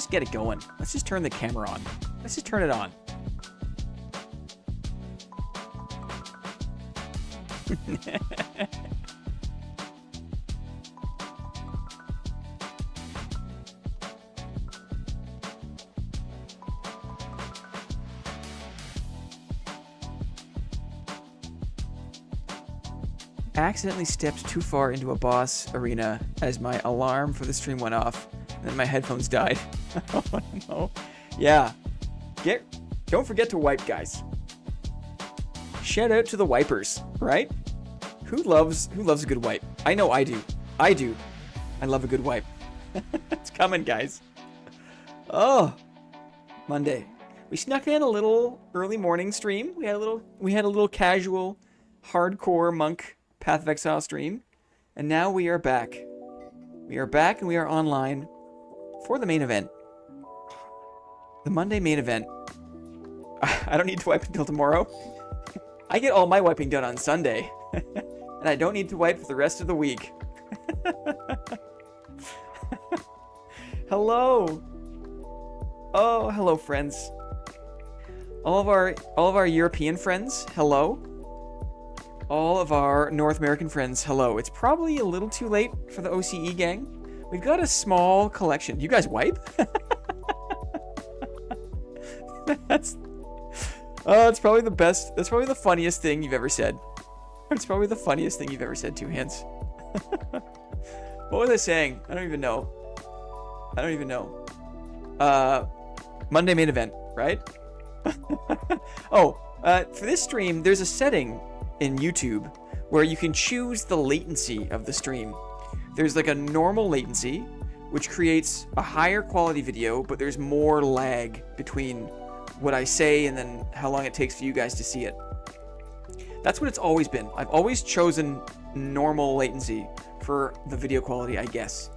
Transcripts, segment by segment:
just get it going. Let's just turn the camera on. Let's just turn it on. Accidentally stepped too far into a boss arena as my alarm for the stream went off, and then my headphones died. Oh no. Yeah. Don't forget to wipe, guys. Shout out to the wipers, right? Who loves a good wipe? I know I do. I do. I love a good wipe. It's coming, guys. Oh, Monday. We snuck in a little early morning stream. We had a little casual, hardcore monk Path of Exile stream, and now we are back. We are back and we are online for the main event. The Monday main event. I don't need to wipe until tomorrow. I get all my wiping done on Sunday, and I don't need to wipe for the rest of the week. Hello. Oh, hello, friends. All of our European friends, hello. All of our North American friends, hello. It's probably a little too late for the OCE gang. We've got a small collection. You guys wipe? That's probably the best. That's probably the funniest thing you've ever said. It's probably the funniest thing you've ever said, Two Hands. What was I saying? I don't even know. Monday main event, right? For this stream, there's a setting in YouTube where you can choose the latency of the stream. There's like a normal latency, which creates a higher quality video, but there's more lag between what I say and then how long it takes for you guys to see it. That's what it's always been. I've always chosen normal latency for the video quality, I guess.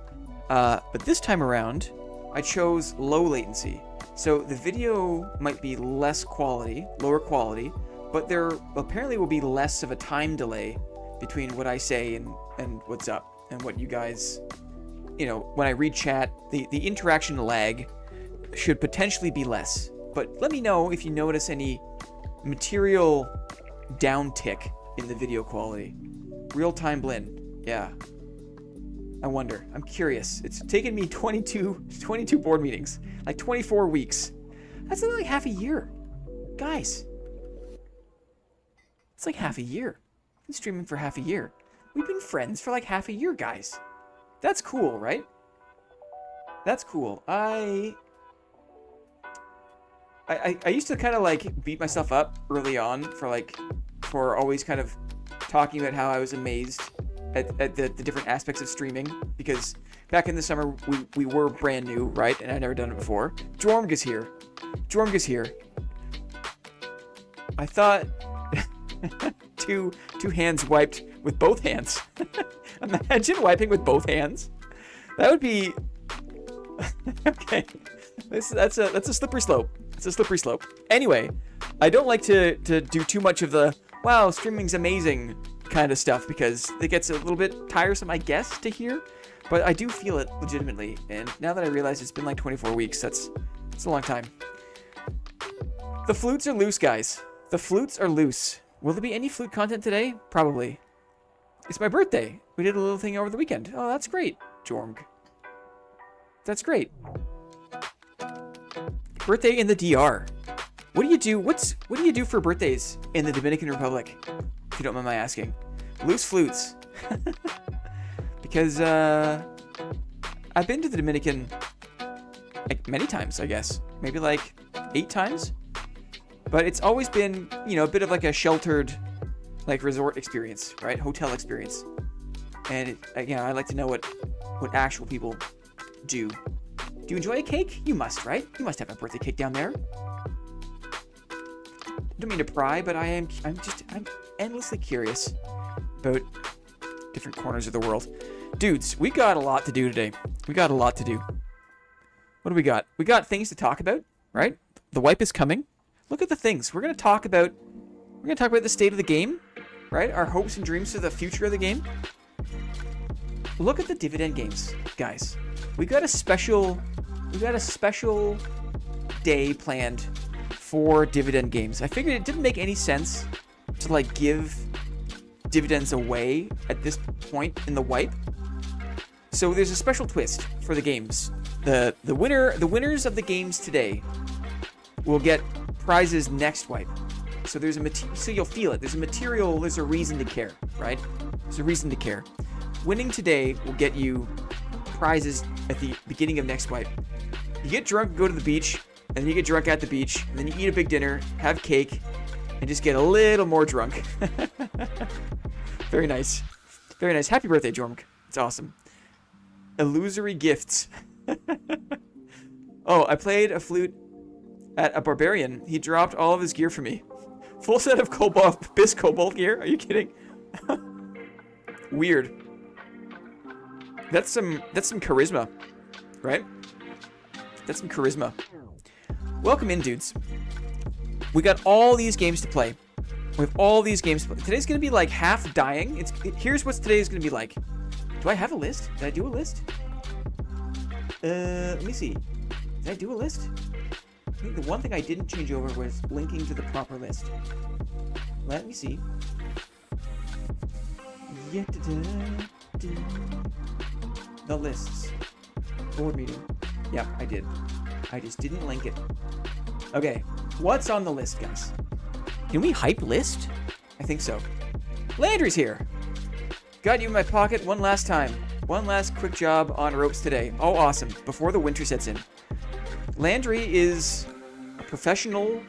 But this time around, I chose low latency. So the video might be less quality, lower quality, but there apparently will be less of a time delay between what I say and what's up and what you guys, when I read chat, the interaction lag should potentially be less. But let me know if you notice any material downtick in the video quality. Real-time blend, yeah. I wonder. I'm curious. It's taken me 22 board meetings, like 24 weeks. That's like half a year, guys. It's like half a year. I've been streaming for half a year. We've been friends for like half a year, guys. That's cool, right? That's cool. I used to kind of like beat myself up early on for always kind of talking about how I was amazed at the different aspects of streaming, because back in the summer we were brand new, right? And I'd never done it before. Jormg is here. I thought two hands wiped with both hands. Imagine wiping with both hands. That would be okay. That's a slippery slope. It's a slippery slope. Anyway, I don't like to do too much of the wow, streaming's amazing kind of stuff, because it gets a little bit tiresome, I guess, to hear. But I do feel it legitimately, and now that I realize it's been like 24 weeks, that's a long time. The flutes are loose, guys. The flutes are loose. Will there be any flute content today? Probably. It's my birthday. We did a little thing over the weekend. Oh, that's great, Jormg. That's great. Birthday in the DR. What do you do? What do you do for birthdays in the Dominican Republic? If you don't mind my asking. Loose flutes. Because I've been to the Dominican like many times, I guess. Maybe like 8 times. But it's always been, a bit of like a sheltered like resort experience, right? Hotel experience. And I like to know what actual people do. Do you enjoy a cake? You must, right? You must have a birthday cake down there. I don't mean to pry, but I'm endlessly curious about different corners of the world. Dudes, we got a lot to do today. We got a lot to do. What do we got? We got things to talk about, right? The wipe is coming. Look at the things. We're going to talk about the state of the game, right? Our hopes and dreams for the future of the game. Look at the dividend games, guys. We got a special we've got a special day planned for dividend games. I figured it didn't make any sense to like give dividends away at this point in the wipe. So there's a special twist for the games. The winners of the games today will get prizes next wipe. So there's so you'll feel it. There's a reason to care, right? There's a reason to care. Winning today will get you prizes at the beginning of next wipe. You get drunk, go to the beach, and then you get drunk at the beach, and then you eat a big dinner, have cake, and just get a little more drunk. Very nice. Very nice. Happy birthday, Jormk. It's awesome. Illusory gifts. Oh, I played a flute at a barbarian. He dropped all of his gear for me. Full set of Bis Cobalt gear? Are you kidding? Weird. That's some charisma, right? That's some charisma. Welcome in, dudes. We got all these games to play. We have all these games to play. Today's gonna be like half dying. Here's what today's gonna be like. Do I have a list? Did I do a list? Let me see. Did I do a list? I think the one thing I didn't change over was linking to the proper list. Let me see. The lists. Board meeting. Yep, I did. I just didn't link it. Okay, what's on the list, guys? Can we hype list? I think so. Landry's here. Got you in my pocket one last time. One last quick job on ropes today. Oh, awesome. Before the winter sets in. Landry is a professional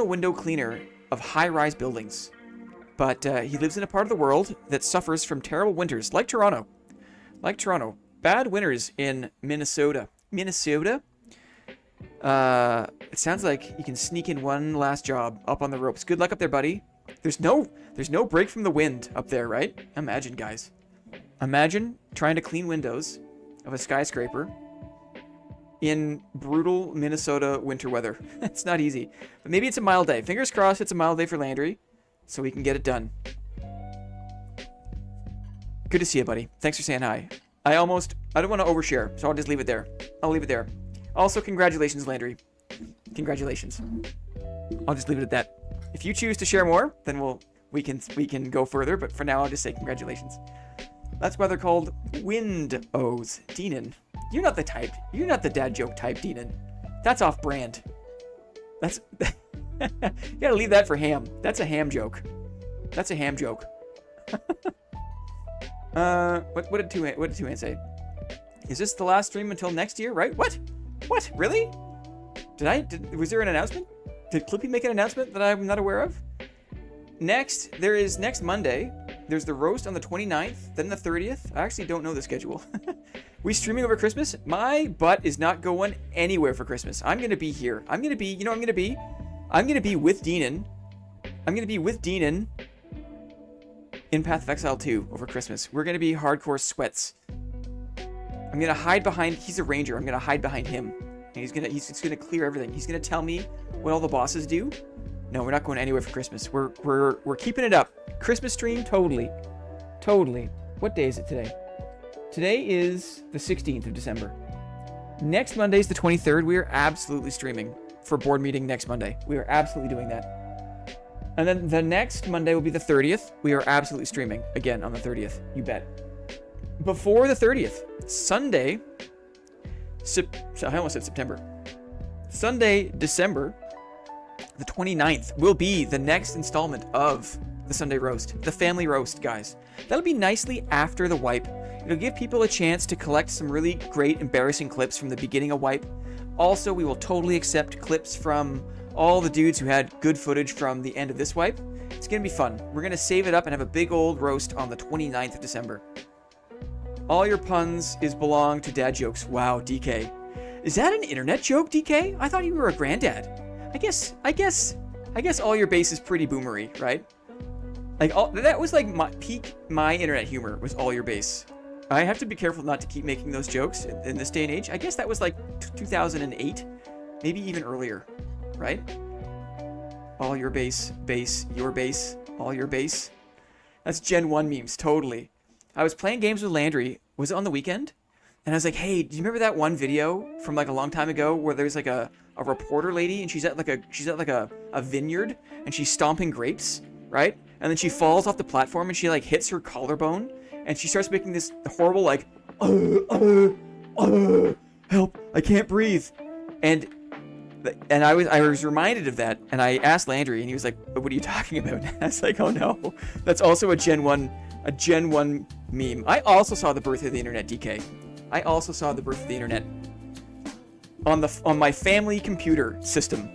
window cleaner of high-rise buildings. But he lives in a part of the world that suffers from terrible winters, like Toronto. Like Toronto. Bad winters in Minnesota. Minnesota? It sounds like you can sneak in one last job up on the ropes. Good luck up there, buddy. There's no break from the wind up there, right? Imagine, guys. Imagine trying to clean windows of a skyscraper in brutal Minnesota winter weather. It's not easy. But maybe it's a mild day. Fingers crossed it's a mild day for Landry, so we can get it done. Good to see you, buddy. Thanks for saying hi. I don't want to overshare, so I'll just leave it there. I'll leave it there. Also, congratulations, Landry. Congratulations. I'll just leave it at that. If you choose to share more, then we can go further, but for now I'll just say congratulations. That's why they're called Windows. Deenan. You're not the dad joke type, Deenan. That's off brand. That's you gotta leave that for Ham. That's a Ham joke. That's a Ham joke. What did Two-Hand say? Is this the last stream until next year, right? What? Really? Was there an announcement? Did Clippy make an announcement that I'm not aware of? Next Monday, there's the roast on the 29th, then the 30th. I actually don't know the schedule. We streaming over Christmas? My butt is not going anywhere for Christmas. I'm going to be here. I'm going to be with Deenan. I'm going to be with Deenan in Path of Exile 2 over Christmas. We're going to be hardcore sweats. I'm going to hide behind, he's a ranger. I'm going to hide behind him. And he's going to clear everything. He's going to tell me what all the bosses do. No, we're not going anywhere for Christmas. We're keeping it up. Christmas stream, totally. Totally. What day is it today? Today is the 16th of December. Next Monday is the 23rd. We are absolutely streaming for board meeting next Monday. We are absolutely doing that. And then the next Monday will be the 30th. We are absolutely streaming again on the 30th. You bet. Before the 30th, Sunday, I almost said September. Sunday, December the 29th will be the next installment of the Sunday Roast, the family roast, guys. That'll be nicely after the wipe. It'll give people a chance to collect some really great embarrassing clips from the beginning of wipe. Also, we will totally accept clips from all the dudes who had good footage from the end of this wipe. It's gonna be fun. We're gonna save it up and have a big old roast on the 29th of December. All your puns belong to dad jokes. Wow, DK. Is that an internet joke, DK? I thought you were a granddad. I guess all your base is pretty boomery, right? Like that was like my internet humor was all your base. I have to be careful not to keep making those jokes in this day and age. I guess that was like 2008, maybe even earlier, right? All your base, your base, all your base. That's Gen 1 memes, totally. I was playing games with Landry, was it on the weekend? And I was like, hey, do you remember that one video from like a long time ago where there's like a reporter lady and she's at like a vineyard and she's stomping grapes, right? And then she falls off the platform and she like hits her collarbone and she starts making this horrible like, help, I can't breathe. And I was reminded of that, and I asked Landry, and he was like, "What are you talking about?" And I was like, "Oh no, that's also a Gen 1 meme." I also saw the birth of the internet, DK. I also saw the birth of the internet on my family computer system.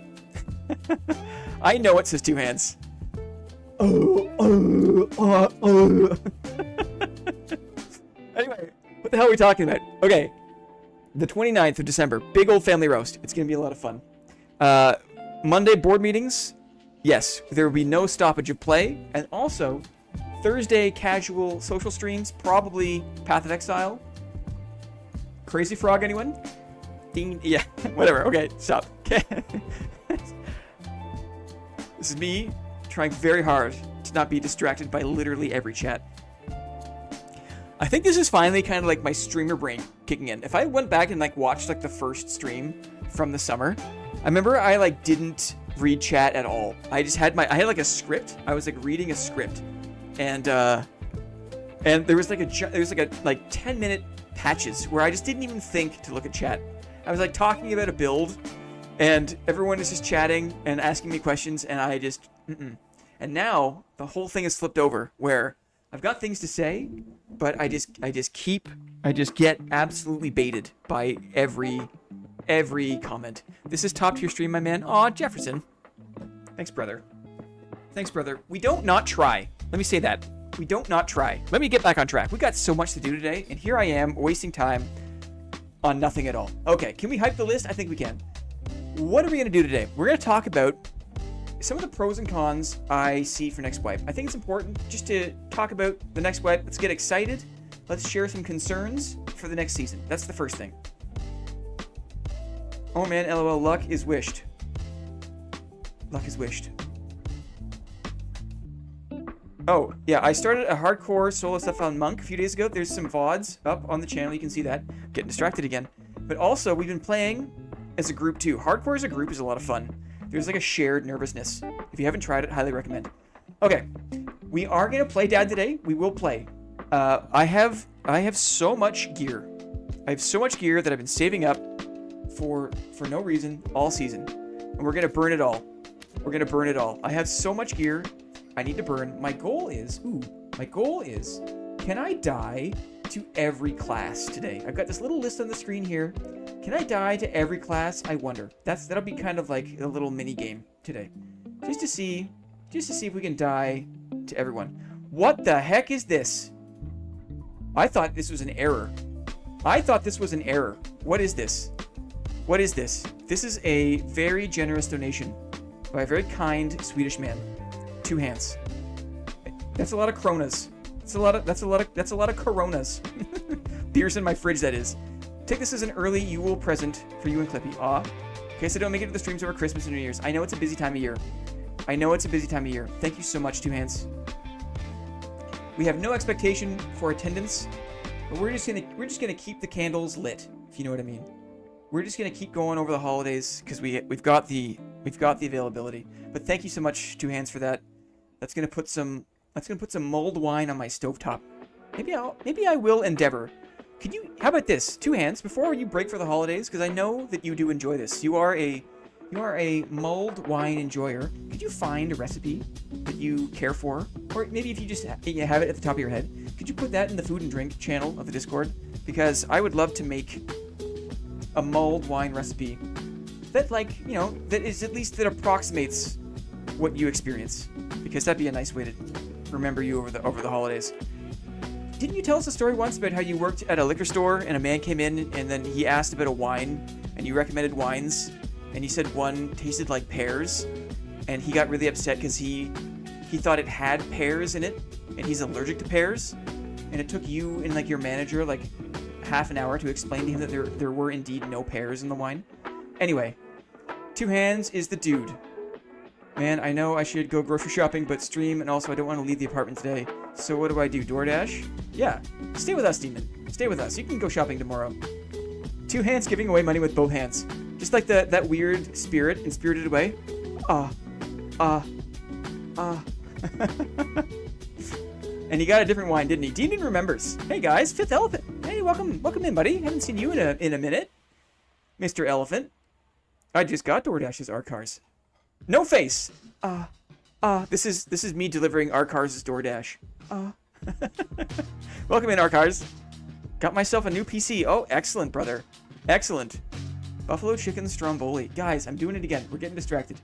I know it says two hands. Anyway, what the hell are we talking about? Okay, the 29th of December, big old family roast. It's gonna be a lot of fun. Monday board meetings. Yes, there will be no stoppage of play, and also Thursday casual social streams, probably Path of Exile. Crazy Frog, anyone? Dean, yeah, whatever. Okay, stop. Okay. This is me trying very hard to not be distracted by literally every chat. I think this is finally kind of like my streamer brain kicking in. If I went back and like watched like the first stream from the summer, I remember I like didn't read chat at all. I just had I had like a script. I was like reading a script, and there was like a 10-minute patches where I just didn't even think to look at chat. I was like talking about a build, and everyone is just chatting and asking me questions, and I just And now the whole thing is flipped over where I've got things to say, but I just get absolutely baited by every comment. This is top tier stream, my man. Aw, Jefferson. Thanks, brother. Thanks, brother. We don't not try. Let me say that. We don't not try. Let me get back on track. We got so much to do today, and here I am wasting time on nothing at all. Okay, can we hype the list? I think we can. What are we going to do today? We're going to talk about some of the pros and cons I see for next wipe. I think it's important just to talk about the next wipe. Let's get excited. Let's share some concerns for the next season. That's the first thing. Oh man, LOL, luck is wished. Luck is wished. Oh, yeah, I started a hardcore solo stuff on Monk a few days ago. There's some VODs up on the channel. You can see that. Getting distracted again. But also, we've been playing as a group too. Hardcore as a group is a lot of fun. There's like a shared nervousness. If you haven't tried it, highly recommend. Okay, we are gonna play Dad today. We will play. I have so much gear. I have so much gear that I've been saving up for no reason all season, and we're gonna burn it all. We're gonna burn it all. I have so much gear I need to burn. My goal is, can I die to every class today? I've got this little list on the screen here. Can I die to every class? I wonder. That'll be kind of like a little mini game today, just to see if we can die to everyone. What the heck is this? I thought this was an error. What is this? What is this? This is a very generous donation by a very kind Swedish man. 2 hands. That's a lot of kronas. That's a lot of coronas. Beers in my fridge, that is. Take this as an early Yule present for you and Clippy. Aw. In case I don't make it to the streams over Christmas and New Year's. I know it's a busy time of year. Thank you so much, 2 hands. We have no expectation for attendance, but we're just gonna keep the candles lit, if you know what I mean. We're just gonna keep going over the holidays because we've got the availability. But thank you so much, 2 hands, for that. That's gonna put some mulled wine on my stovetop. Maybe I will endeavor. Could you? How about this? 2 hands before you break for the holidays, because I know that you do enjoy this. You are a mulled wine enjoyer. Could you find a recipe that you care for, or maybe if you just have it at the top of your head, could you put that in the food and drink channel of the Discord? Because I would love to make a mulled wine recipe that, like, you know, that approximates what you experience, because that'd be a nice way to remember you over the holidays. Didn't you tell us a story once about how you worked at a liquor store and a man came in and then he asked about a wine and you recommended wines and he said one tasted like pears and he got really upset because he thought it had pears in it and he's allergic to pears, and it took you and like your manager like half an hour to explain to him that there were indeed no pears in the wine? Anyway, 2 hands is the dude. Man, I know I should go grocery shopping, but stream, and also I don't want to leave the apartment today. So what do? DoorDash? Yeah. Stay with us, Demon. Stay with us. You can go shopping tomorrow. 2 hands giving away money with both hands. Just like that weird spirit in Spirited Away. And he got a different wine, didn't he? Dean remembers. Hey guys, Fifth Elephant. Hey, welcome in, buddy. Haven't seen you in a minute, Mr. Elephant. I just got DoorDash's R-Cars. No face. This is me delivering R-Cars' DoorDash. Welcome in, R-Cars. Got myself a new PC. Oh, excellent, brother. Excellent. Buffalo chicken stromboli. Guys, I'm doing it again. We're getting distracted.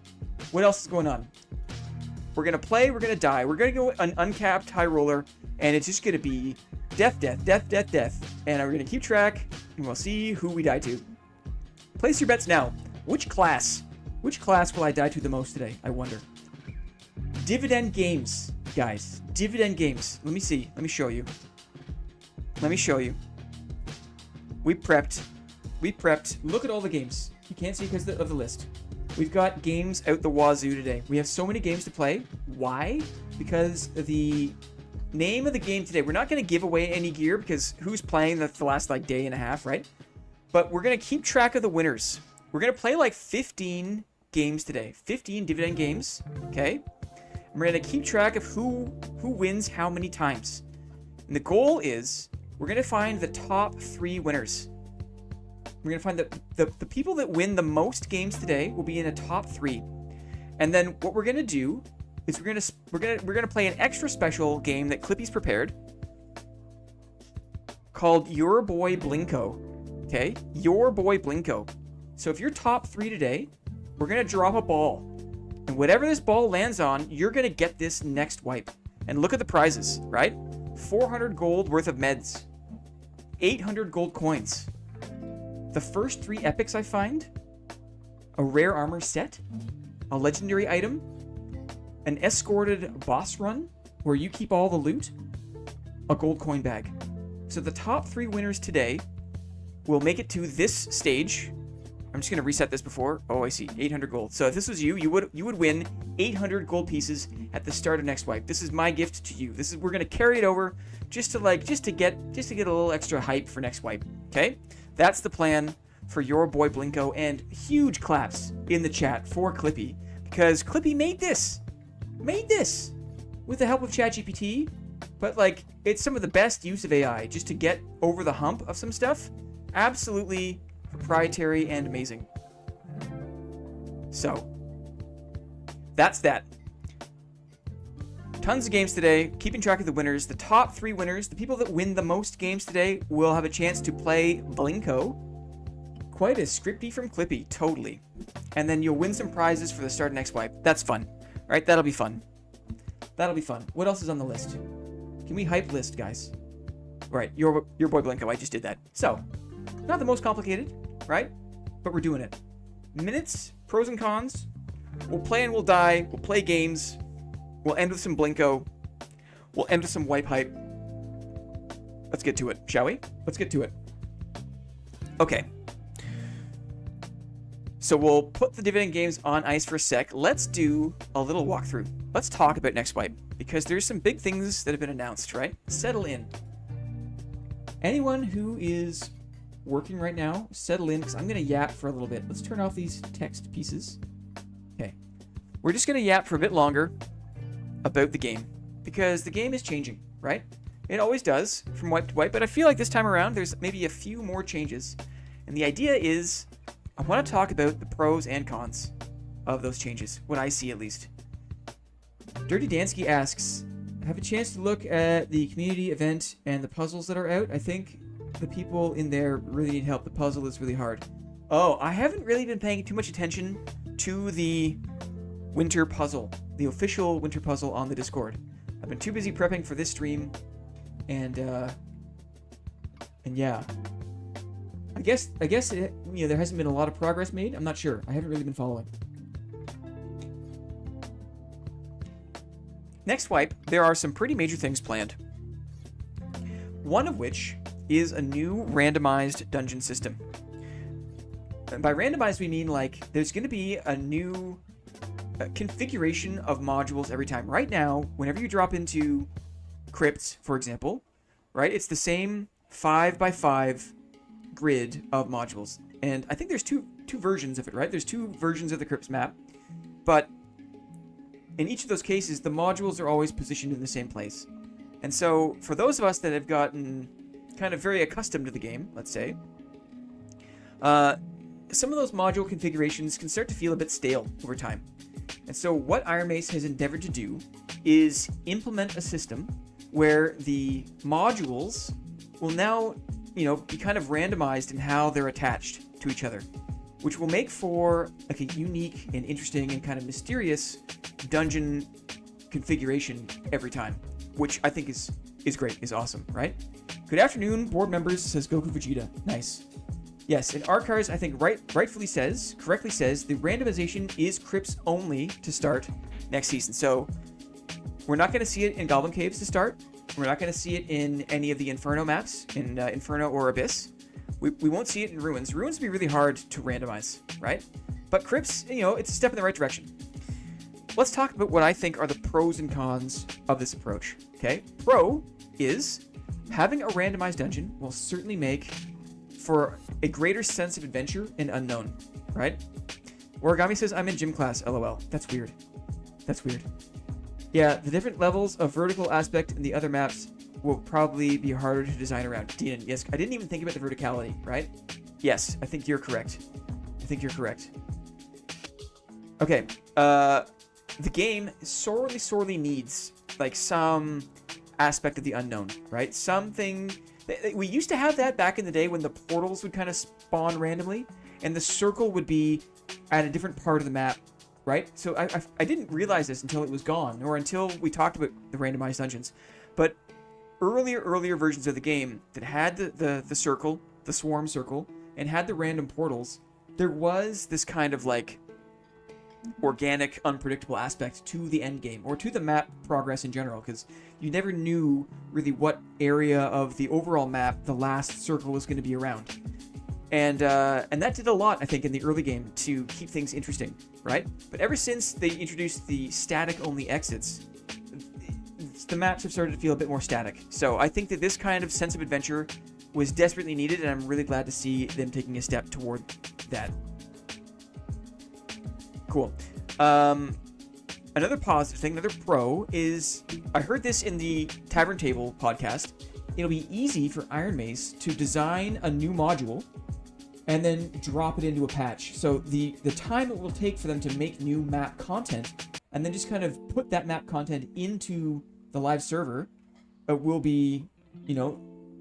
What else is going on? We're going to play. We're going to die. We're going to go an uncapped high roller. And it's just going to be death, death, death, death, death. And we're going to keep track. And we'll see who we die to. Place your bets now. Which class will I die to the most today? I wonder. Dividend Games, guys. Dividend Games. Let me see. Let me show you. Let me show you. We prepped. Look at all the games. You can't see because of the list. We've got games out the wazoo today. We have so many games to play. Why? Because the name of the game today, we're not going to give away any gear because who's playing the last like day and a half, right? But we're going to keep track of the winners. We're going to play like 15 games today. 15 dividend games, okay? And we're going to keep track of who wins how many times. And the goal is we're going to find the top 3 winners. We're going to find the people that win the most games today will be in a top 3. And then what we're going to do is we're going to play an extra special game that Clippy's prepared called Your Boy Blinko. Okay? Your Boy Blinko. So if you're top 3 today, we're going to drop a ball. And whatever this ball lands on, you're going to get this next wipe. And look at the prizes, right? 400 gold worth of meds. 800 gold coins. The first 3 epics I find, a rare armor set, a legendary item, an escorted boss run where you keep all the loot, a gold coin bag. So the top 3 winners today will make it to this stage. I'm just going to reset this before. Oh, I see. 800 gold. So if this was you, you would win 800 gold pieces at the start of next wipe. This is my gift to you. We're going to carry it over just to get a little extra hype for next wipe. Okay? That's the plan for Your Boy Blinko, and huge claps in the chat for Clippy because Clippy made this with the help of ChatGPT, but like it's some of the best use of AI just to get over the hump of some stuff. Absolutely proprietary and amazing. So that's that. Tons of games today, keeping track of the winners. The top 3 winners, the people that win the most games today, will have a chance to play Blinko. Quite a scripty from Clippy, totally. And then you'll win some prizes for the start of next wipe. That's fun. All right, that'll be fun. That'll be fun. What else is on the list? Can we hype list, guys? All right, your boy Blinko, I just did that. So, not the most complicated, right? But we're doing it. Minutes, pros and cons. We'll play and we'll die. We'll play games. We'll end with some Blinko. We'll end with some wipe hype. Let's get to it, shall we? Let's get to it. Okay. So we'll put the dividend games on ice for a sec. Let's do a little walkthrough. Let's talk about next wipe, because there's some big things that have been announced, right? Settle in. Anyone who is working right now, settle in, because I'm going to yap for a little bit. Let's turn off these text pieces. Okay. We're just going to yap for a bit longer about the game, because the game is changing, right? It always does from wipe to wipe, but I feel like this time around there's maybe a few more changes. And the idea is I want to talk about the pros and cons of those changes, what I see at least. Dirty Dansky asks, have a chance to look at the community event and the puzzles that are out? I think the people in there really need help. The puzzle is really hard. Oh, I haven't really been paying too much attention to the winter puzzle, the official winter puzzle on the Discord. I've been too busy prepping for this stream, and yeah. I guess it, there hasn't been a lot of progress made. I'm not sure. I haven't really been following. Next wipe, there are some pretty major things planned. One of which is a new randomized dungeon system. And by randomized, we mean like there's going to be a new configuration of modules every time. Right now, whenever you drop into crypts, for example, right, it's the same 5x5 grid of modules. And I think there's two versions of it, right? There's two versions of the crypts map, but in each of those cases, the modules are always positioned in the same place. And so for those of us that have gotten kind of very accustomed to the game, let's say, some of those module configurations can start to feel a bit stale over time. And so what Iron Mace has endeavored to do is implement a system where the modules will now, you know, be kind of randomized in how they're attached to each other, which will make for like a unique and interesting and kind of mysterious dungeon configuration every time, which I think is great, is awesome, right? Good afternoon, board members, says Goku Vegeta. Nice. Yes, and Arkars, I think correctly says, the randomization is crypts only to start next season. So we're not going to see it in Goblin Caves to start. We're not going to see it in any of the Inferno maps, in Inferno or Abyss. We won't see it in Ruins. Ruins will be really hard to randomize, right? But crypts, you know, it's a step in the right direction. Let's talk about what I think are the pros and cons of this approach, okay? Pro is having a randomized dungeon will certainly make for a greater sense of adventure and unknown, right? Origami says, I'm in gym class, lol. That's weird. That's weird. Yeah, the different levels of vertical aspect in the other maps will probably be harder to design around. Dean, yes, I didn't even think about the verticality, right? Yes, I think you're correct. Okay, the game sorely needs like some aspect of the unknown, right? Something we used to have that back in the day when the portals would kind of spawn randomly and the circle would be at a different part of the map, right? So I didn't realize this until it was gone, or until we talked about the randomized dungeons. But earlier versions of the game that had the circle, the swarm circle, and had the random portals, there was this kind of like organic, unpredictable aspect to the end game, or to the map progress in general, because you never knew really what area of the overall map the last circle was going to be around. And that did a lot, I think, in the early game to keep things interesting, right? But ever since they introduced the static-only exits, the maps have started to feel a bit more static. So I think that this kind of sense of adventure was desperately needed, and I'm really glad to see them taking a step toward that. Cool. Another positive thing, another pro, is I heard this in the Tavern Table podcast. It'll be easy for Iron Mace to design a new module and then drop it into a patch. So the time it will take for them to make new map content and then just kind of put that map content into the live server will be, you know,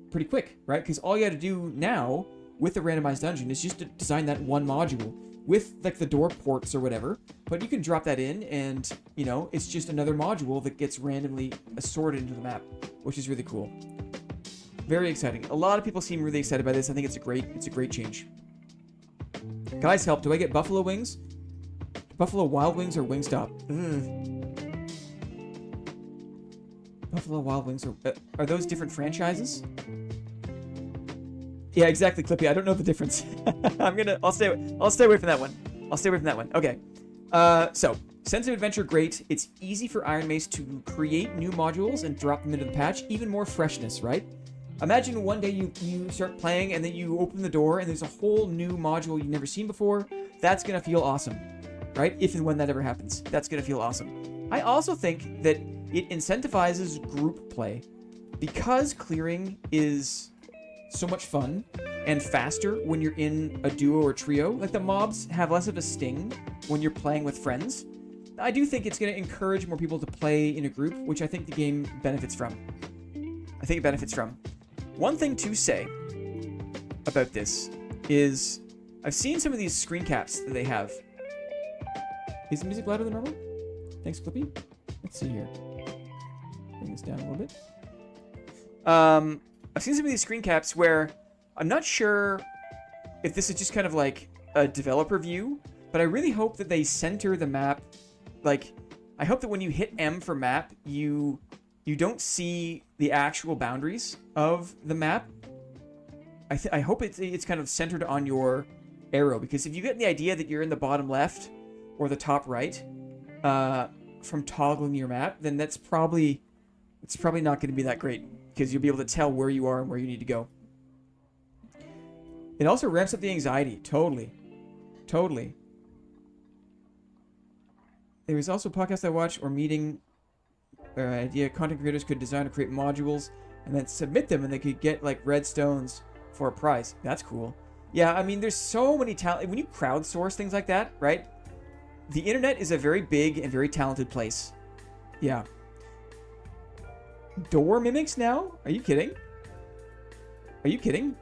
pretty quick, right? Because all you got to do now with the randomized dungeon is just to design that one module with like the door ports or whatever, but you can drop that in and, you know, it's just another module that gets randomly assorted into the map, which is really cool. Very exciting. A lot of people seem really excited by this. I think it's a great change. Guys, help. Do I get buffalo wings? Buffalo Wild Wings or Wingstop? Buffalo Wild Wings are those different franchises? Yeah, exactly, Clippy. I don't know the difference. I'll stay away from that one. Okay. So sense of adventure, great. It's easy for Iron Mace to create new modules and drop them into the patch. Even more freshness, right? Imagine one day you start playing and then you open the door and there's a whole new module you've never seen before. That's gonna feel awesome, right? If and when that ever happens, that's gonna feel awesome. I also think that it incentivizes group play because clearing is so much fun and faster when you're in a duo or trio. Like the mobs have less of a sting when you're playing with friends. I do think it's going to encourage more people to play in a group, which I think the game benefits from. One thing to say about this is I've seen some of these screen caps that they have. Is the music louder than normal? Thanks, Clippy. Let's see here. Bring this down a little bit. I've seen some of these screen caps where I'm not sure if this is just kind of like a developer view, but I really hope that they center the map. Like, I hope that when you hit M for map, you don't see the actual boundaries of the map. I hope it's kind of centered on your arrow, because if you get the idea that you're in the bottom left or the top right from toggling your map, then it's probably not going to be that great, because you'll be able to tell where you are and where you need to go. It also ramps up the anxiety. Totally. Totally. There was also a podcast I watched or meeting idea content creators could design or create modules and then submit them, and they could get like red stones for a prize. That's cool. Yeah, I mean, there's so many talent. When you crowdsource things like that, right? The internet is a very big and very talented place. Yeah. Door mimics now? Are you kidding? Are you kidding?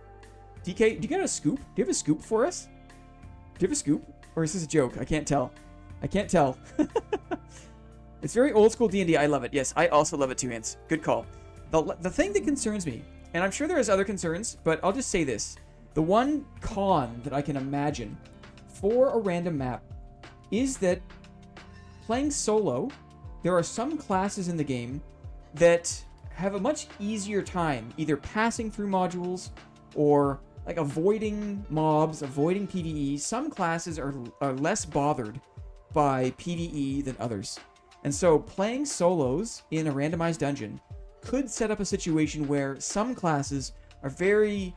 DK, do you got a scoop? Do you have a scoop for us? Do you have a scoop? Or is this a joke? I can't tell. I can't tell. It's very old school D&D. I love it. Yes, I also love it too, Ants. Good call. The thing that concerns me, and I'm sure there is other concerns, but I'll just say this. The one con that I can imagine for a random map is that playing solo, there are some classes in the game that have a much easier time either passing through modules or like avoiding mobs, avoiding PvE. Some classes are less bothered by PvE than others. And so playing solos in a randomized dungeon could set up a situation where some classes are very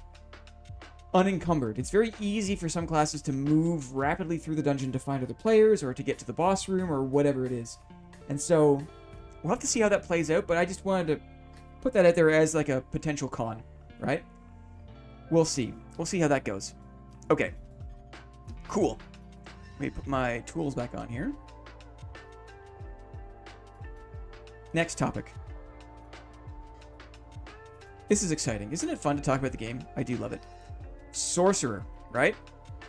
unencumbered. It's very easy for some classes to move rapidly through the dungeon to find other players or to get to the boss room or whatever it is. And so we'll have to see how that plays out, but I just wanted to put that out there as like a potential con, right? We'll see. We'll see how that goes. Okay. Cool. Let me put my tools back on here. Next topic. This is exciting. Isn't it fun to talk about the game? I do love it. Sorcerer, right?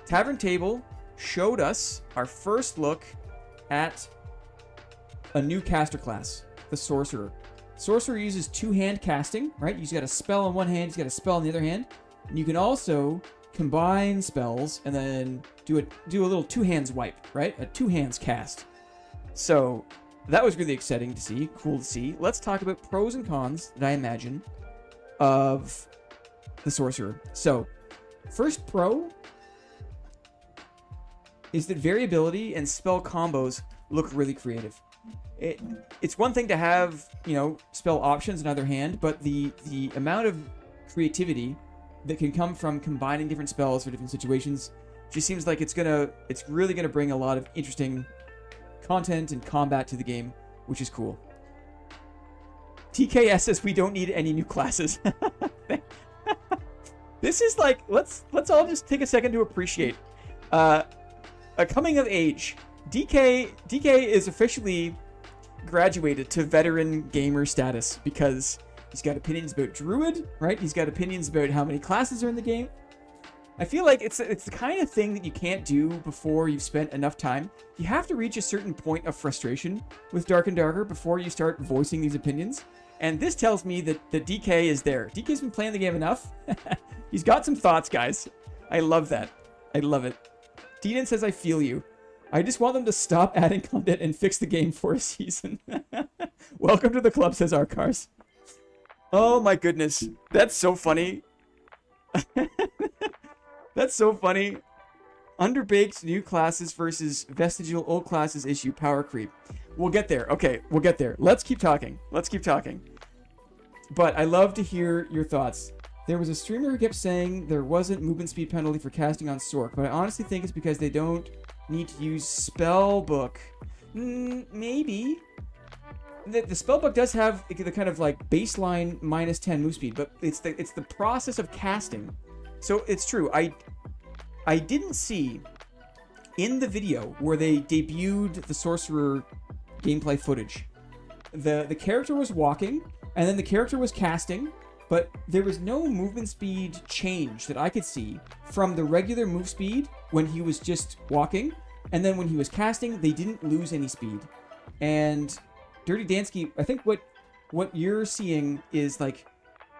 Tavern Table showed us our first look at a new caster class, the Sorcerer. Sorcerer uses two-hand casting, right? You've got a spell on one hand, you've got a spell on the other hand. And you can also combine spells and then do a little two-hands wipe, right? A two-hands cast. So that was really exciting to see, cool to see. Let's talk about pros and cons that I imagine of the Sorcerer. So, first pro is that variability and spell combos look really creative. It's one thing to have, you know, spell options in either hand, but the amount of creativity that can come from combining different spells for different situations just seems like it's really gonna bring a lot of interesting content and combat to the game, which is cool. TKS says we don't need any new classes. This is like, let's all just take a second to appreciate a coming of age. DK is officially graduated to veteran gamer status because he's got opinions about Druid, right? He's got opinions about how many classes are in the game. I feel like it's the kind of thing that you can't do before you've spent enough time. You have to reach a certain point of frustration with Dark and Darker before you start voicing these opinions. And this tells me that DK is there. DK's been playing the game enough. He's got some thoughts, guys. I love that. I love it. Deanan says, I feel you. I just want them to stop adding content and fix the game for a season. Welcome to the club, says Arcars. Oh my goodness. That's so funny. That's so funny. Underbaked new classes versus vestigial old classes issue power creep. We'll get there. Okay, we'll get there. Let's keep talking. Let's keep talking. But I love to hear your thoughts. There was a streamer who kept saying there wasn't movement speed penalty for casting on Sorc, but I honestly think it's because they don't need to use spellbook. Maybe. The spellbook does have the kind of like baseline -10 move speed, but it's the process of casting. So it's true. I didn't see in the video where they debuted the Sorcerer gameplay footage. The character was walking, and then the character was casting, but there was no movement speed change that I could see from the regular move speed when he was just walking, and then when he was casting, they didn't lose any speed. And Dirty Dansky, I think what you're seeing is like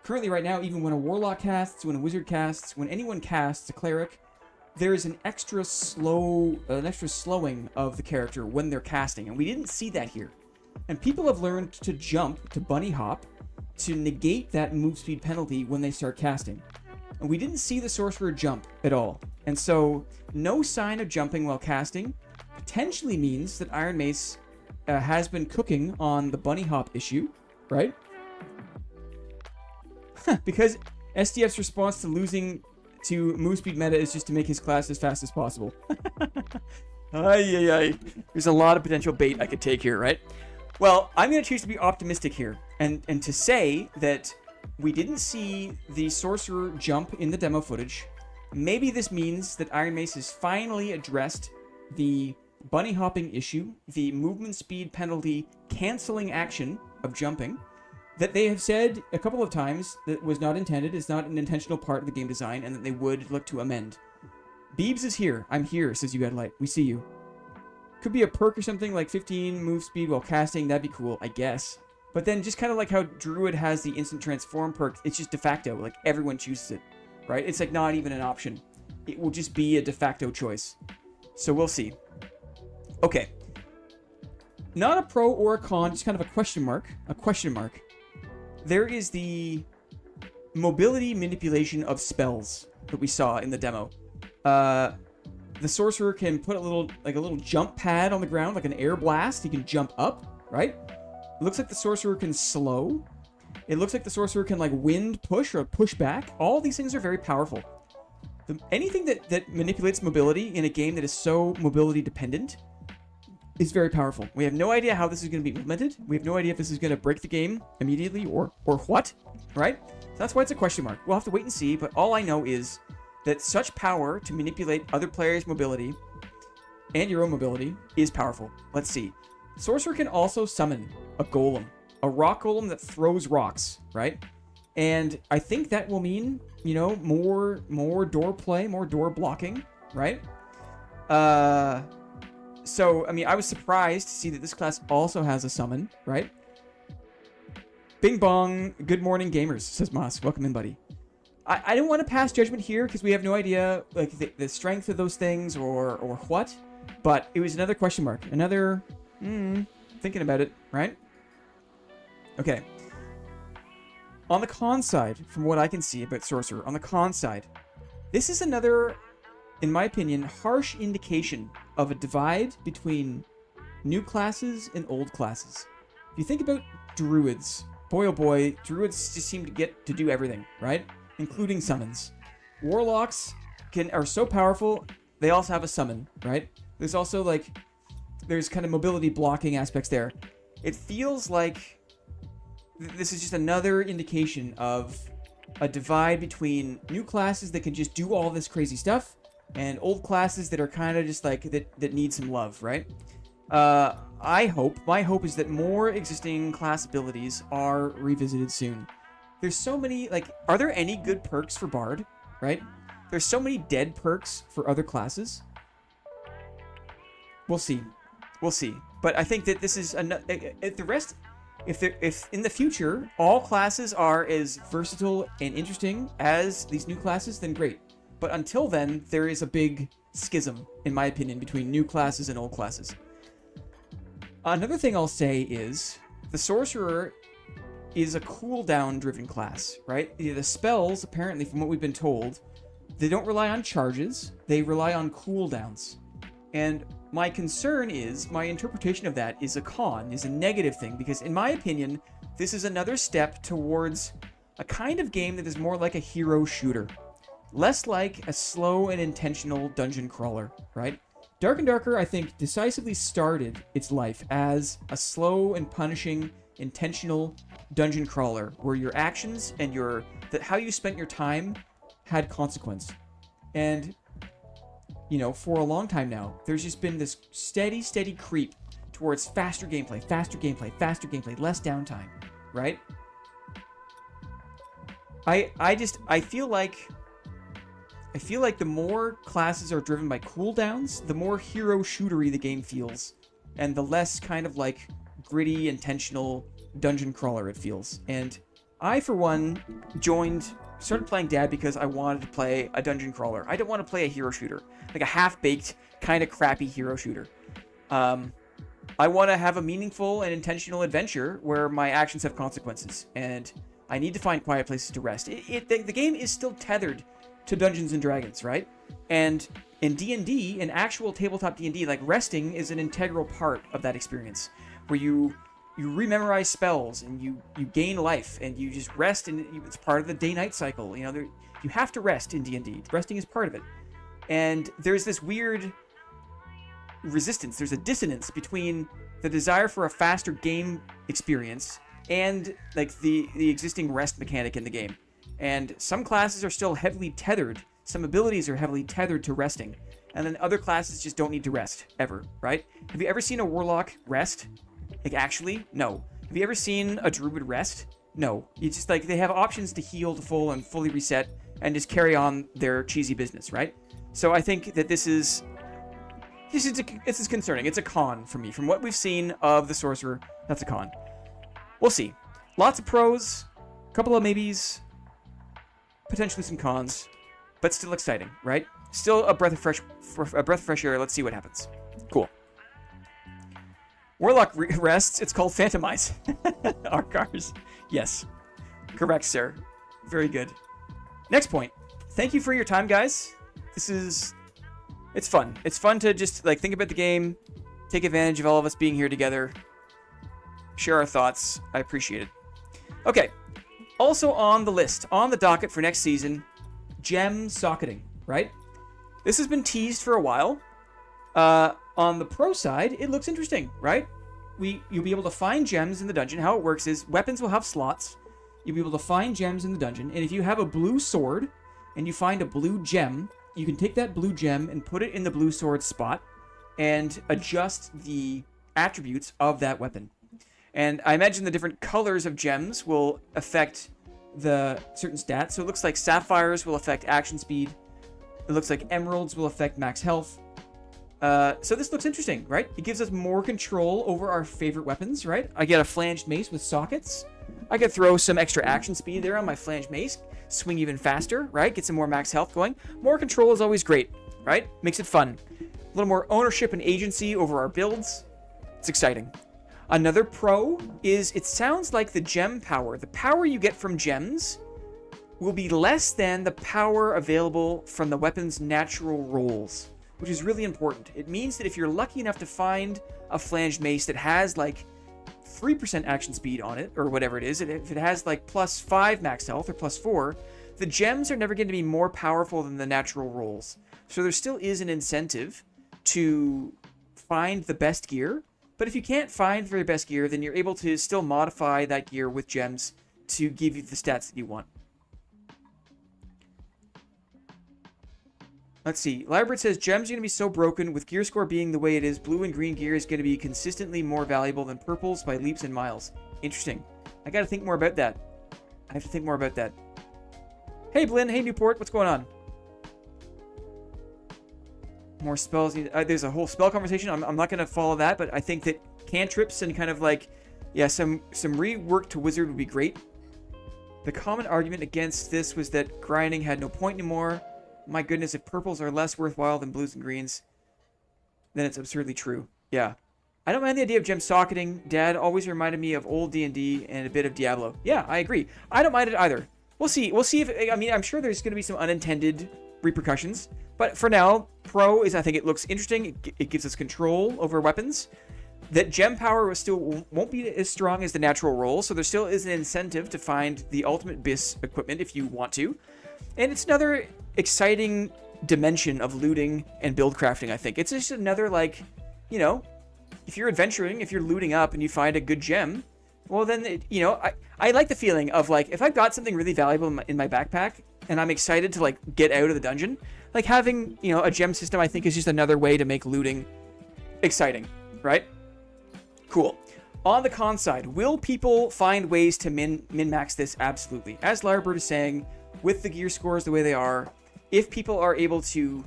currently right now, even when a warlock casts, when a wizard casts, when anyone casts a cleric, there's an extra slowing of the character when they're casting, and we didn't see that here. And people have learned to jump, to bunny hop, to negate that move speed penalty when they start casting. And we didn't see the Sorcerer jump at all. And so, no sign of jumping while casting potentially means that Iron Mace has been cooking on the bunny hop issue, right? Because SDF's response to losing to move speed meta is just to make his class as fast as possible. Ay. There's a lot of potential bait I could take here, right? Well, I'm going to choose to be optimistic here and to say that we didn't see the sorcerer jump in the demo footage. Maybe this means that Iron Mace has finally addressed the bunny hopping issue, the movement speed penalty canceling action of jumping, that they have said a couple of times that was not intended, is not an intentional part of the game design, and that they would look to amend. Beebs is here. I'm here, says You Got Light. We see you. Could be a perk or something like 15 move speed while casting. That'd be cool, I guess. But then just kind of like how Druid has the instant transform perk, it's just de facto. Like everyone chooses it, right? It's like not even an option. It will just be a de facto choice. So we'll see. Okay. Not a pro or a con, just kind of a question mark. A question mark. There is the mobility manipulation of spells that we saw in the demo. The sorcerer can put a little jump pad on the ground, like an air blast. He can jump up, right? It looks like the sorcerer can slow. It looks like the sorcerer can like wind push or push back. All these things are very powerful. Anything that manipulates mobility in a game that is so mobility dependent is very powerful. We have no idea how this is going to be implemented. We have no idea if this is going to break the game immediately or what, right? So that's why it's a question mark. We'll have to wait and see, but all I know is that such power to manipulate other players' mobility and your own mobility is powerful. Let's see. Sorcerer can also summon a golem, a rock golem that throws rocks, right? And I think that will mean, you know, more door play, more door blocking, right? So, I mean, I was surprised to see that this class also has a summon, right? Bing bong, good morning gamers, says Moss. Welcome in, buddy. I don't want to pass judgment here because we have no idea like the strength of those things or what, but it was another question mark. Another, thinking about it, right? Okay. On the con side, from what I can see about Sorcerer, on the con side, this is another, in my opinion, harsh indication of a divide between new classes and old classes. If you think about Druids, boy oh boy, Druids just seem to get to do everything, right? Including summons. Warlocks are so powerful, they also have a summon, right? There's also there's kind of mobility blocking aspects there. It feels like this is just another indication of a divide between new classes that can just do all this crazy stuff and old classes that are kind of just like that need some love, right? My hope is that more existing class abilities are revisited soon. There's so many, are there any good perks for Bard, right? There's so many dead perks for other classes. We'll see. We'll see. But I think that this is, if in the future, all classes are as versatile and interesting as these new classes, then great. But until then, there is a big schism, in my opinion, between new classes and old classes. Another thing I'll say is, the Sorcerer is a cooldown driven class, right? The spells, apparently from what we've been told, they don't rely on charges, they rely on cooldowns. And my concern is, my interpretation of that is a con, is a negative thing, because in my opinion, this is another step towards a kind of game that is more like a hero shooter. Less like a slow and intentional dungeon crawler, right? Dark and Darker, I think, decisively started its life as a slow and punishing, intentional dungeon crawler, where your actions and how you spent your time had consequence. And, you know, for a long time now, there's just been this steady creep towards faster gameplay, less downtime, right? I feel like the more classes are driven by cooldowns, the more hero shootery the game feels, and the less kind of like gritty, intentional dungeon crawler it feels. And I, for one, started playing Dad because I wanted to play a dungeon crawler. I don't want to play a hero shooter, like a half-baked, kind of crappy hero shooter. I want to have a meaningful and intentional adventure where my actions have consequences, and I need to find quiet places to rest. The game is still tethered to Dungeons and Dragons, right? And in D&D, in actual tabletop D&D, like resting is an integral part of that experience, where you rememorize spells, and you gain life, and you just rest, and it's part of the day-night cycle. You know, you have to rest in D&D. Resting is part of it. And there's this weird resistance. There's a dissonance between the desire for a faster game experience and like the existing rest mechanic in the game. And some classes are still heavily tethered. Some abilities are heavily tethered to resting. And then other classes just don't need to rest, ever, right? Have you ever seen a warlock rest? Like, actually? No. Have you ever seen a druid rest? No. It's just like they have options to heal to full and fully reset and just carry on their cheesy business, right? So I think that this is concerning. It's a con for me. From what we've seen of the sorcerer, that's a con. We'll see. Lots of pros, a couple of maybes, potentially some cons, but still exciting, right? Still a breath of fresh air. Let's see what happens. Cool. Warlock rests. It's called Phantomize. Arkars. Yes. Correct, sir. Very good. Next point. Thank you for your time, guys. It's fun. It's fun to just like think about the game, take advantage of all of us being here together, share our thoughts. I appreciate it. Okay. Also on the list, on the docket for next season, gem socketing, right? This has been teased for a while. On the pro side, it looks interesting, right? You'll be able to find gems in the dungeon. How it works is weapons will have slots. You'll be able to find gems in the dungeon. And if you have a blue sword and you find a blue gem, you can take that blue gem and put it in the blue sword spot and adjust the attributes of that weapon. And I imagine the different colors of gems will affect the certain stats. So it looks like sapphires will affect action speed. It looks like emeralds will affect max health. So this looks interesting, right? It gives us more control over our favorite weapons, right? I get a flanged mace with sockets. I could throw some extra action speed there on my flanged mace. Swing even faster, right? Get some more max health going. More control is always great, right? Makes it fun. A little more ownership and agency over our builds. It's exciting. Another pro is it sounds like the gem power, the power you get from gems, will be less than the power available from the weapon's natural rolls, which is really important. It means that if you're lucky enough to find a flanged mace that has like 3% action speed on it, or whatever it is, if it has like +5 max health or +4, the gems are never going to be more powerful than the natural rolls. So there still is an incentive to find the best gear, but if you can't find the very best gear, then you're able to still modify that gear with gems to give you the stats that you want. Let's see. Lyrebird says, gems are going to be so broken. With gear score being the way it is, blue and green gear is going to be consistently more valuable than purples by leaps and miles. Interesting. I got to think more about that. I have to think more about that. Hey, Blinn. Hey, Newport. What's going on? More spells. There's a whole spell conversation. I'm not going to follow that, but I think that cantrips and kind of like, yeah, some rework to wizard would be great. The common argument against this was that grinding had no point anymore. My goodness, if purples are less worthwhile than blues and greens, then it's absurdly true. Yeah. I don't mind the idea of gem socketing. Dad always reminded me of old D&D and a bit of Diablo. Yeah, I agree. I don't mind it either. We'll see. We'll see if... I mean, I'm sure there's going to be some unintended repercussions. But for now, pro is, I think it looks interesting. It gives us control over weapons. That gem power still won't be as strong as the natural roll, so there still is an incentive to find the ultimate BIS equipment if you want to. And it's another exciting dimension of looting and build crafting, I think. It's just another, like, you know, if you're adventuring, if you're looting up and you find a good gem, well, then, you know, I like the feeling of, like, if I've got something really valuable in my backpack and I'm excited to, like, get out of the dungeon, like, having, you know, a gem system, I think, is just another way to make looting exciting, right? Cool. On the con side, will people find ways to min-max this? Absolutely. As Lyrebird is saying, with the gear scores the way they are, if people are able to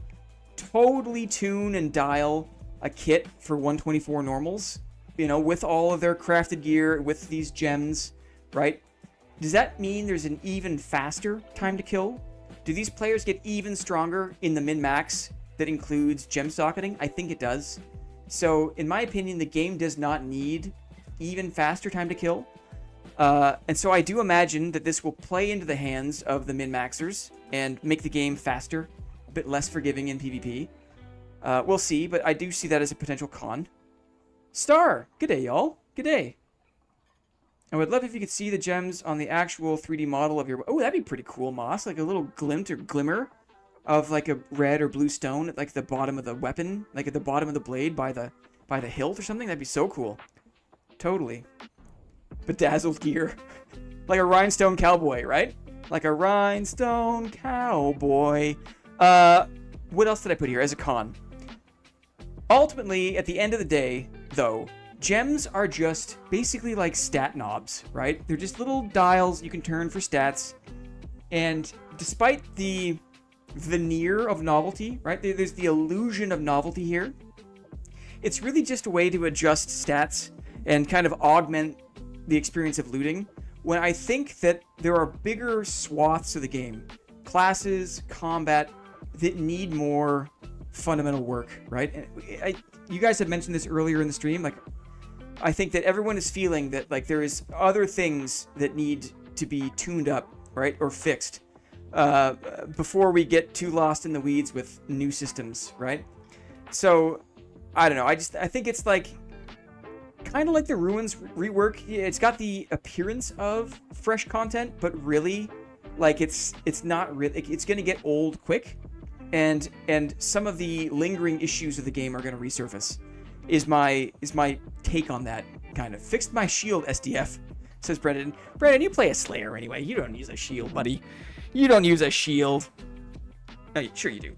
totally tune and dial a kit for 124 normals, you know, with all of their crafted gear, with these gems, right? Does that mean there's an even faster time to kill? Do these players get even stronger in the min-max that includes gem socketing? I think it does. So, in my opinion, the game does not need even faster time to kill. And so I do imagine that this will play into the hands of the min-maxers and make the game faster, a bit less forgiving in PvP. We'll see, but I do see that as a potential con. Star! G'day, y'all. G'day. I would love if you could see the gems on the actual 3D model of your... Oh, that'd be pretty cool, Moss. Like a little glint or glimmer of like a red or blue stone at like the bottom of the weapon, like at the bottom of the blade by the hilt or something. That'd be so cool. Totally. Bedazzled gear. Like a rhinestone cowboy, right? Like a rhinestone cowboy. What else did I put here as a con? Ultimately, at the end of the day, though, gems are just basically like stat knobs, right? They're just little dials you can turn for stats. And despite the veneer of novelty, right? There's the illusion of novelty here. It's really just a way to adjust stats and kind of augment the experience of looting, when I think that there are bigger swaths of the game, classes, combat, that need more fundamental work, right? And you guys have mentioned this earlier in the stream, like, I think that everyone is feeling that like there is other things that need to be tuned up, right, or fixed before we get too lost in the weeds with new systems, right? So I don't know. I think it's like kind of like the Ruins rework. It's got the appearance of fresh content, but really, like it's not really. It's gonna get old quick, and some of the lingering issues of the game are gonna resurface. Is my take on that. Kind of fixed my shield, SDF, says Brendan. Brendan, you play a Slayer anyway. You don't use a shield, buddy. You don't use a shield. No, sure you do.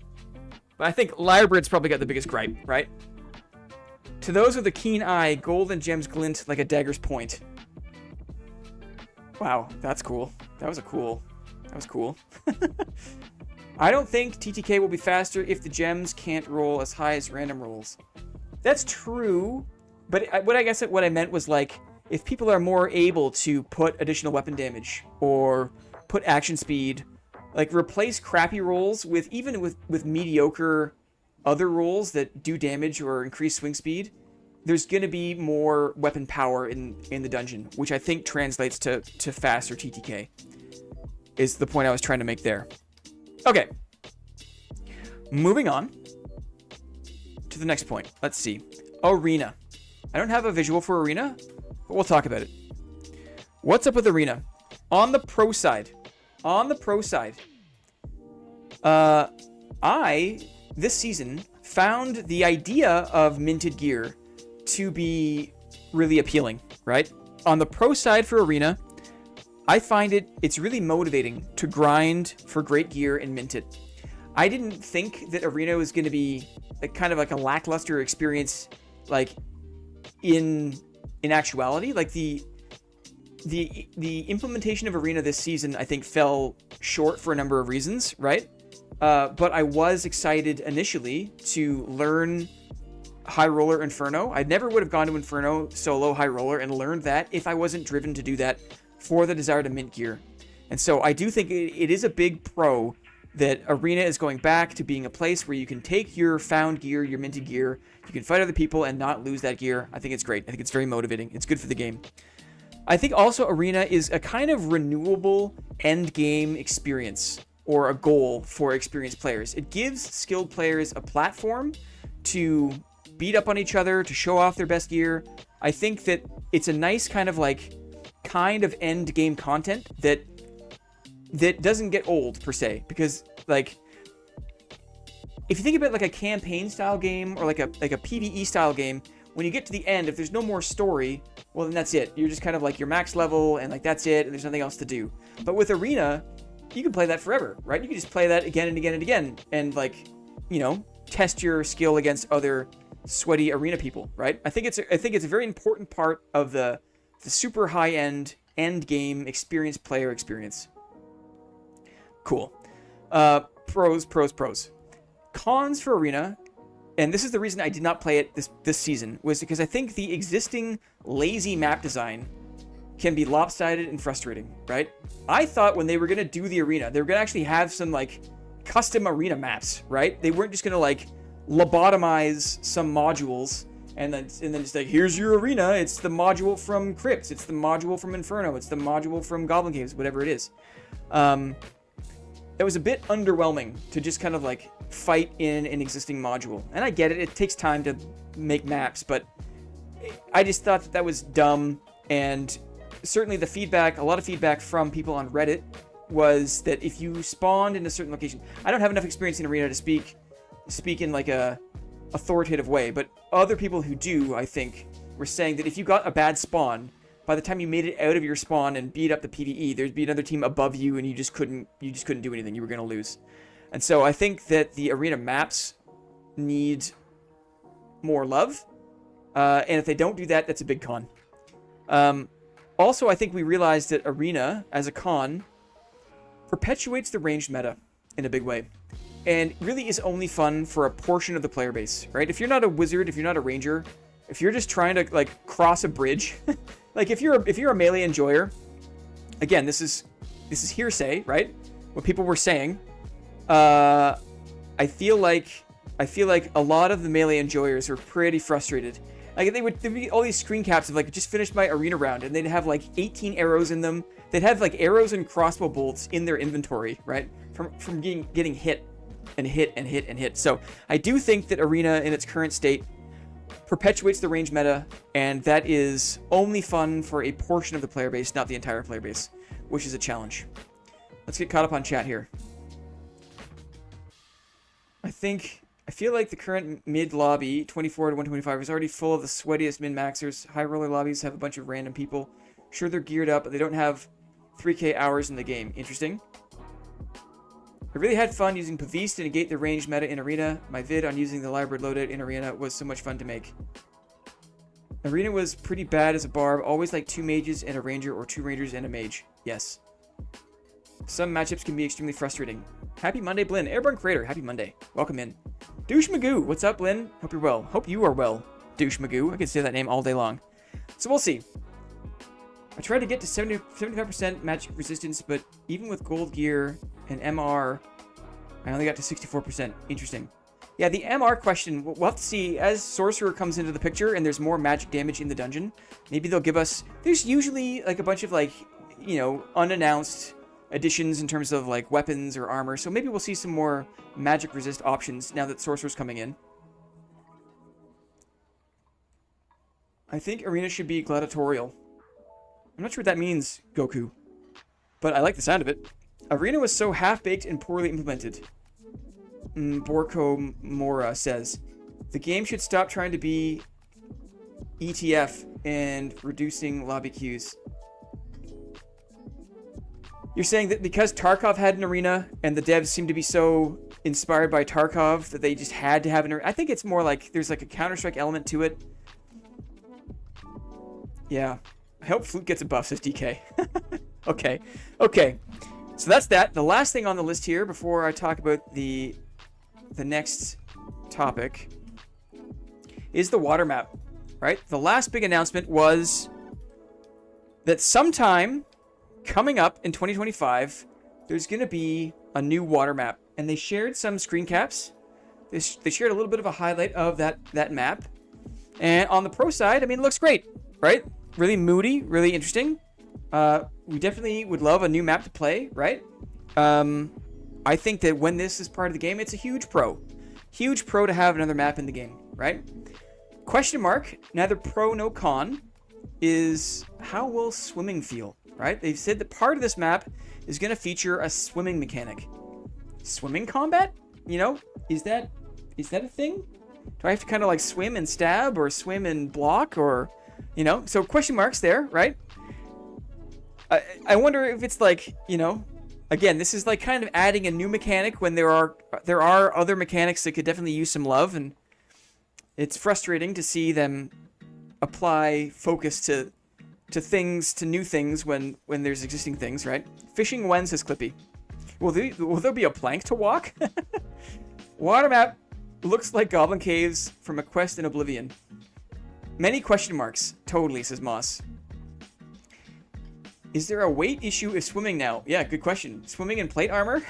But I think Lyrebirds probably got the biggest gripe, right? To those with a keen eye, gold and gems glint like a dagger's point. Wow, that's cool. That was cool. I don't think TTK will be faster if the gems can't roll as high as random rolls. That's true, but what I meant was like, if people are more able to put additional weapon damage or put action speed, like replace crappy rolls with even with mediocre other rolls that do damage or increase swing speed, there's going to be more weapon power in the dungeon, which I think translates to faster TTK, is the point I was trying to make there. Okay. Moving on to the next point. Let's see. Arena. I don't have a visual for Arena, but we'll talk about it. What's up with Arena? On the pro side. I, this season, found the idea of minted gear to be really appealing, right? On the pro side for Arena, I find it's really motivating to grind for great gear and mint it. I didn't think that Arena was going to be kind of like a lackluster experience, like in actuality. Like the implementation of Arena this season, I think, fell short for a number of reasons, right? But I was excited initially to learn High Roller Inferno. I never would have gone to Inferno solo High Roller and learned that if I wasn't driven to do that for the desire to mint gear. And so I do think it is a big pro that Arena is going back to being a place where you can take your found gear, your minted gear, you can fight other people and not lose that gear. I think it's great. I think it's very motivating. It's good for the game. I think also Arena is a kind of renewable end game experience, or a goal for experienced players. It gives skilled players a platform to beat up on each other, to show off their best gear. I think that it's a nice kind of end game content that doesn't get old per se, because like if you think about like a campaign style game or like a PvE style game, when you get to the end, if there's no more story, well then that's it. You're just kind of like your max level and like that's it, and there's nothing else to do. But with Arena, you can play that forever, right? You can just play that again and again and again, and like, you know, test your skill against other sweaty Arena people, right? I think it's a very important part of the super high end game experienced player experience. Cool. Pros. Cons for Arena, and this is the reason I did not play it this season, was because I think the existing lazy map design can be lopsided and frustrating, right? I thought when they were going to do the Arena, they were going to actually have some like custom Arena maps, right? They weren't just going to like lobotomize some modules and then just like, here's your Arena, it's the module from Crypts, it's the module from Inferno, it's the module from Goblin Caves, whatever it is. It was a bit underwhelming to just kind of like fight in an existing module. And I get it, it takes time to make maps, but I just thought that was dumb, and certainly the feedback, a lot of feedback from people on Reddit was that if you spawned in a certain location, I don't have enough experience in Arena to speak in like a authoritative way, but other people who do, I think, were saying that if you got a bad spawn, by the time you made it out of your spawn and beat up the PvE, there'd be another team above you, and you just couldn't do anything. You were gonna lose. And so I think that the Arena maps need more love, and if they don't do that, that's a big con. Also, I think we realized that Arena, as a con, perpetuates the ranged meta in a big way, and really is only fun for a portion of the player base, right? If you're not a wizard, if you're not a ranger, if you're just trying to like cross a bridge, like if you're a melee enjoyer, again, this is hearsay, right? What people were saying. I feel like a lot of the melee enjoyers were pretty frustrated. Like there'd be all these screen caps of like, just finished my arena round, and they'd have like 18 arrows in them. They'd have like arrows and crossbow bolts in their inventory, right? From getting hit and hit and hit and hit. So I do think that Arena in its current state perpetuates the range meta, and that is only fun for a portion of the player base, not the entire player base, which is a challenge. Let's get caught up on chat here. I feel like the current mid lobby, 24 to 125, is already full of the sweatiest min-maxers. High roller lobbies have a bunch of random people. Sure, they're geared up, but they don't have 3k hours in the game. Interesting. I really had fun using Pavis to negate the range meta in Arena. My vid on using the Library loadout in Arena was so much fun to make. Arena was pretty bad as a barb. Always like 2 mages and a ranger, or 2 rangers and a mage. Yes. Some matchups can be extremely frustrating. Happy Monday, Blinn. Airborne Creator, happy Monday. Welcome in. Douche Magoo, what's up, Blinn? Hope you're well. Hope you are well, Douche Magoo. I could say that name all day long. So we'll see. I tried to get to 75% match resistance, but even with gold gear and MR, I only got to 64%. Interesting. Yeah, the MR question, we'll have to see. As Sorcerer comes into the picture and there's more magic damage in the dungeon, maybe they'll give us... There's usually like a bunch of like, you know, unannounced additions in terms of like weapons or armor, so maybe we'll see some more magic resist options now that Sorcerer's coming in. I think Arena should be gladiatorial. I'm not sure what that means, Goku, but I like the sound of it. Arena was so half-baked and poorly implemented. Borko Mora says, the game should stop trying to be ETF and reducing lobby queues. You're saying that because Tarkov had an Arena and the devs seem to be so inspired by Tarkov that they just had to have an Arena? I think it's more like there's like a Counter-Strike element to it. Yeah. I hope Flute gets a buff, says DK. Okay. Okay. So that's that. The last thing on the list here before I talk about the next topic is the water map, right? The last big announcement was that sometime coming up in 2025, there's going to be a new water map. And they shared some screen caps. They shared a little bit of a highlight of that map. And on the pro side, I mean, it looks great, right? Really moody, really interesting. We definitely would love a new map to play, right? I think that when this is part of the game, it's a huge pro. Huge pro to have another map in the game, right? Question mark, neither pro nor con, is how will swimming feel, right? They've said that part of this map is going to feature a swimming mechanic. Swimming combat? You know, is that a thing? Do I have to kind of like swim and stab or swim and block or... You know, so question marks there, right? I wonder if it's like, you know, again, this is like kind of adding a new mechanic when there are other mechanics that could definitely use some love, and it's frustrating to see them apply focus to new things when there's existing things, right? Fishing when, says Clippy. Will there be a plank to walk? Water map looks like Goblin Caves from a quest in Oblivion. Many question marks. Totally, says Moss. Is there a weight issue if swimming now? Yeah, good question. Swimming in plate armor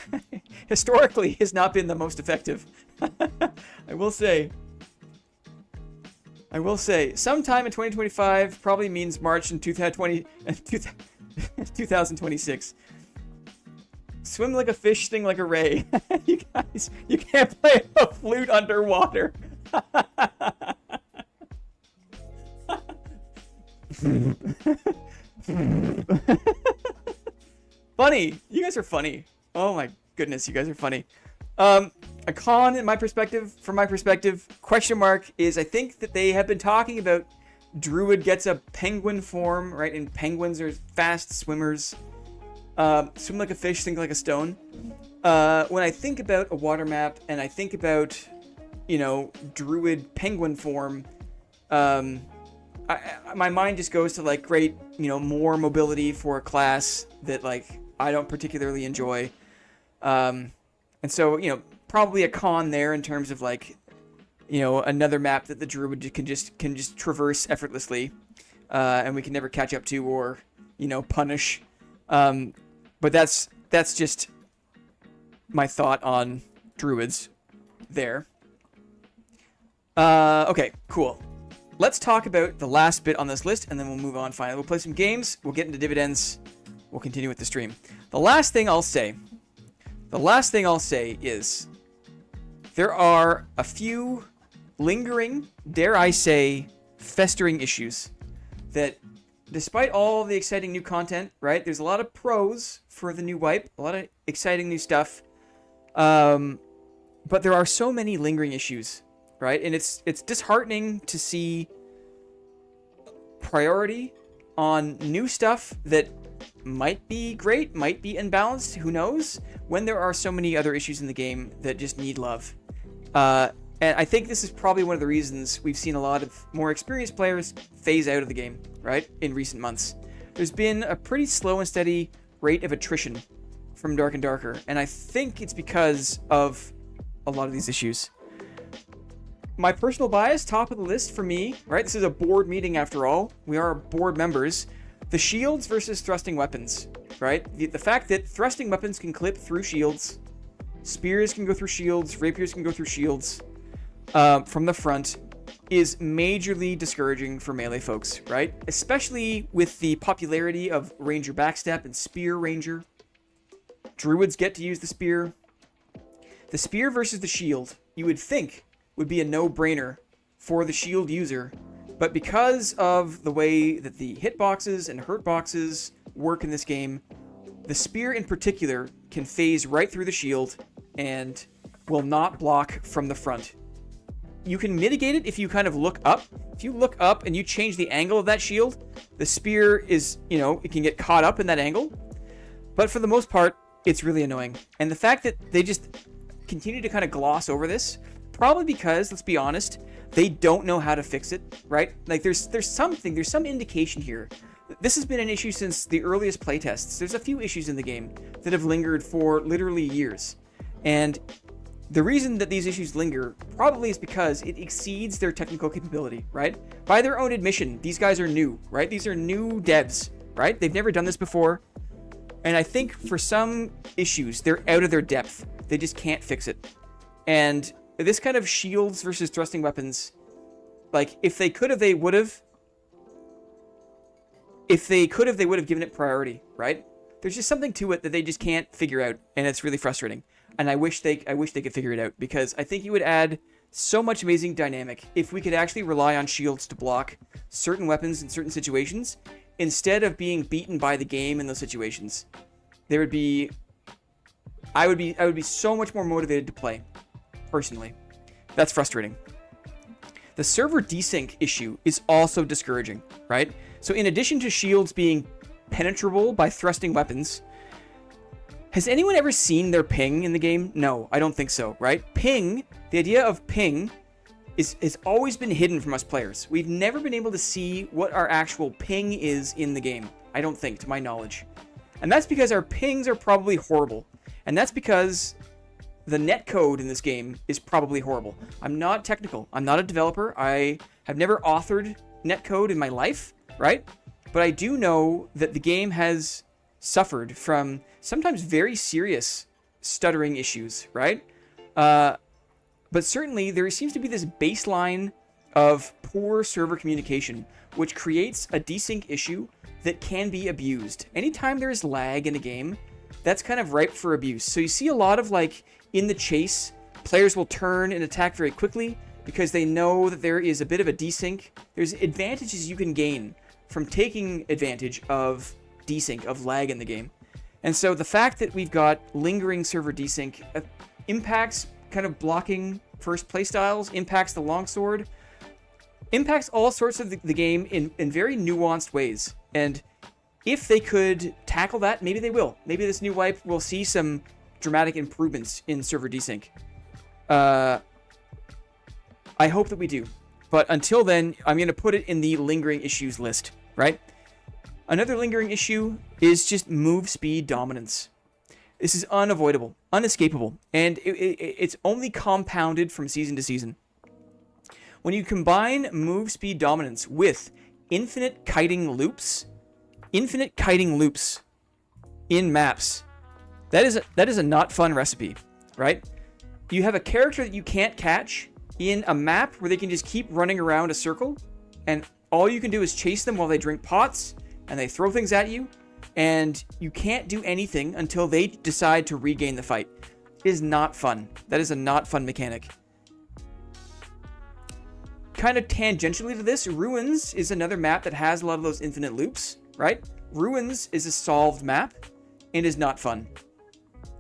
historically has not been the most effective. I will say, sometime in 2025 probably means March in 2026. Swim like a fish, sting like a ray. You guys, you can't play a flute underwater. Funny. You guys are funny. Oh my goodness, you guys are funny. A con in my perspective, from my perspective, question mark is I think that they have been talking about Druid gets a penguin form, right? And penguins are fast swimmers. Swim like a fish, think like a stone. When I think about a water map and I think about, you know, Druid penguin form, my mind just goes to like great, you know, more mobility for a class that like I don't particularly enjoy. And so, you know, probably a con there in terms of like, you know, another map that the Druid can just traverse effortlessly, and we can never catch up to or, you know, punish. But that's just my thought on Druids there. Okay, cool. Let's talk about the last bit on this list, and then we'll move on finally. We'll play some games, we'll get into dividends, we'll continue with the stream. The last thing I'll say is there are a few lingering, dare I say, festering issues that despite all the exciting new content, right? There's a lot of pros for the new wipe, a lot of exciting new stuff. But there are so many lingering issues, right? And it's disheartening to see priority on new stuff that might be great, might be unbalanced, who knows, when there are so many other issues in the game that just need love. And I think this is probably one of the reasons we've seen a lot of more experienced players phase out of the game, right, in recent months. There's been a pretty slow and steady rate of attrition from Dark and Darker, and I think it's because of a lot of these issues. My personal bias, top of the list for me, right, this is a board meeting after all, we are board members, the shields versus thrusting weapons, right? The fact that thrusting weapons can clip through shields, spears can go through shields, rapiers can go through shields, from the front is majorly discouraging for melee folks, right? Especially with the popularity of Ranger Backstep and Spear Ranger. Druids get to use the spear. The spear versus the shield, you would think, would be a no-brainer for the shield user, but because of the way that the hitboxes and hurt boxes work in this game, the spear in particular can phase right through the shield and will not block from the front. You can mitigate it if you kind of look up. If you look up and you change the angle of that shield, the spear is, you know, it can get caught up in that angle. But for the most part, it's really annoying. And the fact that they just continue to kind of gloss over this, probably because, let's be honest, they don't know how to fix it, right? Like there's some indication here. This has been an issue since the earliest playtests. There's a few issues in the game that have lingered for literally years. And the reason that these issues linger probably is because it exceeds their technical capability, right? By their own admission, these guys are new, right? These are new devs, right? They've never done this before. And I think for some issues, they're out of their depth. They just can't fix it. And this kind of shields versus thrusting weapons, like if they could have, they would have. If they could have, they would have given it priority, right? There's just something to it that they just can't figure out, and it's really frustrating. And I wish they could figure it out, because I think it would add so much amazing dynamic if we could actually rely on shields to block certain weapons in certain situations instead of being beaten by the game in those situations. There would be I would be so much more motivated to play, personally. That's frustrating. The server desync issue is also discouraging, right? So in addition to shields being penetrable by thrusting weapons, has anyone ever seen their ping in the game? No, I don't think so, right? Ping, the idea of ping has always been hidden from us players. We've never been able to see what our actual ping is in the game, I don't think, to my knowledge. And that's because our pings are probably horrible. And that's because the netcode in this game is probably horrible. I'm not technical. I'm not a developer. I have never authored netcode in my life, right? But I do know that the game has suffered from sometimes very serious stuttering issues, right? But certainly there seems to be this baseline of poor server communication, which creates a desync issue that can be abused. Anytime there is lag in a game, that's kind of ripe for abuse. So you see a lot of, like, in the chase, players will turn and attack very quickly because they know that there is a bit of a desync. There's advantages you can gain from taking advantage of desync, of lag in the game. And so the fact that we've got lingering server desync impacts kind of blocking first playstyles, impacts the longsword, impacts all sorts of the game in very nuanced ways. And if they could tackle that, maybe they will. Maybe this new wipe will see some dramatic improvements in server desync. I hope that we do. But until then, I'm going to put it in the lingering issues list, right? Another lingering issue is just move speed dominance. This is unavoidable, unescapable, and it's only compounded from season to season. When you combine move speed dominance with infinite kiting loops in maps, that is a not fun recipe, right? You have a character that you can't catch in a map where they can just keep running around a circle, and all you can do is chase them while they drink pots, and they throw things at you, and you can't do anything until they decide to regain the fight. It is not fun. That is a not fun mechanic. Kind of tangentially to this, Ruins is another map that has a lot of those infinite loops, right? Ruins is a solved map and is not fun.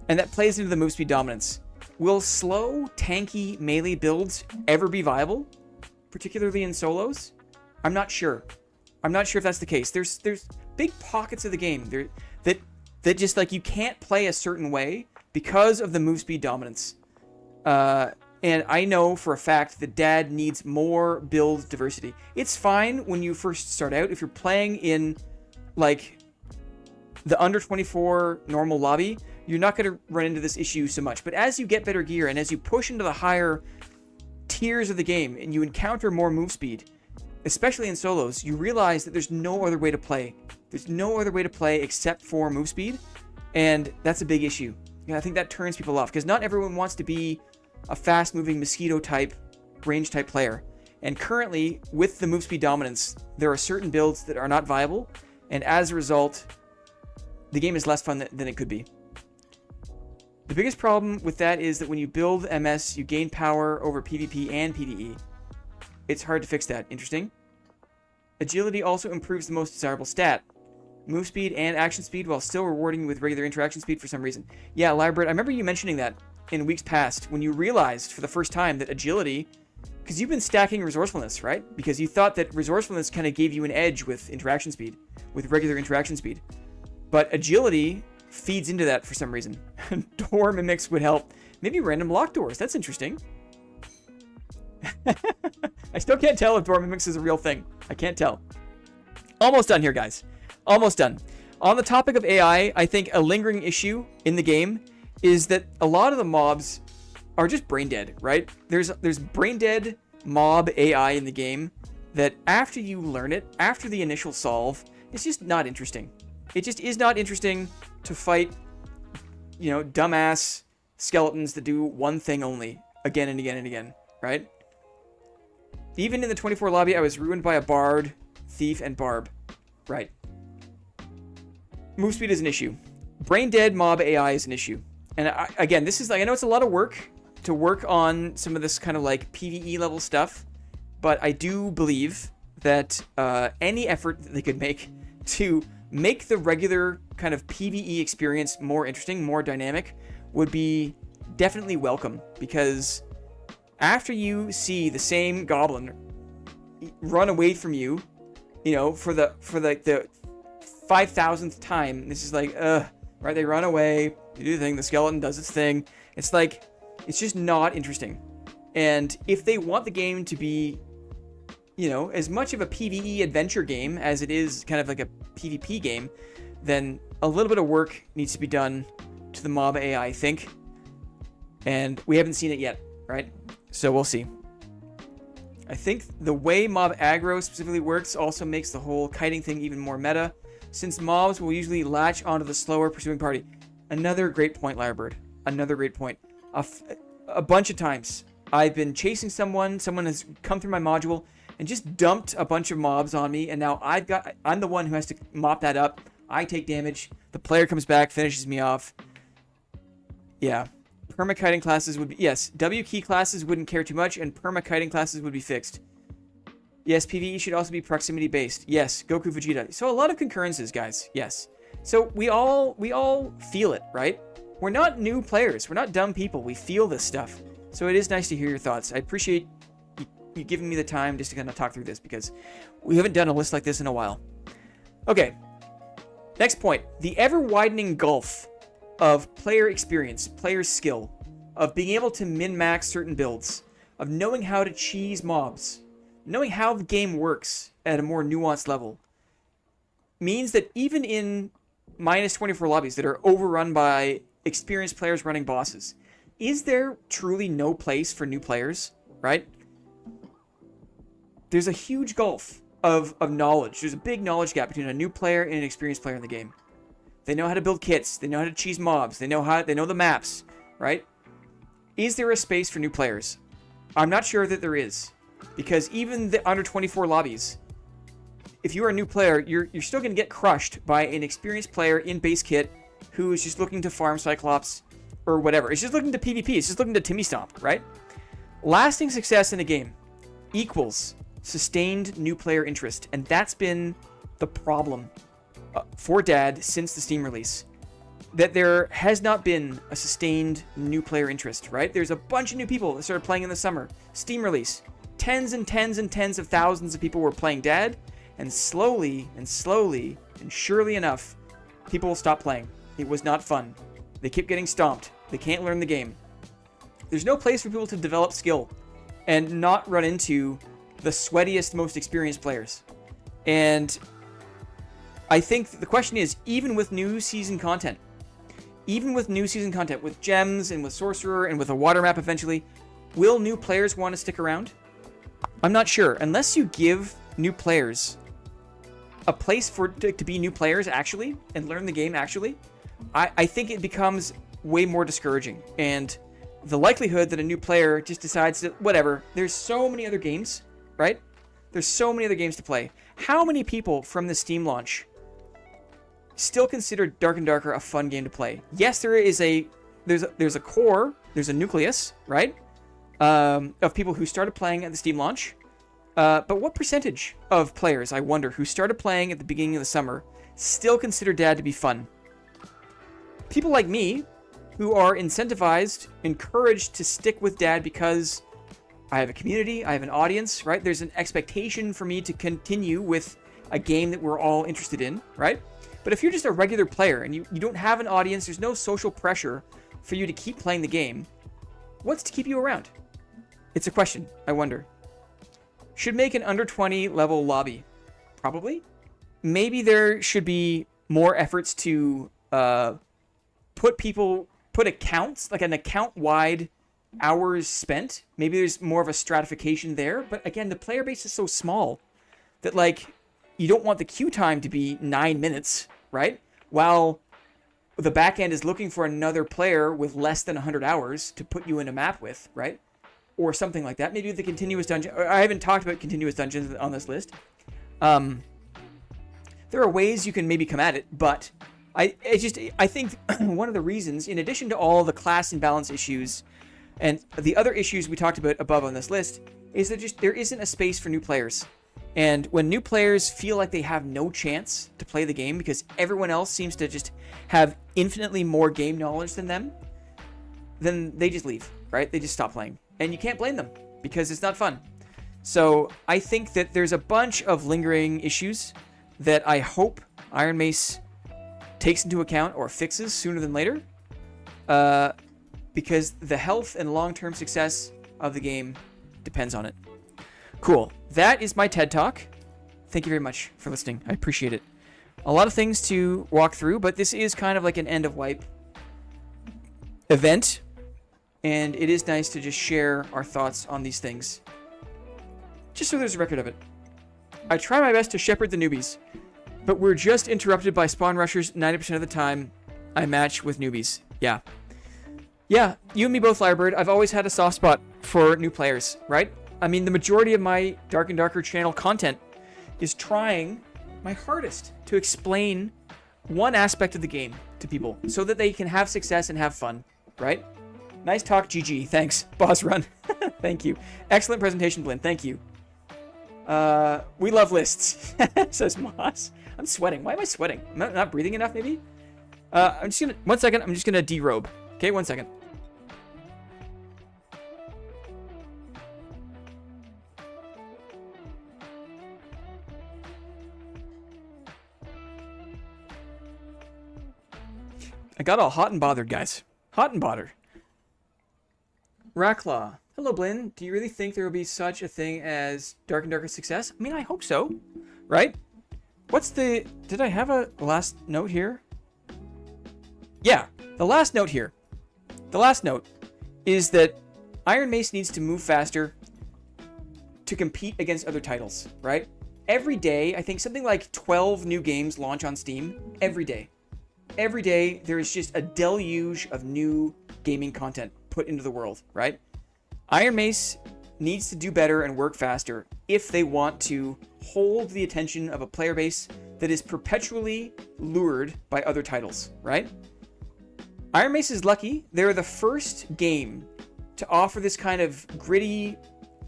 And that plays into the move speed dominance. Will slow, tanky melee builds ever be viable? Particularly in solos? I'm not sure. I'm not sure if that's the case. There's big pockets of the game that just like you can't play a certain way because of the move speed dominance. And I know for a fact that Dad needs more build diversity. It's fine when you first start out. If you're playing in like the under 24 normal lobby, you're not going to run into this issue so much. But as you get better gear and as you push into the higher tiers of the game and you encounter more move speed, especially in solos, you realize that there's no other way to play. There's no other way to play except for move speed, and that's a big issue. And I think that turns people off, because not everyone wants to be a fast-moving mosquito-type, range-type player. And currently, with the move speed dominance, there are certain builds that are not viable, and as a result, the game is less fun than it could be. The biggest problem with that is that when you build MS, you gain power over PvP and PvE. It's hard to fix that. Interesting. Agility also improves the most desirable stat. Move speed and action speed while still rewarding you with regular interaction speed for some reason. Yeah, Lyrebird, I remember you mentioning that in weeks past when you realized for the first time that agility, because you've been stacking resourcefulness, right? Because you thought that resourcefulness kind of gave you an edge with interaction speed, with regular interaction speed. But agility feeds into that for some reason. Door mimics would help. Maybe random lock doors. That's interesting. I still can't tell if door mimics is a real thing. I can't tell. Almost done here, guys. Almost done. On the topic of AI, I think a lingering issue in the game is that a lot of the mobs are just brain dead, right? There's brain dead mob AI in the game that after you learn it, after the initial solve, it's just not interesting. It just is not interesting to fight, you know, dumbass skeletons that do one thing only again and again and again, right? Even in the 24 lobby, I was ruined by a bard, thief, and barb. Right. Move speed is an issue. Brain dead mob AI is an issue. And again, this is like, I know it's a lot of work to work on some of this kind of like PvE level stuff, but I do believe that any effort that they could make to make the regular kind of PvE experience more interesting, more dynamic, would be definitely welcome, because after you see the same goblin run away from you, you know, for the 5,000th time, this is like, right? They run away, they do the thing, the skeleton does its thing. It's like, it's just not interesting. And if they want the game to be, you know, as much of a PvE adventure game as it is kind of like a PvP game, then a little bit of work needs to be done to the mob AI, I think. And we haven't seen it yet, right? So we'll see. I think the way mob aggro specifically works also makes the whole kiting thing even more meta, since mobs will usually latch onto the slower pursuing party. Another great point, Lyrebird. Another great point. A bunch of times I've been chasing someone has come through my module and just dumped a bunch of mobs on me, and now I'm the one who has to mop that up. I take damage, the player comes back, finishes me off. Yeah. Perma-kiting classes would be... Yes, W-key classes wouldn't care too much, and perma-kiting classes would be fixed. Yes, PvE should also be proximity based. Yes, Goku Vegeta. So a lot of concurrences, guys. Yes. So we all feel it, right? We're not new players. We're not dumb people. We feel this stuff. So it is nice to hear your thoughts. I appreciate you giving me the time just to kind of talk through this, because we haven't done a list like this in a while. Okay. Next point. The ever-widening gulf of player experience, player skill, of being able to min-max certain builds, of knowing how to cheese mobs, knowing how the game works at a more nuanced level, means that even in minus 24 lobbies that are overrun by experienced players running bosses, is there truly no place for new players, right? There's a huge gulf of knowledge. There's a big knowledge gap between a new player and an experienced player in the game. They know how to build kits. They know how to cheese mobs. They know the maps, right? Is there a space for new players? I'm not sure that there is, because even the under 24 lobbies, if you're a new player, you're still going to get crushed by an experienced player in base kit who is just looking to farm Cyclops or whatever. It's just looking to PvP. It's just looking to Timmy Stomp, right? Lasting success in a game equals sustained new player interest, and that's been the problem for Dad since the Steam release. That there has not been a sustained new player interest, right? There's a bunch of new people that started playing in the summer. Steam release. Tens and tens and tens of thousands of people were playing Dad, and slowly and surely enough, people will stop playing. It was not fun. They keep getting stomped. They can't learn the game. There's no place for people to develop skill and not run into the sweatiest, most experienced players. And I think the question is, even with new season content, with gems and with Sorcerer and with a water map eventually, will new players want to stick around? I'm not sure. Unless you give new players a place to be new players actually and learn the game actually, I think it becomes way more discouraging. And the likelihood that a new player just decides that, whatever, there's so many other games, right? There's so many other games to play. How many people from the Steam launch still consider Dark and Darker a fun game to play? Yes, there's a core, there's a nucleus, right? Of people who started playing at the Steam launch. But what percentage of players, I wonder, who started playing at the beginning of the summer still consider Dad to be fun? People like me, who are incentivized, encouraged to stick with Dad because I have a community, I have an audience, right? There's an expectation for me to continue with a game that we're all interested in, right? But if you're just a regular player and you don't have an audience, there's no social pressure for you to keep playing the game, what's to keep you around? It's a question, I wonder. Should make an under 20 level lobby. Probably. Maybe there should be more efforts to put accounts, like an account-wide hours spent. Maybe there's more of a stratification there. But again, the player base is so small that, like, you don't want the queue time to be 9 minutes, right? While the back end is looking for another player with less than 100 hours to put you in a map with, right? Or something like that. Maybe the continuous dungeon. I haven't talked about continuous dungeons on this list. There are ways you can maybe come at it, but I think one of the reasons, in addition to all the class imbalance issues and the other issues we talked about above on this list, is that there isn't a space for new players. And when new players feel like they have no chance to play the game because everyone else seems to just have infinitely more game knowledge than them, then they just leave, right? They just stop playing. And you can't blame them because it's not fun. So I think that there's a bunch of lingering issues that I hope Iron Mace takes into account or fixes sooner than later, because the health and long-term success of the game depends on it. Cool. That is my TED Talk. Thank you very much for listening. I appreciate it. A lot of things to walk through, but this is kind of like an end-of-wipe event, and it is nice to just share our thoughts on these things, just so there's a record of it. I try my best to shepherd the newbies, but we're just interrupted by spawn rushers 90% of the time. I match with newbies. Yeah, you and me both, Lyrebird. I've always had a soft spot for new players, right? I mean, the majority of my Dark and Darker channel content is trying my hardest to explain one aspect of the game to people so that they can have success and have fun, right? Nice talk, GG. Thanks. Boss run. Thank you. Excellent presentation, Blinn. Thank you. We love lists, says Moss. I'm sweating. Why am I sweating? I'm not breathing enough, maybe? I'm just gonna... One second. I'm just gonna derobe. Okay, 1 second. I got all hot and bothered, guys. Hot and bothered. Racklaw. Hello, Blinn. Do you really think there will be such a thing as Dark and Darker success? I mean, I hope so. Right? What's the... Did I have a last note here? Yeah. The last note here. The last note is that Iron Mace needs to move faster to compete against other titles, right? Every day, I think something like 12 new games launch on Steam. Every day. Every day, there is just a deluge of new gaming content put into the world, right? Iron Mace needs to do better and work faster if they want to hold the attention of a player base that is perpetually lured by other titles, right? Iron Mace is lucky. They're the first game to offer this kind of gritty,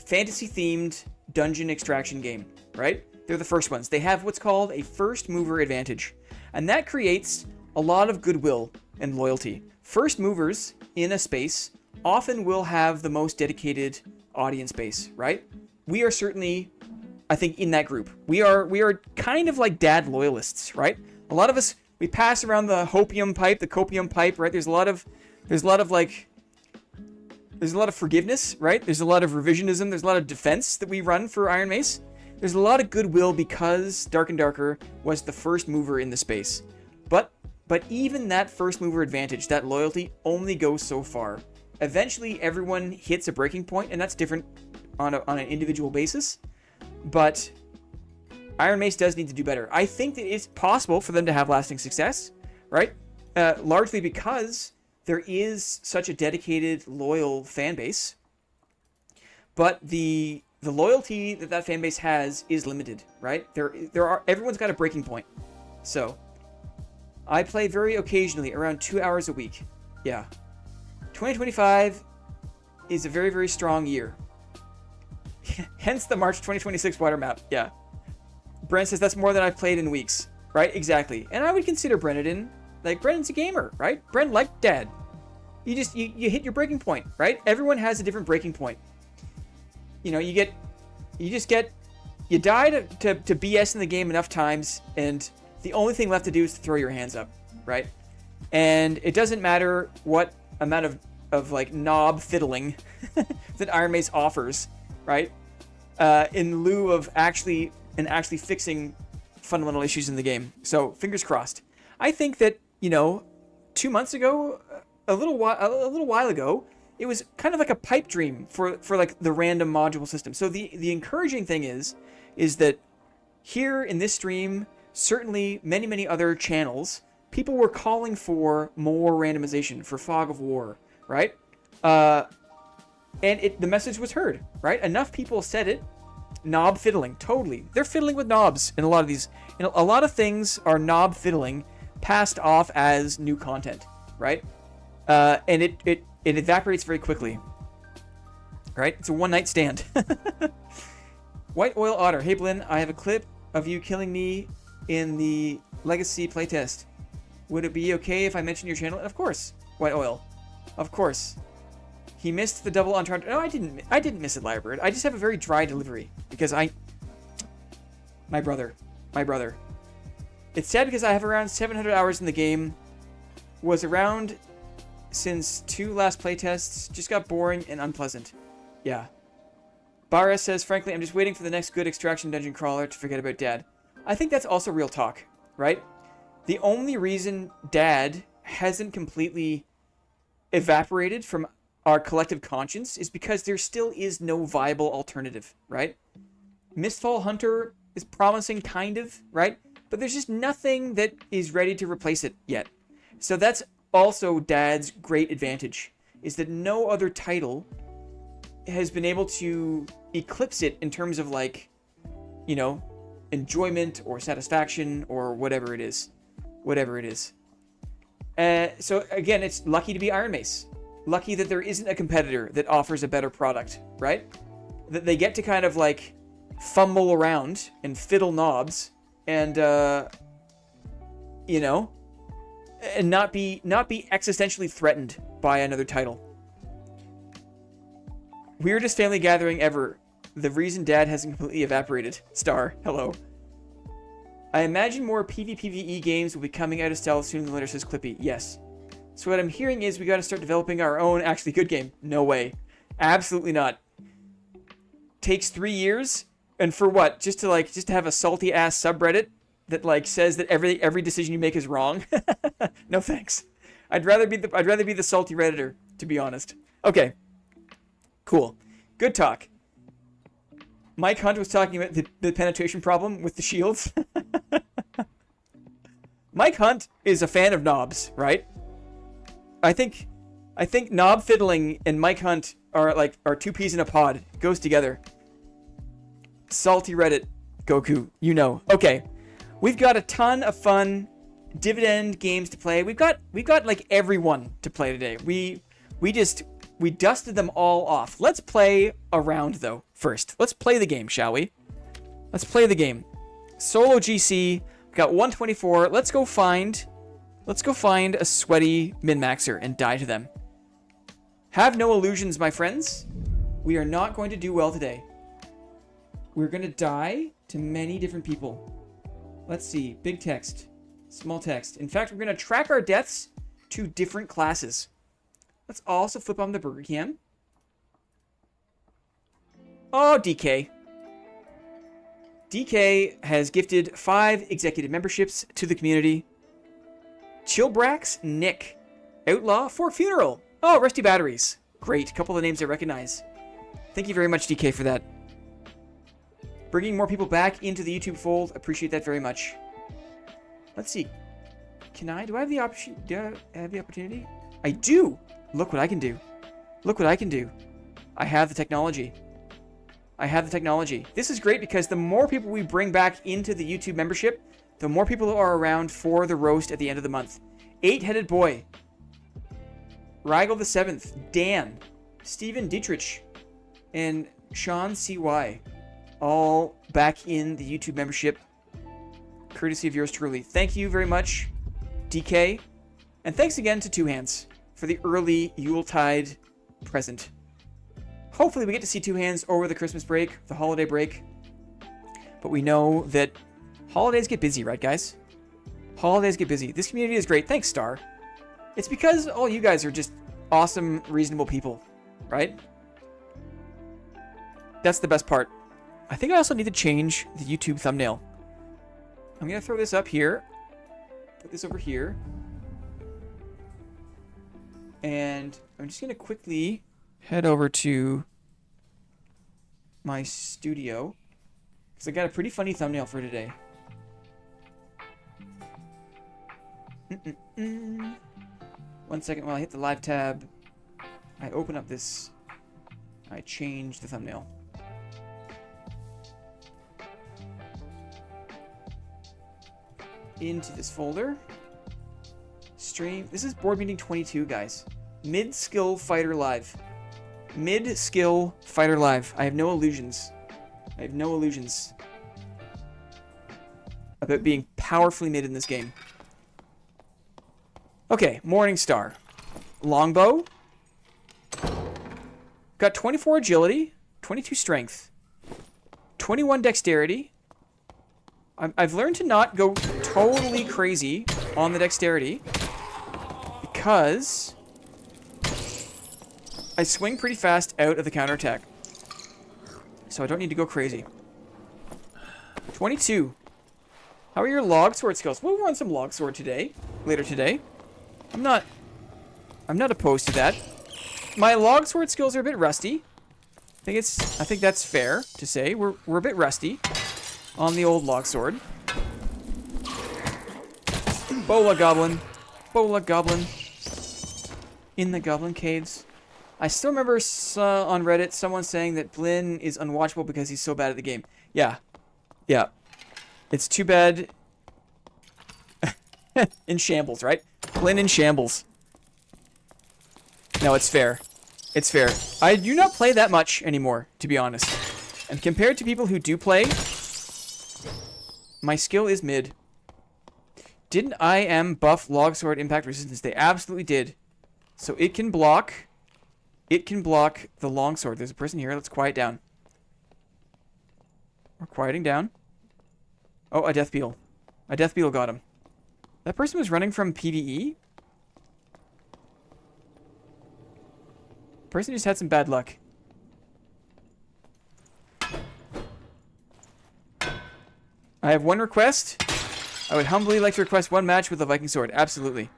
fantasy-themed dungeon extraction game, right? They're the first ones. They have what's called a first mover advantage, and that creates a lot of goodwill and loyalty. First movers in a space often will have the most dedicated audience base, right? We are certainly, I think, in that group. We are kind of like dad loyalists, right? A lot of us, we pass around the hopium pipe, the copium pipe, right? There's a lot of forgiveness, right? There's a lot of revisionism. There's a lot of defense that we run for Iron Mace. There's a lot of goodwill because Dark and Darker was the first mover in the space. But even that first mover advantage, that loyalty, only goes so far. Eventually, everyone hits a breaking point, and that's different on an individual basis. But Iron Mace does need to do better. I think that it's possible for them to have lasting success, right? Largely because there is such a dedicated, loyal fan base. But the loyalty that fan base has is limited, right? Everyone's got a breaking point. So I play very occasionally, around 2 hours a week. Yeah. 2025 is a very, very strong year. Hence the March 2026 water map. Yeah. Brent says that's more than I've played in weeks. Right? Exactly. And I would consider Brennan, like, Brennan's a gamer, right? Brennan, like Dad. You hit your breaking point, right? Everyone has a different breaking point. You know, you die to BS in the game enough times, and the only thing left to do is to throw your hands up, right? And it doesn't matter what amount of like knob fiddling that Iron Mace offers, right? In lieu of actually fixing fundamental issues in the game. So fingers crossed. I think that, 2 months ago, a little while ago, it was kind of like a pipe dream for like the random module system. So the encouraging thing is that here in this stream, certainly many other channels, people were calling for more randomization, for Fog of War, right? And the message was heard, right? Enough people said it. Knob fiddling, totally. They're fiddling with knobs in a lot of these. A lot of things are knob fiddling passed off as new content, right? And it evaporates very quickly, right? It's a one-night stand. White Oil Otter. Hey, Blinn, I have a clip of you killing me in the Legacy playtest. Would it be okay if I mention your channel? Of course, White Oil. Of course. He missed the double entendre. No, I didn't miss it, Lyrebird. I just have a very dry delivery because my brother. It's sad because I have around 700 hours in the game. Was around since 2 last playtests. Just got boring and unpleasant. Yeah. Bara says, frankly, I'm just waiting for the next good extraction dungeon crawler to forget about Dad. I think that's also real talk, right? The only reason Dad hasn't completely evaporated from our collective conscience is because there still is no viable alternative, right? Mistfall Hunter is promising, kind of, right? But there's just nothing that is ready to replace it yet. So that's also Dad's great advantage, is that no other title has been able to eclipse it in terms of, like, enjoyment or satisfaction or whatever it is. So again, it's lucky to be Iron Mace. Lucky that there isn't a competitor that offers a better product, right? That they get to kind of like fumble around and fiddle knobs and, you know, and not be existentially threatened by another title. Weirdest family gathering ever. The reason Dad hasn't completely evaporated. Star, hello. I imagine more PvPvE games will be coming out of stealth sooner than later, says Clippy. Yes. So what I'm hearing is we got to start developing our own actually good game. No way. Absolutely not. Takes 3 years, and for what? Just to have a salty ass subreddit that like says that every decision you make is wrong. No thanks. I'd rather be the salty redditor, to be honest. Okay. Cool. Good talk. Mike Hunt was talking about the penetration problem with the shields. Mike Hunt is a fan of knobs, right? I think knob fiddling and Mike Hunt are two peas in a pod. It goes together. Salty Reddit, Goku, you know. Okay, we've got a ton of fun dividend games to play. We've got like everyone to play today. We dusted them all off. Let's play a round though first. Let's play the game, shall we? Let's play the game. Solo GC. We've got 124. Let's go find a sweaty min-maxer and die to them. Have no illusions, my friends. We are not going to do well today. We're going to die to many different people. Let's see. Big text. Small text. In fact, we're going to track our deaths to different classes. Let's also flip on the burger cam. Oh, DK. DK has gifted 5 executive memberships to the community. Chillbrax, Nick. Outlaw for Funeral. Oh, Rusty Batteries. Great. A couple of the names I recognize. Thank you very much, DK, for that. Bringing more people back into the YouTube fold. Appreciate that very much. Let's see. Do I have the option? Do I have the opportunity? I do. Look what I can do. Look what I can do. I have the technology. I have the technology. This is great because the more people we bring back into the YouTube membership, the more people are around for the roast at the end of the month. 8-Headed Boy. Rigel the 7th. Dan. Steven Dietrich. And Sean CY. All back in the YouTube membership. Courtesy of yours truly. Thank you very much, DK. And thanks again to Two Hands for the early Yuletide present. Hopefully we get to see Two Hands over the Christmas break, the holiday break. But we know that holidays get busy, right, guys? Holidays get busy. This community is great. Thanks, Star. It's because all you guys are just awesome, reasonable people, right? That's the best part. I think I also need to change the YouTube thumbnail. I'm going to throw this up here. Put this over here. And I'm just going to quickly head over to my studio. Because I got a pretty funny thumbnail for today. One second while I hit the live tab. I open up this. I change the thumbnail. Into this folder. Stream. This is board meeting 22, guys. Mid-skill fighter live. Mid-skill fighter live. I have no illusions. I have no illusions about being powerfully mid in this game. Okay, Morningstar. Longbow. Got 24 agility, 22 strength, 21 dexterity. I've learned to not go totally crazy on the dexterity because I swing pretty fast out of the counterattack. So I don't need to go crazy. 22. How are your longsword skills? We'll run some longsword today, later today. I'm not opposed to that. My longsword skills are a bit rusty. I think that's fair to say. We're a bit rusty on the old longsword. Bola Goblin. Bola Goblin. In the Goblin Caves. I still remember on Reddit someone saying that Blinn is unwatchable because he's so bad at the game. Yeah. Yeah. It's too bad. In shambles, right? Blinn in shambles. No, it's fair. It's fair. I do not play that much anymore, to be honest. And compared to people who do play, my skill is mid. Didn't IM buff longsword impact resistance? They absolutely did. So it can block. It can block the longsword. There's a person here. Let's quiet down. We're quieting down. Oh, a death beetle. A death beetle got him. That person was running from PvE? Person just had some bad luck. I have one request. I would humbly like to request one match with a Viking sword. Absolutely.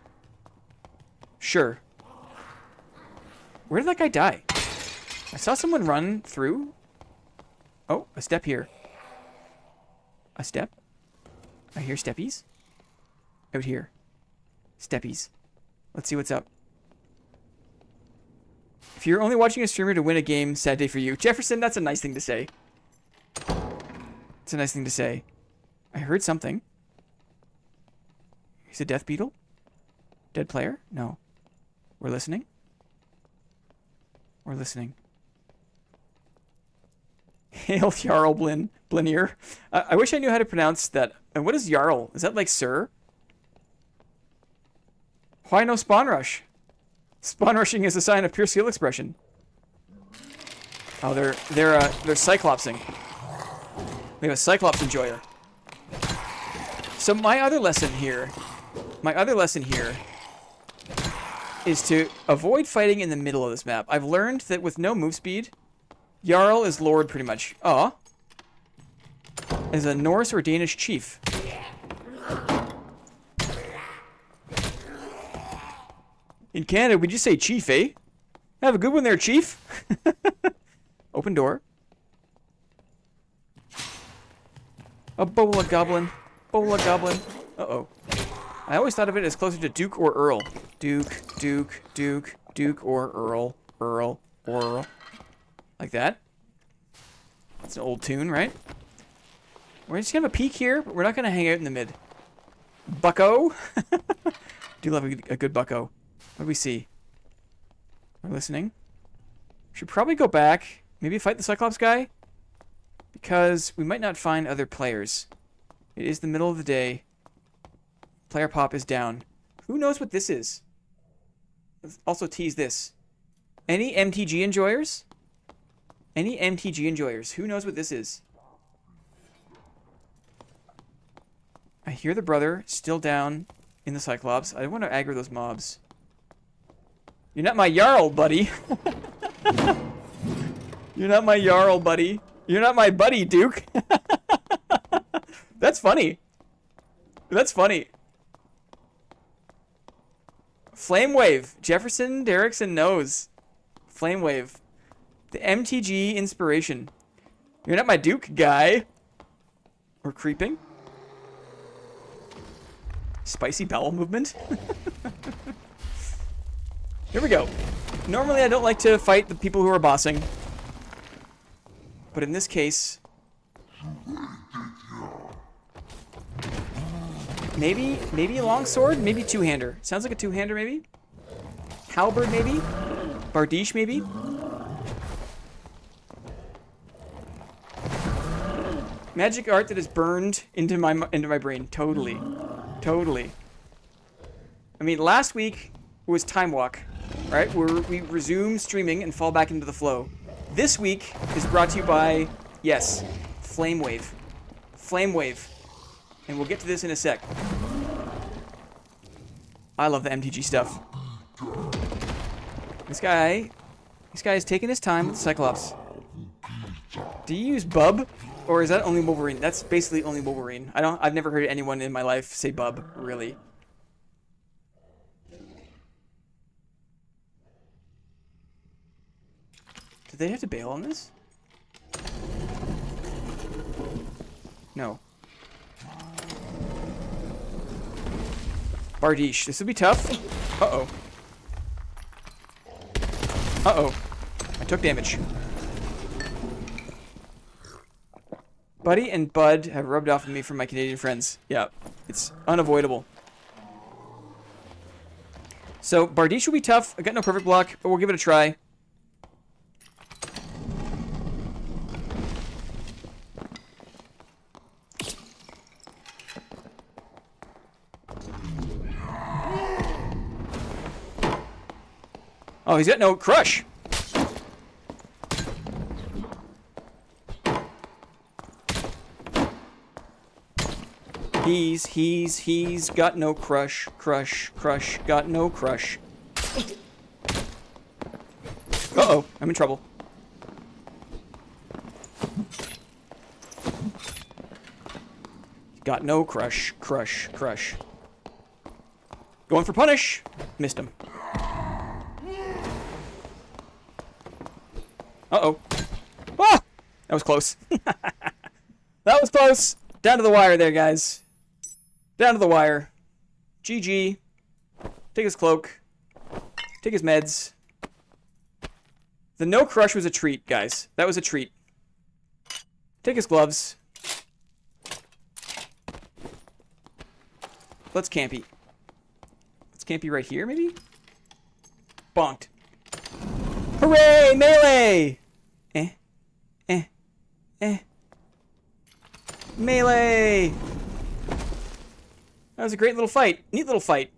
Sure. Where did that guy die? I saw someone run through. Oh, a step here. A step? I hear steppies. Out here. Steppies. Let's see what's up. If you're only watching a streamer to win a game, sad day for you. Jefferson, that's a nice thing to say. It's a nice thing to say. I heard something. He's a death beetle? Dead player? No. We're listening. We're listening. Hail Jarl Blinier. I wish I knew how to pronounce that. And what is Jarl? Is that like sir? Why no spawn rush? Spawn rushing is a sign of pure skill expression. Oh, they're cyclopsing. We have a cyclops enjoyer. So my other lesson here is to avoid fighting in the middle of this map. I've learned that with no move speed, Jarl is Lord pretty much. Aw. As a Norse or Danish chief. In Canada, we just say chief, eh? Have a good one there, chief. Open door. A bola goblin. Bola goblin. Uh-oh. I always thought of it as closer to Duke or Earl. Duke, Duke, Duke, Duke or Earl. Earl, Earl. Like that. That's an old tune, right? We're just gonna have a peek here, but we're not gonna hang out in the mid. Bucko. Do love a good bucko. What do we see? We're listening. Should probably go back. Maybe fight the Cyclops guy. Because we might not find other players. It is the middle of the day. Player pop is down. Who knows what this is? Let's also tease this. Any MTG enjoyers? Any MTG enjoyers? Who knows what this is? I hear the brother still down in the Cyclops. I want to aggro those mobs. You're not my Jarl, buddy. You're not my Jarl, buddy. You're not my buddy, Duke. That's funny. That's funny. Flame Wave. Jefferson Derrickson knows. Flame Wave. The MTG inspiration. You're not my Duke, guy. We're creeping. Spicy bowel movement. Here we go. Normally I don't like to fight the people who are bossing. But in this case... Maybe a longsword? Maybe two-hander. Sounds like a two-hander, maybe? Halberd, maybe? Bardiche, maybe? Magic art that is burned into my brain. Totally. Totally. I mean, last week was Time Walk, right? Where we resume streaming and fall back into the flow. This week is brought to you by, yes, Flame Wave. Flame Wave. And we'll get to this in a sec. I love the MTG stuff. This guy is taking his time with the Cyclops. Do you use Bub? Or is that only Wolverine? That's basically only Wolverine. I've never heard anyone in my life say Bub, really. Did they have to bail on this? No. Bardiche. This would be tough. Uh-oh. Uh-oh. I took damage. Buddy and Bud have rubbed off on me from my Canadian friends. Yeah, it's unavoidable. So, Bardiche will be tough. I got no perfect block, but we'll give it a try. Oh, he's got no crush. He's got no crush, got no crush. Uh-oh, I'm in trouble. Got no crush. Going for punish. Missed him. Uh-oh. Ah! That was close. That was close. Down to the wire there, guys. Down to the wire. GG. Take his cloak. Take his meds. The no crush was a treat, guys. That was a treat. Take his gloves. Let's campy. Let's campy right here, maybe? Bonked. Hooray! Melee! Melee! That was a great little fight. Neat little fight.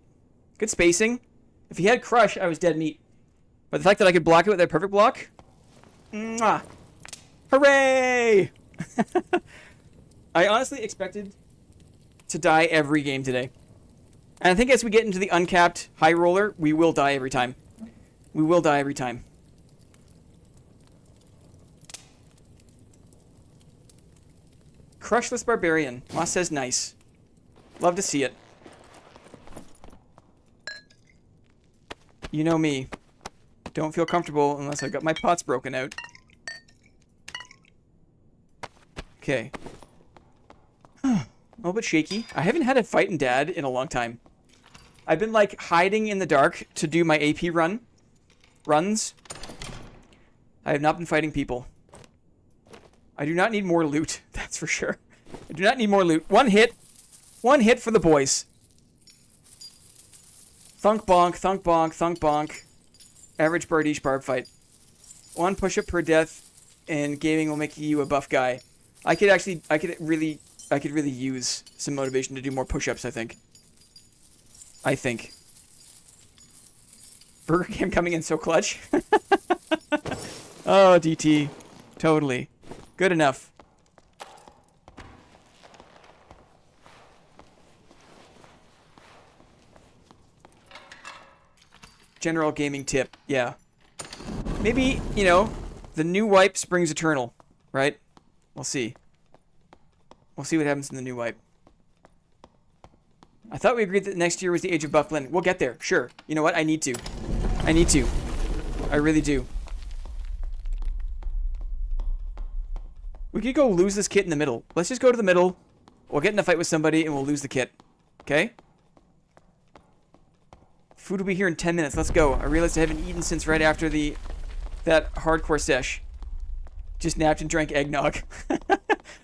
Good spacing. If he had crush, I was dead meat. But the fact that I could block it with that perfect block... Mwah! Hooray! I honestly expected to die every game today. And I think as we get into the uncapped high roller, we will die every time. We will die every time. Crushless Barbarian. Moss says nice. Love to see it. You know me. Don't feel comfortable unless I've got my pots broken out. Okay. A little bit shaky. I haven't had a fight in Dad in a long time. I've been like hiding in the dark to do my AP runs. I have not been fighting people. I do not need more loot, that's for sure. I do not need more loot. One hit for the boys. Thunk bonk, thunk bonk, thunk bonk. Average Bardiche barb fight. One push-up per death, and gaming will make you a buff guy. I could really use some motivation to do more push-ups, I think. Burger Cam coming in so clutch. Oh, DT. Totally. Good enough. General gaming tip. Yeah. Maybe, you know, the new wipe springs eternal, right? We'll see. We'll see what happens in the new wipe. I thought we agreed that next year was the age of buff blending. We'll get there, sure. You know what? I need to. I really do. We could go lose this kit in the middle. Let's just go to the middle. We'll get in a fight with somebody and we'll lose the kit. Okay? Food will be here in 10 minutes. Let's go. I realized I haven't eaten since right after that hardcore sesh. Just napped and drank eggnog. I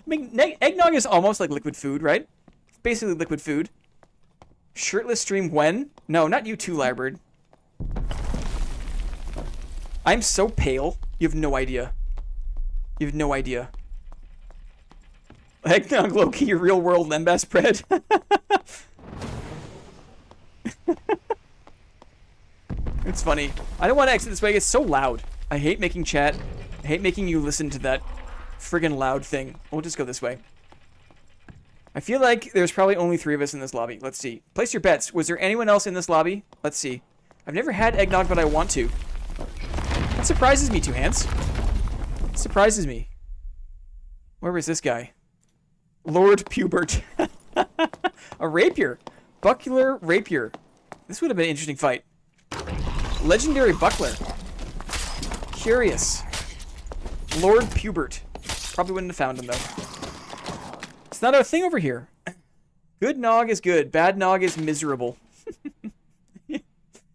mean, eggnog is almost like liquid food, right? It's basically liquid food. Shirtless stream when? No, not you too, Lyrebird. I'm so pale. You have no idea. You have no idea. Eggnog low-key, your real-world lembas spread. It's funny. I don't want to exit this way. It's so loud. I hate making chat. I hate making you listen to that friggin' loud thing. We'll just go this way. I feel like there's probably only 3 of us in this lobby. Let's see. Place your bets. Was there anyone else in this lobby? Let's see. I've never had eggnog, but I want to. That surprises me, Two Hands. It surprises me. Where was this guy? Lord Pubert. A rapier. Buckler rapier. This would have been an interesting fight. Legendary buckler. Curious. Lord Pubert. Probably wouldn't have found him, though. It's not our thing over here. Good nog is good. Bad nog is miserable.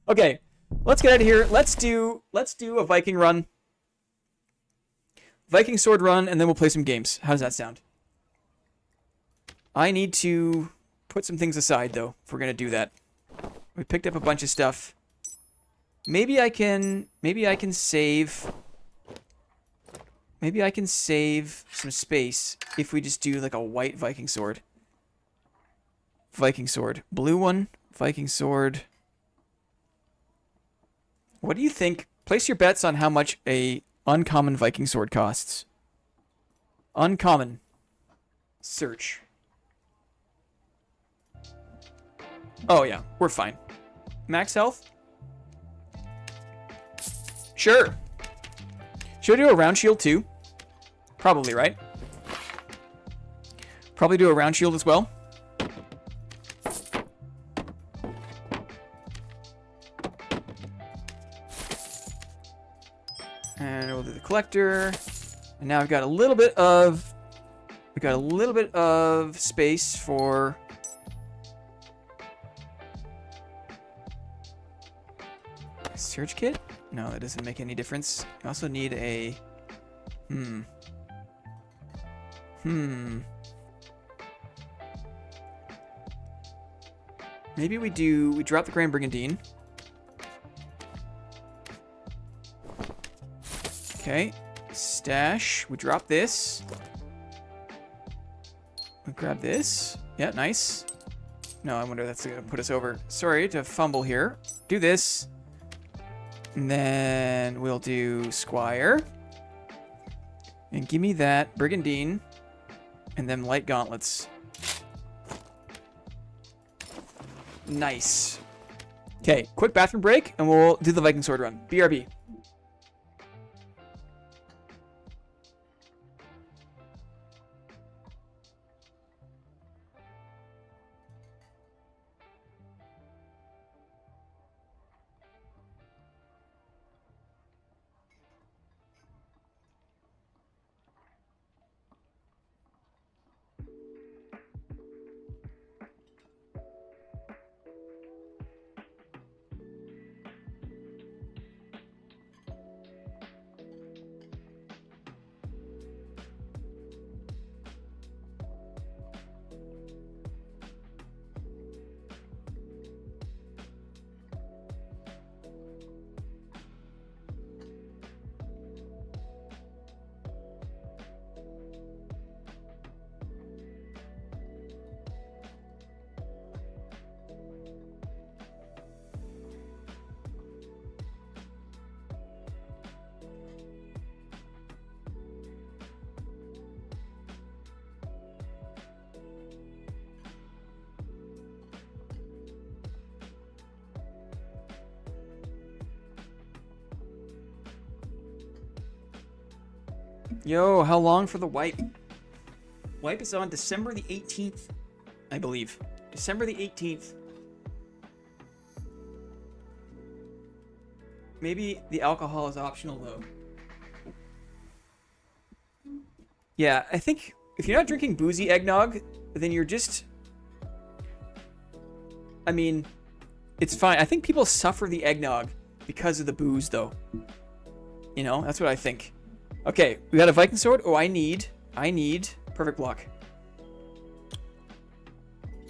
Okay. Let's get out of here. Let's do a Viking run. Viking sword run, and then we'll play some games. How does that sound? I need to put some things aside, though, if we're going to do that. We picked up a bunch of stuff. Maybe I can save some space if we just do like a white Viking sword. Viking sword. Blue one. Viking sword. What do you think? Place your bets on how much a uncommon Viking sword costs. Uncommon. Search. Oh yeah, we're fine. Max health? Sure. Should I do a round shield too? Probably, right? Probably do a round shield as well. And we'll do the collector. And now I've got a little bit of... We've got a little bit of space for... Search kit? No, that doesn't make any difference. I also need a... Maybe we drop the Grand Brigandine. Okay. Stash. We drop this. We grab this. Yeah, nice. No, I wonder if that's going to put us over. Sorry to fumble here. Do this. And then we'll do Squire. And give me that Brigandine. And then light gauntlets. Nice. Okay, quick bathroom break, and we'll do the Viking sword run. BRB. Yo, how long for the wipe? Wipe is on December the 18th, I believe. December the 18th. Maybe the alcohol is optional, though. Yeah, I think if you're not drinking boozy eggnog, then you're just... I mean, it's fine. I think people suffer the eggnog because of the booze, though. You know, that's what I think. Okay, we got a Viking sword. Oh, I need perfect block.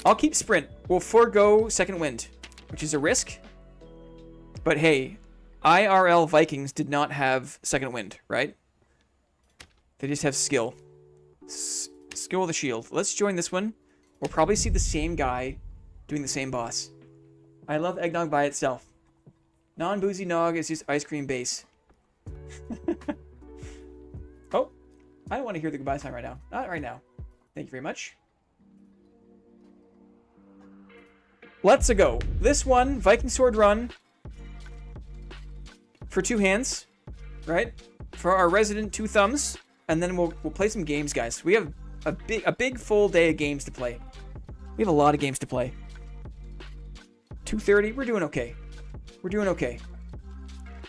I'll keep sprint. We'll forego second wind, which is a risk. But hey, IRL Vikings did not have second wind, right? They just have skill. Skill with the shield. Let's join this one. We'll probably see the same guy doing the same boss. I love eggnog by itself. Non-boozy nog is just ice cream base. Oh, I don't want to hear the goodbye sign right now. Not right now. Thank you very much. Let's go. This one, Viking sword run. For 2 hands, right? For our resident 2 thumbs. And then we'll play some games, guys. We have a big full day of games to play. We have a lot of games to play. 2:30, we're doing okay. We're doing okay.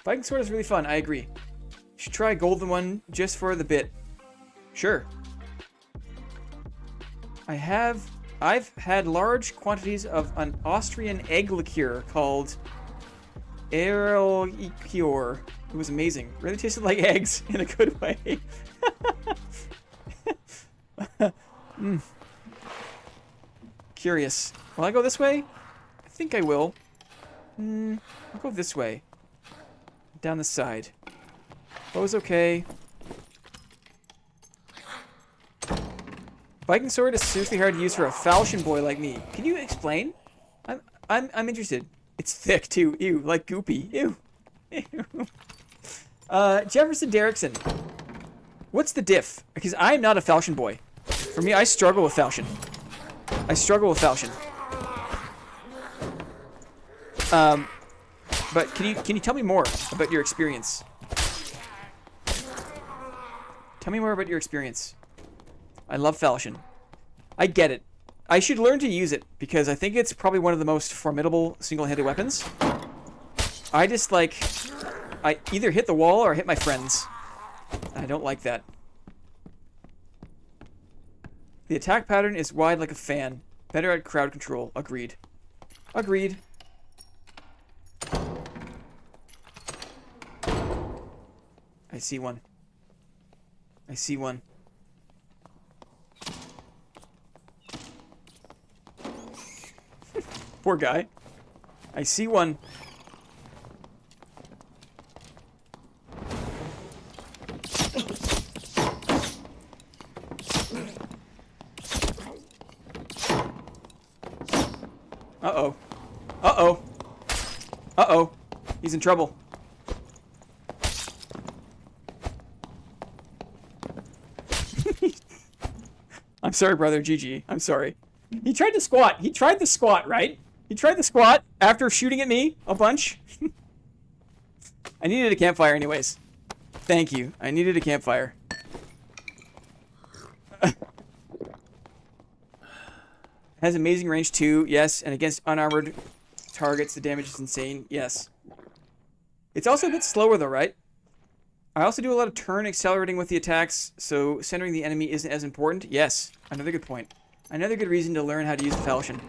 Viking sword is really fun, I agree. You should try a golden one just for the bit. Sure. I've had large quantities of an Austrian egg liqueur called Erlliqueur. It was amazing. Really tasted like eggs in a good way. Curious. Will I go this way? I think I will. I'll go this way. Down the side. Bow's okay. Viking sword is seriously hard to use for a falchion boy like me. Can you explain? I'm interested. It's thick too. Ew, like goopy. Ew. Jefferson Derrickson. What's the diff? Because I'm not a falchion boy. For me, I struggle with falchion. I struggle with falchion. But can you tell me more about your experience? Tell me more about your experience. I love falchion. I get it. I should learn to use it because I think it's probably one of the most formidable single-handed weapons. I just like... I either hit the wall or hit my friends. I don't like that. The attack pattern is wide like a fan. Better at crowd control. Agreed. Agreed. I see one. I see one. Poor guy. I see one. Uh-oh. Uh-oh. Uh-oh. He's in trouble. I'm sorry, brother. GG. I'm sorry. He tried to squat. He tried the squat, right? He tried the squat after shooting at me a bunch. I needed a campfire anyways. Thank you. I needed a campfire. Has amazing range too. Yes. And against unarmored targets, the damage is insane. Yes. It's also a bit slower though, right? I also do a lot of turn accelerating with the attacks, so centering the enemy isn't as important. Yes. Another good point. Another good reason to learn how to use a falchion.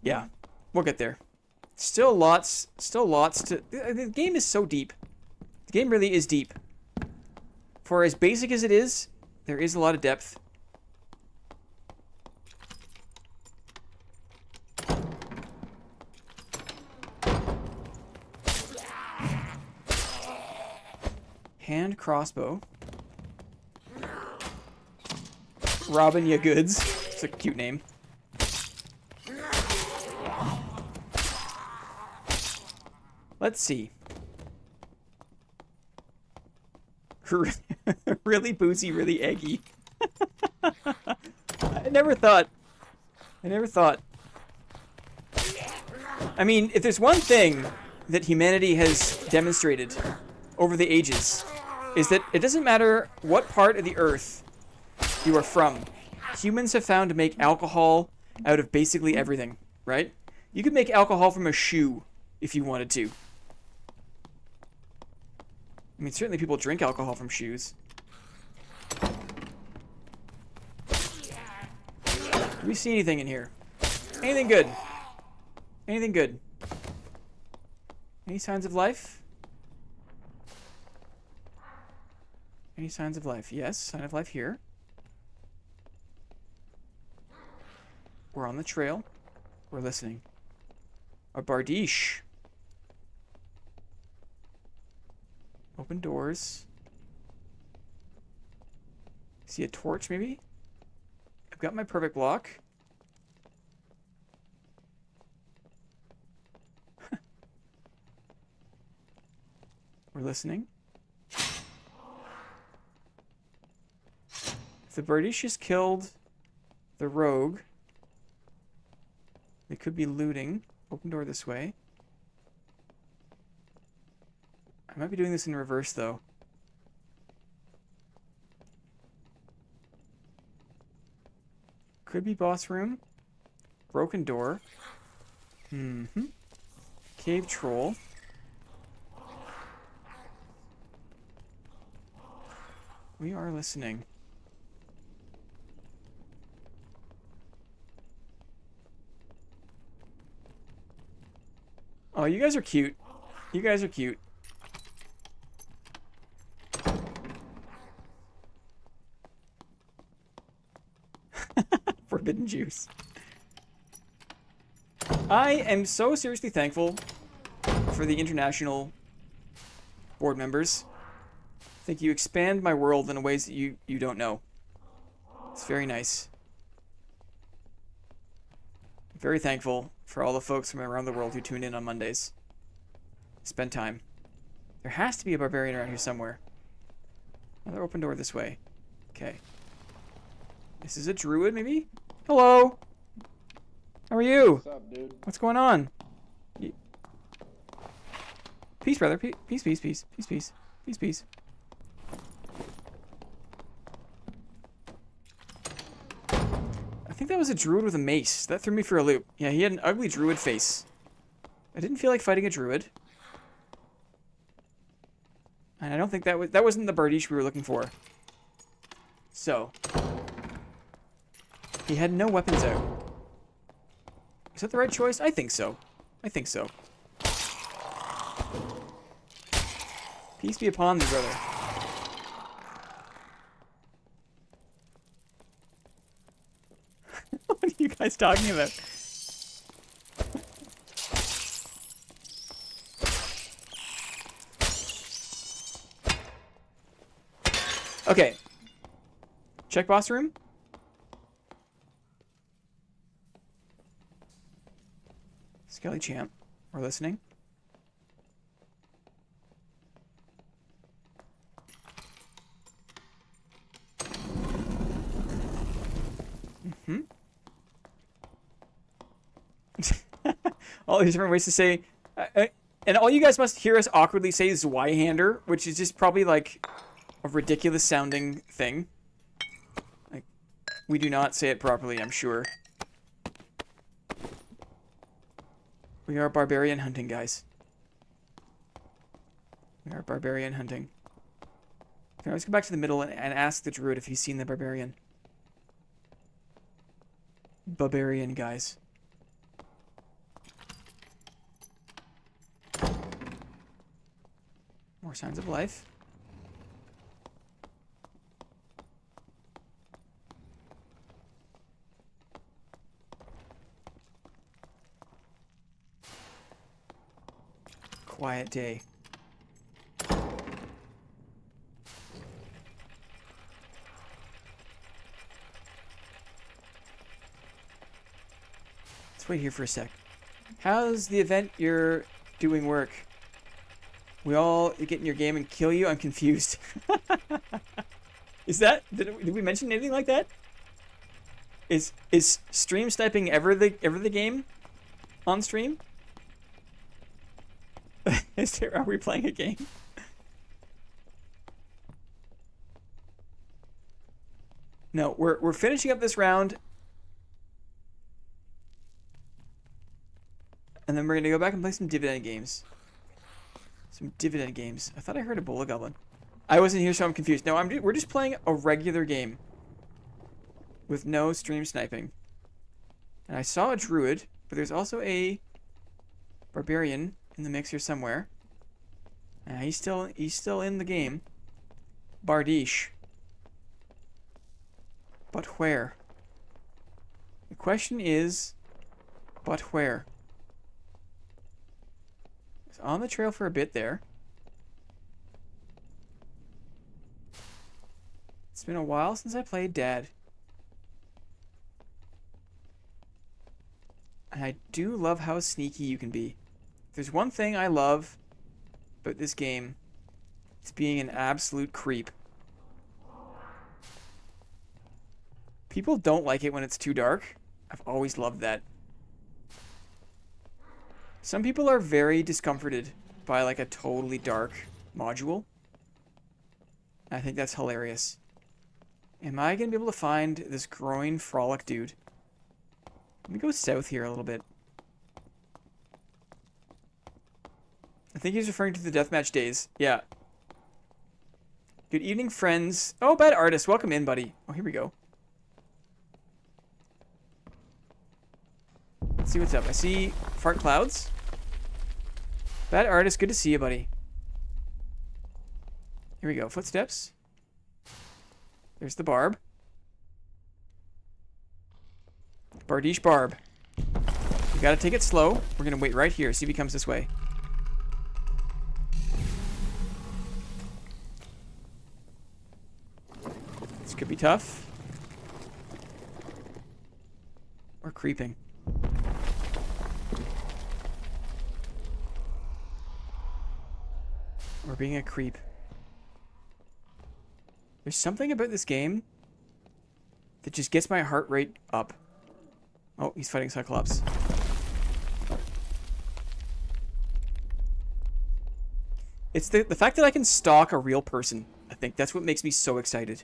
Yeah. We'll get there. Still lots to... The game is so deep. The game really is deep. For as basic as it is, there is a lot of depth. Hand crossbow. Robin Ya Goods. It's a cute name. Let's see. Really boozy, really eggy. I never thought. I mean, if there's one thing that humanity has demonstrated over the ages, is that it doesn't matter what part of the earth you are from. Humans have found to make alcohol out of basically everything, right? You could make alcohol from a shoe if you wanted to. I mean, certainly people drink alcohol from shoes. Do we see anything in here? Anything good? Anything good? Any signs of life? Any signs of life? Yes, sign of life here. We're on the trail. We're listening. A bardiche. Open doors. See a torch, maybe? I've got my perfect block. We're listening. If the bardiche just killed the rogue, they could be looting. Open door this way. I might be doing this in reverse, though. Could be boss room. Broken door. Cave troll. We are listening. Oh, you guys are cute. You guys are cute. Forbidden juice. I am so seriously thankful for the international board members. I think you expand my world in ways that you don't know. It's very nice. very thankful for all the folks from around the world who tune in on Mondays. Spend time. There has to be a barbarian around here somewhere. Another open door this way. Okay. This is a druid, maybe? Hello! How are you? What's up, dude? What's going on? Peace, brother. Peace, peace, peace. Peace, peace. Peace, peace. I think that was a druid with a mace. That threw me for a loop. Yeah, he had an ugly druid face. I didn't feel like fighting a druid. And I don't think that wasn't the Bardiche we were looking for. So. He had no weapons out. Is that the right choice? I think so. I think so. Peace be upon thee, brother. What are you guys talking about? Okay. Check boss room. Skelly champ, we're listening. Mm-hmm. All these different ways to say, and all you guys must hear us awkwardly say Zweihander, which is just probably like a ridiculous sounding thing. Like, we do not say it properly, I'm sure. We are barbarian hunting, guys. We are barbarian hunting. Okay, let's go back to the middle and ask the druid if he's seen the barbarian. Barbarian, guys. More signs of life. Quiet day. Let's wait here for a sec. How's the event you're doing work? We all get in your game and kill you? I'm confused. Is that... Did we mention anything like that? Is stream sniping ever the game on stream? Are we playing a game? No, we're finishing up this round. And then we're gonna go back and play some dividend games. Some dividend games. I thought I heard a Bola Goblin. I wasn't here, so I'm confused. No, we're just playing a regular game. With no stream sniping. And I saw a druid, but there's also a barbarian in the mix here somewhere. He's still in the game. Bardiche. But where? The question is, but where? He's on the trail for a bit there. It's been a while since I played Dad. And I do love how sneaky you can be. If there's one thing I love about this game, it's being an absolute creep. People don't like it when it's too dark. I've always loved that. Some people are very discomforted by like a totally dark module. I think that's hilarious. Am I going to be able to find this growing frolic dude? Let me go south here a little bit. I think he's referring to the deathmatch days. Yeah. Good evening, friends. Oh, Bad Artist. Welcome in, buddy. Oh, here we go. Let's see what's up. I see fart clouds. Bad Artist. Good to see you, buddy. Here we go. Footsteps. There's the barb. Bardiche barb. You gotta take it slow. We're gonna wait right here. See if he comes this way. This could be tough. We're creeping. being a creep. There's something about this game that just gets my heart rate up. Oh, he's fighting Cyclops. It's the fact that I can stalk a real person. I think that's what makes me so excited.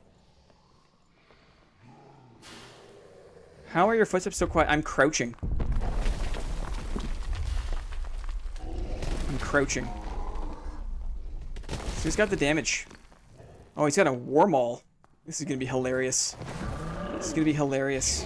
How are your footsteps so quiet? I'm crouching. I'm crouching. So he's got the damage. Oh, he's got a war maul. This is gonna be hilarious. This is gonna be hilarious.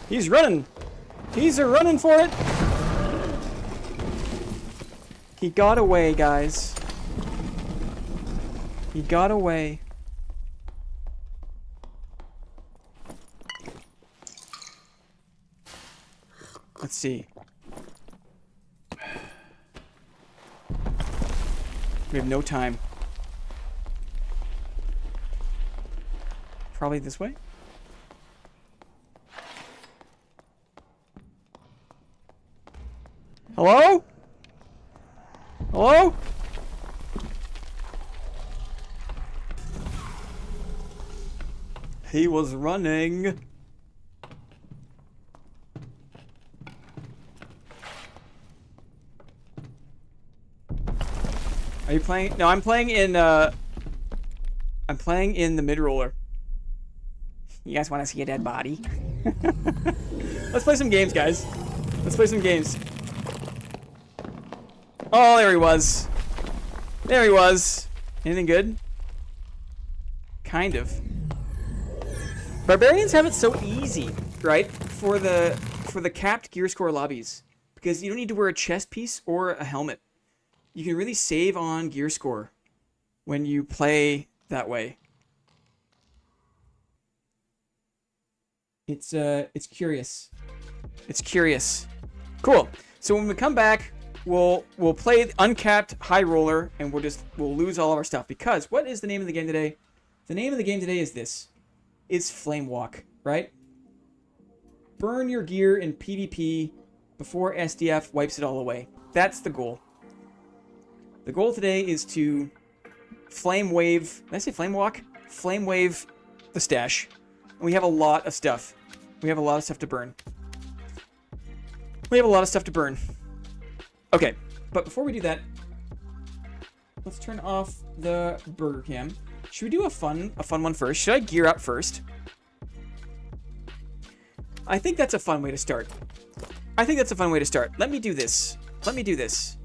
He's running. He's running for it. He got away, guys. He got away. Let's see. We have no time. Probably this way. Hello? Hello? He was running. Are you playing? No, I'm playing in the mid-roller. You guys want to see a dead body? Let's play some games, guys. Let's play some games. Oh, there he was. There he was. Anything good? Kind of. Barbarians have it so easy, right? For the capped gear score lobbies. Because you don't need to wear a chest piece or a helmet. You can really save on gear score when you play that way. It's curious. It's curious. Cool. So when we come back, we'll play uncapped high roller, and we'll lose all of our stuff. Because what is the name of the game today? The name of the game today is this. It's Flame Walk, right? Burn your gear in PvP before SDF wipes it all away. That's the goal. The goal today is to flame wave. Did I say flame walk? Flame wave the stash. And we have a lot of stuff. We have a lot of stuff to burn. We have a lot of stuff to burn. Okay, but before we do that, let's turn off the burger cam. Should we do a fun one first? Should I gear up first? I think that's a fun way to start. I think that's a fun way to start. Let me do this. Let me do this.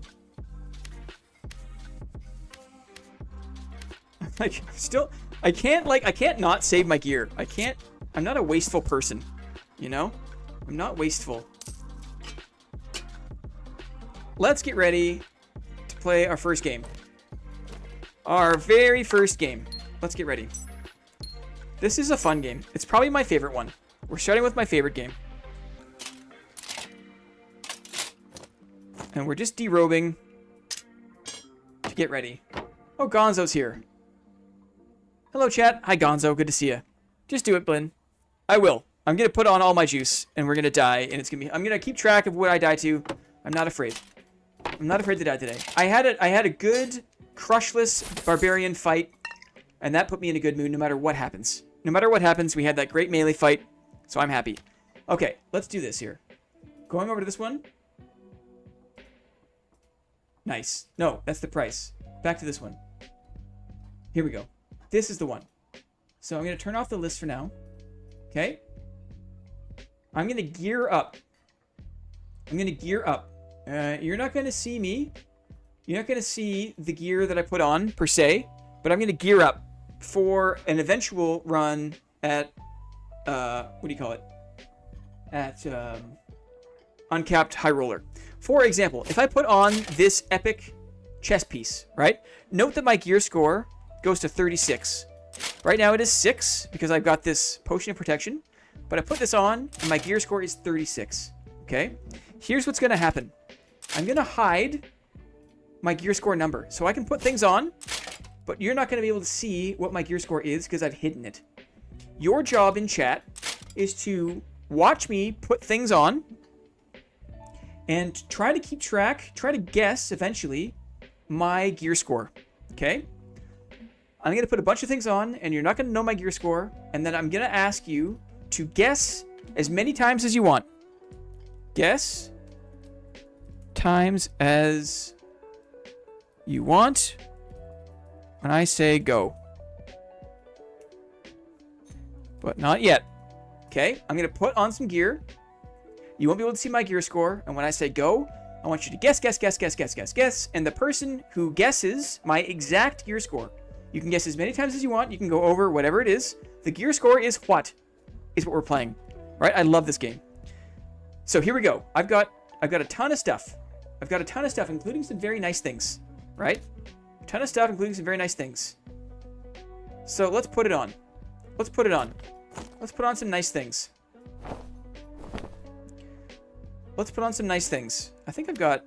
Like, still, I can't not save my gear. I'm not a wasteful person, you know? I'm not wasteful. Let's get ready to play our first game. Our very first game. Let's get ready. This is a fun game. It's probably my favorite one. We're starting with my favorite game. And we're just derobing to get ready. Oh, Gonzo's here. Hello, chat. Hi, Gonzo. Good to see you. Just do it, Blinn. I will. I'm going to put on all my juice, and we're going to die, and it's going to be... I'm going to keep track of what I die to. I'm not afraid. I'm not afraid to die today. I had a good crushless barbarian fight, and that put me in a good mood no matter what happens. No matter what happens, we had that great melee fight, so I'm happy. Okay, let's do this here. Going over to this one. Nice. No, that's the price. Back to this one. Here we go. This is the one. So I'm going to turn off the list for now. Okay. I'm going to gear up. I'm going to gear up. You're not going to see me. You're not going to see the gear that I put on, per se. But I'm going to gear up. for an eventual run at, what do you call it? At uncapped high roller. For example, if I put on this epic chess piece, right? Note that my gear score goes to 36. Right now it is 6 because I've got this potion of protection. But I put this on and my gear score is 36. Okay? Here's what's going to happen. I'm going to hide my gear score number. So I can put things on, but you're not going to be able to see what my gear score is because I've hidden it. Your job in chat is to watch me put things on and try to keep track, try to guess eventually my gear score. Okay? I'm going to put a bunch of things on and you're not going to know my gear score. And then I'm going to ask you to guess as many times as you want. Guess times as you want when I say go. But not yet. Okay, I'm going to put on some gear. You won't be able to see my gear score. And when I say go, I want you to guess, guess, guess, guess, guess, guess, guess. And the person who guesses my exact gear score, you can guess as many times as you want. You can go over whatever it is. The gear score is what? Is what we're playing. Right? I love this game. So here we go. I've got a ton of stuff. I've got a ton of stuff, including some very nice things. Right? A ton of stuff, including some very nice things. So let's put it on. Let's put it on. Let's put on some nice things. Let's put on some nice things. I think I've got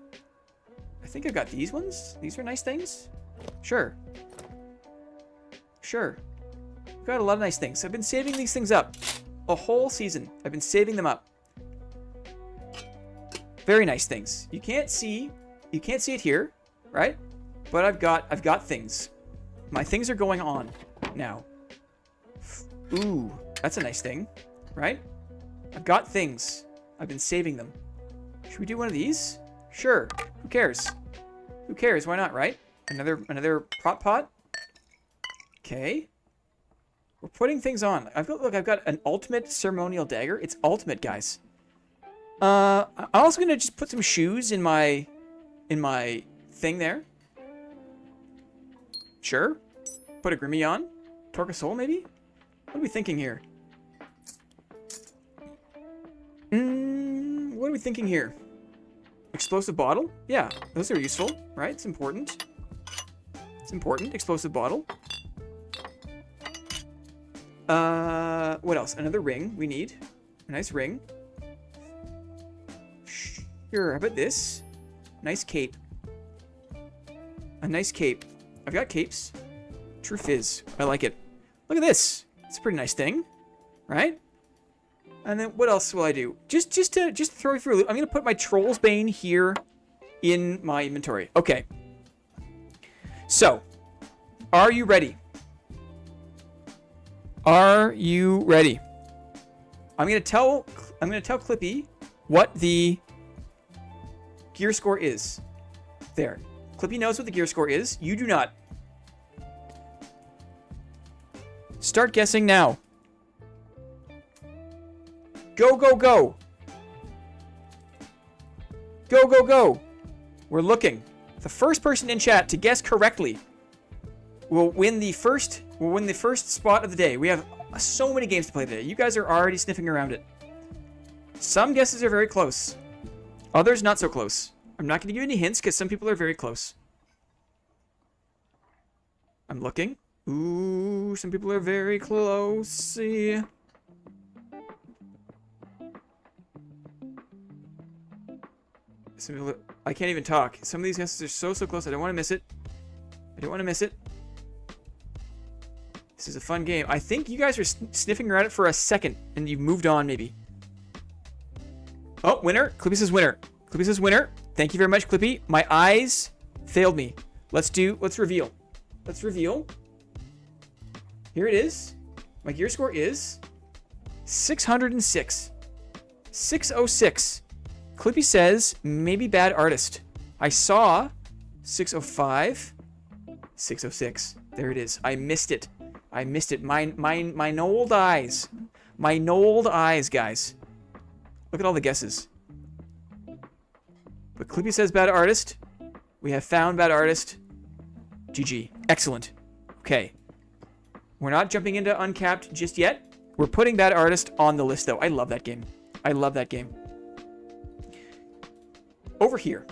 these ones. These are nice things. Sure. Sure. I've got a lot of nice things. I've been saving these things up a whole season. I've been saving them up. Very nice things. You can't see it here, right? But I've got things. My things are going on now. Ooh, that's a nice thing, right? I've got things. I've been saving them. Should we do one of these? Sure. Who cares? Who cares? Why not, right? Another prop pot. Okay. We're putting things on. I've got an ultimate ceremonial dagger. It's ultimate, guys. I'm also gonna just put some shoes in my thing there. Sure. Put a Grimmy on. Torque a soul, maybe? What are we thinking here? What are we thinking here? Explosive bottle? Yeah, those are useful, right? It's important. It's important. Explosive bottle. What else? Another ring we need. A nice ring. Sure, how about this? Nice cape. A nice cape. I've got capes. True fizz. I like it. Look at this. It's a pretty nice thing, right? And then what else will I do? Just to throw you through a loop, I'm gonna put my Troll's Bane here in my inventory. Okay. So, are you ready? Are you ready? I'm gonna tell Clippy what the gear score is. There. Clippy knows what the gear score is. You do not. Start guessing now. Go, go, go. Go, go, go. We're looking. The first person in chat to guess correctly will win the first spot of the day. We have so many games to play today. You guys are already sniffing around it. Some guesses are very close. Others not so close. I'm not going to give you any hints because some people are very close. I'm looking. Ooh, some people are very close. See. Some people, I can't even talk. Some of these guesses are so close. I don't want to miss it. I don't want to miss it. This is a fun game. I think you guys are sniffing around it for a second and you've moved on maybe. Oh, winner. Clippy says winner. Clippy says winner. Thank you very much, Clippy. My eyes failed me. Let's reveal. Let's reveal. Here it is. My gear score is 606. 606. Clippy says maybe bad artist. I saw 605. 606. There it is. I missed it. I missed it. My old eyes. My old eyes, guys. Look at all the guesses. But Clippy says bad artist. We have found bad artist. GG. Excellent. Okay. We're not jumping into uncapped just yet. We're putting Bad Artist on the list, though. I love that game. I love that game. Over here,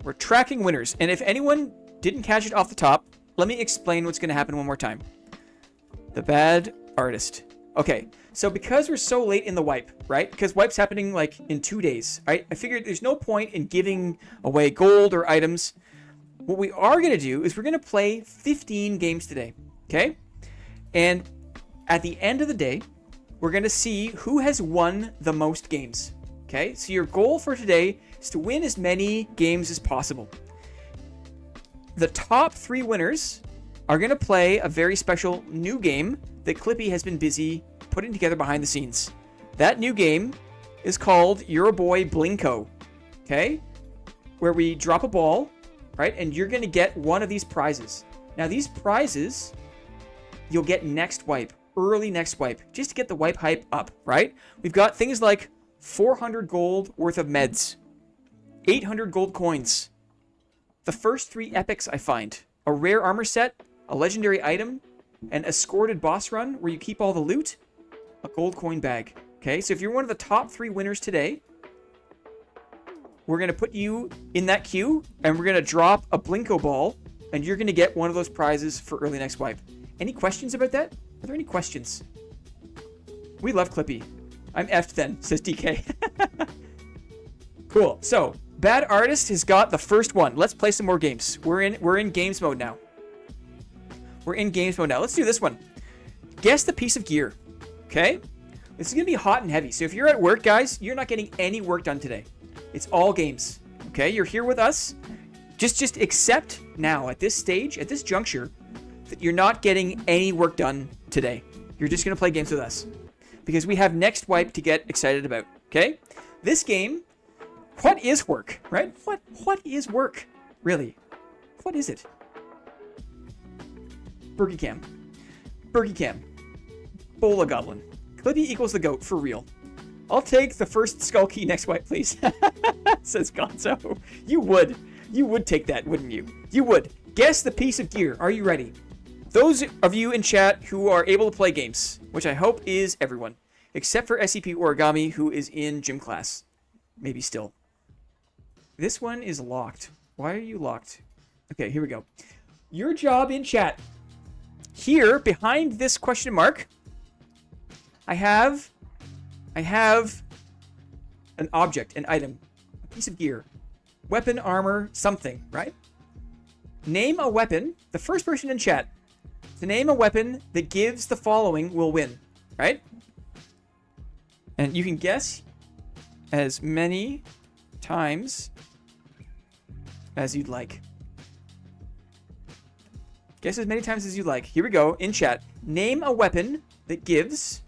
we're tracking winners. And if anyone didn't catch it off the top, let me explain what's going to happen one more time. The Bad Artist. Okay, so because we're so late in the wipe, right? Because wipe's happening like in 2 days, right? I figured there's no point in giving away gold or items. What we are going to do is we're going to play 15 games today, okay? And at the end of the day, we're going to see who has won the most games, okay? So your goal for today is to win as many games as possible. The top 3 winners are going to play a very special new game that Clippy has been busy putting together behind the scenes. That new game is called Your Boy Blinko, okay? Where we drop a ball, right? And you're going to get one of these prizes. Now, these prizes, you'll get next wipe, early next wipe, just to get the wipe hype up, right? We've got things like 400 gold worth of meds, 800 gold coins, the first 3 epics I find, a rare armor set, a legendary item, an escorted boss run where you keep all the loot, a gold coin bag. Okay, so if you're one of the top 3 winners today, we're going to put you in that queue, and we're going to drop a Blinko ball, and you're going to get one of those prizes for early next wipe. Any questions about that? Are there any questions? We love Clippy. I'm effed then, says DK. Cool. So, Bad Artist has got the first one. Let's play some more games. We're in games mode now. We're in games mode now. Let's do this one. Guess the piece of gear. Okay? This is going to be hot and heavy. So if you're at work, guys, you're not getting any work done today. It's all games. Okay? You're here with us. Just accept now at this stage, at this juncture, that you're not getting any work done today. You're just going to play games with us. Because we have next wipe to get excited about. Okay? This game, what is work? Right? What is work? Really? What is it? Burgy Cam. Bola Goblin. Clippy equals the goat, for real. I'll take the first skull key next wipe, please. Says Gonzo. You would take that, wouldn't you? You would. Guess the piece of gear. Are you ready? Those of you in chat who are able to play games, which I hope is everyone, except for SCP Origami, who is in gym class. Maybe still. This one is locked. Why are you locked? Okay, here we go. Your job in chat. Here, behind this question mark, I have an object, an item, a piece of gear, weapon, armor, something, right? Name a weapon. The first person in chat to name a weapon that gives the following will win, right? And you can guess as many times as you'd like. Guess as many times as you like. Here we go, in chat. Name a weapon that gives...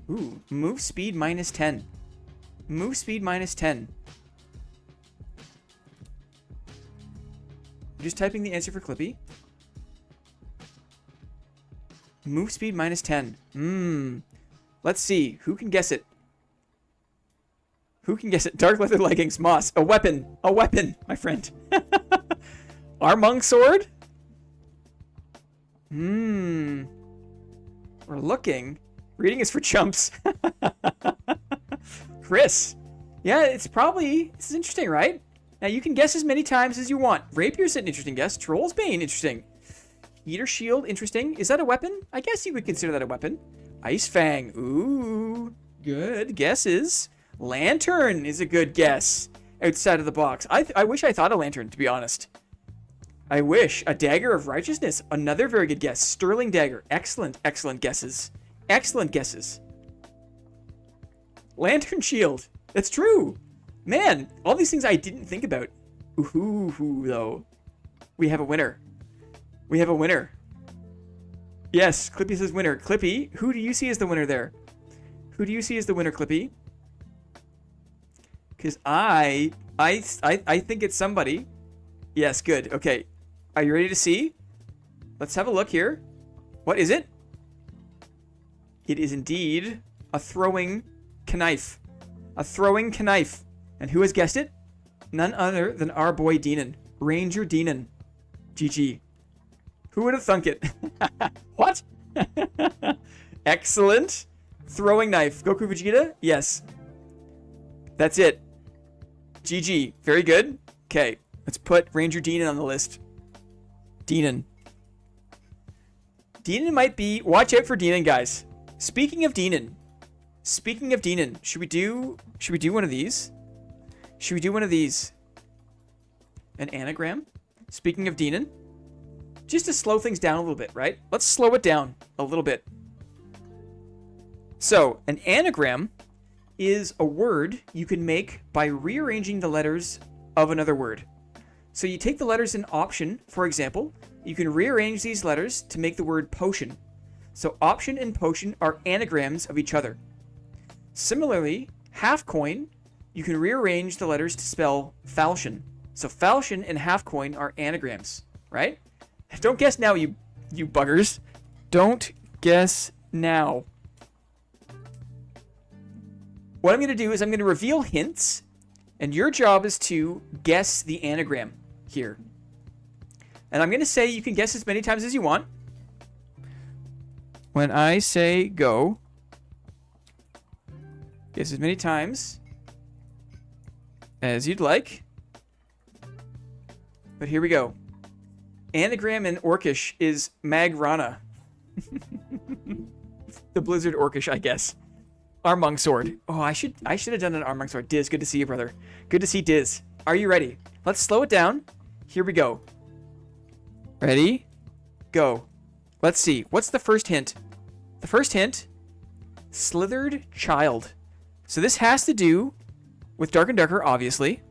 Ooh, move speed minus 10. Move speed minus 10. I'm just typing the answer for Clippy. Move speed minus 10. Let's see. Who can guess it? Who can guess it? Dark leather leggings, moss. A weapon. A weapon, my friend. Our monk sword? We're looking. Reading is for chumps. Chris. Yeah, it's probably... This is interesting, right? Now, you can guess as many times as you want. Rapier's an interesting guess. Troll's Bane, interesting. Eater Shield, interesting. Is that a weapon? I guess you would consider that a weapon. Ice Fang. Ooh. Good guesses. Lantern is a good guess. Outside of the box. I wish I thought a lantern, to be honest. I wish. A Dagger of Righteousness. Another very good guess. Sterling Dagger. Excellent, excellent guesses. Excellent guesses. Lantern Shield. That's true. Man, all these things I didn't think about. Ooh, though. We have a winner. We have a winner. Yes, Clippy says winner. Clippy, who do you see as the winner there? Who do you see as the winner, Clippy? Because I think it's somebody. Yes, good. Okay. Are you ready to see? Let's have a look here. What is it? It is indeed a throwing knife. A throwing knife. And who has guessed it? None other than our boy Deenan. Ranger Deenan. GG. Who would have thunk it? What? Excellent. Throwing knife. Goku Vegeta? Yes. That's it. GG. Very good. Okay. Let's put Ranger Deanon on the list. Deanon. Deanon might be... Watch out for Deanon, guys. Speaking of Deanon. Should we do one of these? Should we do one of these? An anagram? Speaking of Deanon. Just to slow things down a little bit, right? Let's slow it down a little bit. So, an anagram is a word you can make by rearranging the letters of another word. So you take the letters in option, for example, you can rearrange these letters to make the word potion. So option and potion are anagrams of each other. Similarly, half coin, you can rearrange the letters to spell falchion. So falchion and half coin are anagrams, right? Don't guess now, you buggers. Don't guess now. What I'm going to do is I'm going to reveal hints, and your job is to guess the anagram here. And I'm going to say you can guess as many times as you want. When I say go, guess as many times as you'd like. But here we go. Anagram in Orcish is Magrana. The Blizzard Orcish, I guess. Armong Sword. Oh, I should have done an Armong Sword. Diz, good to see you, brother. Good to see Diz. Are you ready? Let's slow it down. Here we go. Ready? Go. Let's see. What's the first hint? The first hint, Slithered Child. So this has to do with Dark and Darker, obviously.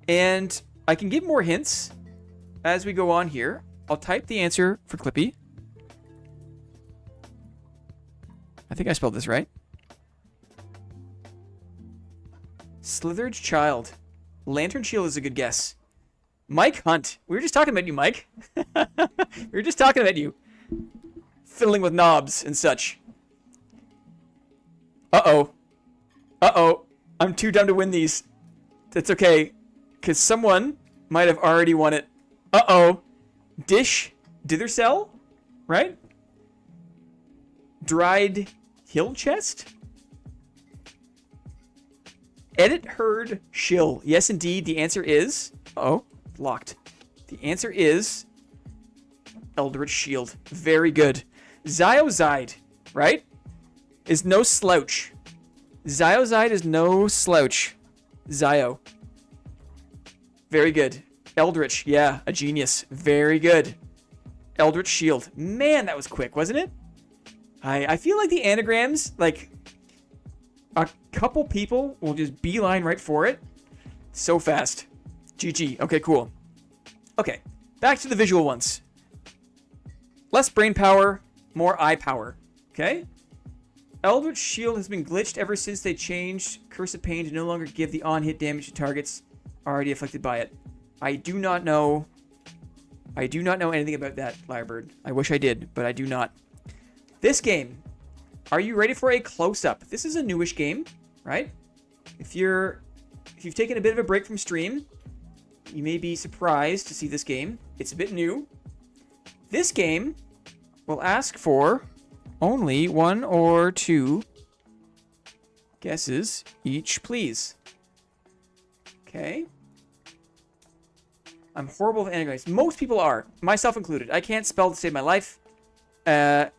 And I can give more hints as we go on here. I'll type the answer for Clippy. I think I spelled this right. Slithered Child. Lantern Shield is a good guess. Mike Hunt. We were just talking about you, Mike. We were just talking about you. Fiddling with knobs and such. Uh-oh. Uh-oh. I'm too dumb to win these. That's okay. Because someone might have already won it. Uh-oh. Dish Dithercell? Right? Dried Hill Chest? Edit Herd Shill. Yes, indeed. The answer is... Uh-oh. Locked. The answer is... Eldritch Shield. Very good. Zyozide, right? Is no slouch. Zyozide is no slouch. Zyo. Very good. Eldritch. Yeah, a genius. Very good. Eldritch Shield. Man, that was quick, wasn't it? I feel like the anagrams, like, a couple people will just beeline right for it. So fast. GG. Okay, cool. Okay, back to the visual ones. Less brain power, more eye power. Okay? Eldritch Shield has been glitched ever since they changed Curse of Pain to no longer give the on-hit damage to targets already afflicted by it. I do not know anything about that, Lyrebird. I wish I did, but I do not. This game, are you ready for a close-up? This is a newish game, right? If you've taken a bit of a break from stream, you may be surprised to see this game. It's a bit new. This game will ask for only 1 or 2 guesses each, please. Okay. I'm horrible with anagrams. Most people are, myself included. I can't spell to save my life.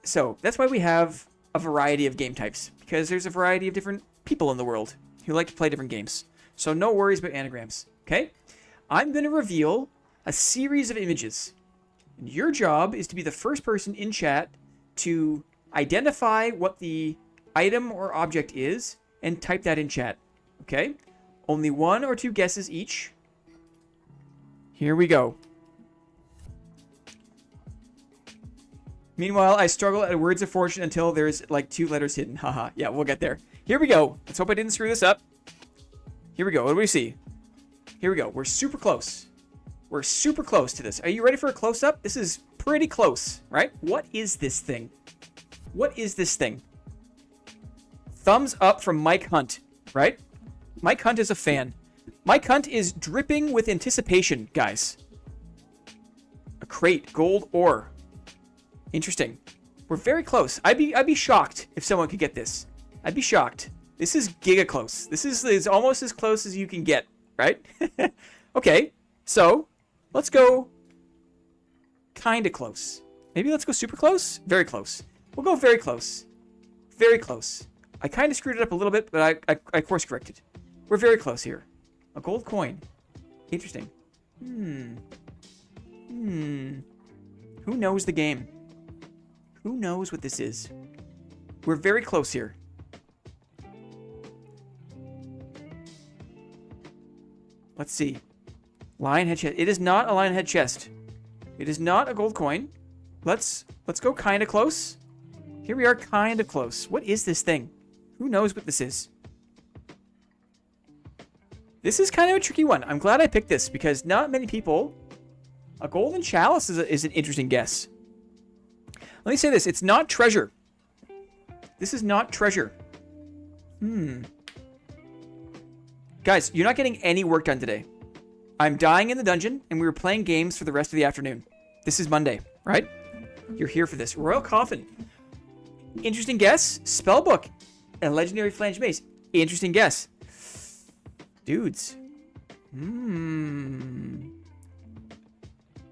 So that's why we have a variety of game types, because there's a variety of different people in the world who like to play different games. So no worries about anagrams, okay? I'm going to reveal a series of images. And your job is to be the first person in chat to identify what the item or object is and type that in chat, okay? Only 1 or 2 guesses each. Here we go. Meanwhile, I struggle at Words of Fortune until there's like 2 letters hidden. Haha. Yeah, we'll get there. Here we go. Let's hope I didn't screw this up. Here we go. What do we see? Here we go. We're super close. We're super close to this. Are you ready for a close-up? This is pretty close, right? What is this thing? What is this thing? Thumbs up from Mike Hunt, right? Mike Hunt is a fan. Mike Hunt is dripping with anticipation, guys. crate, gold ore. Interesting. We're very close. I'd be shocked if someone could get this. I'd be shocked. This is giga close. This is almost as close as you can get, right? Okay, so let's go kind of close. Maybe let's go super close? Very close. We'll go very close. Very close. I kind of screwed it up a little bit, but I course corrected. We're very close here. A gold coin. Interesting. Who knows the game? Who knows what this is? We're very close here. Let's see. Lion head chest. It is not a lion head chest. It is not a gold coin. Let's go kind of close. Here we are, kind of close. What is this thing? Who knows what this is? This is kind of a tricky one. I'm glad I picked this because not many people... A golden chalice is an interesting guess. Let me say this. It's not treasure. This is not treasure. Guys, you're not getting any work done today. I'm dying in the dungeon, and we were playing games for the rest of the afternoon. This is Monday, right? You're here for this. Royal Coffin. Interesting guess. Spellbook. And Legendary Flange Mace. Interesting guess. Dudes.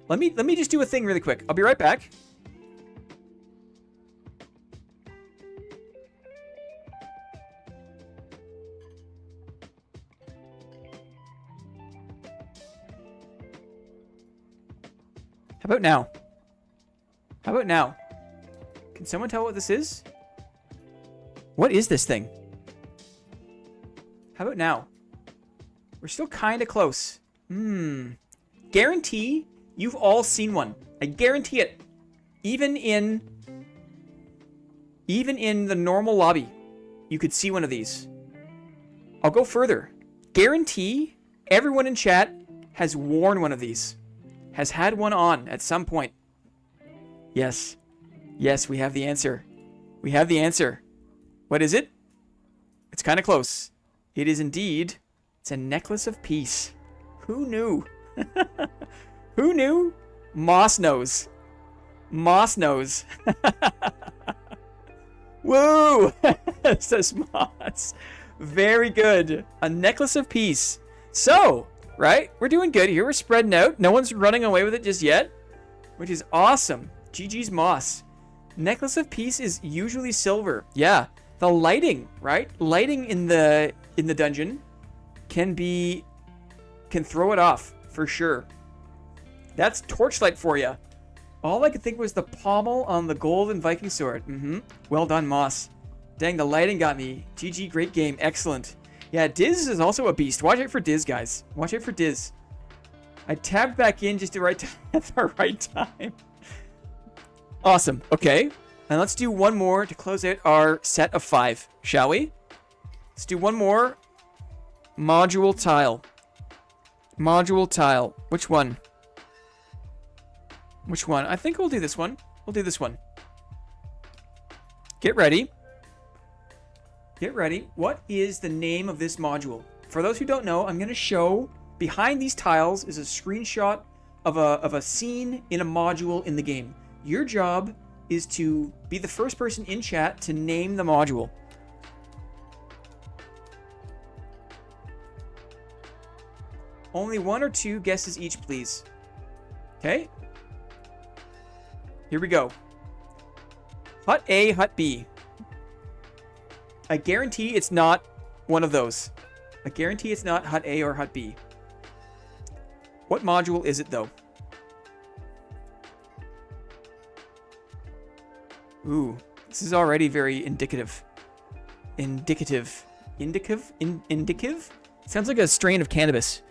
Let me just do a thing really quick. I'll be right back. How about now? How about now? Can someone tell what this is? What is this thing? How about now? We're still kind of close. Guarantee you've all seen one. I guarantee it. Even in the normal lobby, you could see one of these. I'll go further. Guarantee everyone in chat has worn one of these. Has had one on at some point. Yes. Yes, we have the answer. We have the answer. What is it? It's kind of close. It is indeed. It's a necklace of peace. Who knew? Who knew? Moss knows. Moss knows. Woo! Says Moss. Very good. A necklace of peace. So, right? We're doing good here. We're spreading out. No one's running away with it just yet, which is awesome. GG's Moss. Necklace of Peace is usually silver. Yeah. The lighting, right? Lighting in the dungeon can throw it off for sure. That's torchlight for you. All I could think was the pommel on the golden Viking sword. Well done, Moss. Dang, the lighting got me. GG, great game. Excellent. Yeah, Diz is also a beast. Watch out for Diz, guys. Watch out for Diz. I tabbed back in just at the right time. Awesome. Okay. And let's do one more to close out our set of 5, shall we? Let's do one more. Module tile. Module tile. Which one? Which one? I think we'll do this one. We'll do this one. Get ready. Get ready. What is the name of this module? For those who don't know, I'm going to show behind these tiles is a screenshot of a scene in a module in the game. Your job is to be the first person in chat to name the module. Only 1 or 2 guesses each, please. Okay? Here we go. Hut A, Hut B. I guarantee it's not one of those. I guarantee it's not Hut A or Hut B. What module is it, though? Ooh, this is already very indicative. Indicative. Indicative? Sounds like a strain of cannabis.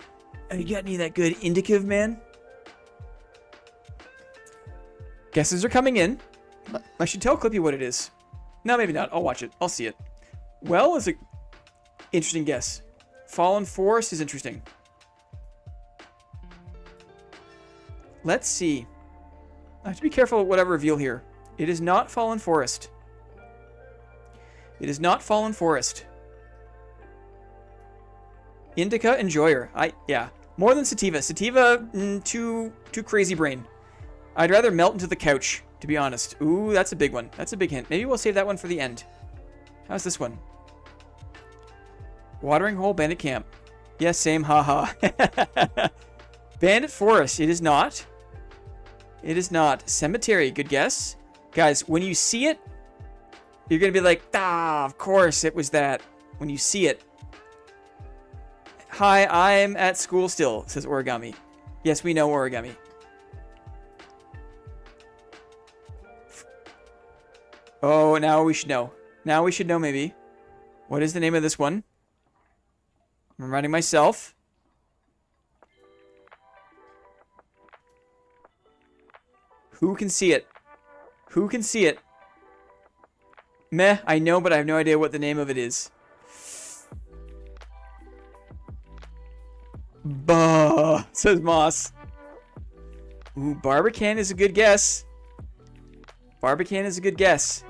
Oh, you got any of that good indicative, man? Guesses are coming in. I should tell Clippy what it is. No, maybe not. I'll watch it. I'll see it. Well is a interesting guess. Fallen Forest is interesting. Let's see. I have to be careful with what I reveal here. It is not Fallen Forest. It is not Fallen Forest. Indica Enjoyer. Yeah. More than Sativa. Sativa, too crazy brain. I'd rather melt into the couch, to be honest. Ooh, that's a big one. That's a big hint. Maybe we'll save that one for the end. How's this one? Watering hole, bandit camp. Yes, same, haha. Bandit forest. It is not. It is not. Cemetery, good guess. Guys, when you see it, you're going to be like, ah, of course it was that. When you see it. Hi, I'm at school still, says Origami. Yes, we know Origami. Oh, now we should know. Now we should know, maybe. What is the name of this one? I'm reminding myself. Who can see it? Who can see it? Meh, I know, but I have no idea what the name of it is. Bah, says Moss. Ooh, Barbican is a good guess. Barbican is a good guess.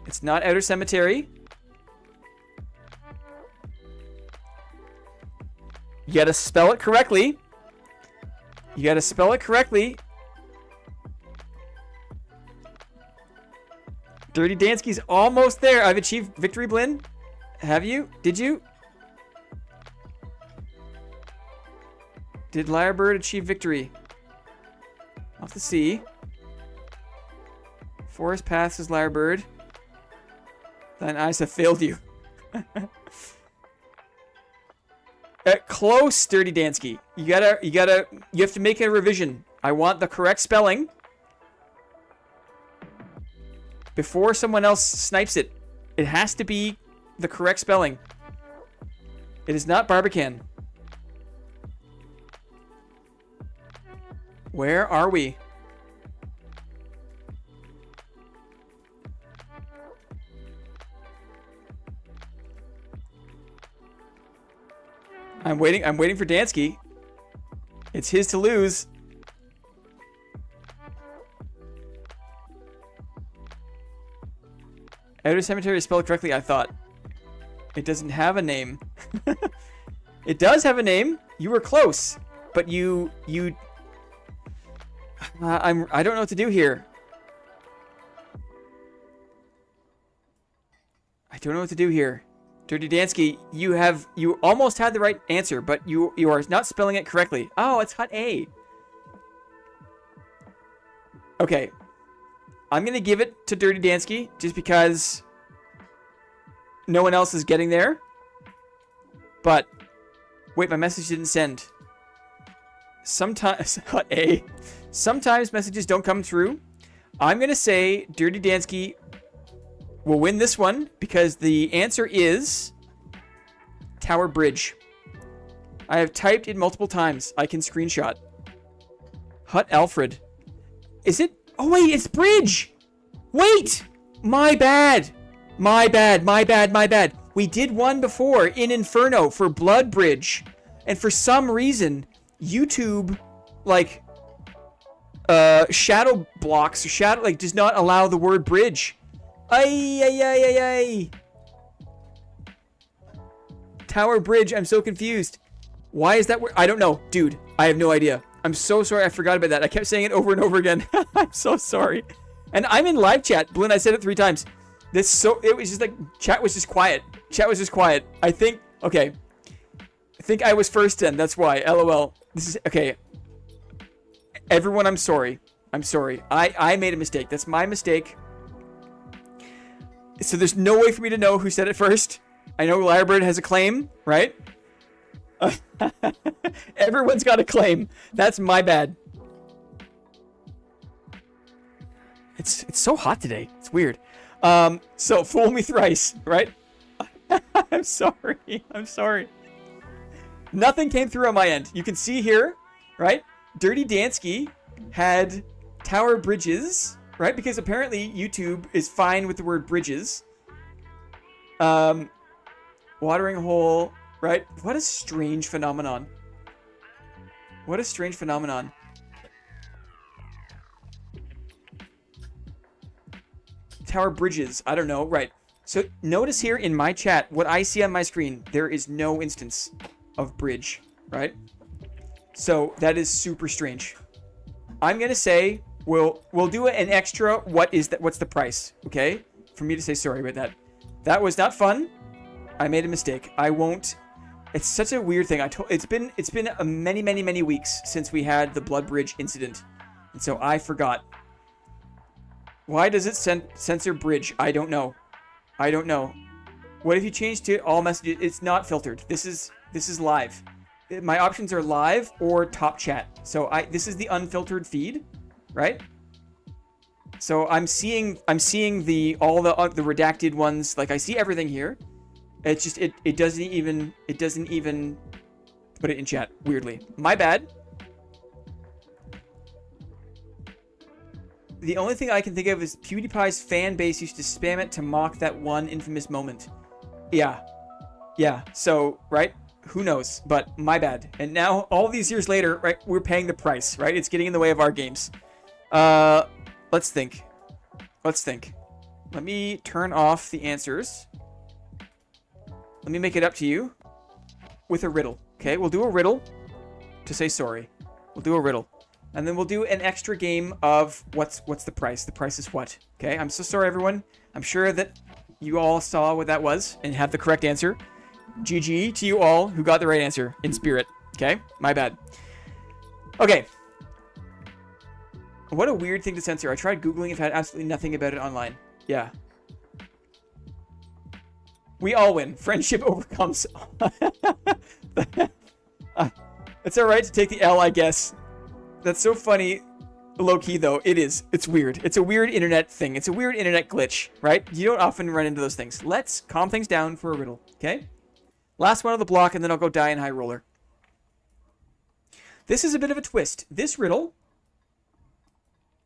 It's not Outer Cemetery. You gotta spell it correctly. You gotta spell it correctly. Dirty Dansky's almost there. I've achieved victory, Blinn. Have you? Did you? Did Lyrebird achieve victory? I'll have to see. Forest Paths is Lyrebird. Thine eyes have failed you. Close, Dirty Dansky. You have to make a revision. I want the correct spelling before someone else snipes it. It has to be the correct spelling. It is not Barbican. Where are we? I'm waiting for Dansky. It's his to lose. Outer Cemetery is spelled correctly, I thought. It doesn't have a name. It does have a name. You were close, but I don't know what to do here. I don't know what to do here. Dirty Dansky, you almost had the right answer, but you are not spelling it correctly. Oh, it's Hut A. Okay. I'm going to give it to Dirty Dansky just because no one else is getting there. But wait, my message didn't send. Sometimes Hut A. Sometimes messages don't come through. I'm going to say Dirty Dansky will win this one because the answer is Tower Bridge. I have typed it multiple times. I can screenshot. Hut Alfred. Is it? Oh, wait, it's Bridge. Wait. My bad. My bad. My bad. My bad. We did one before in Inferno for Blood Bridge. And for some reason, YouTube, like, shadow blocks, does not allow the word bridge. Ay. Tower Bridge, I'm so confused. Why is that word? I don't know. Dude, I have no idea. I'm so sorry. I forgot about that. I kept saying it over and over again. I'm so sorry. And I'm in live chat. Blinn, I said it 3 times. It was just like, chat was just quiet. Chat was just quiet. I think I was first then. That's why. LOL. This is, okay. Everyone, I'm sorry. I'm sorry. I made a mistake. That's my mistake. So there's no way for me to know who said it first. I know Lyrebird has a claim, right? Everyone's got a claim. That's my bad. It's so hot today. It's weird. So fool me thrice, right? I'm sorry. I'm sorry. Nothing came through on my end. You can see here, right? Dirty Dansky had Tower Bridges, right? Because apparently YouTube is fine with the word bridges. Watering hole, right? What a strange phenomenon. What a strange phenomenon. Tower Bridges, I don't know, right. So notice here in my chat, what I see on my screen, there is no instance of bridge, right? So that is super strange. I'm gonna say we'll do an extra. What's the price? Okay, for me to say sorry about that. That was not fun. I made a mistake. I won't. It's such a weird thing. It's been a many weeks since we had the Blood Bridge incident, and so I forgot. Why does it censor bridge? I don't know. I don't know. What if you change to all messages? It's not filtered. This is live. My options are live or top chat. So this is the unfiltered feed, right? So I'm seeing all the redacted ones. Like I see everything here. It's just it doesn't even put it in chat. Weirdly, my bad. The only thing I can think of is PewDiePie's fan base used to spam it to mock that one infamous moment. Yeah. So right, who knows? But my bad. And now all these years later, right, we're paying the price. Right, it's getting in the way of our games. Let's think. Let me turn off the answers. Let me make it up to you with a riddle. Okay, we'll do a riddle to say sorry. We'll do a riddle. And then we'll do an extra game of what's the price? The price is what? Okay, I'm so sorry, everyone. I'm sure that you all saw what that was and have the correct answer. GG to you all who got the right answer in spirit. Okay, my bad. Okay. What a weird thing to censor. I tried Googling and had absolutely nothing about it online. Yeah. We all win. Friendship overcomes. It's alright to take the L, I guess. That's so funny. Low-key, though. It is. It's weird. It's a weird internet thing. It's a weird internet glitch, right? You don't often run into those things. Let's calm things down for a riddle, okay? Last one of the block, and then I'll go die in high roller. This is a bit of a twist. This riddle,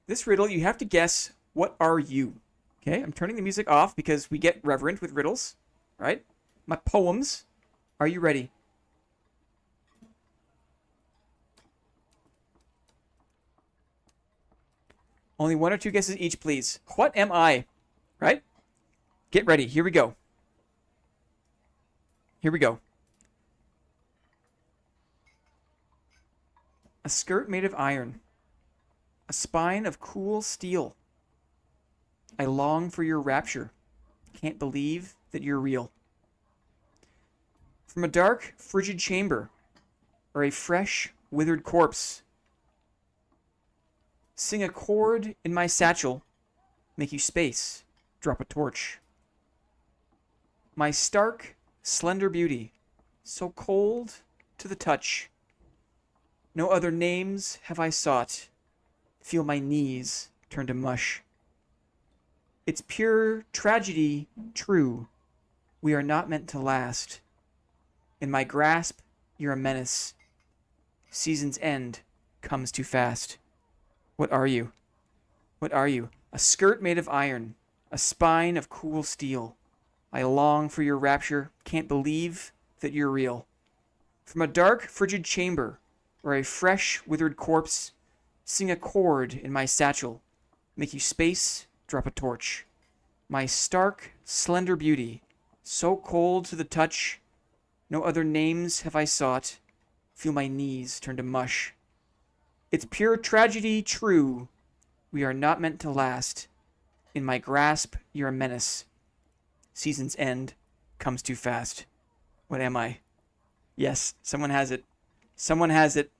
you have to guess, what are you? Okay, I'm turning the music off because we get reverent with riddles, right? My poems. Are you ready? Only one or two guesses each, please. What am I? Right? Get ready. Here we go. Here we go. A skirt made of iron. A spine of cool steel. I long for your rapture. Can't believe that you're real. From a dark, frigid chamber, or a fresh, withered corpse. Sing a chord in my satchel, make you space, drop a torch. My stark, slender beauty, so cold to the touch. No other names have I sought, feel my knees turn to mush. It's pure tragedy, true, we are not meant to last. In my grasp, you're a menace. Season's end comes too fast. What are you? What are you? A skirt made of iron, a spine of cool steel. I long for your rapture, can't believe that you're real. From a dark, frigid chamber, or a fresh, withered corpse, sing a chord in my satchel, make you space, drop a torch. My stark, slender beauty, so cold to the touch, no other names have I sought, feel my knees turn to mush. It's pure tragedy, true. We are not meant to last. In my grasp, you're a menace. Season's end comes too fast. What am I? Yes, someone has it. Someone has it.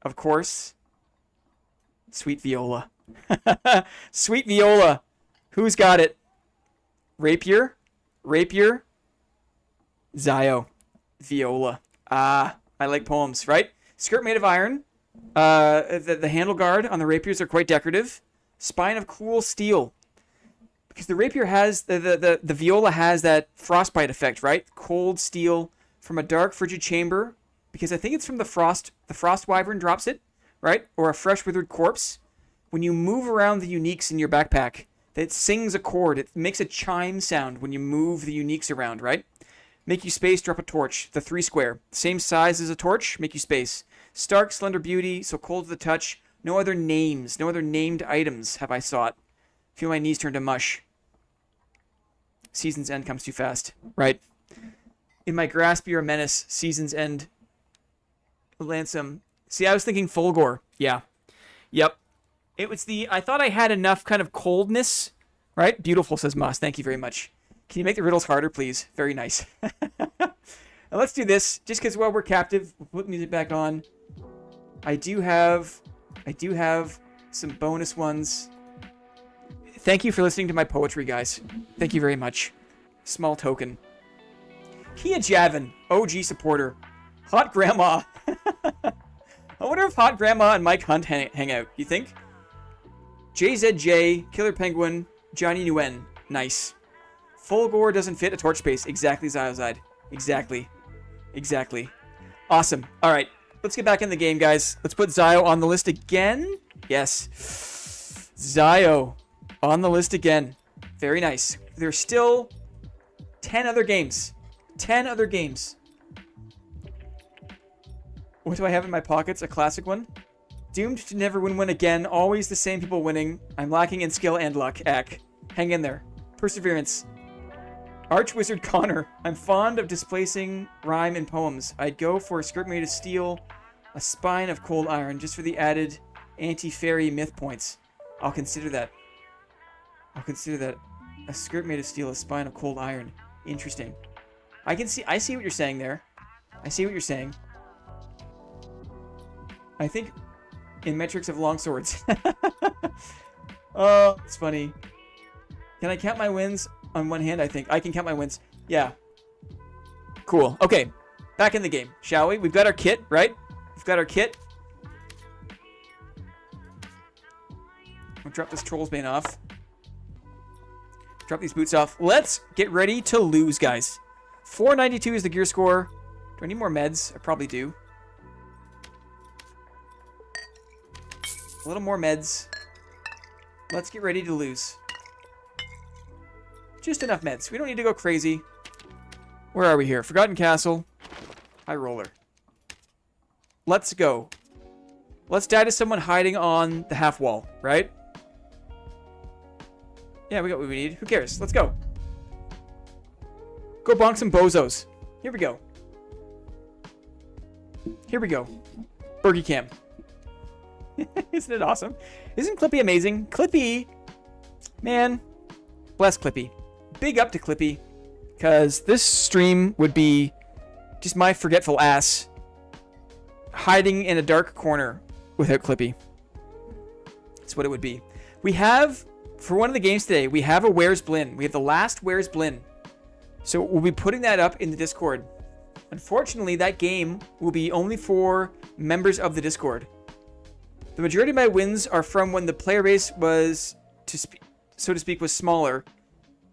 Of course. Sweet Viola. Sweet Viola. Who's got it? Rapier? Rapier? Zio. Viola. Ah, I like poems, right? Skirt made of iron. The handle guard on the rapiers are quite decorative. Spine of cool steel. Because the rapier has, the viola has that frostbite effect, right? Cold steel from a dark, frigid chamber. Because I think it's from the frost wyvern drops it, right? Or a fresh, withered corpse. When you move around the uniques in your backpack, it sings a chord. It makes a chime sound when you move the uniques around, right? Make you space, drop a torch. The 3 square. Same size as a torch, make you space. Stark, slender beauty, so cold to the touch. No other names, no other named items have I sought. Feel my knees turn to mush. Season's end comes too fast. Right. In my grasp, you're a menace. Season's end. Lansom. See, I was thinking Fulgore. Yeah. Yep. It was the... I thought I had enough kind of coldness. Right? Beautiful, says Moss. Thank you very much. Can you make the riddles harder, please? Very nice. Now let's do this. Just because, well, we're captive. We'll put music back on. I do have some bonus ones. Thank you for listening to my poetry, guys. Thank you very much. Small token. Kia Javin, OG supporter. Hot Grandma. I wonder if Hot Grandma and Mike Hunt hang out. You think? JZJ, Killer Penguin, Johnny Nguyen. Nice. Fulgore doesn't fit a torch space. Exactly, Zyozide. Exactly. Exactly. Awesome. All right. Let's get back in the game, guys. Let's put Zio on the list again. Yes. Zio on the list again. Very nice. There's still 10 other games. 10 other games. What do I have in my pockets? A classic one. Doomed to never win one again. Always the same people winning. I'm lacking in skill and luck. Eck. Hang in there. Perseverance. Archwizard Connor. I'm fond of displacing rhyme in poems. I'd go for a skirt made of steel, a spine of cold iron, just for the added anti-fairy myth points. I'll consider that. I'll consider that. A skirt made of steel, a spine of cold iron. Interesting. I see what you're saying there. I see what you're saying. I think in metrics of long swords. Oh, it's funny. Can I count my wins on one hand? I think I can count my wins. Yeah. Cool. Okay. Back in the game, shall we? We've got our kit, right? We've got our kit. I'll drop this Troll's Bane off. Drop these boots off. Let's get ready to lose, guys. 492 is the gear score. Do I need more meds? I probably do. A little more meds. Let's get ready to lose. Just enough meds. We don't need to go crazy. Where are we here? Forgotten Castle. High Roller. Let's go. Let's die to someone hiding on the half wall, right? Yeah, we got what we need. Who cares? Let's go. Go bonk some bozos. Here we go. Here we go. Burgie Cam. Isn't it awesome? Isn't Clippy amazing? Clippy, man, bless Clippy. Big up to Clippy, because this stream would be just my forgetful ass hiding in a dark corner without Clippy. That's what it would be. We have, for one of the games today, we have a Where's Blinn. We have the last Where's Blinn. So we'll be putting that up in the Discord. Unfortunately, that game will be only for members of the Discord. The majority of my wins are from when the player base was, so to speak, was smaller.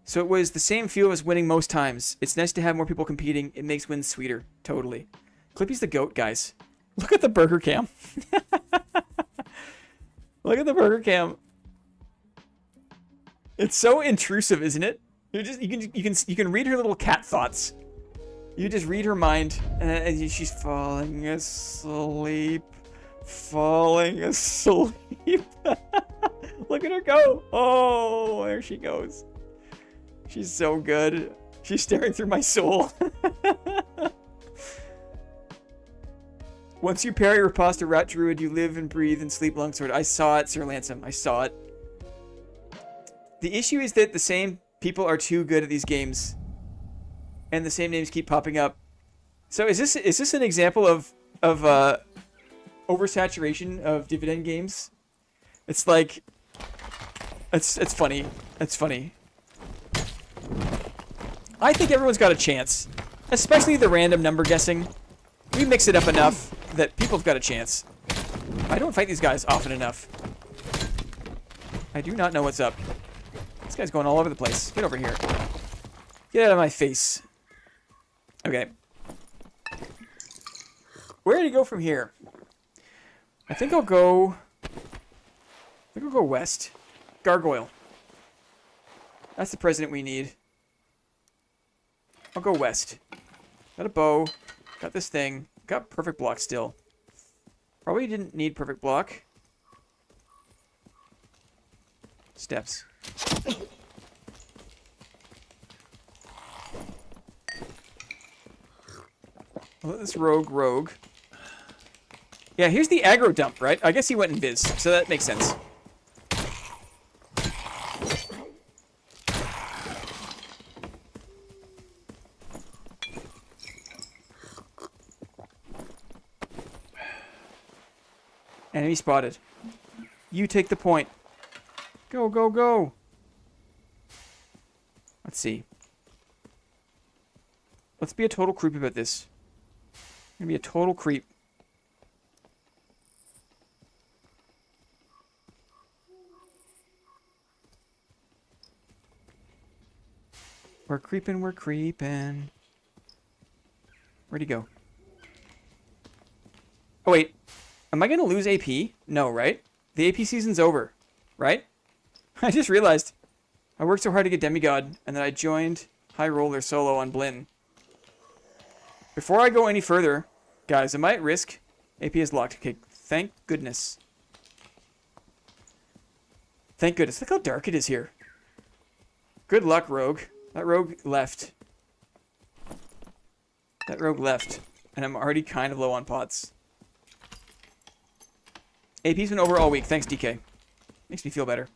So it was the same feel as winning most times. It's nice to have more people competing. It makes wins sweeter. Totally. Clippy's the GOAT, guys. Look at the burger cam. Look at the burger cam. It's so intrusive, isn't it? You can read her little cat thoughts. You just read her mind, and she's falling asleep. Falling asleep. Look at her go. Oh, there she goes. She's so good. She's staring through my soul. Once you parry your pasta rat druid, you live and breathe and sleep longsword. I saw it, Sir Lansam. I saw it. The issue is that the same people are too good at these games, and the same names keep popping up. So is this an example of oversaturation of dividend games? It's like, it's funny. It's funny. I think everyone's got a chance, especially the random number guessing. We mix it up enough that people have got a chance. I don't fight these guys often enough. I do not know what's up. This guy's going all over the place. Get over here. Get out of my face. Okay. Where do you go from here? I think I'll go west. Gargoyle. That's the president we need. I'll go west. Got a bow. Got this thing. Got perfect block still. Probably didn't need perfect block. Steps. I'll let this rogue. Yeah, here's the aggro dump, right? I guess he went in Viz, so that makes sense. Enemy spotted. You take the point. Go, go, go. Let's see. Let's be a total creep about this. I'm gonna be a total creep. We're creeping, we're creeping. Where'd he go? Oh, wait. Am I gonna lose AP? No, right? The AP season's over, right? I just realized. I worked so hard to get Demigod, and then I joined High Roller solo on Blinn. Before I go any further, guys, am I at risk? AP is locked. Okay, thank goodness. Thank goodness. Look how dark it is here. Good luck, Rogue. That Rogue left. That Rogue left. And I'm already kind of low on pots. AP's been over all week. Thanks, DK. Makes me feel better.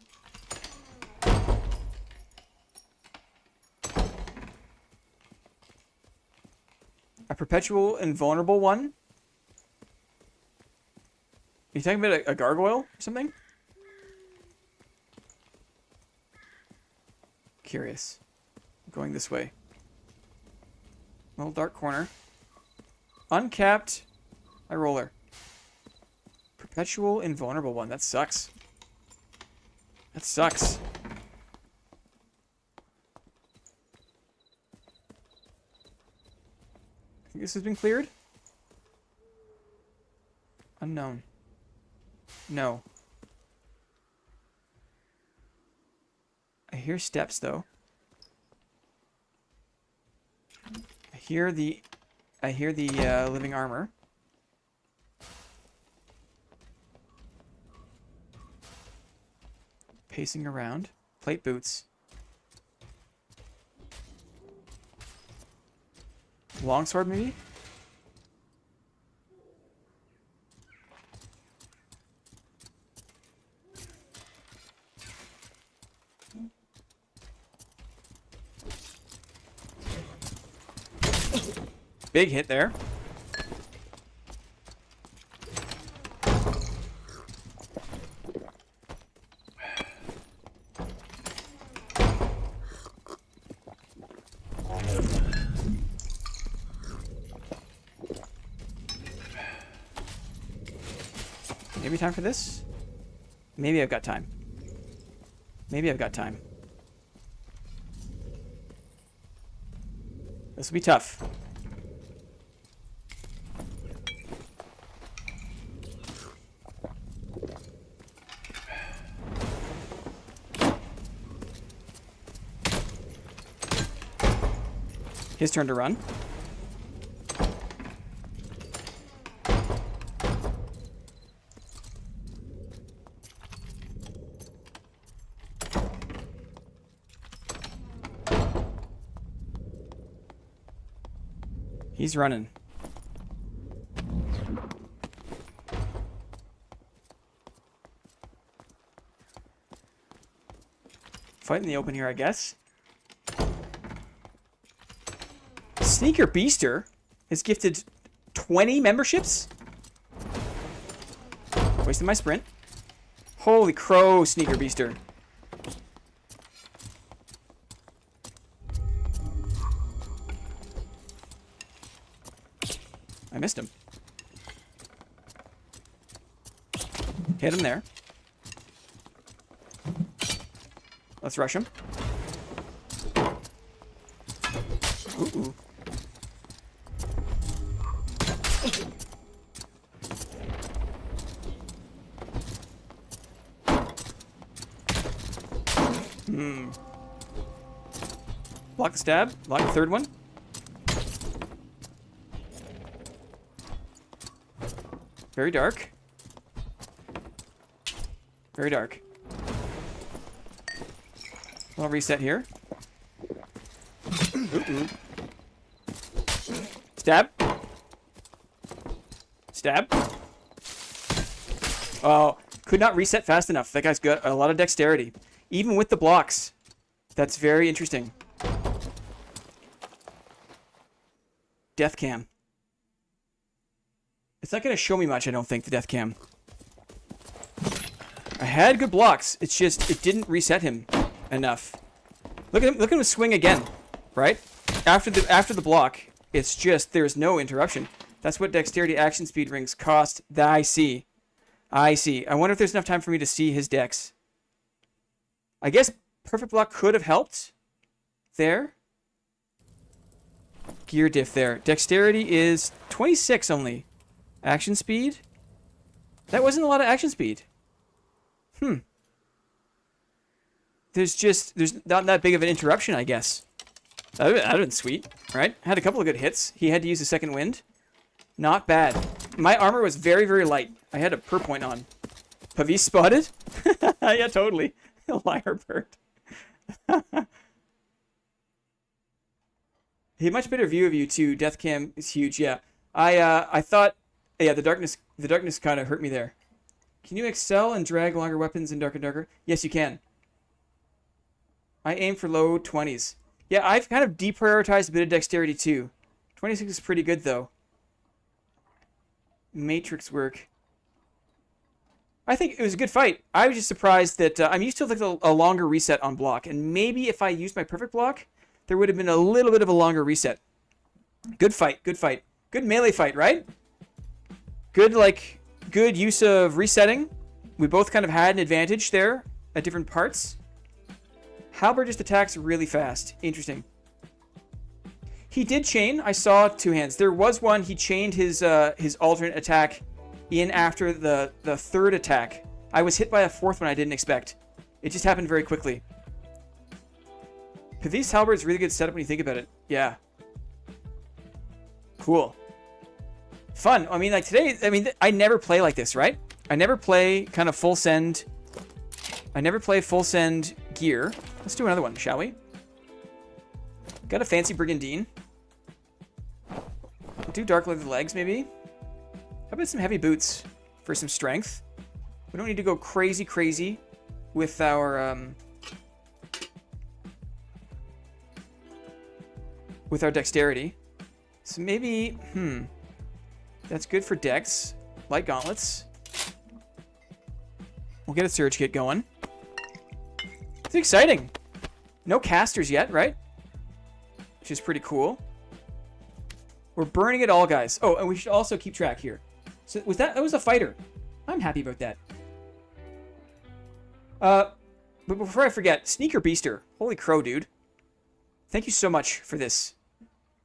A perpetual invulnerable one? Are you talking about a gargoyle or something? Curious. Going this way. Little dark corner. Uncapped. High roller. Perpetual invulnerable one. That sucks. That sucks. I think this has been cleared. Unknown. No. I hear steps though. I hear the living armor. Pacing around. Plate boots. Longsword maybe? Big hit there. Maybe time for this? Maybe I've got time. Maybe I've got time. This will be tough. His turn to run. He's running. Fight in the open here, I guess. Sneaker Beaster is gifted 20 memberships. Wasting my sprint. Holy crow, Sneaker Beaster. I missed him. Hit him there. Let's rush him. Ooh. Block the stab. Block the third one. Very dark. Very dark. I'll reset here. Ooh. Stab. Stab. Oh, could not reset fast enough. That guy's got a lot of dexterity. Even with the blocks. That's very interesting. Death cam. It's not going to show me much, I don't think, the death cam. I had good blocks. It's just, it didn't reset him enough. Look at him swing again, right? After the block, it's just, there's no interruption. That's what dexterity action speed rings cost. I see. I see. I wonder if there's enough time for me to see his dex. I guess perfect block could have helped. There. Gear diff there. Dexterity is 26 only. Action speed? That wasn't a lot of action speed. There's not that big of an interruption, I guess. That would have been sweet, right? Had a couple of good hits. He had to use the second wind. Not bad. My armor was very, very light. I had a per point on. Pavis spotted? Yeah, totally. Liar bird. He had a much better view of you too. Death cam is huge. Yeah, I thought. Yeah, the darkness kind of hurt me there. Can you excel and drag longer weapons in darker and darker? Yes, you can. I aim for low 20s. Yeah, I've kind of deprioritized a bit of dexterity too. 26 is pretty good though. Matrix work. I think it was a good fight. I was just surprised that I'm used to like a longer reset on block, and maybe if I used my perfect block, there would have been a little bit of a longer reset. Good fight, good fight. Good melee fight, right? Good use of resetting. We both kind of had an advantage there at different parts. Halberd just attacks really fast. Interesting. He did chain. I saw two hands. There was one. He chained his alternate attack in after the third attack. I was hit by a fourth one I didn't expect. It just happened very quickly. Pavis Halberd's really good setup when you think about it. Yeah. Cool. Fun. I mean, like today, I never play like this, right? I never play kind of full send. I never play full send gear. Let's do another one, shall we? Got a fancy brigandine. Do dark leather legs, maybe? How about some heavy boots for some strength? We don't need to go crazy with our dexterity. So maybe, that's good for dex. Light gauntlets. We'll get a surge kit going. It's exciting. No casters yet, right? Which is pretty cool. We're burning it all, guys. Oh, and we should also keep track here. So that was a fighter. I'm happy about that. But before I forget, Sneaker Beaster. Holy crow, dude. Thank you so much for this.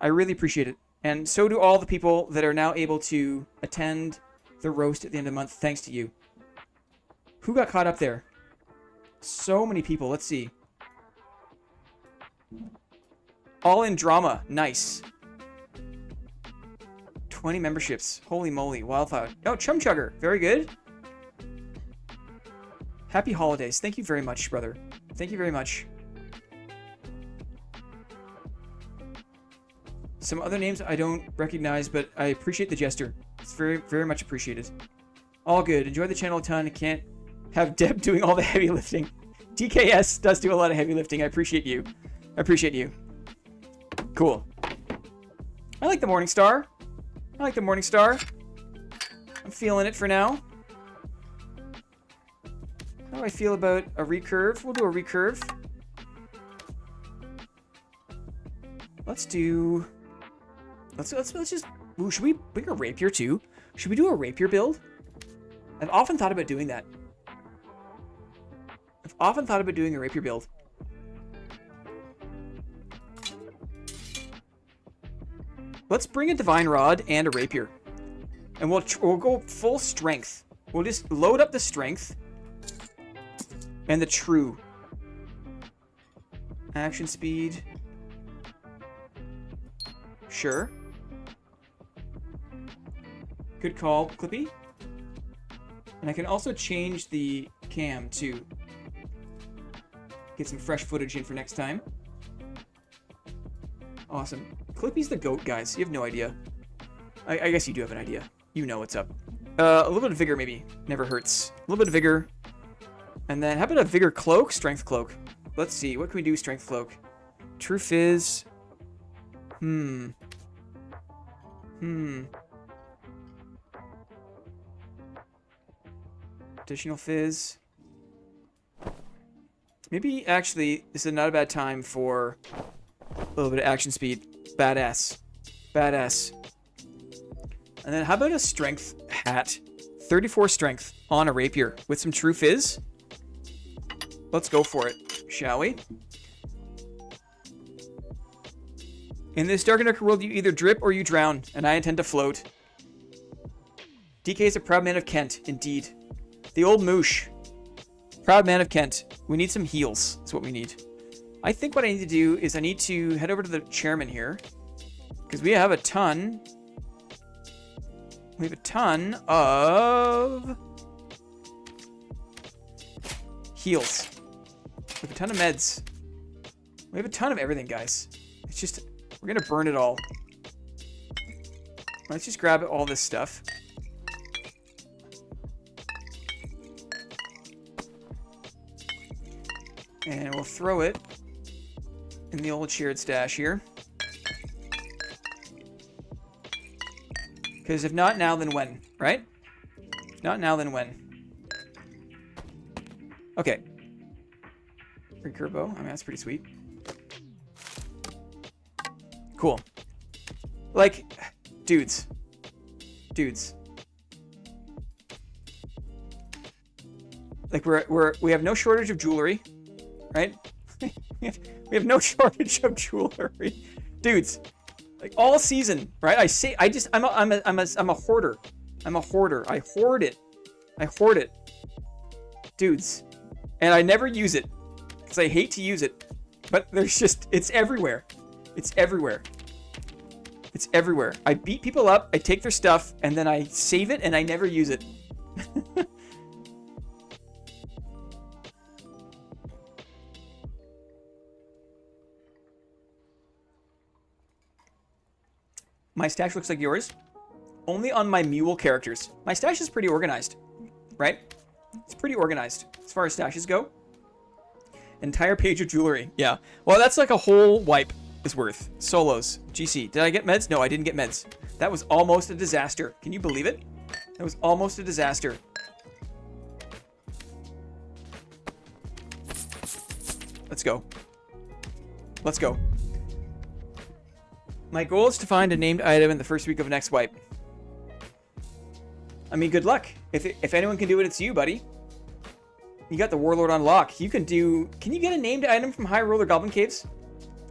I really appreciate it. And so do all the people that are now able to attend the roast at the end of the month, thanks to you. Who got caught up there? So many people. Let's see. All in drama. Nice. 20 memberships. Holy moly. Wildfire. Oh, Chum Chugger. Very good. Happy holidays. Thank you very much, brother. Thank you very much. Some other names I don't recognize, but I appreciate the gesture. It's very, very much appreciated. All good. Enjoy the channel a ton. I can't have Deb doing all the heavy lifting. DKS does do a lot of heavy lifting. I appreciate you. I appreciate you. Cool. I like the Morning Star. I like the Morning Star. I'm feeling it for now. How do I feel about a recurve? We'll do a recurve. Let's do... Let's just... Ooh, should we bring a rapier too? Should we do a rapier build? I've often thought about doing that. I've often thought about doing a rapier build. Let's bring a divine rod and a rapier. And we'll go full strength. We'll just load up the strength. And the true. Action speed. Sure. Good call, Clippy. And I can also change the cam too. Get some fresh footage in for next time. Awesome. Clippy's the GOAT, guys. You have no idea. I guess you do have an idea. You know what's up. A little bit of vigor maybe. Never hurts. A little bit of vigor. And then how about a vigor cloak? Strength cloak. Let's see. What can we do strength cloak? True fizz. Additional fizz. Maybe actually this is not a bad time for a little bit of action speed. Badass. Badass. And then how about a strength hat? 34 strength on a rapier with some true fizz. Let's go for it, shall we? In this dark and darker world, you either drip or you drown, and I intend to float. DK is a proud man of Kent, indeed. The old moosh. Proud man of Kent. We need some heals, that's what we need. I think what I need to do is I need to head over to the chairman here, because we have a ton. We have a ton of heals. We have a ton of meds. We have a ton of everything, guys. It's just, we're going to burn it all. Let's just grab all this stuff. And we'll throw it in the old shared stash here. Because if not now, then when, right? If not now, then when? Okay. Recurve bow. I mean, that's pretty sweet. Cool. Like, dudes. Dudes. Like, we have no shortage of jewelry, right? we have no shortage of jewelry. Dudes. Like all season, right? I'm a hoarder. I'm a hoarder. I hoard it. I hoard it. Dudes. And I never use it. Because I hate to use it. But there's just, it's everywhere. It's everywhere. It's everywhere. I beat people up, I take their stuff, and then I save it and I never use it. My stash looks like yours. Only on my mule characters. My stash is pretty organized, right? It's pretty organized as far as stashes go. Entire page of jewelry. Yeah. Well, that's like a whole wipe is worth. Solos. GC. Did I get meds? No, I didn't get meds. That was almost a disaster. Can you believe it? That was almost a disaster. Let's go. Let's go. My goal is to find a named item in the first week of next wipe. I mean, good luck. If anyone can do it, it's you, buddy. You got the Warlord on lock. You can do... Can you get a named item from High Roller Goblin Caves?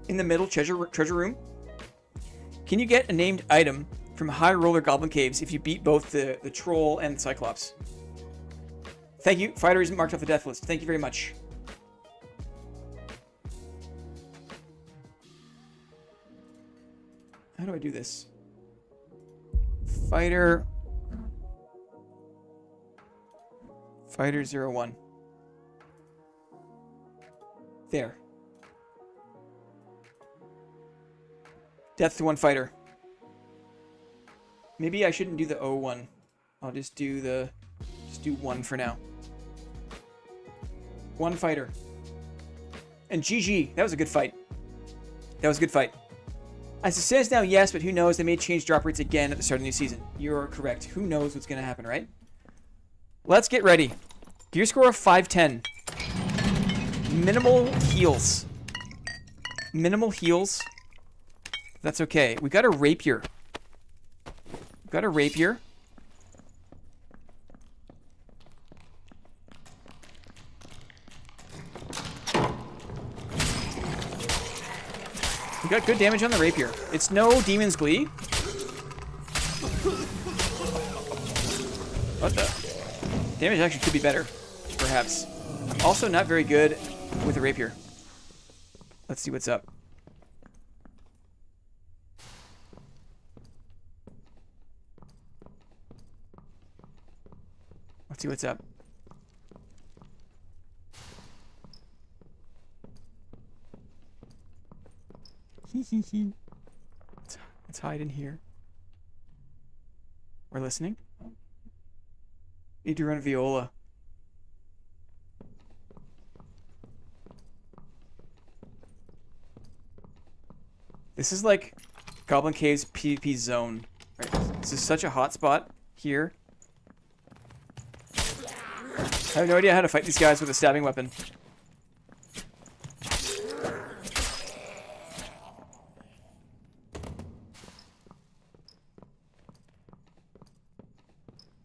In the middle treasure room? Can you get a named item from High Roller Goblin Caves if you beat both the Troll and the Cyclops? Thank you. Fighter isn't marked off the death list. Thank you very much. How do I do this? Fighter 01. There. Death to one fighter. Maybe I shouldn't do the 01. I'll just do one for now. One fighter. And GG. That was a good fight. That was a good fight. As it says now, yes, but who knows? They may change drop rates again at the start of the new season. You're correct. Who knows what's going to happen, right? Let's get ready. Gear score of 510. Minimal heals. Minimal heals. That's okay. We got a rapier. We got a rapier. We got good damage on the rapier. It's no Demon's Glee. What the? Damage actually could be better, perhaps. I'm also not very good with a rapier. Let's see what's up. Let's see what's up. Let's hide in here. We're listening. Need to run Viola. This is like Goblin Cave's PvP zone. Right? This is such a hot spot here. I have no idea how to fight these guys with a stabbing weapon.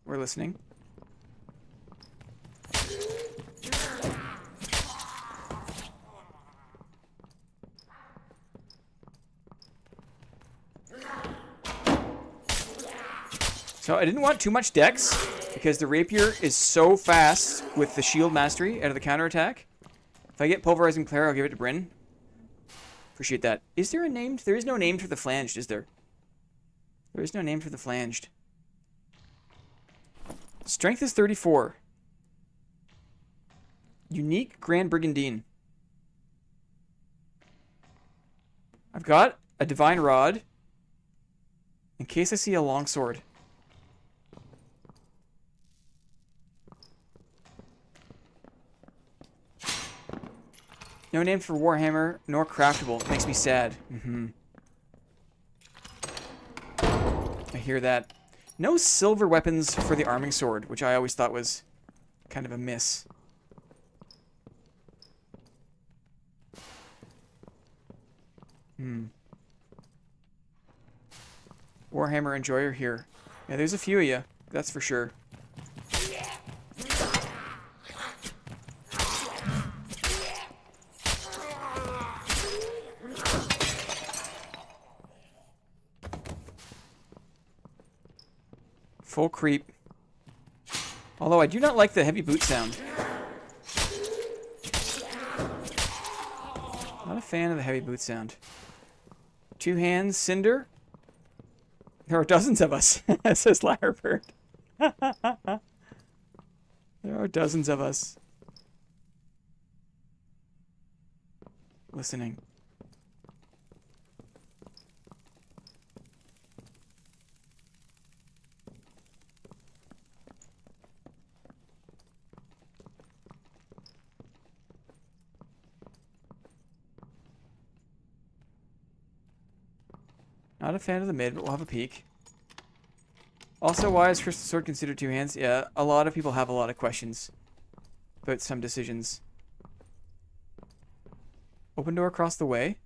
We're listening. So I didn't want too much dex because the rapier is so fast with the shield mastery out of the counterattack. If I get pulverizing Claire, I'll give it to Bryn. Appreciate that. Is there a name? There is no name for the flanged, is there? There is no name for the flanged. Strength is 34. Unique Grand Brigandine. I've got a Divine Rod in case I see a longsword. No name for Warhammer, nor craftable. Makes me sad. I hear that. No silver weapons for the arming sword, which I always thought was kind of a miss. Warhammer enjoyer here. Yeah, there's a few of you. That's for sure. Full creep. Although I do not like the heavy boot sound. Not a fan of the heavy boot sound. Two hands, Cinder. There are dozens of us, says Lyrebird. There are dozens of us. Listening. Not a fan of the mid, but we'll have a peek. Also, why is Crystal Sword considered two hands? Yeah, a lot of people have a lot of questions about some decisions. Open door across the way.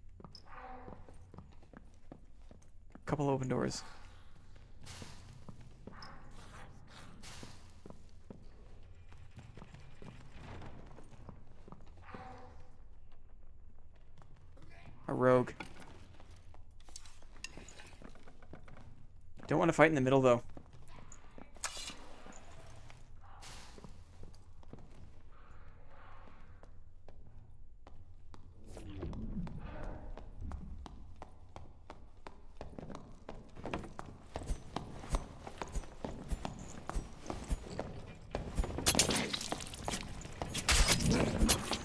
Couple open doors. A rogue. Don't want to fight in the middle, though.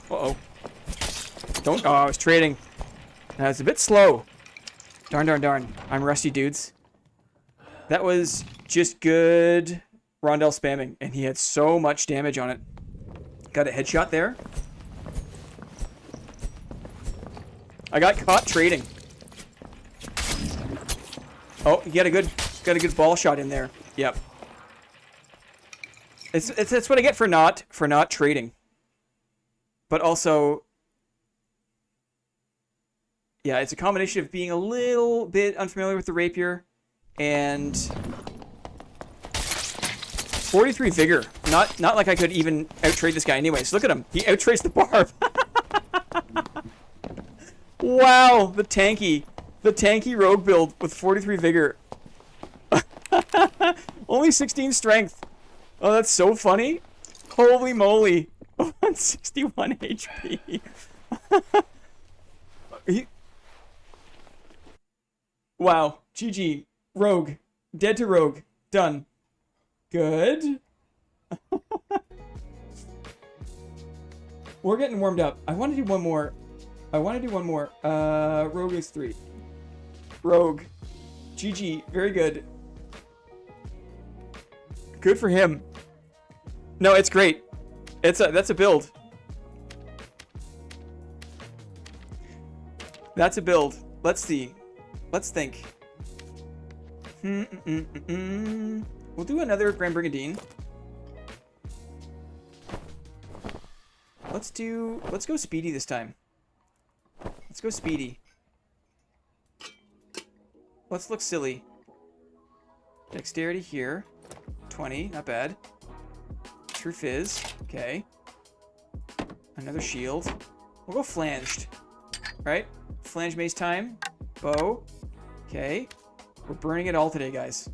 Uh-oh. Don't... Oh, I was trading. It's a bit slow. Darn, darn, darn. I'm rusty, dudes. That was just good Rondell spamming, and he had so much damage on it. Got a headshot there. I got caught trading. Oh, you got a good ball shot in there. Yep. It's what I get for not trading. But also, yeah, it's a combination of being a little bit unfamiliar with the rapier and 43 vigor. Not like I could even outtrade this guy anyways. Look at him. He outtrades the barb. Wow, the tanky rogue build with 43 vigor. Only 16 strength. Oh, that's so funny. Holy moly. 161 HP. Wow. GG. Rogue. Dead to rogue. Done. Good. We're getting warmed up. I want to do one more. Rogue is 3. Rogue. GG. Very good. Good for him. No, it's great. That's a build. That's a build. Let's see. Let's think. We'll do another Grand Brigandine. Let's go speedy this time. Let's go speedy. Let's look silly. Dexterity here. 20, not bad. True Fizz. Okay. Another shield. We'll go flanged. Right? Flange mace time. Bow. Okay. We're burning it all today, guys.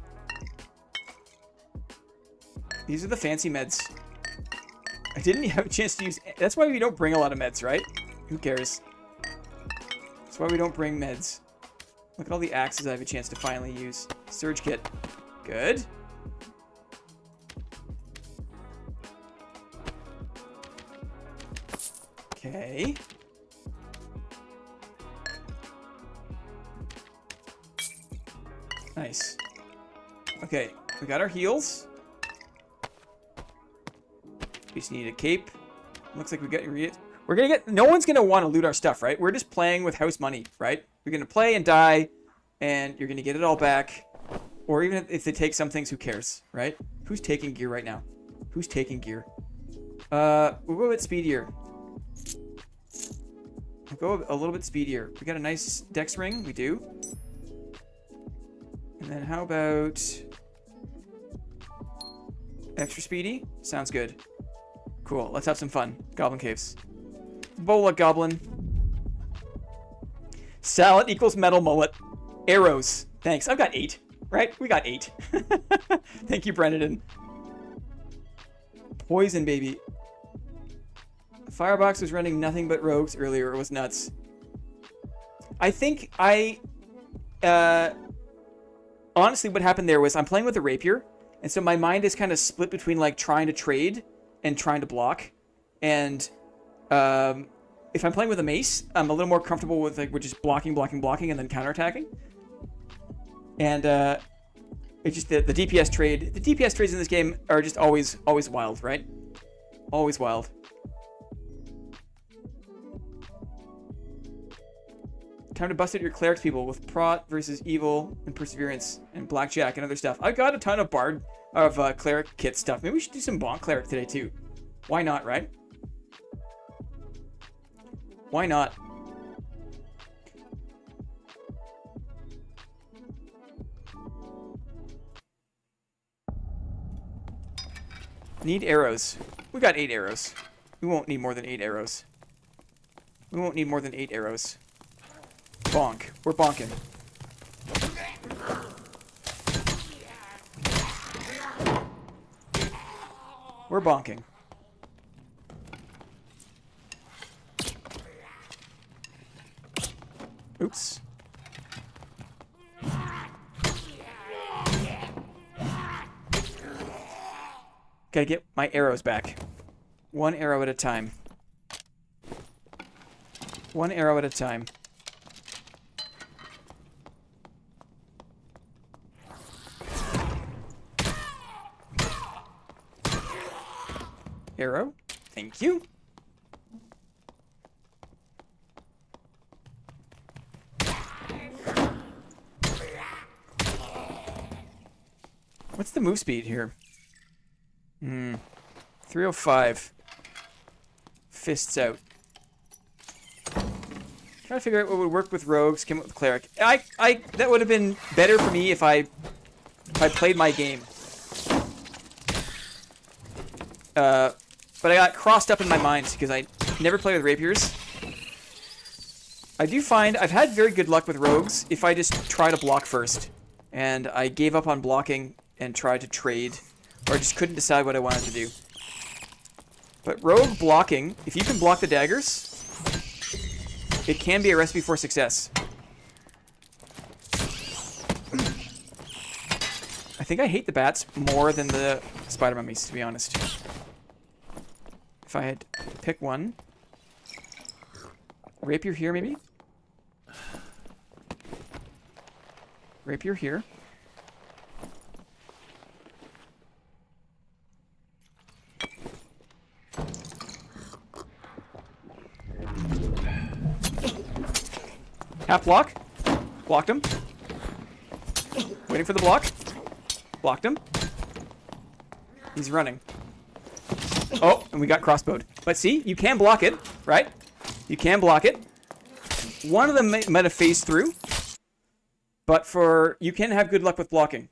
These are the fancy meds. I didn't have a chance to use... That's why we don't bring a lot of meds, right? Who cares? That's why we don't bring meds. Look at all the axes I have a chance to finally use. Surge kit. Good. Okay. Nice. Okay, we got our heals. We just need a cape. Looks like we got... We're gonna get... No one's gonna want to loot our stuff, right? We're just playing with house money, right? We're gonna play and die, and you're gonna get it all back. Or even if they take some things, who cares, right? Who's taking gear right now? Who's taking gear? We'll go a bit speedier. We'll go a little bit speedier. We got a nice dex ring. We do. And then how about... extra speedy? Sounds good. Cool. Let's have some fun. Goblin caves. Bola goblin. Salad equals metal mullet. Arrows. Thanks. I've got 8. Right? We got 8. Thank you, Brendan. Poison, baby. Firebox was running nothing but rogues earlier. It was nuts. I think honestly, what happened there was I'm playing with a rapier, and so my mind is kind of split between like trying to trade and trying to block. And if I'm playing with a mace, I'm a little more comfortable with like we're just blocking, and then counterattacking. And it's just the DPS trade. The DPS trades in this game are just always wild, right? Always wild. Time to bust out your clerics, people, with Prot versus Evil and Perseverance and Blackjack and other stuff. I've got a ton of cleric kit stuff. Maybe we should do some Bonk cleric today too. Why not, right? Why not? Need arrows. We got 8 arrows. We won't need more than 8 arrows. We won't need more than 8 arrows. Bonk. We're bonking. We're bonking. Oops. Gotta get my arrows back. One arrow at a time. One arrow at a time. Arrow. Thank you. What's the move speed here? 305. Fists out. Trying to figure out what would work with rogues, came up with cleric. That would have been better for me if I played my game. But I got crossed up in my mind because I never play with rapiers. I do find I've had very good luck with rogues if I just try to block first. And I gave up on blocking and tried to trade, or I just couldn't decide what I wanted to do. But rogue blocking, if you can block the daggers, it can be a recipe for success. I think I hate the bats more than the spider mummies, to be honest. If I had to pick one. Rapier here, maybe? Rapier here. Half block. Blocked him. Waiting for the block. Blocked him. He's running. Oh, and we got crossbowed. But see, you can block it, right? You can block it. One of them might have phased through. But you can have good luck with blocking.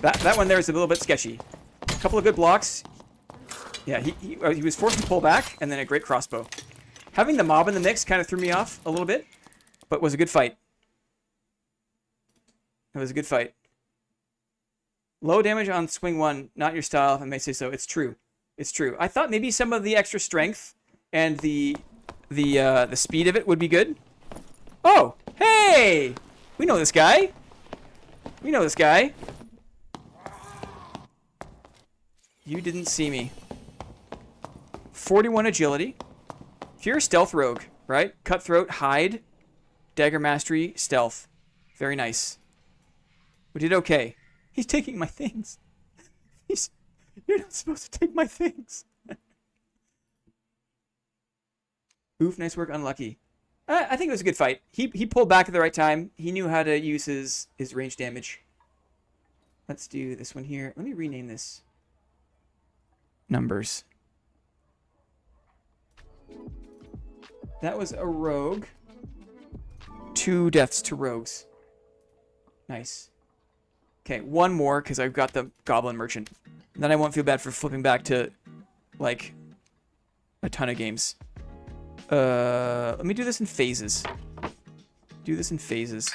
That one there is a little bit sketchy. A couple of good blocks. Yeah, he was forced to pull back, and then a great crossbow. Having the mob in the mix kind of threw me off a little bit, but was a good fight. It was a good fight. Low damage on swing 1, not your style, if I may say so. It's true. It's true. I thought maybe some of the extra strength and the speed of it would be good. Oh, hey! We know this guy. We know this guy. You didn't see me. 41 agility. If you're a stealth rogue, right? Cutthroat, hide, dagger mastery, stealth. Very nice. We did okay. He's taking my things. You're not supposed to take my things. Oof, nice work, unlucky. I think it was a good fight. He pulled back at the right time. He knew how to use his range damage. Let's do this one here. Let me rename this. Numbers. That was a rogue. 2 deaths to rogues. Nice. Okay, one more because I've got the goblin merchant. And then I won't feel bad for flipping back to, like, a ton of games. Let me do this in phases. Do this in phases.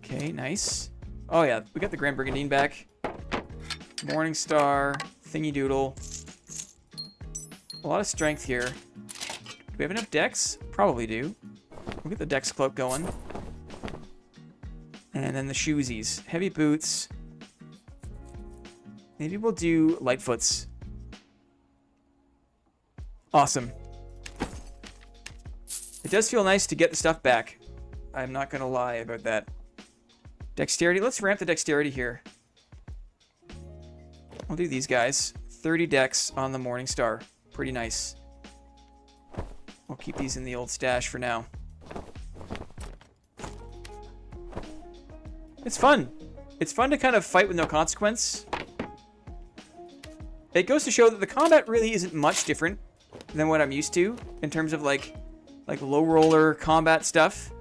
Okay, nice. Oh yeah, we got the Grand Brigandine back. Morning Star, Thingy Doodle. A lot of strength here. Do we have enough dex? Probably do. We'll get the dex cloak going. And then the shoesies. Heavy boots. Maybe we'll do Lightfoots. Awesome. It does feel nice to get the stuff back. I'm not going to lie about that. Dexterity. Let's ramp the dexterity here. I'll do these guys. 30 dex on the Morning Star. Pretty nice. We'll keep these in the old stash for now. It's fun. It's fun to kind of fight with no consequence. It goes to show that the combat really isn't much different than what I'm used to in terms of like low roller combat stuff.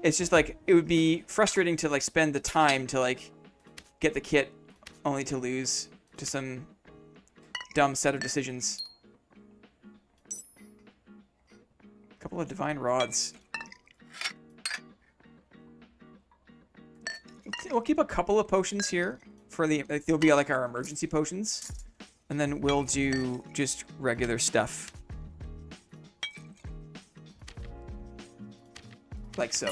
It's just like it would be frustrating to like spend the time to like get the kit only to lose to some dumb set of decisions. A couple of divine rods. We'll keep a couple of potions here for the they'll be like our emergency potions, and then we'll do just regular stuff. Like so.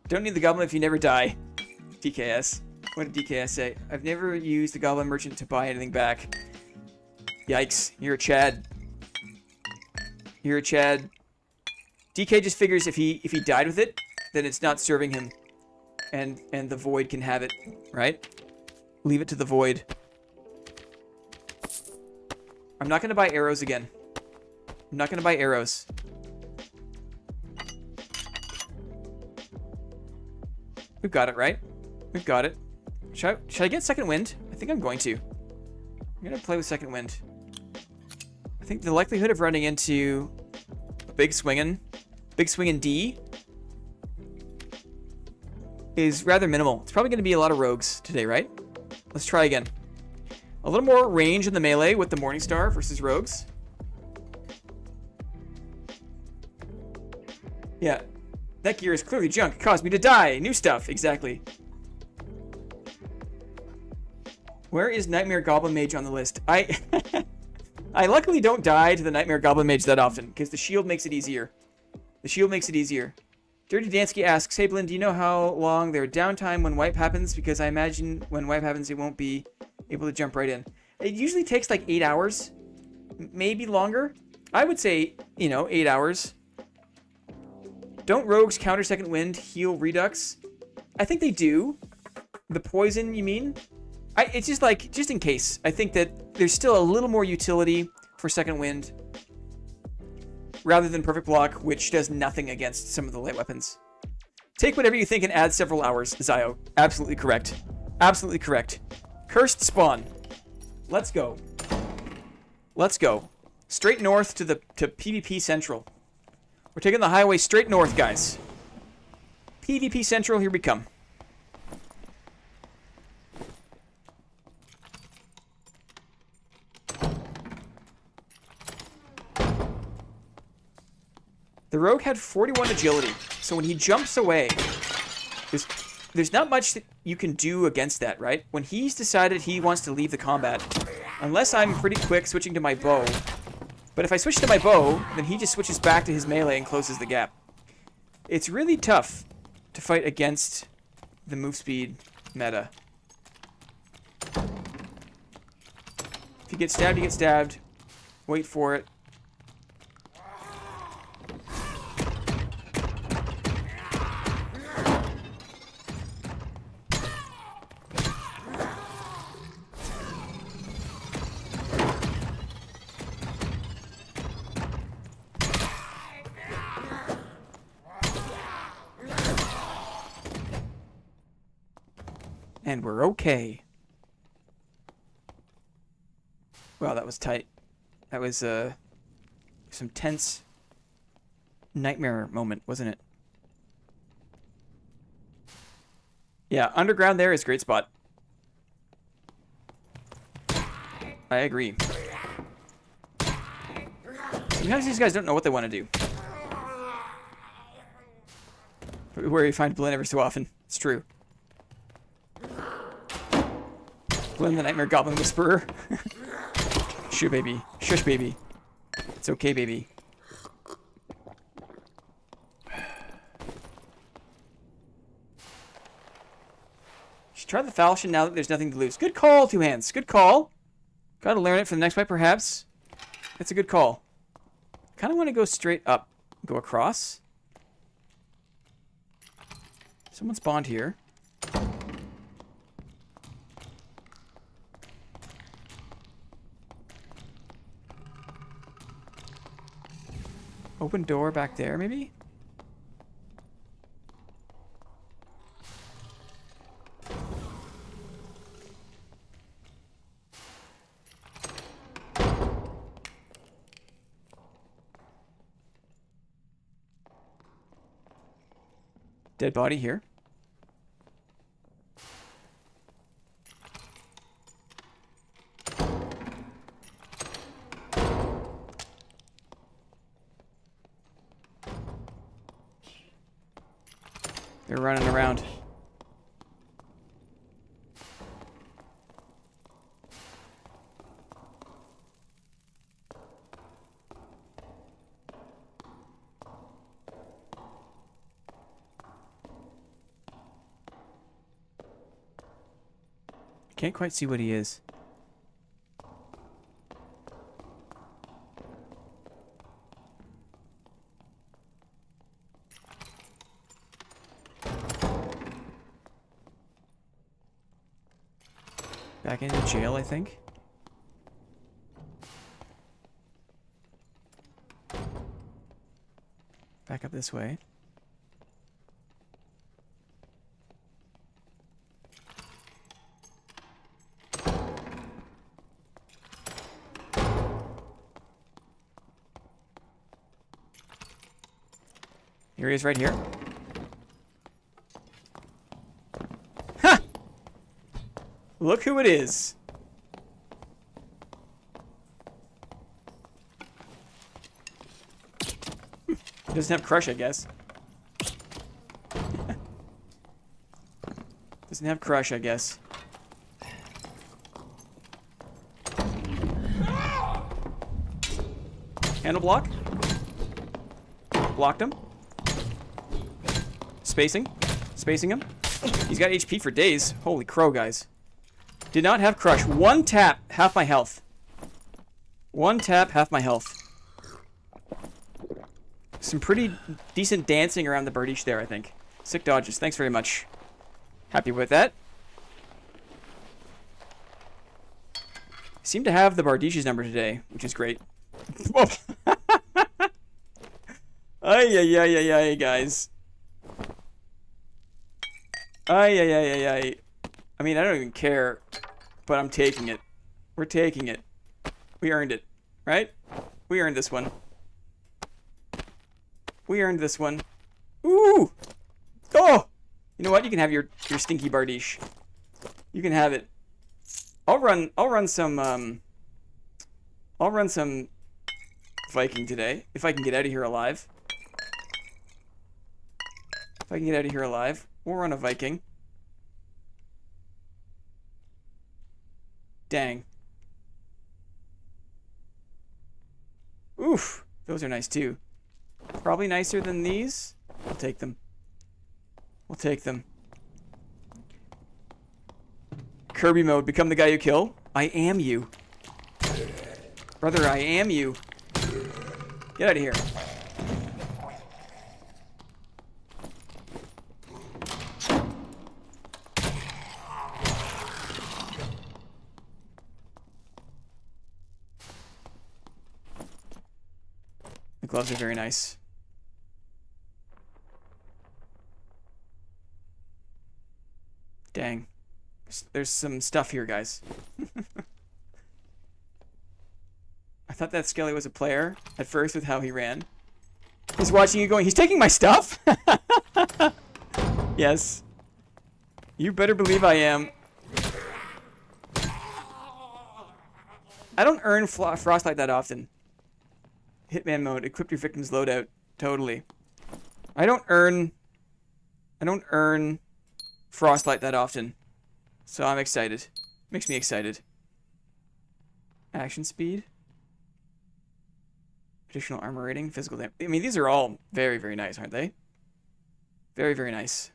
Don't need the goblin if you never die. DKS. What did DKS say? I've never used the goblin merchant to buy anything back. Yikes. You're a Chad. You're a Chad. DK just figures if he died with it, then it's not serving him. And the void can have it, right? Leave it to the void. I'm not going to buy arrows again. I'm not going to buy arrows. We've got it, right? We've got it. Should I get second wind? I think I'm going to. I'm going to play with second wind. I think the likelihood of running into a big swinging D is rather minimal. It's probably going to be a lot of rogues today, right? Let's try again. A little more range in the melee with the Morning Star versus rogues. Yeah. That gear is clearly junk. It caused me to die. New stuff. Exactly. Where is Nightmare Goblin Mage on the list? I luckily don't die to the Nightmare Goblin Mage that often, because the shield makes it easier. The shield makes it easier. Dirty Dansky asks, hey Blin, do you know how long their downtime when wipe happens? Because I imagine when wipe happens, it won't be able to jump right in. It usually takes like 8 hours. Maybe longer. I would say, 8 hours. Don't rogues counter second wind heal redux? I think they do. The poison, you mean? It's just like, just in case. I think that there's still a little more utility for second wind rather than perfect block, which does nothing against some of the light weapons. Take whatever you think and add several hours, Zio. Absolutely correct. Absolutely correct. Cursed spawn. Let's go. Let's go. Straight north to PvP Central. We're taking the highway straight north, guys. PvP Central, here we come. The rogue had 41 agility, so when he jumps away, there's not much that you can do against that, right? When he's decided he wants to leave the combat, unless I'm pretty quick switching to my bow, but if I switch to my bow, then he just switches back to his melee and closes the gap. It's really tough to fight against the move speed meta. If you get stabbed, you get stabbed. Wait for it. And we're okay. Wow, that was tight. That was some tense nightmare moment, wasn't it? Yeah, underground there is a great spot. I agree. Sometimes these guys don't know what they want to do. Where you find Blinn every so often. It's true. Blinn the Nightmare Goblin Whisperer. Shoo, baby. Shush, baby. It's okay, baby. Should try the falchion now that there's nothing to lose. Good call, Two Hands. Good call. Gotta learn it for the next fight, perhaps. That's a good call. Kind of want to go straight up. Go across. Someone spawned here. Open door back there, maybe? Dead body here. They're running around. Can't quite see what he is. Back into jail, I think. Back up this way. Here he is right here. Ha! Look who it is. Doesn't have crush, I guess. Doesn't have crush, I guess. Handle block. Blocked him. Spacing. Spacing him. He's got HP for days. Holy crow, guys. Did not have crush. One tap, half my health. One tap, half my health. Some pretty decent dancing around the Bardiche there, I think. Sick dodges. Thanks very much. Happy with that. Seem to have the Bardiche's number today, which is great. Ay, guys. Ay. I mean, I don't even care, but I'm taking it. We're taking it. We earned it, right? We earned this one. We earned this one. Ooh! Oh! You know what? You can have your stinky Bardiche. You can have it. I'll run some Viking today, if I can get out of here alive. If I can get out of here alive, we'll run a Viking. Dang. Oof, those are nice too. Probably nicer than these. We'll take them. We'll take them. Kirby mode, become the guy you kill. I am you. Brother, I am you. Get out of here. The gloves are very nice. Dang. There's some stuff here, guys. I thought that Skelly was a player at first with how he ran. He's watching you going, he's taking my stuff? Yes. You better believe I am. I don't earn Frostlight that often. Hitman mode, equip your victim's loadout. Totally. I don't earn Frostlight that often. So I'm excited. Makes me excited. Action speed. Additional armor rating, physical damage. I mean, these are all very, very nice, aren't they? Very, very nice.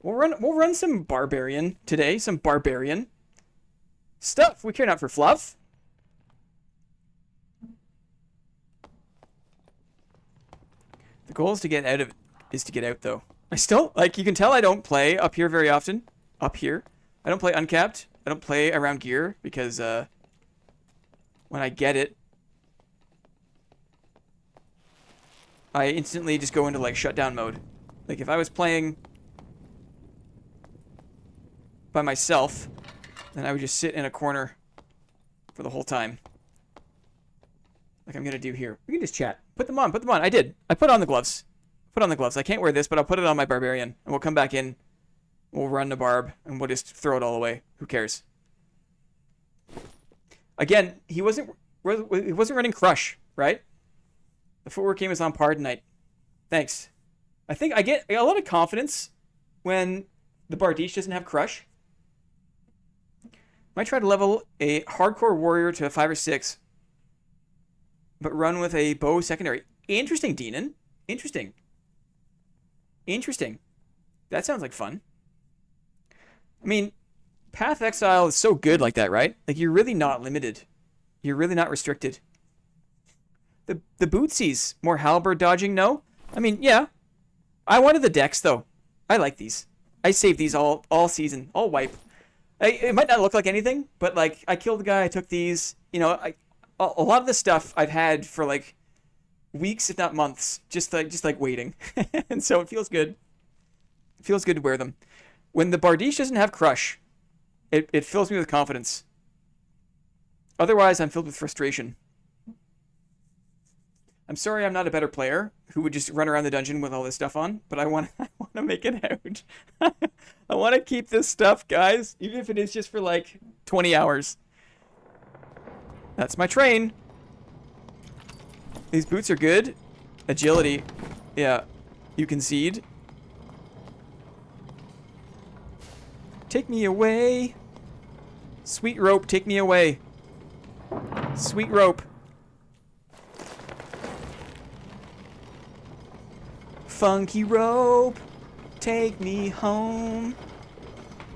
We'll run some barbarian today. Some barbarian stuff. We care not for fluff. The goal is to get out of it. Is to get out though. I still, like, you can tell I don't play up here very often. Up here. I don't play uncapped. I don't play around gear because when I get it, I instantly just go into like shutdown mode. Like if I was playing by myself, then I would just sit in a corner for the whole time. Like I'm gonna do here. We can just chat. Put them on. Put them on. I did. I put on the gloves. Put on the gloves. I can't wear this, but I'll put it on my barbarian. And we'll come back in. We'll run the barb. And we'll just throw it all away. Who cares? Again, he wasn't running crush, right? The footwork game is on par tonight. Thanks. I think I get a lot of confidence when the Bardiche doesn't have crush. Might try to level a hardcore warrior to a 5 or 6. But run with a bow secondary. Interesting, Deanon. Interesting. Interesting. That sounds like fun. I mean, Path Exile is so good like that, right? Like, you're really not limited. You're really not restricted. The bootsies. More halberd dodging, no? I mean, yeah. I wanted the decks, though. I like these. I saved these all season. All wipe. It might not look like anything, but, like, I killed the guy, I took these. You know, a lot of the stuff I've had for, like, weeks, if not months, just like waiting. And so it feels good. It feels good to wear them. When the Bardiche doesn't have crush, it fills me with confidence. Otherwise, I'm filled with frustration. I'm sorry I'm not a better player who would just run around the dungeon with all this stuff on, but I want to make it out. I want to keep this stuff, guys, even if it is just for like 20 hours. That's my train. These boots are good. Agility. Yeah. You concede. Take me away. Sweet rope, take me away. Sweet rope. Funky rope, take me home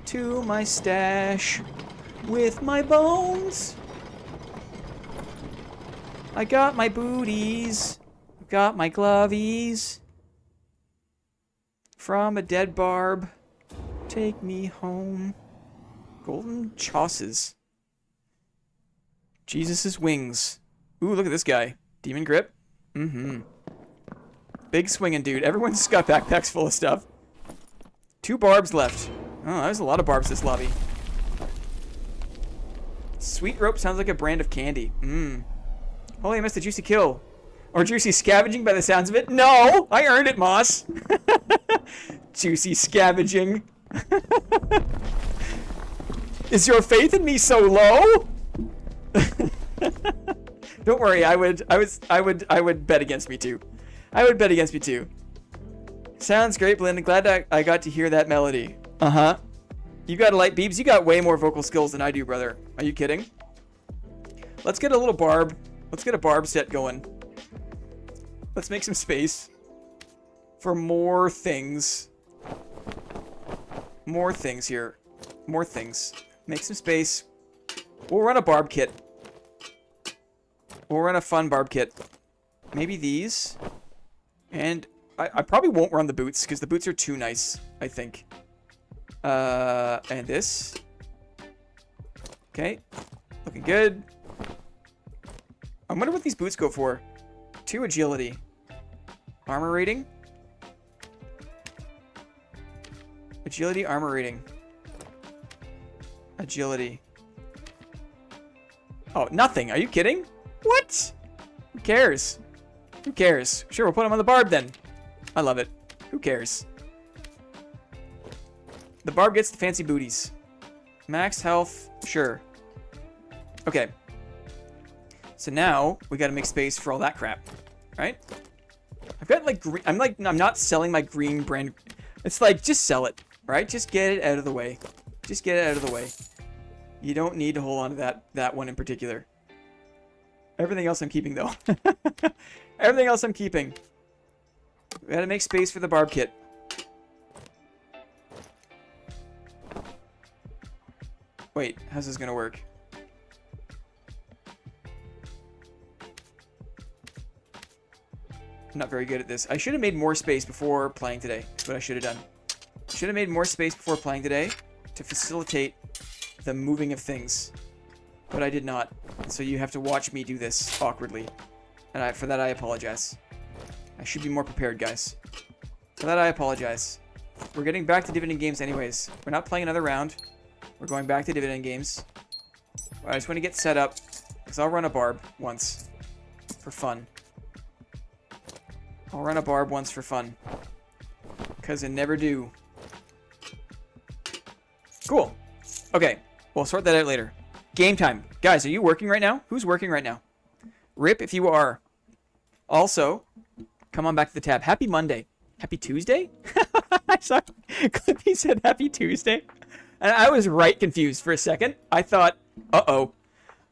to my stash with my bones. I got my booties. Got my glovies. From a dead barb. Take me home. Golden chosses. Jesus' wings. Ooh, look at this guy. Demon grip. Mm-hmm. Big swinging dude. Everyone's got backpacks full of stuff. 2 barbs left. Oh, there's a lot of barbs this lobby. Sweet rope sounds like a brand of candy. Mmm. Holy, I missed a juicy kill. Or juicy scavenging by the sounds of it. No! I earned it, Moss. Juicy scavenging. Is your faith in me so low? Don't worry, I would bet against me too. I would bet against me too. Sounds great, Belinda. Glad I got to hear that melody. Uh-huh. You got a light, Beebs. You got way more vocal skills than I do, brother. Are you kidding? Let's get a little barb. Let's get a barb set going. Let's make some space for more things. More things here. More things. Make some space. We'll run a barb kit. We'll run a fun barb kit. Maybe these. And I probably won't run the boots because the boots are too nice, I think. And this. Okay. Looking good. I wonder what these boots go for. 2 agility. Armor rating. Agility, armor rating. Agility. Oh, nothing. Are you kidding? What? Who cares? Who cares? Sure, we'll put him on the barb then. I love it. Who cares? The barb gets the fancy booties. Max health. Sure. Okay. So now we got to make space for all that crap, right? I've got like green. I'm not selling my green brand. It's like just sell it, right? Just get it out of the way. Just get it out of the way. You don't need to hold on to that one in particular. Everything else I'm keeping though. Everything else I'm keeping. We got to make space for the barb kit. Wait, how's this gonna work? I'm not very good at this. I should have made more space before playing today. That's what I should have done. Should have made more space before playing today to facilitate the moving of things. But I did not. So you have to watch me do this awkwardly. And for that I apologize. I should be more prepared, guys. For that I apologize. We're getting back to Dividend Games anyways. We're not playing another round. We're going back to Dividend Games. I just want to get set up. Because I'll run a barb once. For fun. I'll run a barb once for fun. Because I never do. Cool. Okay. We'll sort that out later. Game time. Guys, are you working right now? Who's working right now? Rip if you are. Also, come on back to the tab. Happy Monday. Happy Tuesday? I saw Clippy said Happy Tuesday. And I was right confused for a second. I thought, uh-oh.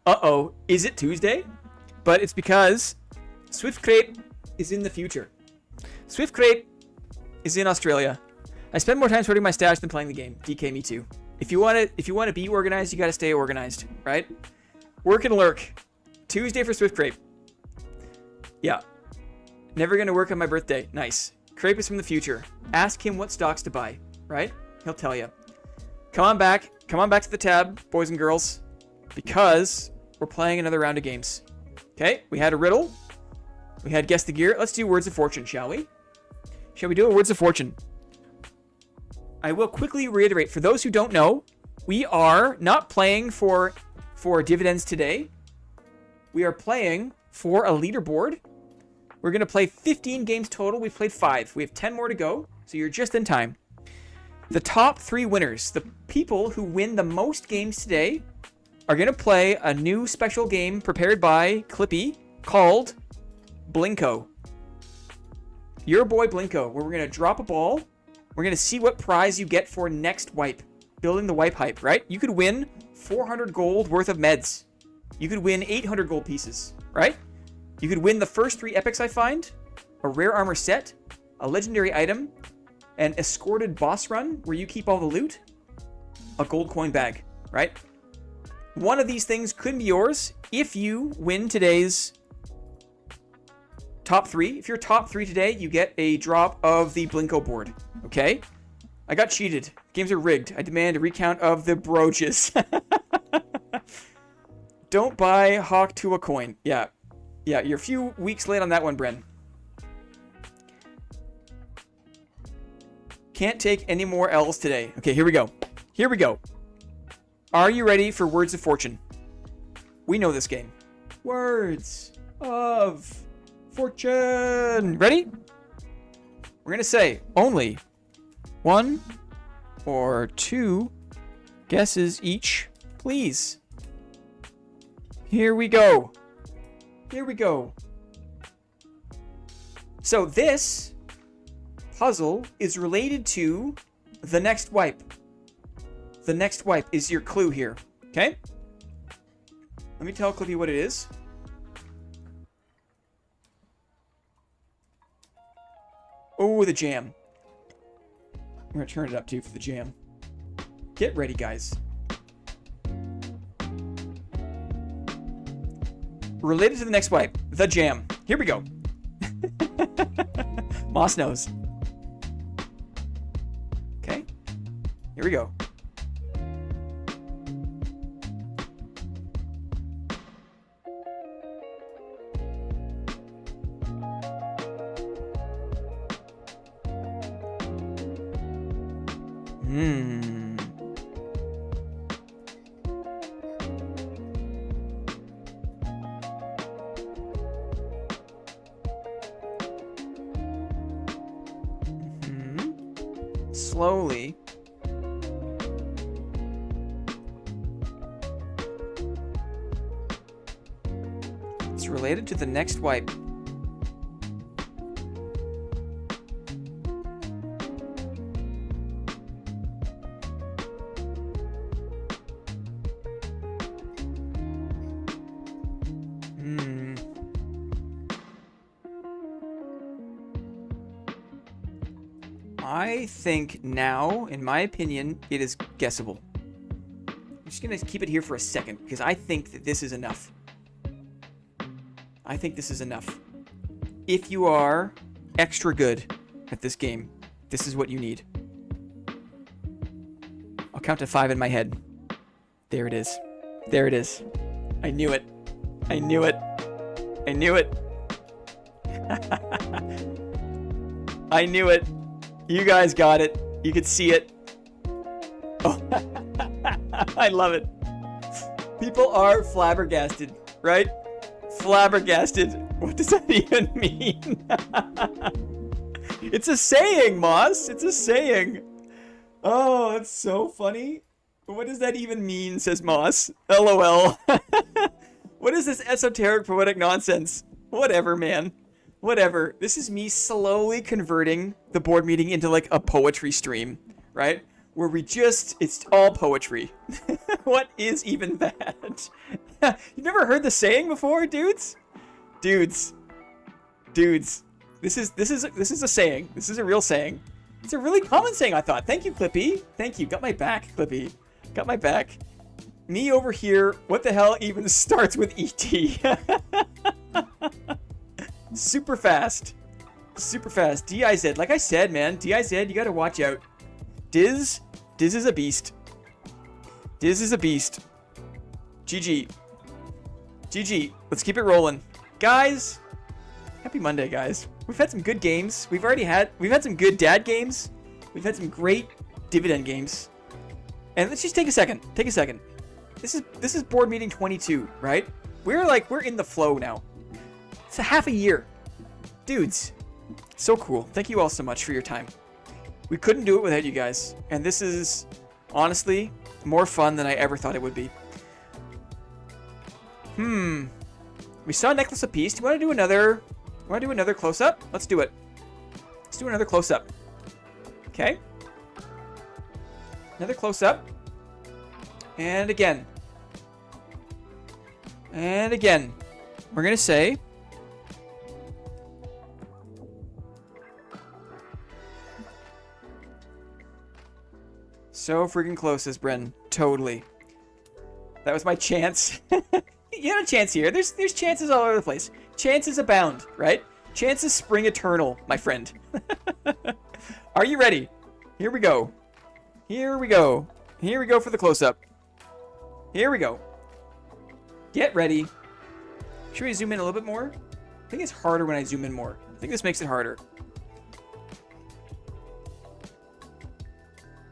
Uh-oh. Is it Tuesday? But it's because Swift Crepe is in the future. Swift Crepe is in Australia. I spend more time sorting my stash than playing the game. DK, me too. If you want to be organized, you got to stay organized, right? Work and lurk. Tuesday for Swift Crepe. Yeah. Never going to work on my birthday. Nice. Crepe is from the future. Ask him what stocks to buy, right? He'll tell you. Come on back. Come on back to the tab, boys and girls, because we're playing another round of games. Okay, we had a riddle. We had Guess the Gear. Let's do Words of Fortune, shall we? Shall we do a Words of Fortune? I will quickly reiterate, for those who don't know, we are not playing for dividends today. We are playing for a leaderboard. We're going to play 15 games total. We've played 5. We have 10 more to go, so you're just in time. The top 3 winners, the people who win the most games today, are going to play a new special game prepared by Clippy called Blinko. Your boy Blinko, where we're going to drop a ball. We're going to see what prize you get for next wipe. Building the wipe hype, right? You could win 400 gold worth of meds. You could win 800 gold pieces, right? You could win the first 3 epics I find, a rare armor set, a legendary item, an escorted boss run where you keep all the loot, a gold coin bag, right? One of these things could be yours if you win today's top 3. If you're top 3 today, you get a drop of the Blinko board. Okay? I got cheated. Games are rigged. I demand a recount of the brooches. Don't buy Hawk to a coin. Yeah. Yeah, you're a few weeks late on that one, Bren. Can't take any more L's today. Okay, here we go. Here we go. Are you ready for Words of Fortune? We know this game. Words of Fortune. Ready? We're going to say only 1 or 2 guesses each, please. Here we go. Here we go. So this puzzle is related to the next wipe. The next wipe is your clue here. Okay? Let me tell Clippy what it is. Oh, the jam. I'm going to turn it up too for the jam. Get ready, guys. Related to the next wipe, the jam. Here we go. Moss knows. Okay. Here we go. Slowly. It's related to the next wipe. I think now, in my opinion, it is guessable. I'm just going to keep it here for a second, because I think that this is enough. I think this is enough. If you are extra good at this game, this is what you need. I'll count to 5 in my head. There it is. There it is. I knew it. I knew it. I knew it. I knew it. You guys got it. You could see it. Oh, I love it. People are flabbergasted, right? Flabbergasted. What does that even mean? It's a saying, Moss. It's a saying. Oh, that's so funny. What does that even mean, says Moss. LOL. What is this esoteric poetic nonsense? Whatever, man. Whatever. This is me slowly converting the board meeting into like a poetry stream, right? Where we just, it's all poetry. What is even that? You've never heard the saying before, dudes? Dudes. This is a saying. This is a real saying. It's a really common saying, I thought. Thank you, Clippy. Thank you. Got my back, Clippy. Got my back. Me over here, what the hell even starts with ET? Super fast. Super fast. DIZ. Like I said, man. DIZ, you gotta watch out. Diz is a beast. Diz is a beast. GG. GG. Let's keep it rolling. Guys, happy Monday, guys. We've had some good games. We've had some good dad games. We've had some great dividend games. And let's just take a second. Take a second. This is board meeting 22, right? We're in the flow now. It's a half a year. Dudes, so cool. Thank you all so much for your time. We couldn't do it without you guys. And this is, honestly, more fun than I ever thought it would be. We saw a necklace apiece. Do you want to do another? Want to do another close-up? Let's do it. Let's do another close-up. Okay. Another close-up. And again. And again. We're going to say... So freaking close, says Bren. Totally. That was my chance. You had a chance here. There's chances all over the place. Chances abound, right? Chances spring eternal, my friend. Are you ready? Here we go. Here we go. Here we go for the close-up. Here we go. Get ready. Should we zoom in a little bit more? I think it's harder when I zoom in more. I think this makes it harder.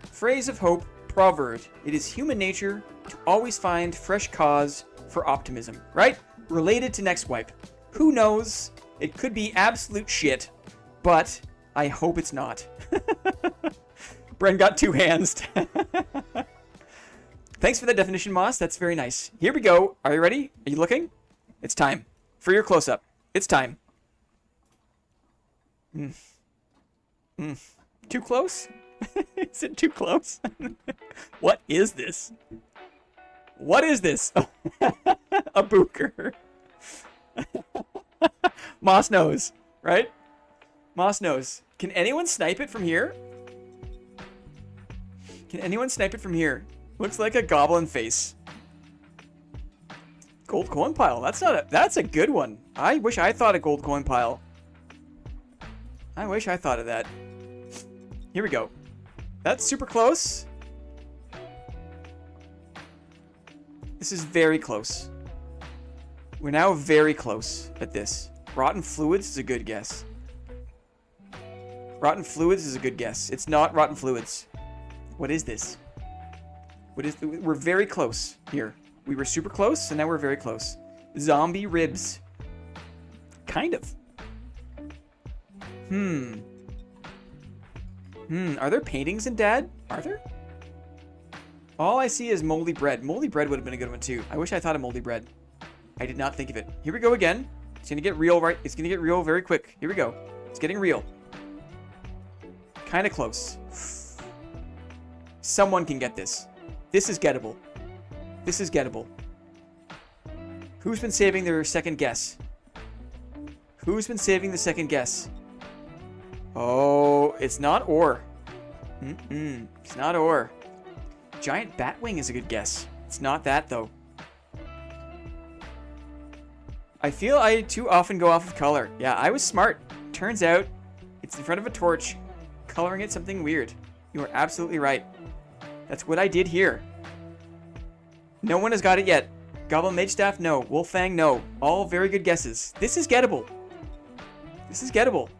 Phrase of hope, proverb. It is human nature to always find fresh cause for optimism, right? Related to next wipe. Who knows? It could be absolute shit, but I hope it's not. Bren got 2 hands. Thanks for that definition, Moss. That's very nice. Here we go. Are you ready? Are you looking? It's time for your close-up. It's time. Too close? Is it too close? What is this? What is this? A booker. Moss knows, right? Moss knows. Can anyone snipe it from here? Can anyone snipe it from here? Looks like a goblin face. Gold coin pile. That's a good one. I wish I thought of gold coin pile. I wish I thought of that. Here we go. That's super close. This is very close. We're now very close at this. Rotten fluids is a good guess. Rotten fluids is a good guess. It's not rotten fluids. What is this? We're very close here. We were super close, and now we're very close. Zombie ribs. Kind of. Are there paintings in Dad? Are there? All I see is moldy bread. Moldy bread would have been a good one, too. I wish I thought of moldy bread. I did not think of it. Here we go again. It's going to get real, right? It's going to get real very quick. Here we go. It's getting real. Kind of close. Someone can get this. This is gettable. This is gettable. Who's been saving their second guess? Who's been saving the second guess? Oh, it's not ore. It's not ore. Giant batwing is a good guess. It's not that, though. I feel I too often go off of color. Yeah, I was smart. Turns out, it's in front of a torch, coloring it something weird. You are absolutely right. That's what I did here. No one has got it yet. Goblin Mage Staff, no. Wolffang, no. All very good guesses. This is gettable. This is gettable.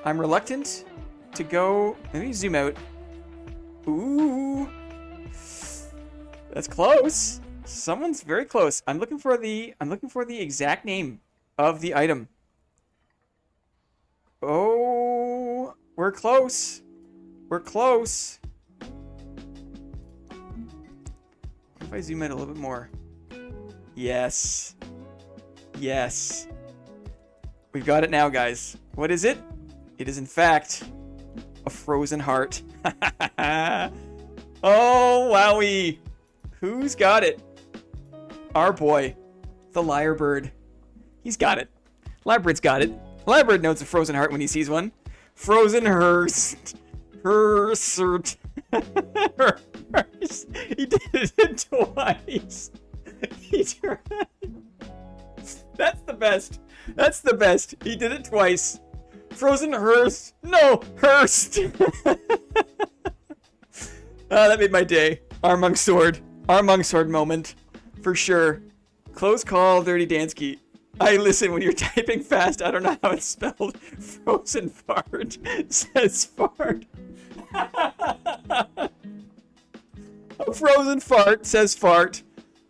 I'm reluctant to go... Let me zoom out. Ooh. That's close. Someone's very close. I'm looking for the exact name of the item. Oh, we're close. We're close. What if I zoom in a little bit more? Yes. Yes. We've got it now, guys. What is it? It is, in fact, a frozen heart. Oh, wowie. Who's got it? Our boy, the lyrebird. He's got it. Lyrebird's got it. Lyrebird knows a frozen heart when he sees one. Frozen hearst. Hersert. He did it twice. He tried. That's the best. That's the best. He did it twice. Frozen hearst. No, Hearst. Oh, that made my day. Armung sword. Armung sword moment. For sure. Close call, Dirty Dansky. I listen when you're typing fast. I don't know how it's spelled. Frozen fart says fart. A frozen fart says fart.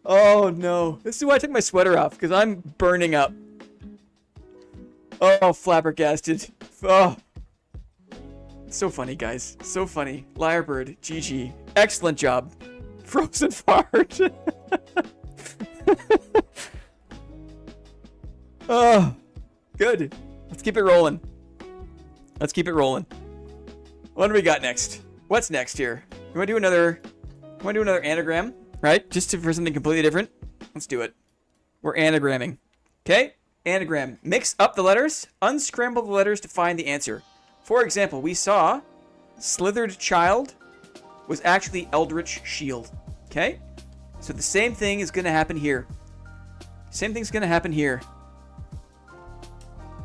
Oh no. This is why I took my sweater off, because I'm burning up. Oh, flabbergasted. Oh. So funny, guys. So funny. Lyrebird, GG. Excellent job. Frozen fart. Oh, good. Let's keep it rolling. Let's keep it rolling. What do we got next? What's next here? You want to do another anagram, right? For something completely different. Let's do it. We're anagramming. Okay? Anagram. Mix up the letters. Unscramble the letters to find the answer. For example, we saw Slithered Child was actually Eldritch Shield. Okay? So the same thing is going to happen here. Same thing's going to happen here.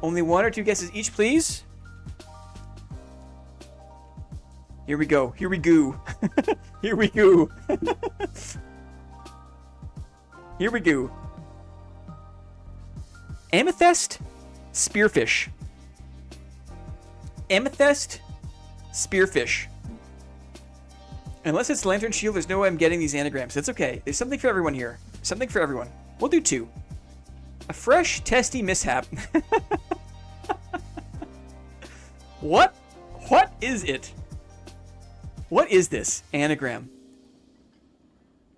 Only 1 or 2 guesses each, please. Here we go. Here we go. Here we go. Here we go. Amethyst spearfish. Amethyst spearfish. Unless it's lantern shield, there's no way I'm getting these anagrams. It's okay. There's something for everyone here. Something for everyone. We'll do 2. A fresh, testy mishap. What? What is it? What is this anagram?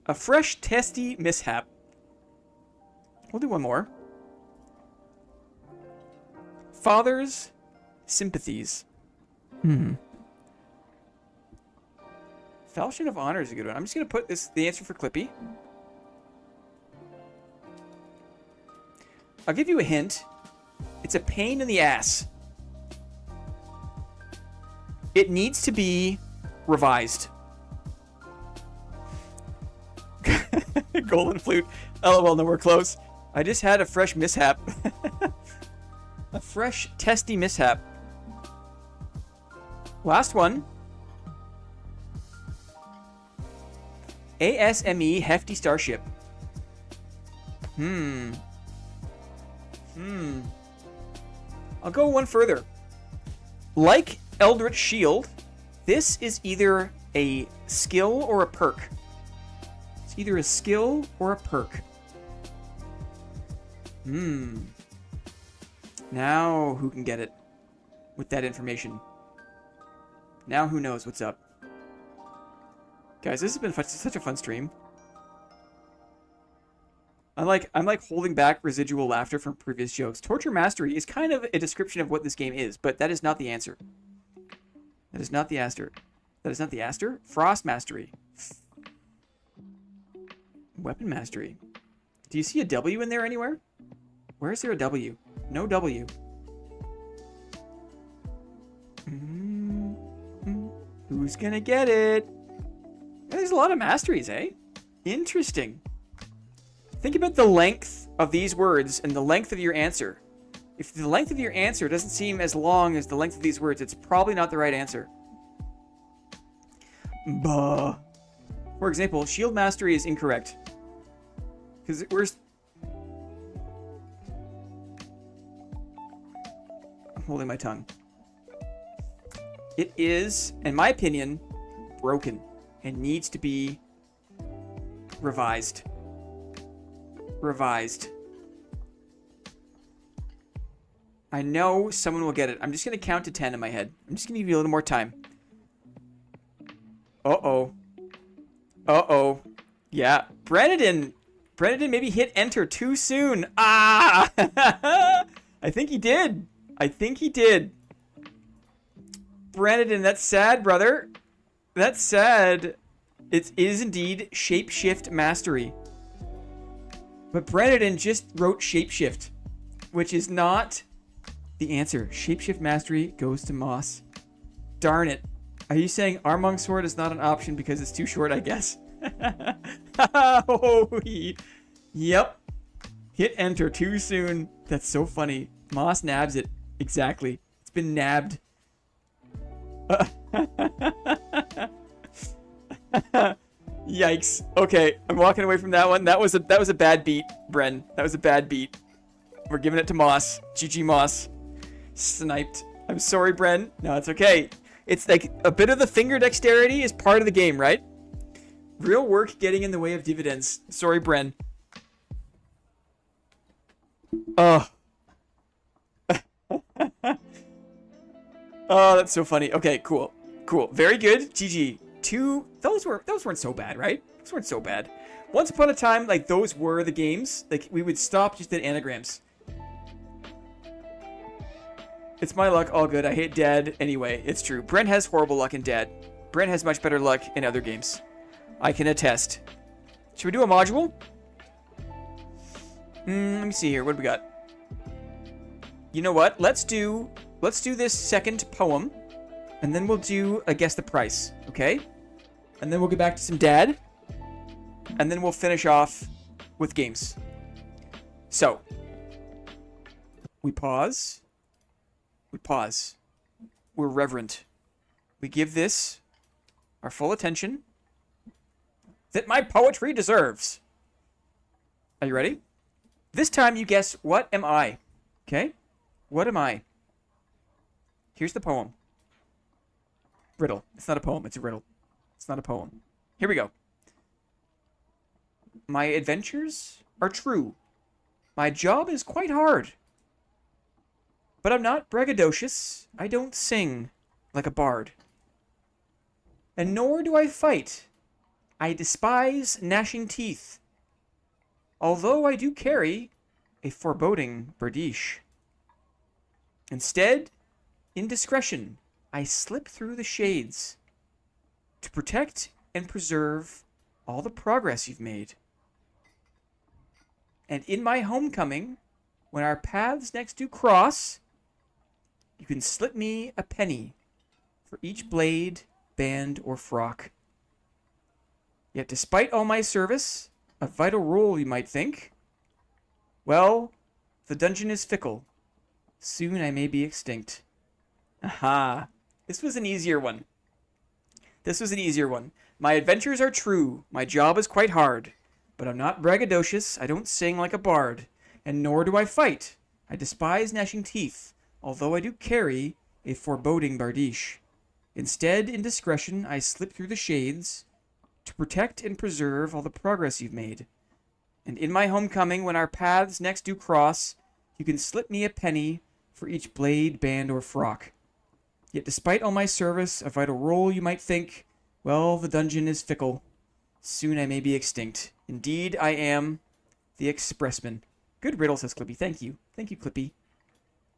A fresh, testy mishap. We'll do 1 more. Father's sympathies. Falchion of Honor is a good one. I'm just going to put the answer for Clippy. I'll give you a hint. It's a pain in the ass. It needs to be revised. Golden flute. LOL, nowhere close. I just had a fresh mishap. A fresh, testy mishap. Last one. ASME Hefty Starship. I'll go 1 further. Like Eldritch Shield, this is either a skill or a perk. It's either a skill or a perk. Now who can get it with that information? Now who knows what's up? Guys, this has been such a fun stream. I'm like holding back residual laughter from previous jokes. Torture Mastery is kind of a description of what this game is, but that is not the answer. That is not the answer. That is not the answer. Frost Mastery. Weapon Mastery. Do you see a W in there anywhere? Where is there a W? No W. Who's gonna get it? There's a lot of masteries, eh? Interesting. Think about the length of these words and the length of your answer. If the length of your answer doesn't seem as long as the length of these words, it's probably not the right answer. Buh. For example, Shield Mastery is incorrect. Because we're... I'm holding my tongue. It is, in my opinion, broken and needs to be revised. Revised. I know someone will get it. I'm just going to count to 10 in my head. I'm just going to give you a little more time. Uh-oh. Uh-oh. Yeah. Brennan maybe hit enter too soon. Ah! I think he did. I think he did. Brennan, that's sad, brother. That's sad. It is indeed Shapeshift Mastery. But Brennan just wrote Shapeshift, which is not the answer. Shapeshift Mastery goes to Moss. Darn it. Are you saying Armong Sword is not an option because it's too short, I guess? Oh, yep. Hit enter too soon. That's so funny. Moss nabs it. Exactly. It's been nabbed. Yikes. Okay, I'm walking away from that one. That was a bad beat, Bren. That was a bad beat. We're giving it to Moss. GG Moss. Sniped. I'm sorry, Bren. No, it's okay. It's like a bit of the finger dexterity is part of the game, right? Real work getting in the way of dividends. Sorry, Bren. Oh. Oh, that's so funny. Okay, cool. Cool. Very good. GG. Those weren't so bad, right? Those weren't so bad. Once upon a time, like, those were the games. Like, we would stop just at anagrams. It's my luck, all good. I hate Dad anyway. It's true. Brent has horrible luck in Dad. Brent has much better luck in other games. I can attest. Should we do a module? Let me see here. What do we got? You know what? Let's do this second poem, and then we'll do a guess the price, okay? And then we'll get back to some Dad, and then we'll finish off with games. So, we pause. We pause. We're reverent. We give this our full attention that my poetry deserves. Are you ready? This time you guess, what am I? Okay? What am I? Here's the poem. Riddle. It's not a poem, it's a riddle. It's not a poem. Here we go. My adventures are true. My job is quite hard. But I'm not braggadocious. I don't sing like a bard. And nor do I fight. I despise gnashing teeth. Although I do carry a foreboding bardiche. Instead, in discretion, I slip through the shades to protect and preserve all the progress you've made. And in my homecoming, when our paths next do cross, you can slip me a penny for each blade, band, or frock. Yet despite all my service, a vital role you might think, well, the dungeon is fickle. Soon I may be extinct. Aha! This was an easier one. This was an easier one. My adventures are true. My job is quite hard. But I'm not braggadocious. I don't sing like a bard. And nor do I fight. I despise gnashing teeth, although I do carry a foreboding bardiche. Instead, in discretion, I slip through the shades to protect and preserve all the progress you've made. And in my homecoming, when our paths next do cross, you can slip me a penny for each blade, band, or frock. Yet despite all my service, a vital role you might think, well, the dungeon is fickle. Soon I may be extinct. Indeed, I am the expressman. Good riddle, says Clippy. Thank you. Thank you, Clippy.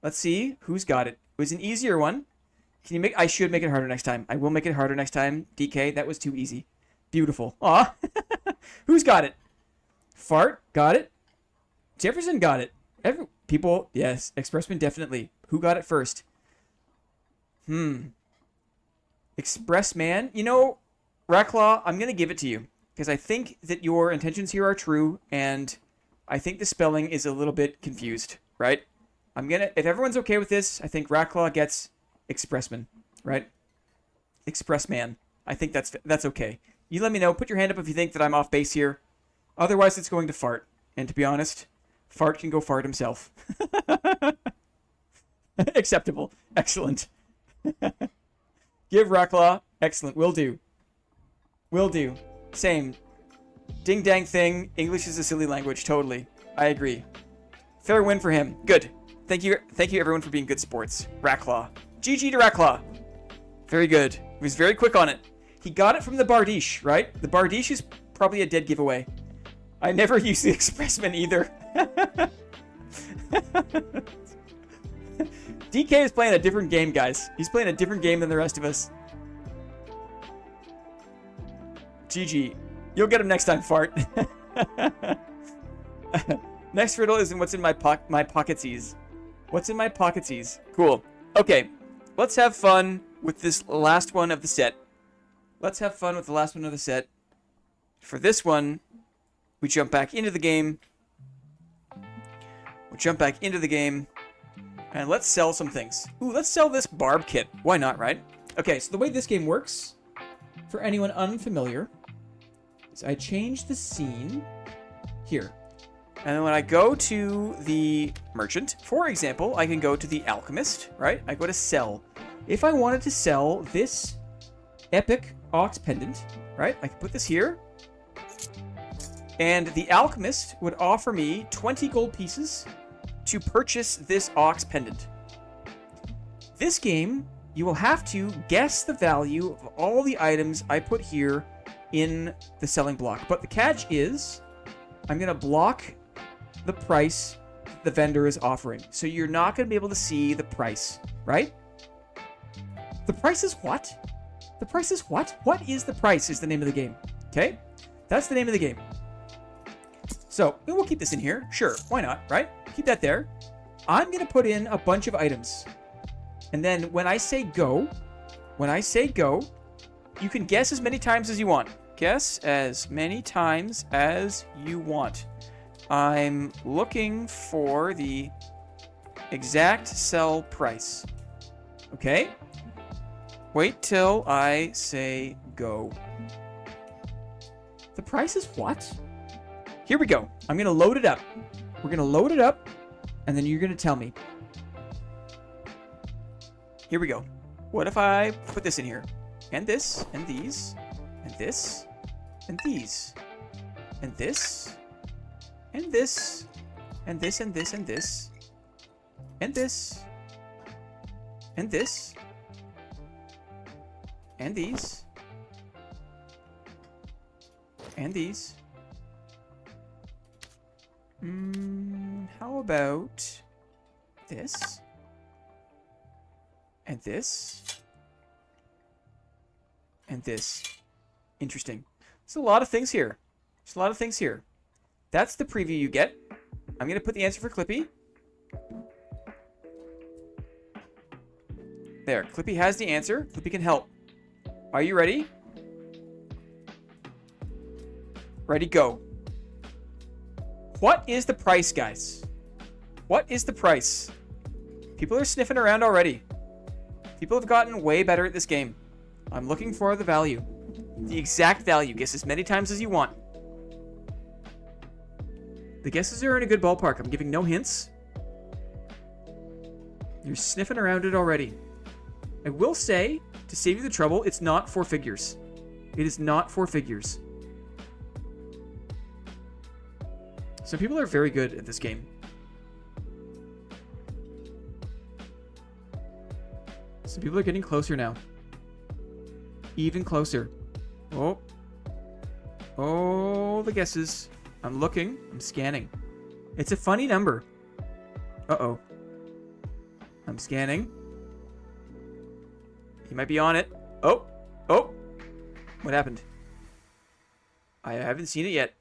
Let's see who's got it. It was an easier one. Can you make... I should make it harder next time. I will make it harder next time. DK, that was too easy. Beautiful. Aw. Who's got it? Fart, got it. Jefferson got it. People, yes. Expressman, definitely. Who got it first? Expressman. You know, Racklaw, I'm going to give it to you. Because I think that your intentions here are true, and I think the spelling is a little bit confused, right? If everyone's okay with this, I think Racklaw gets Expressman, right? Expressman. I think that's okay. You let me know. Put your hand up if you think that I'm off base here. Otherwise, it's going to Fart. And to be honest, Fart can go fart himself. Acceptable. Excellent. Give Racklaw. Excellent. Will do. Will do. Same. Ding dang thing. English is a silly language. Totally. I agree. Fair win for him. Good. Thank you everyone for being good sports. Racklaw. GG to Racklaw. Very good. He was very quick on it. He got it from the bardiche, right? The bardiche is probably a dead giveaway. I never use the expressman either. DK is playing a different game, guys. He's playing a different game than the rest of us. GG. You'll get him next time, Fart. Next riddle is in what's in my pocketsies. What's in my pocketsies? Cool. Okay. Let's have fun with this last one of the set. Let's have fun with the last one of the set. For this one, we jump back into the game. We'll jump back into the game. And let's sell some things. Ooh, let's sell this barb kit. Why not, right? Okay, so the way this game works, for anyone unfamiliar, is I change the scene here. And then when I go to the merchant, for example, I can go to the alchemist, right? I go to sell. If I wanted to sell this epic ox pendant, right? I can put this here. And the alchemist would offer me 20 gold pieces to purchase this ox pendant. This game, you will have to guess the value of all the items I put here in the selling block. But the catch is, I'm going to block the price the vendor is offering. So you're not going to be able to see the price, right? The price is what? The price is what? What is the price is the name of the game. Okay? That's the name of the game. So, we'll keep this in here. Sure, why not, right? Keep that there. I'm going to put in a bunch of items. And then when I say go, you can guess as many times as you want. Guess as many times as you want. I'm looking for the exact sell price. Okay. Wait till I say go. The price is what? Here we go. I'm going to load it up. We're going to load it up, and then you're going to tell me. Here we go. What if I put this in here? And this, and these, and this, and these, and this, and this, and this, and this, and this, and this, and this, and these, and these. How about this, and this, and this? Interesting. There's a lot of things here. There's a lot of things here. That's the preview you get. I'm going to put the answer for Clippy. There. Clippy has the answer. Clippy can help. Are you ready? Ready, go. What is the price, guys? What is the price? People are sniffing around already. People have gotten way better at this game. I'm looking for the value. The exact value. Guess as many times as you want. The guesses are in a good ballpark. I'm giving no hints. You're sniffing around it already. I will say, to save you the trouble, it's not 4 figures. It is not 4 figures. Some people are very good at this game. Some people are getting closer now. Even closer. Oh. Oh, the guesses. I'm looking. I'm scanning. It's a funny number. Uh-oh. I'm scanning. He might be on it. Oh. Oh. What happened? I haven't seen it yet.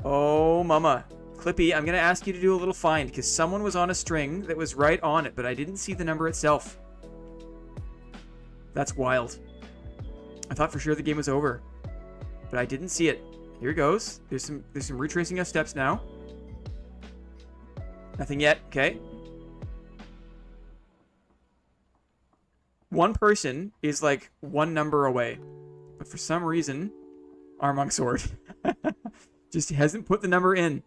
Oh, mama. Clippy, I'm going to ask you to do a little find because someone was on a string that was right on it, but I didn't see the number itself. That's wild. I thought for sure the game was over, but I didn't see it. Here it goes. There's some retracing of steps now. Nothing yet. Okay. One person is like one number away, but for some reason, Armong Sword just hasn't put the number in.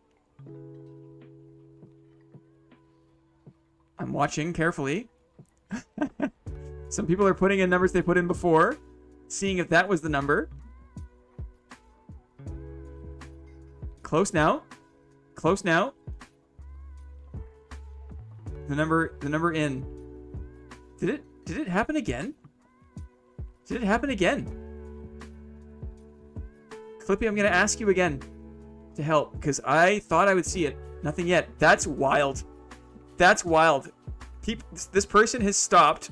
I'm watching carefully. Some people are putting in numbers they put in before, seeing if that was the number. Close now. Close now. The number in. Did it happen again? Did it happen again? Clippy, I'm going to ask you again to help because I thought I would see it. Nothing yet. That's wild. That's wild. This person has stopped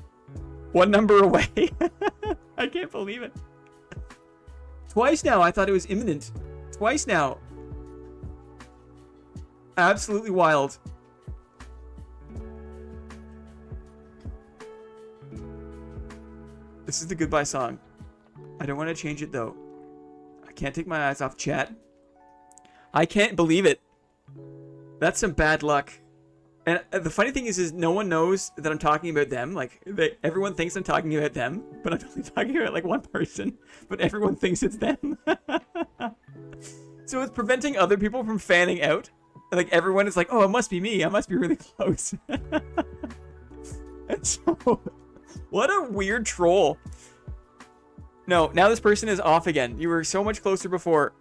one number away. I can't believe it. Twice now. I thought it was imminent. Twice now. Absolutely wild. This is the goodbye song. I don't want to change it though. I can't take my eyes off chat. I can't believe it. That's some bad luck. And the funny thing is no one knows that I'm talking about them. Like, everyone thinks I'm talking about them, but I'm only talking about like one person. But everyone thinks it's them. So it's preventing other people from fanning out. Like, everyone is like, oh, it must be me. I must be really close. And so, what a weird troll. No, now this person is off again. You were so much closer before.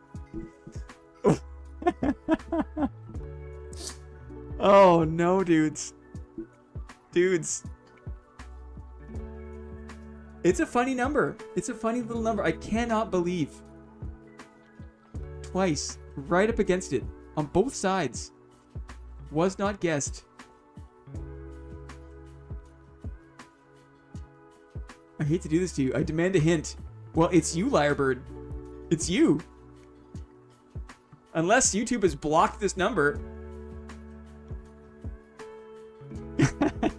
Oh, no, dudes. Dudes. It's a funny number. It's a funny little number. I cannot believe. Twice. Right up against it. On both sides. Was not guessed. I hate to do this to you. I demand a hint. Well, it's you, Lyrebird. It's you. Unless YouTube has blocked this number.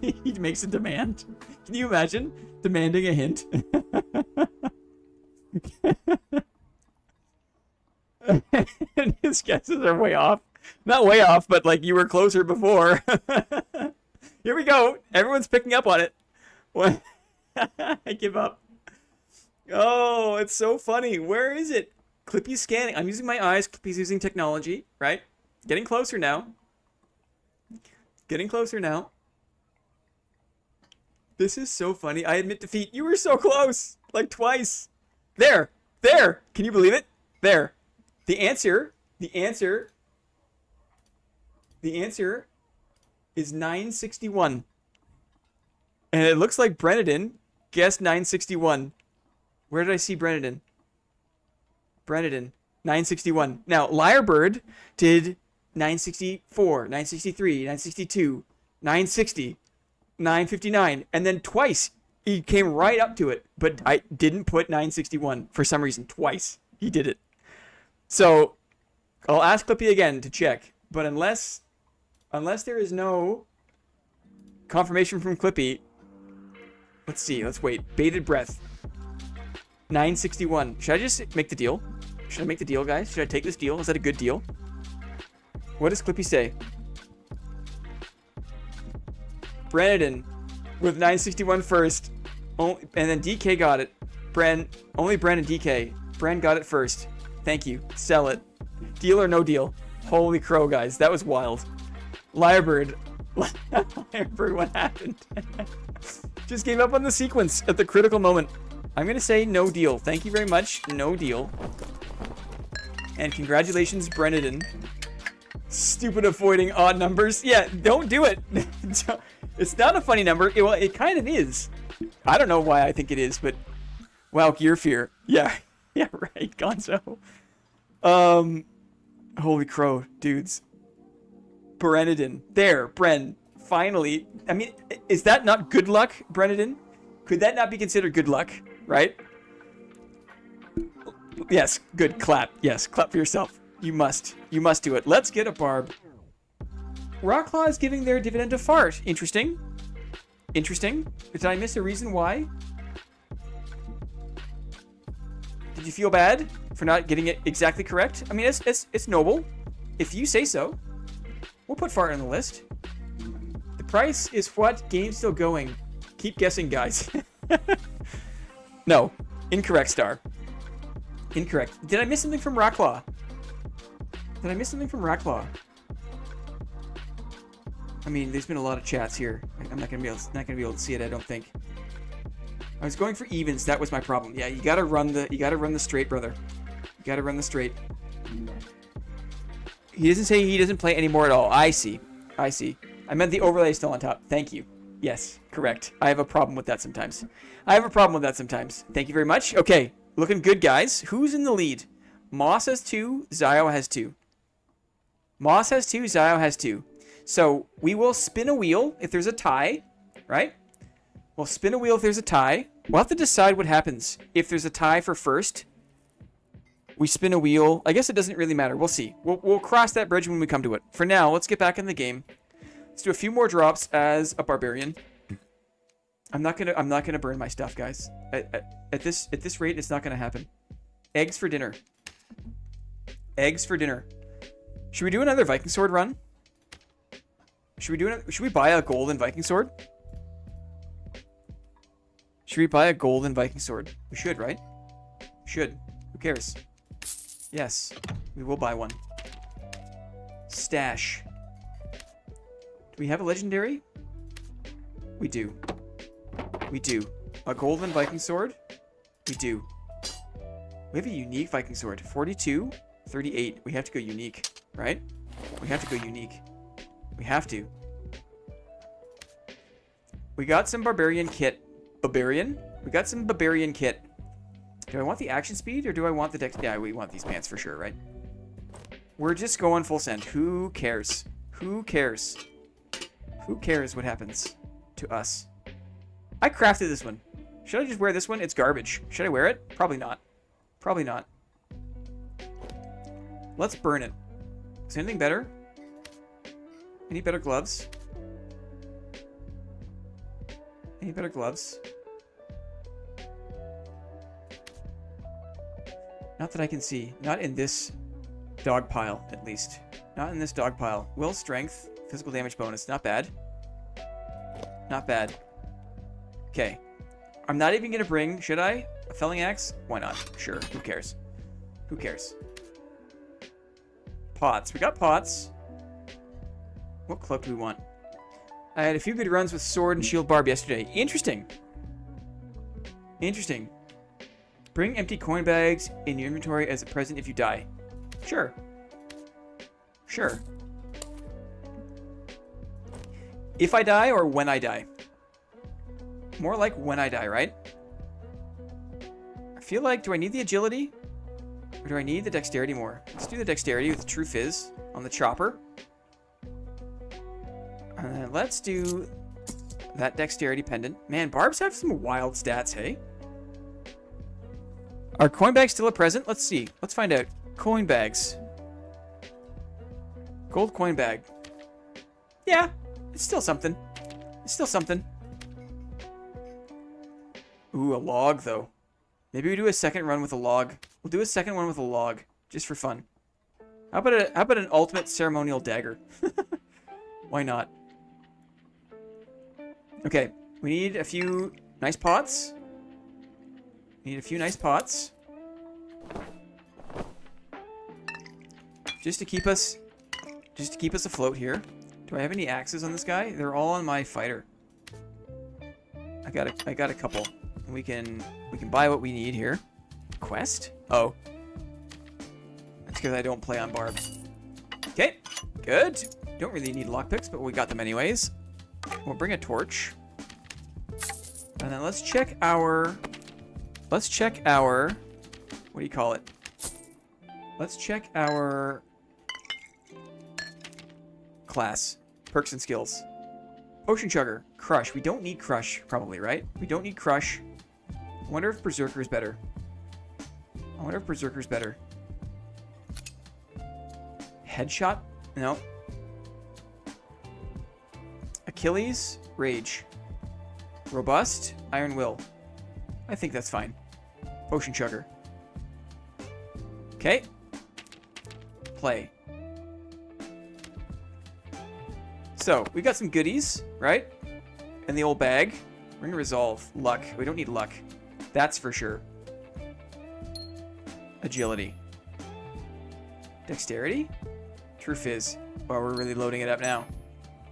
He makes a demand. Can you imagine demanding a hint? And his guesses are way off. Not way off, but like you were closer before. Here we go. Everyone's picking up on it. What? I give up. Oh, it's so funny. Where is it? Clippy's scanning. I'm using my eyes. Clippy's using technology, right? Getting closer now. Getting closer now. This is so funny. I admit defeat. You were so close. Like twice. There. There. Can you believe it? There. The answer is 961. And it looks like Brennan guessed 961. Where did I see Brennan? 961. Now, Lyrebird did 964, 963, 962, 960, 959. And then twice he came right up to it. But I didn't put 961 for some reason. Twice he did it. So I'll ask Clippy again to check. But unless there is no confirmation from Clippy, let's see. Let's wait. Bated breath. 961. Should I just make the deal? Should I make the deal, guys? Should I take this deal? Is that a good deal? What does Clippy say? Brennan with 961 first. And then DK got it. Only Bren and DK. Bren got it first. Thank you. Sell it. Deal or no deal? Holy crow, guys. That was wild. Lyrebird. Lyrebird, what happened? Just gave up on the sequence at the critical moment. I'm going to say no deal. Thank you very much. No deal. And congratulations, Brennan. Stupid avoiding odd numbers. Yeah, don't do it. It's not a funny number. Well, it kind of is. I don't know why I think it is, but... Wow, Gear Fear. Yeah. Yeah, right, Gonzo. Holy crow, dudes. Brennan. There, Bren. Finally. I mean, is that not good luck, Brennan? Could that not be considered good luck, right? Yes, good. Clap. Yes, clap for yourself. You must. You must do it. Let's get a barb. Rocklaw is giving their dividend to fart. Interesting. Interesting. Did I miss a reason why? Did you feel bad for not getting it exactly correct? I mean, it's noble. If you say so. We'll put fart on the list. The price is what? Game's still going. Keep guessing, guys. No. Incorrect, Star. Incorrect. Did I miss something from Rocklaw? Did I miss something from Rocklaw? I mean, there's been a lot of chats here. I'm not gonna be able to see it, I don't think. I was going for evens. That was my problem. Yeah, you gotta run the straight, brother. You gotta run the straight. He doesn't say he doesn't play anymore at all. I see. I see. I meant the overlay is still on top. Thank you. Yes, correct. I have a problem with that sometimes. Thank you very much. Okay, looking good, guys. Who's in the lead? Moss has 2. Zio has 2. Moss has 2. Zio has 2. So we will spin a wheel if there's a tie, right? We'll spin a wheel if there's a tie. We'll have to decide what happens if there's a tie for first. We spin a wheel. I guess it doesn't really matter. We'll see. We'll cross that bridge when we come to it. For now, let's get back in the game. Let's do a few more drops as a barbarian. I'm not gonna burn my stuff, guys. At this rate, it's not gonna happen. Eggs for dinner. Eggs for dinner. Should we do another Viking sword run? Should we buy a golden Viking sword? Should we buy a golden Viking sword? We should, right? We should. Who cares? Yes, we will buy one. Stash. Do we have a legendary? We do. We do. A golden Viking sword? We do. We have a unique Viking sword. 42, 38. We have to go unique, right? We have to go unique. We have to. We got some barbarian kit. Barbarian? We got some barbarian kit. Do I want the action speed or do I want the dex? Yeah, we want these pants for sure, right? We're just going full send. Who cares? Who cares? Who cares what happens to us? I crafted this one. Should I just wear this one? It's garbage. Should I wear it? Probably not. Probably not. Let's burn it. Is there anything better? Any better gloves? Any better gloves? Not that I can see. Not in this dog pile, at least. Not in this dog pile. Will strength, physical damage bonus. Not bad. Not bad. Okay. I'm not even going to bring, should I? A felling axe? Why not? Sure. Who cares? Who cares? Pots. We got pots. What cloak do we want? I had a few good runs with sword and shield barb yesterday. Interesting. Interesting. Bring empty coin bags in your inventory as a present if you die. Sure. Sure. If I die or when I die? More like when I die, right? I feel like, do I need the agility? Or do I need the dexterity more? Let's do the dexterity with the true fizz on the chopper. And then let's do that dexterity pendant. Man, barbs have some wild stats, hey? Are coin bags still a present? Let's see. Let's find out. Coin bags. Gold coin bag. Yeah, it's still something. It's still something. Ooh, a log, though. Maybe we do a second run with a log. We'll do a second one with a log, just for fun. How about an ultimate ceremonial dagger? Why not? Okay, we need a few nice pots. Need a few nice pots. Just to keep us afloat here. Do I have any axes on this guy? They're all on my fighter. I got a couple. We can buy what we need here. Quest? Oh. That's because I don't play on barb. Okay, good. Don't really need lockpicks, but we got them anyways. We'll bring a torch. And then let's check our... what do you call it? Let's check our class. Perks and skills. Potion chugger. Crush. We don't need crush, probably, right? We don't need crush. I wonder if berserker is better. Headshot? No. Achilles. Rage. Robust. Iron will. I think that's fine. Potion chugger. Okay. Play. So, we got some goodies, right? In the old bag. We're gonna resolve. Luck. We don't need luck. That's for sure. Agility. Dexterity? True fizz. Oh, we're really loading it up now.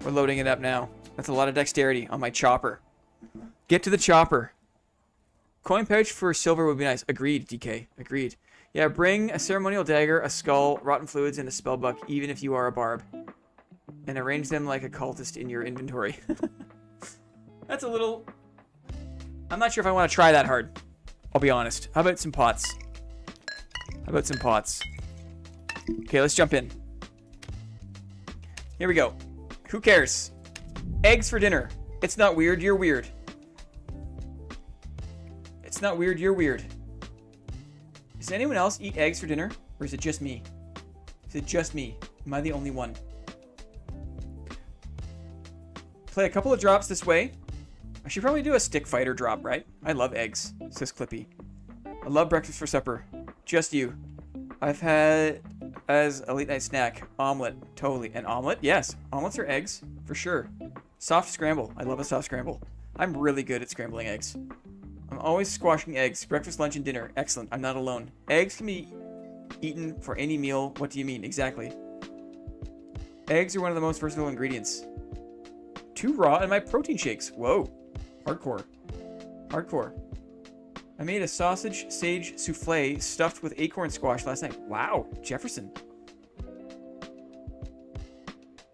We're loading it up now. That's a lot of dexterity on my chopper. Get to the chopper. Coin pouch for silver would be nice. Agreed, DK. Agreed. Yeah, bring a ceremonial dagger, a skull, rotten fluids, and a spellbook, even if you are a barb. And arrange them like a cultist in your inventory. That's a little... I'm not sure if I want to try that hard. I'll be honest. How about some pots? Okay, let's jump in. Here we go. Who cares? Eggs for dinner. It's not weird, you're weird. It's not weird, you're weird. Does anyone else eat eggs for dinner? Or is it just me? Is it just me? Am I the only one? Play a couple of drops this way. I should probably do a stick fighter drop, right? I love eggs, says Clippy. I love breakfast for supper. Just you. I've had as a late night snack. Omelet. Totally. An omelet? Yes. Omelets are eggs. For sure. Soft scramble. I love a soft scramble. I'm really good at scrambling eggs. I'm always squashing eggs. Breakfast, lunch, and dinner. Excellent. I'm not alone. Eggs can be eaten for any meal. What do you mean? Exactly. Eggs are one of the most versatile ingredients. 2 raw in my protein shakes. Whoa. Hardcore. Hardcore. I made a sausage sage souffle stuffed with acorn squash last night. Wow. Jefferson.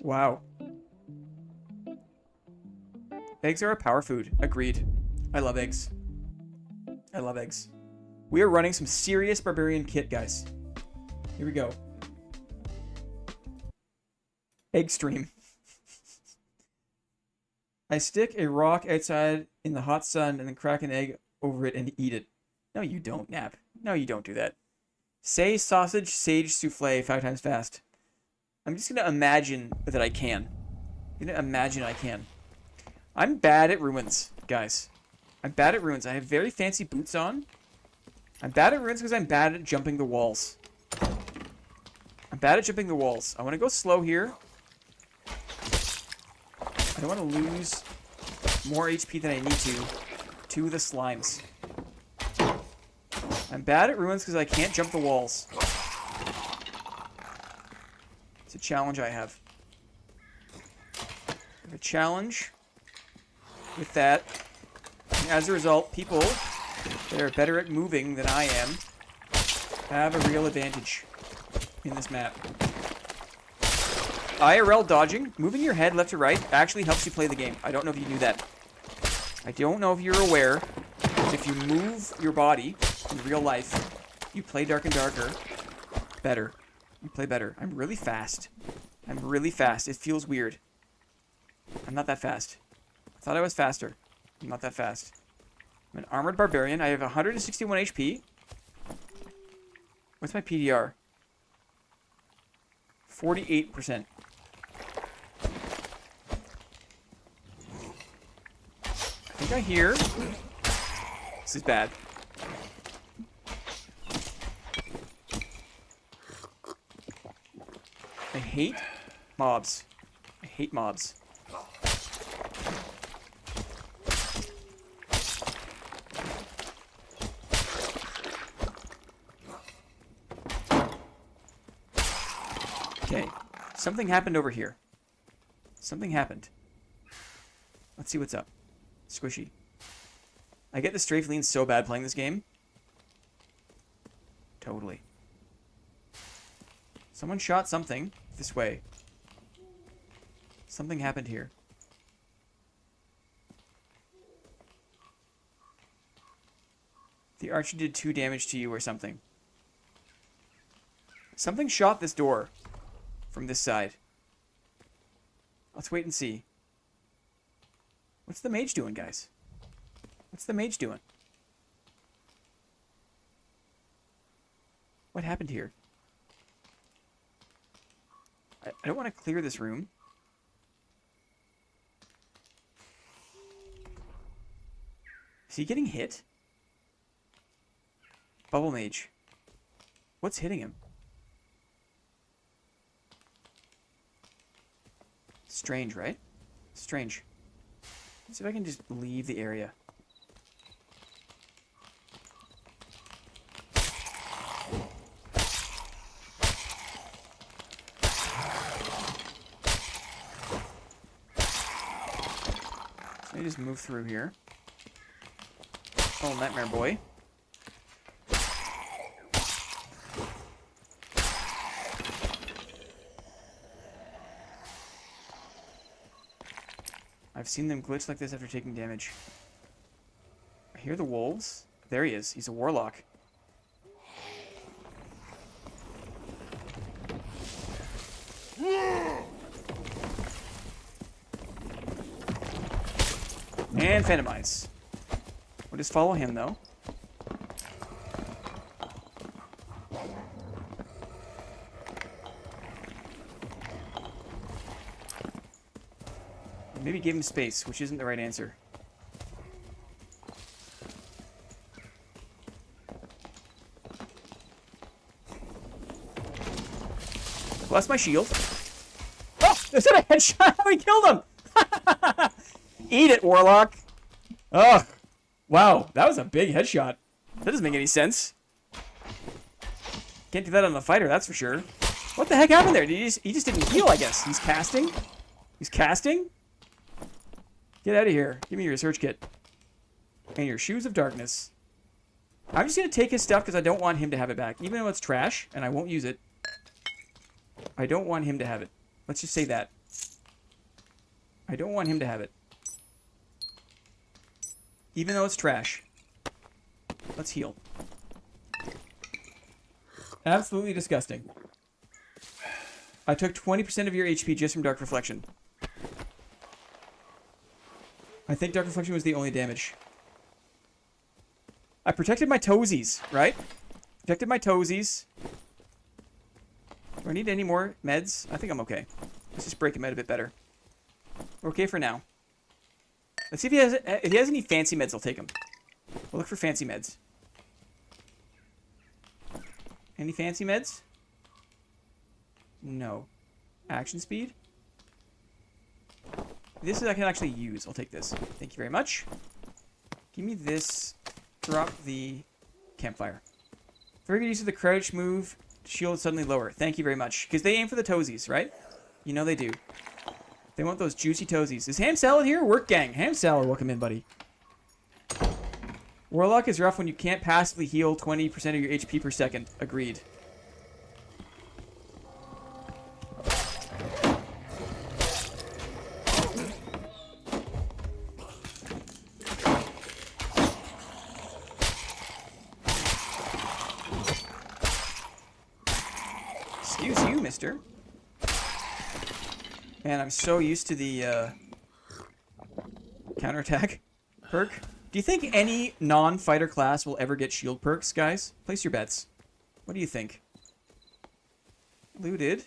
Wow. Eggs are a power food. Agreed. I love eggs. I love eggs. We are running some serious barbarian kit, guys. Here we go. Egg stream. I stick a rock outside in the hot sun and then crack an egg over it and eat it. No, you don't, Nap. No, you don't do that. Say sausage sage souffle 5 times fast. I'm just going to imagine that I can. I'm going to imagine I can. I'm bad at ruins, guys. I'm bad at ruins. I have very fancy boots on. I'm bad at ruins because I'm bad at jumping the walls. I'm bad at jumping the walls. I want to go slow here. I don't want to lose more HP than I need to the slimes. I'm bad at ruins because I can't jump the walls. It's a challenge I have. I have a challenge with that. And as a result, people that are better at moving than I am have a real advantage in this map. IRL dodging, moving your head left to right, actually helps you play the game. I don't know if you knew that. I don't know if you're aware that if you move your body in real life, you play Dark and Darker better. You play better. I'm really fast. I'm really fast. It feels weird. I'm not that fast. I thought I was faster. I'm not that fast. I'm an armored barbarian. I have 161 HP. What's my PDR? 48%. I think I hear. This is bad. I hate mobs. I hate mobs. Okay. Something happened over here. Something happened. Let's see what's up. Squishy. I get the strafe lean so bad playing this game. Totally. Someone shot something this way. Something happened here. The archer did 2 damage to you or something. Something shot this door from this side. Let's wait and see. What's the mage doing, guys? What's the mage doing? What happened here? I don't want to clear this room. Is he getting hit? Bubble mage. What's hitting him? Strange, right? Strange. Let's see if I can just leave the area. Let me just move through here. Oh, Nightmare Boy. I've seen them glitch like this after taking damage. I hear the wolves. There he is. He's a warlock. And Phantomize. We'll just follow him, though. Maybe give him space, which isn't the right answer. Bless my shield. Oh! Is that a headshot? We killed him! Eat it, Warlock! Ugh. Wow, that was a big headshot. That doesn't make any sense. Can't do that on the fighter, that's for sure. What the heck happened there? He just didn't heal, I guess. He's casting? He's casting? Get out of here. Give me your research kit. And your shoes of darkness. I'm just going to take his stuff because I don't want him to have it back. Even though it's trash and I won't use it. I don't want him to have it. Let's just say that. I don't want him to have it. Even though it's trash. Let's heal. Absolutely disgusting. I took 20% of your HP just from Dark Reflection. I think Dark Reflection was the only damage. I protected my toesies, right? Protected my toesies. Do I need any more meds? I think I'm okay. Let's just break him out a bit better. We're okay for now. Let's see if he has any fancy meds. I'll take them. We'll look for fancy meds. Any fancy meds? No. Action speed? This is I can actually use. I'll take this. Thank you very much. Give me this. Drop the campfire. Very good use of the crouch move. Shield suddenly lower. Thank you very much. Because they aim for the toesies, right? You know they do. They want those juicy toesies. Is Ham Salad here? Work gang. Ham Salad, welcome in, buddy. Warlock is rough when you can't passively heal 20% of your HP per second. Agreed. Excuse you, mister. Man, I'm so used to the counterattack perk. Do you think any non-fighter class will ever get shield perks, guys? Place your bets. What do you think? Looted.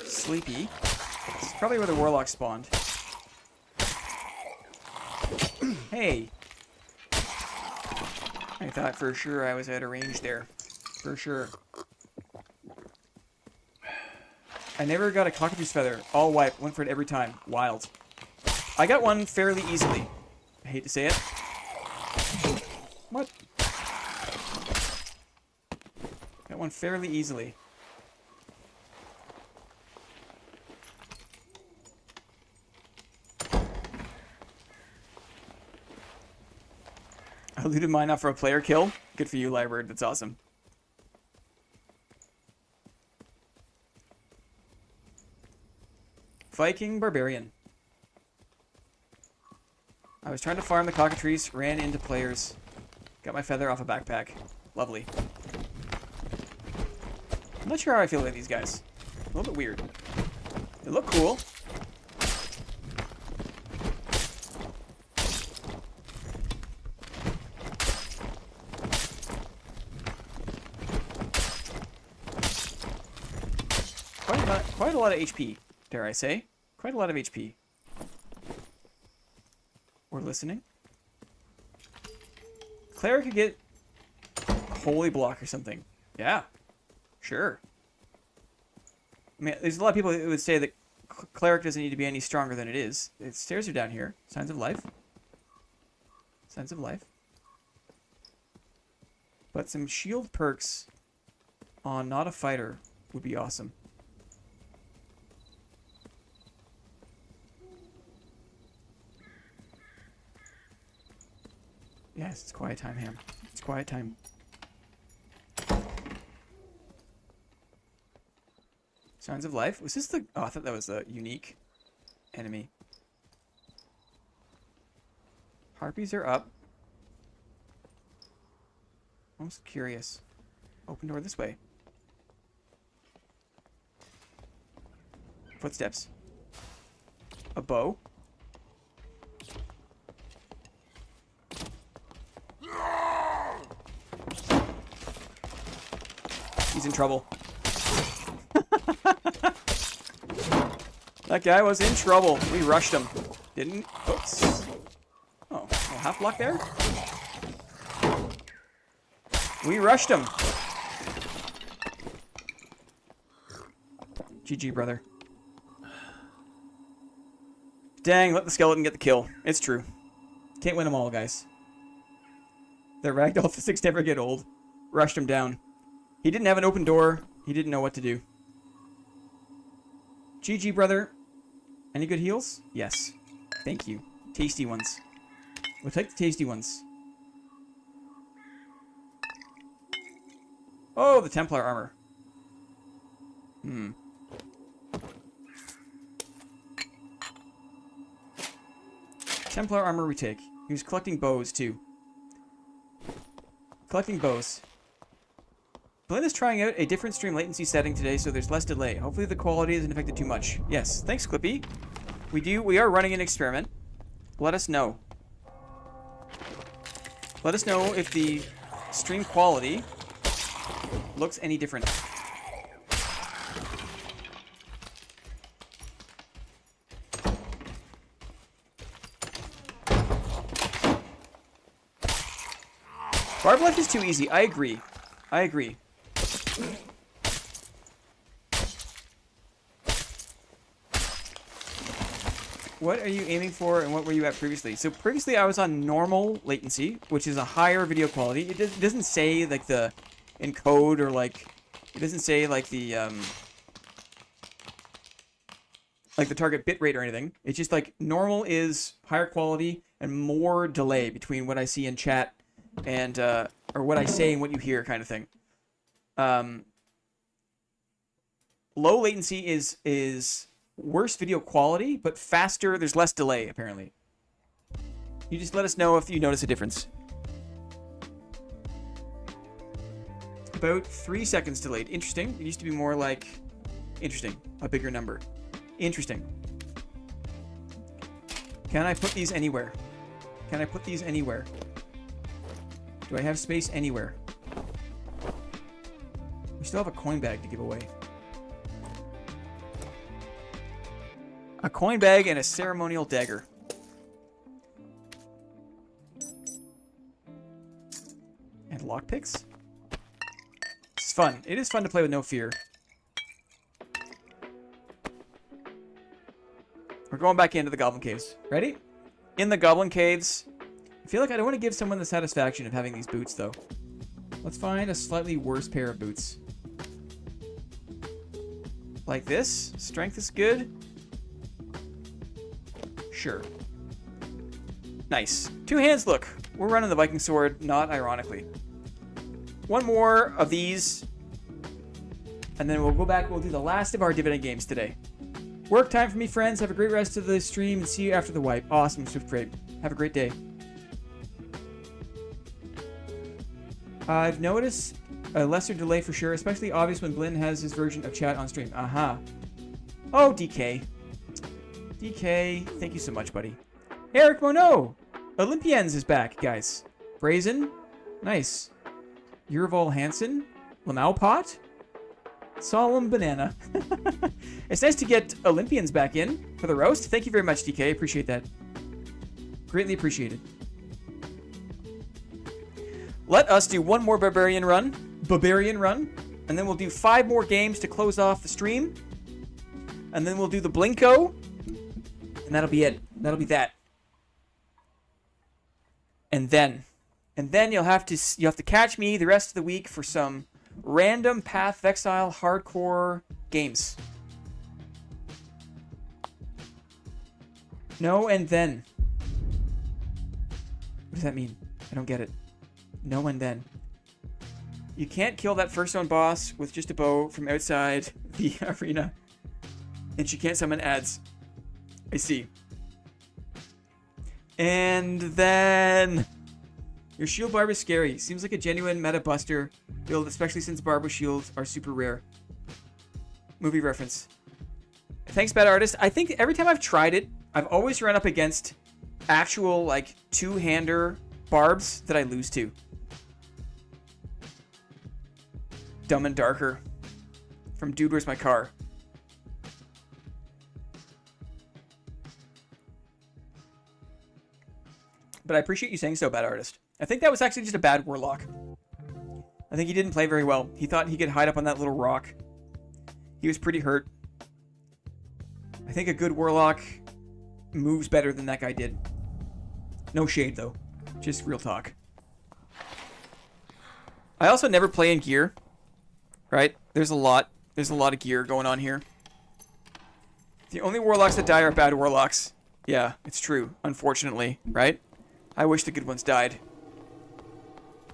Sleepy. This is probably where the warlock spawned. Hey. I thought for sure I was out of range there. For sure. I never got a cockatoo's feather. All wipe. Went for it every time. Wild. I got one fairly easily. I hate to say it. What? Got one fairly easily. I looted mine up for a player kill. Good for you, Lyrebird. That's awesome. Viking Barbarian. I was trying to farm the cockatrice, ran into players. Got my feather off a backpack. Lovely. I'm not sure how I feel about these guys. A little bit weird. They look cool. Quite a lot of HP, dare I say. Quite a lot of HP. We're listening. Cleric could get holy block or something. Yeah, sure. I mean, there's a lot of people who would say that cleric doesn't need to be any stronger than it is. The stairs are down here. Signs of life. Signs of life. But some shield perks on not a fighter would be awesome. Yes, it's quiet time, Ham. It's quiet time. Signs of life. Was this the... Oh, I thought that was a unique enemy. Harpies are up. I'm just curious. Open door this way. Footsteps. A bow. He's in trouble. That guy was in trouble. We rushed him. Didn't? Oops. Oh, half block there? We rushed him. GG, brother. Dang, let the skeleton get the kill. It's true. Can't win them all, guys. The ragdoll physics never get old. Rushed him down. He didn't have an open door. He didn't know what to do. GG, brother. Any good heals? Yes. Thank you. Tasty ones. We'll take the tasty ones. Oh, the Templar armor. Templar armor we take. He was collecting bows, too. Collecting bows. Blinn is trying out a different stream latency setting today, so there's less delay. Hopefully the quality isn't affected too much. Yes, thanks, Clippy. We are running an experiment. Let us know. Let us know if the stream quality looks any different. Barb life is too easy. I agree. I agree. What are you aiming for, and what were you at previously? So previously I was on normal latency, which is a higher video quality. It doesn't say like the encode or like it doesn't say like the target bit rate or anything. It's just like normal is higher quality and more delay between what I see in chat and or what I say and what you hear kind of thing. Low latency is worse video quality, but faster. There's less delay, apparently. You just let us know if you notice a difference. About 3 seconds delayed. Interesting. It used to be more like... Interesting. A bigger number. Interesting. Can I put these anywhere? Can I put these anywhere? Do I have space anywhere? We still have a coin bag to give away. A coin bag and a ceremonial dagger. And lockpicks? It's fun. It is fun to play with no fear. We're going back into the Goblin Caves. Ready? In the Goblin Caves. I feel like I don't want to give someone the satisfaction of having these boots, though. Let's find a slightly worse pair of boots. Like this. Strength is good. Sure. Nice. 2 hands, look. We're running the Viking sword, not ironically. One more of these. And then we'll go back. We'll do the last of our dividend games today. Work time for me, friends. Have a great rest of the stream and see you after the wipe. Awesome, Swift Crate. Have a great day. I've noticed a lesser delay for sure, especially obvious when Blinn has his version of chat on stream. Aha. Oh, DK. DK, thank you so much, buddy. Eric Monod! Olympians is back, guys. Brazen. Nice. Yurval Hansen. Lamau Pot. Solemn Banana. It's nice to get Olympians back in for the roast. Thank you very much, DK. Appreciate that. Greatly appreciated. Let us do one more Barbarian run. And then we'll do 5 more games to close off the stream. And then we'll do the Blinko. And that'll be it. That'll be that. And then you'll have to catch me the rest of the week for some random Path of Exile hardcore games. No, and then. What does that mean? I don't get it. No, and then. You can't kill that first zone boss with just a bow from outside the arena. And she can't summon ads. I see. And then... Your shield barb is scary. Seems like a genuine meta buster build, especially since barb shields are super rare. Movie reference. Thanks, Bad Artist. I think every time I've tried it, I've always run up against actual, like, 2-hander barbs that I lose to. Dumb and Darker. From Dude, Where's My Car? But I appreciate you saying so, Bad Artist. I think that was actually just a bad warlock. I think he didn't play very well. He thought he could hide up on that little rock. He was pretty hurt. I think a good warlock moves better than that guy did. No shade, though. Just real talk. I also never play in gear. Right? There's a lot of gear going on here. The only warlocks that die are bad warlocks. Yeah, it's true. Unfortunately, right? I wish the good ones died.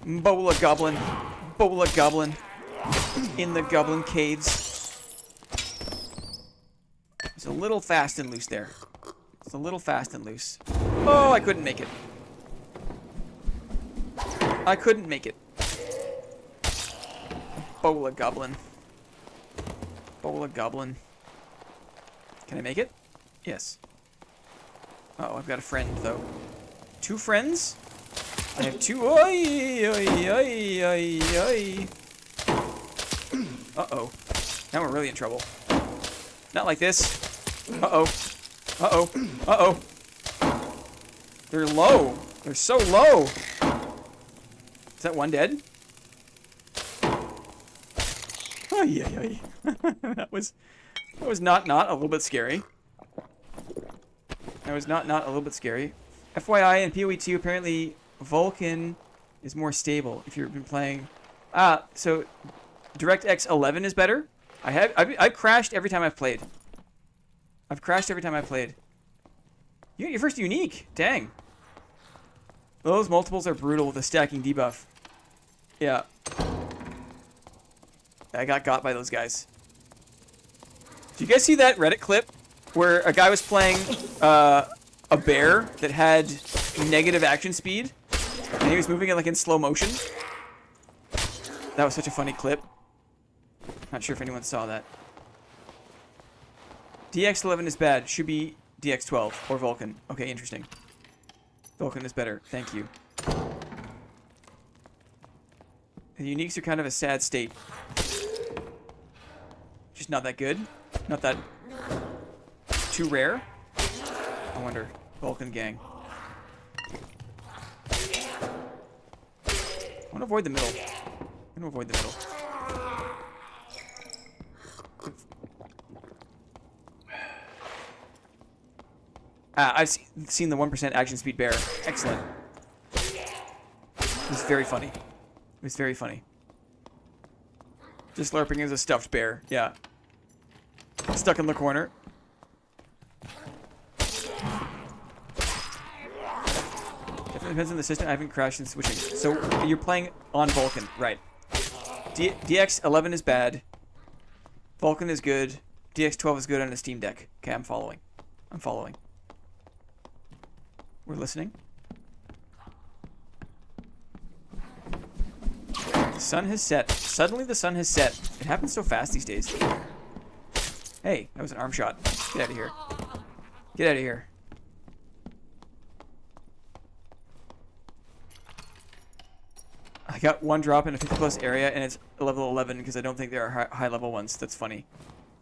Bola Goblin. Bola Goblin. In the Goblin Caves. It's a little fast and loose there. It's a little fast and loose. Oh, I couldn't make it. I couldn't make it. Bola Goblin. Bola Goblin. Can I make it? Yes. Uh-oh, I've got a friend, though. 2 friends? I have 2. Oi, oi, oi, oi, oi. Uh-oh. Now we're really in trouble. Not like this. Uh-oh. Uh-oh. Uh-oh. They're low. They're so low. Is that one dead? Oh, yeah. That was not a little bit scary. That was not a little bit scary. FYI, in PoE2, apparently Vulcan is more stable if you've been playing. So DirectX 11 is better. I've crashed every time I've played. I've crashed every time I've played. You got your first unique. Dang. Those multiples are brutal with a stacking debuff. Yeah. I got by those guys. Did you guys see that Reddit clip where a guy was playing a bear that had negative action speed and he was moving it like in slow motion? That was such a funny clip. Not sure if anyone saw that. DX11 is bad. Should be DX12 or Vulcan. Okay, interesting. Vulcan is better. Thank you. The uniques are kind of a sad state. Just not that good. Not that too rare. I wonder. Vulcan gang. I want to avoid the middle. I'm going to avoid the middle. I've seen the 1% action speed bear. Excellent. It was very funny. It was very funny. Just LARPing as a stuffed bear. Yeah. Stuck in the corner. Definitely depends on the system. I haven't crashed since switching. So you're playing on Vulcan. Right. DX11 is bad. Vulcan is good. DX12 is good on a Steam Deck. Okay, I'm following. I'm following. We're listening. The sun has set. Suddenly the sun has set. It happens so fast these days. Hey, that was an arm shot. Get out of here. Get out of here. I got one drop in a 50 plus area and it's level 11 because I don't think there are high level ones. That's funny.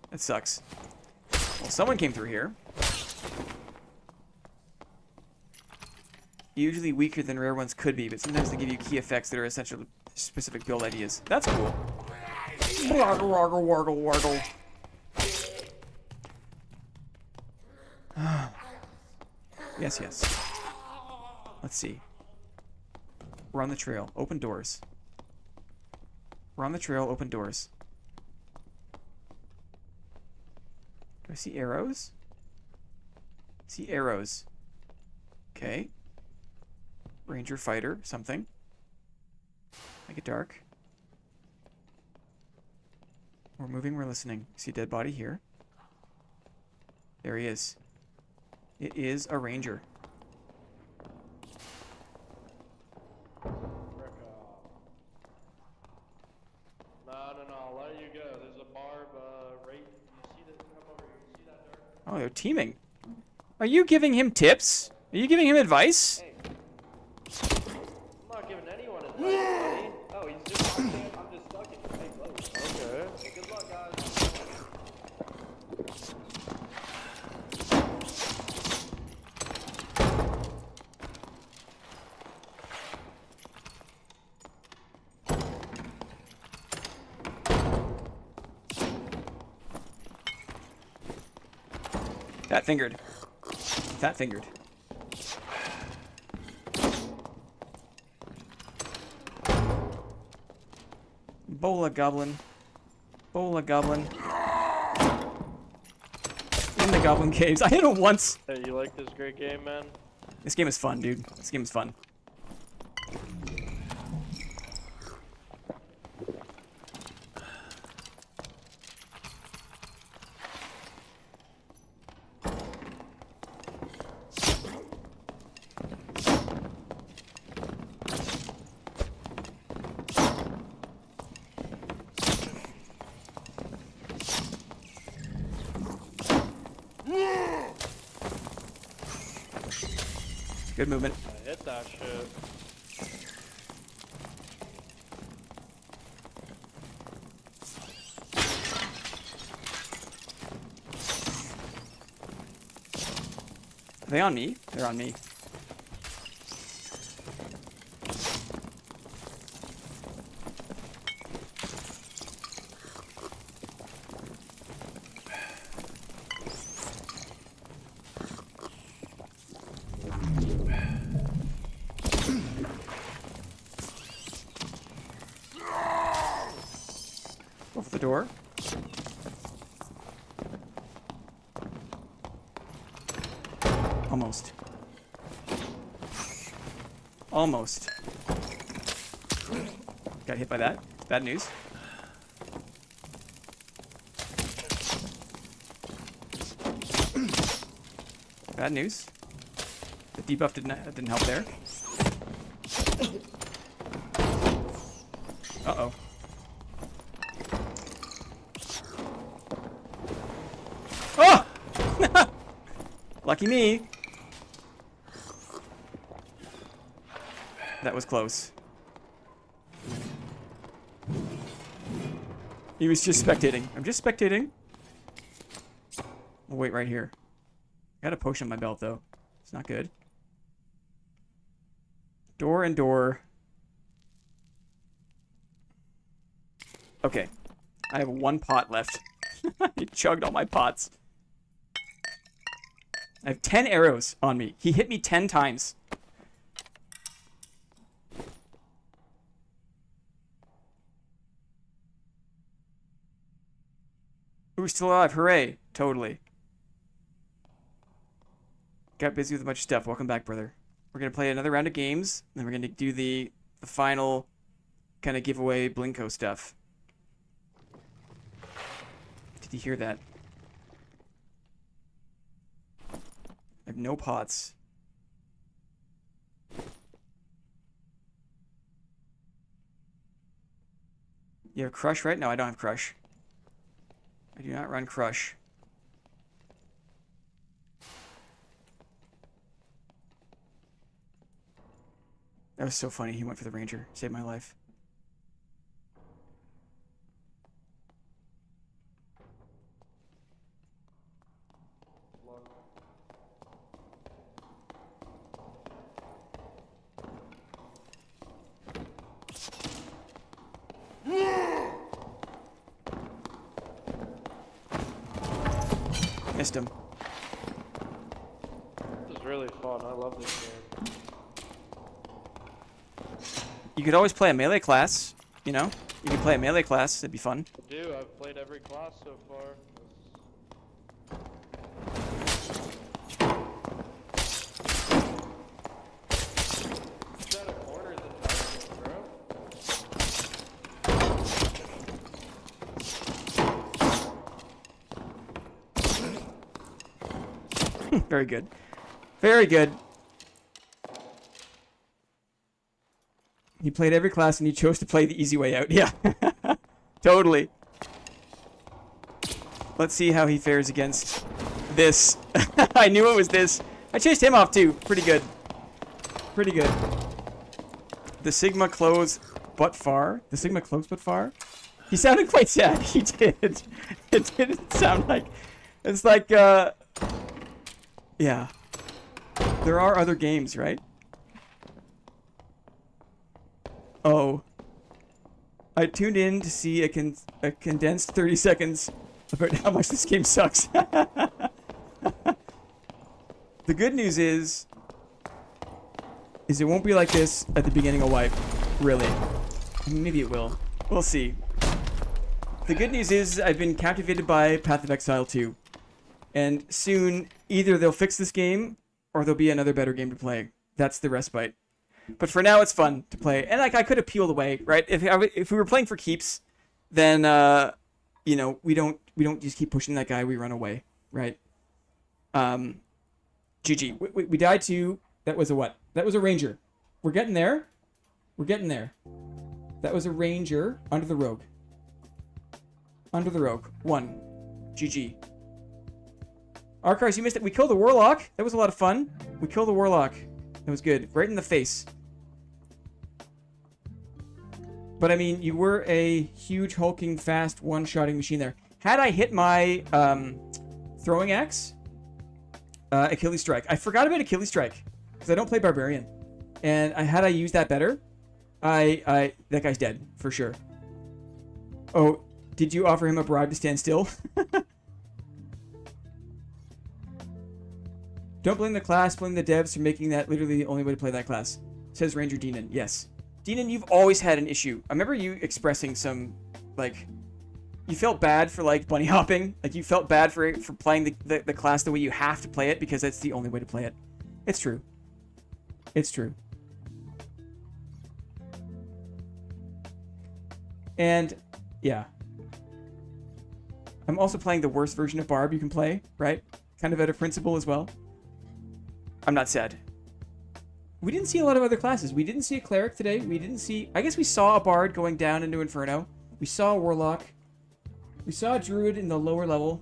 That sucks. Well, someone came through here. Usually weaker than rare ones could be, but sometimes they give you key effects that are essential to specific build ideas. That's cool. Wargle, wargle, wargle, wargle. Yes, yes. Let's see. We're on the trail. Open doors. We're on the trail. Open doors. Do I see arrows? See arrows. Okay. Ranger fighter, something. Make it dark. We're moving, we're listening. See a dead body here. There he is. It is a ranger. No, I'll let you go. There's a barb right. You see that? Come over here. You see that dark? Oh, they're teaming. Are you giving him tips? Are you giving him advice? Hey. I'm not giving anyone advice, buddy. Oh, he's just I'm just stuck in your face. Okay. Well, good luck, guys. Fat fingered. Fat fingered. Bola goblin. Bola goblin. In the goblin caves. I hit him once. Hey, you like this great game, man? This game is fun, dude. This game is fun. Good movement. I hit that shit. Are they on me? They're on me. door. Almost. Almost. Got hit by that. Bad news. Bad news. The debuff didn't help there. Uh-oh. Oh! Lucky me. That was close. He was just spectating. I'm just spectating. I'll wait right here. I got a potion on my belt, though. It's not good. Door and door. Okay. I have 1 pot left. He chugged all my pots. I have 10 arrows on me. He hit me 10 times. Ooh, still alive. Hooray. Totally. Got busy with a bunch of stuff. Welcome back, brother. We're going to play another round of games. Then we're going to do the final kind of giveaway Blinko stuff. Did you hear that? I have no pots. You have Crush, right? No, I don't have Crush. I do not run Crush. That was so funny. He went for the Ranger. Saved my life. Missed him. This is really fun. I love this game. You could always play a melee class, you know? You could play a melee class. That'd be fun. I do. I've played every class so far. It's out of corners and touches, bro. Very good. Very good. He played every class and he chose to play the easy way out. Yeah. Totally. Let's see how he fares against this. I knew it was this. I chased him off too. Pretty good. Pretty good. The Sigma close but far. The Sigma close but far? He sounded quite sad. He did. It didn't sound like... It's like, yeah. There are other games, right? Oh. I tuned in to see a condensed 30 seconds about how much this game sucks. The good news is it won't be like this at the beginning of Wipe. Really. Maybe it will. We'll see. The good news is I've been captivated by Path of Exile 2. And soon, either they'll fix this game, or there'll be another better game to play. That's the respite. But for now, it's fun to play. And like I could have peeled away, right? If we were playing for keeps, then you know, we don't just keep pushing that guy. We run away, right? GG. We died to... That was a what? That was a Ranger. We're getting there. We're getting there. That was a Ranger under the Rogue. Under the Rogue. 1. GG. Arcars, you missed it. We killed the Warlock. That was a lot of fun. We killed the Warlock. That was good. Right in the face. But I mean, you were a huge, hulking, fast, one-shotting machine there. Had I hit my throwing axe, Achilles Strike. I forgot about Achilles Strike because I don't play Barbarian. And had I used that better, that guy's dead for sure. Oh, did you offer him a bribe to stand still? Don't blame the class, blame the devs for making that literally the only way to play that class. Says Ranger Deanon. Yes. Deanon, you've always had an issue. I remember you expressing some, like, You felt bad for like bunny hopping. Like you felt bad for playing the class the way you have to play it because that's the only way to play it. It's true. It's true. And yeah. I'm also playing the worst version of Barb you can play, right? Kind of out of principle as well. I'm not sad. We didn't see a lot of other classes. We didn't see a cleric today. We didn't see... I guess we saw a bard going down into Inferno. We saw a warlock. We saw a druid in the lower level.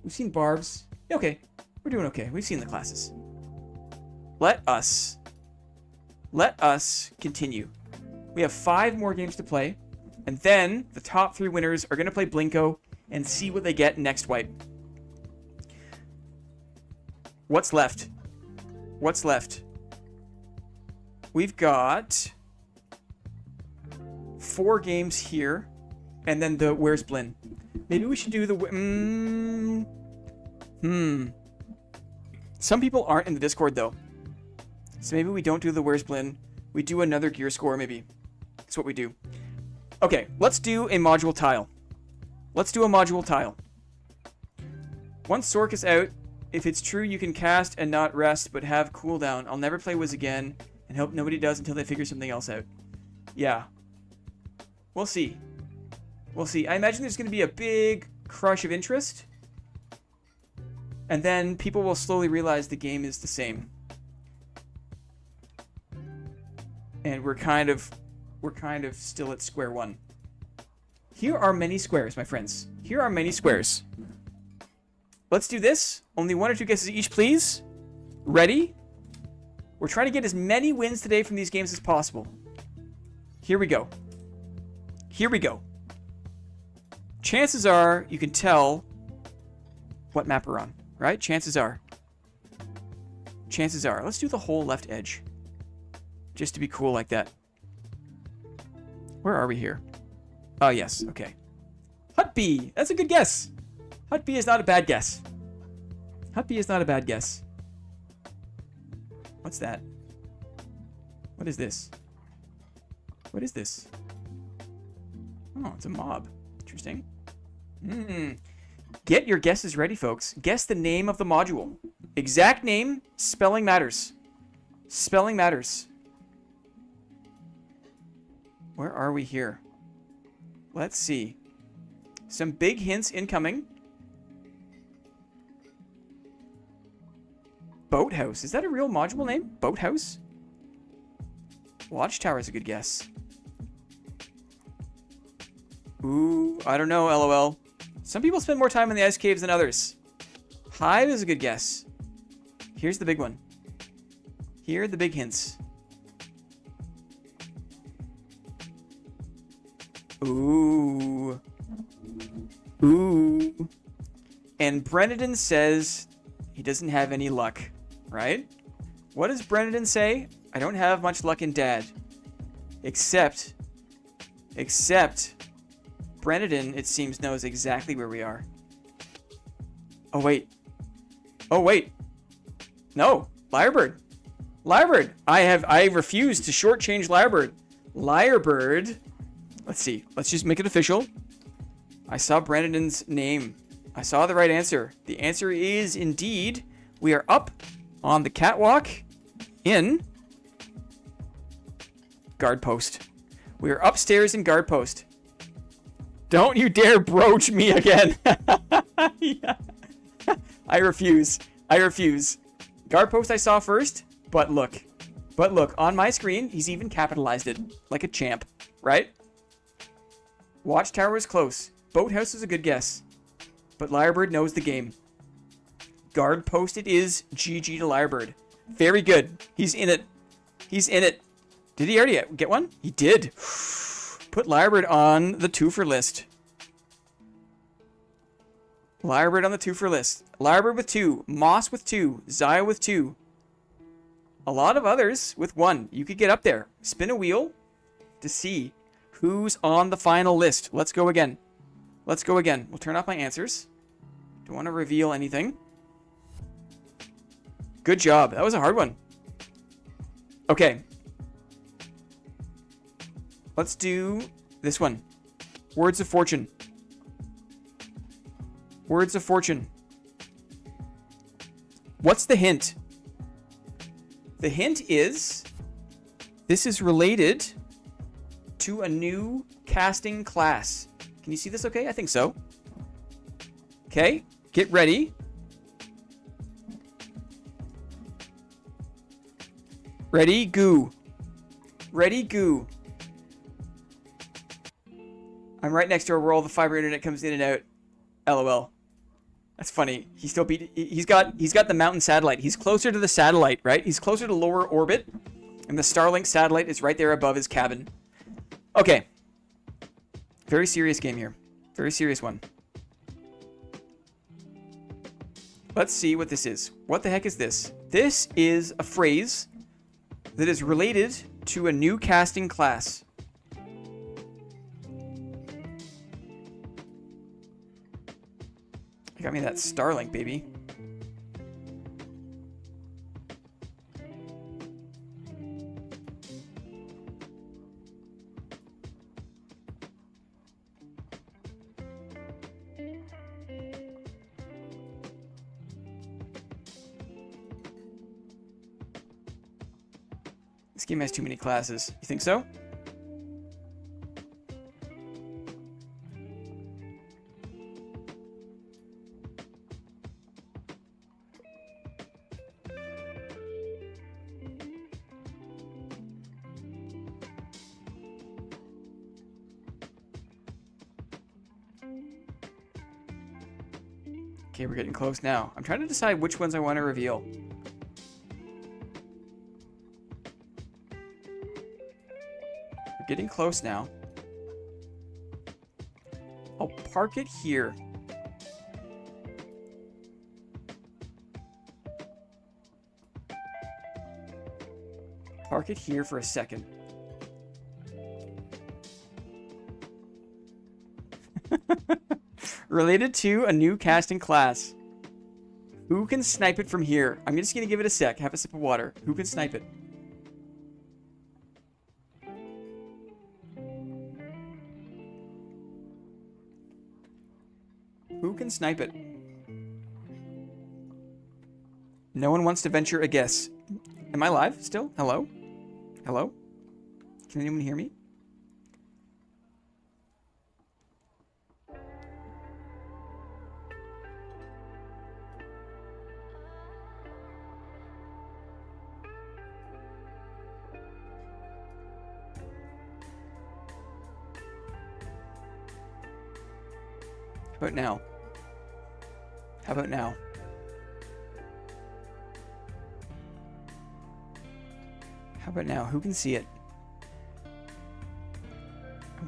We've seen barbs. Okay. We're doing okay. We've seen the classes. Let us continue. We have 5 more games to play. And then the top 3 winners are going to play Blinko and see what they get next wipe. What's left? What's left? We've got 4 games here. And then the Where's Blinn? Maybe we should do the... Some people aren't in the Discord, though. So maybe we don't do the Where's Blinn. We do another gear score, maybe. That's what we do. Okay, let's do a module tile. Let's do a module tile. Once Sork is out, if it's true you can cast and not rest, but have cooldown, I'll never play Wiz again, and hope nobody does until they figure something else out. Yeah. We'll see. We'll see. I imagine there's going to be a big crush of interest. And then people will slowly realize the game is the same. And we're kind of still at square one. Here are many squares, my friends. Here are many squares. Let's do this. Only 1 or 2 guesses each, please. Ready? We're trying to get as many wins today from these games as possible. Here we go. Here we go. Chances are you can tell what map we're on, right? Chances are. Chances are. Let's do the whole left edge. Just to be cool like that. Where are we here? Oh, yes. Okay. Hut B. That's a good guess. Hut B is not a bad guess. Hut B is not a bad guess. What's that? What is this? What is this? Oh, it's a mob. Interesting. Get your guesses ready, folks. Guess the name of the module. Exact name. Spelling matters. Spelling matters. Where are we here? Let's see. Some big hints incoming. Boathouse. Is that a real module name? Boathouse? Watchtower is a good guess. Ooh, I don't know, LOL. Some people spend more time in the ice caves than others. Hive is a good guess. Here's the big one. Here are the big hints. Ooh. Ooh. And Brennan says he doesn't have any luck, right? What does Brennan say? I don't have much luck in Dad. Except Brennan, it seems, knows exactly where we are. Oh, wait. Oh, wait. No. Lyrebird. Lyrebird. I refuse to shortchange Lyrebird. Lyrebird. Let's see. Let's just make it official. I saw Brennan's name. I saw the right answer. The answer is indeed, we are up on the catwalk in guard post. We are upstairs in guard post. Don't you dare broach me again. Yeah. I refuse. I refuse. Guard post I saw first, but look, on my screen, he's even capitalized it like a champ, right? Watchtower is close. Boathouse is a good guess, but Lyrebird knows the game. Guard post it is. GG to Lyrebird. Very good. He's in it. He's in it. Did he already get one? He did. Put Lyrebird on the 2-for list. Lyrebird on the 2-for list. Lyrebird with 2. Moss with 2. Zaya with 2. A lot of others with 1. You could get up there. Spin a wheel to see who's on the final list. Let's go again. Let's go again. We'll turn off my answers. Don't want to reveal anything. Good job. That was a hard one. Okay. Let's do this one. Words of fortune. Words of fortune. What's the hint? The hint is this is related to a new casting class. Can you see this okay? I think so. Okay, get ready. Ready, goo. Ready, goo. I'm right next door where all the fiber internet comes in and out. LOL. That's funny. He still beat. He's got the mountain satellite. He's closer to the satellite, right? He's closer to lower orbit, and the Starlink satellite is right there above his cabin. Okay. Very serious game here. Very serious one. Let's see what this is. What the heck is this? This is a phrase that is related to a new casting class. Got me that Starlink, baby. This game has too many classes. You think so? Okay, we're getting close now. I'm trying to decide which ones I want to reveal. We're getting close now. I'll park it here. Park it here for a second. Related to a new casting class. Who can snipe it from here? I'm just going to give it a sec. Have a sip of water. Who can snipe it? Who can snipe it? No one wants to venture a guess. Am I live still? Hello? Hello? Can anyone hear me? How about now? How about now? How about now? Who can see it?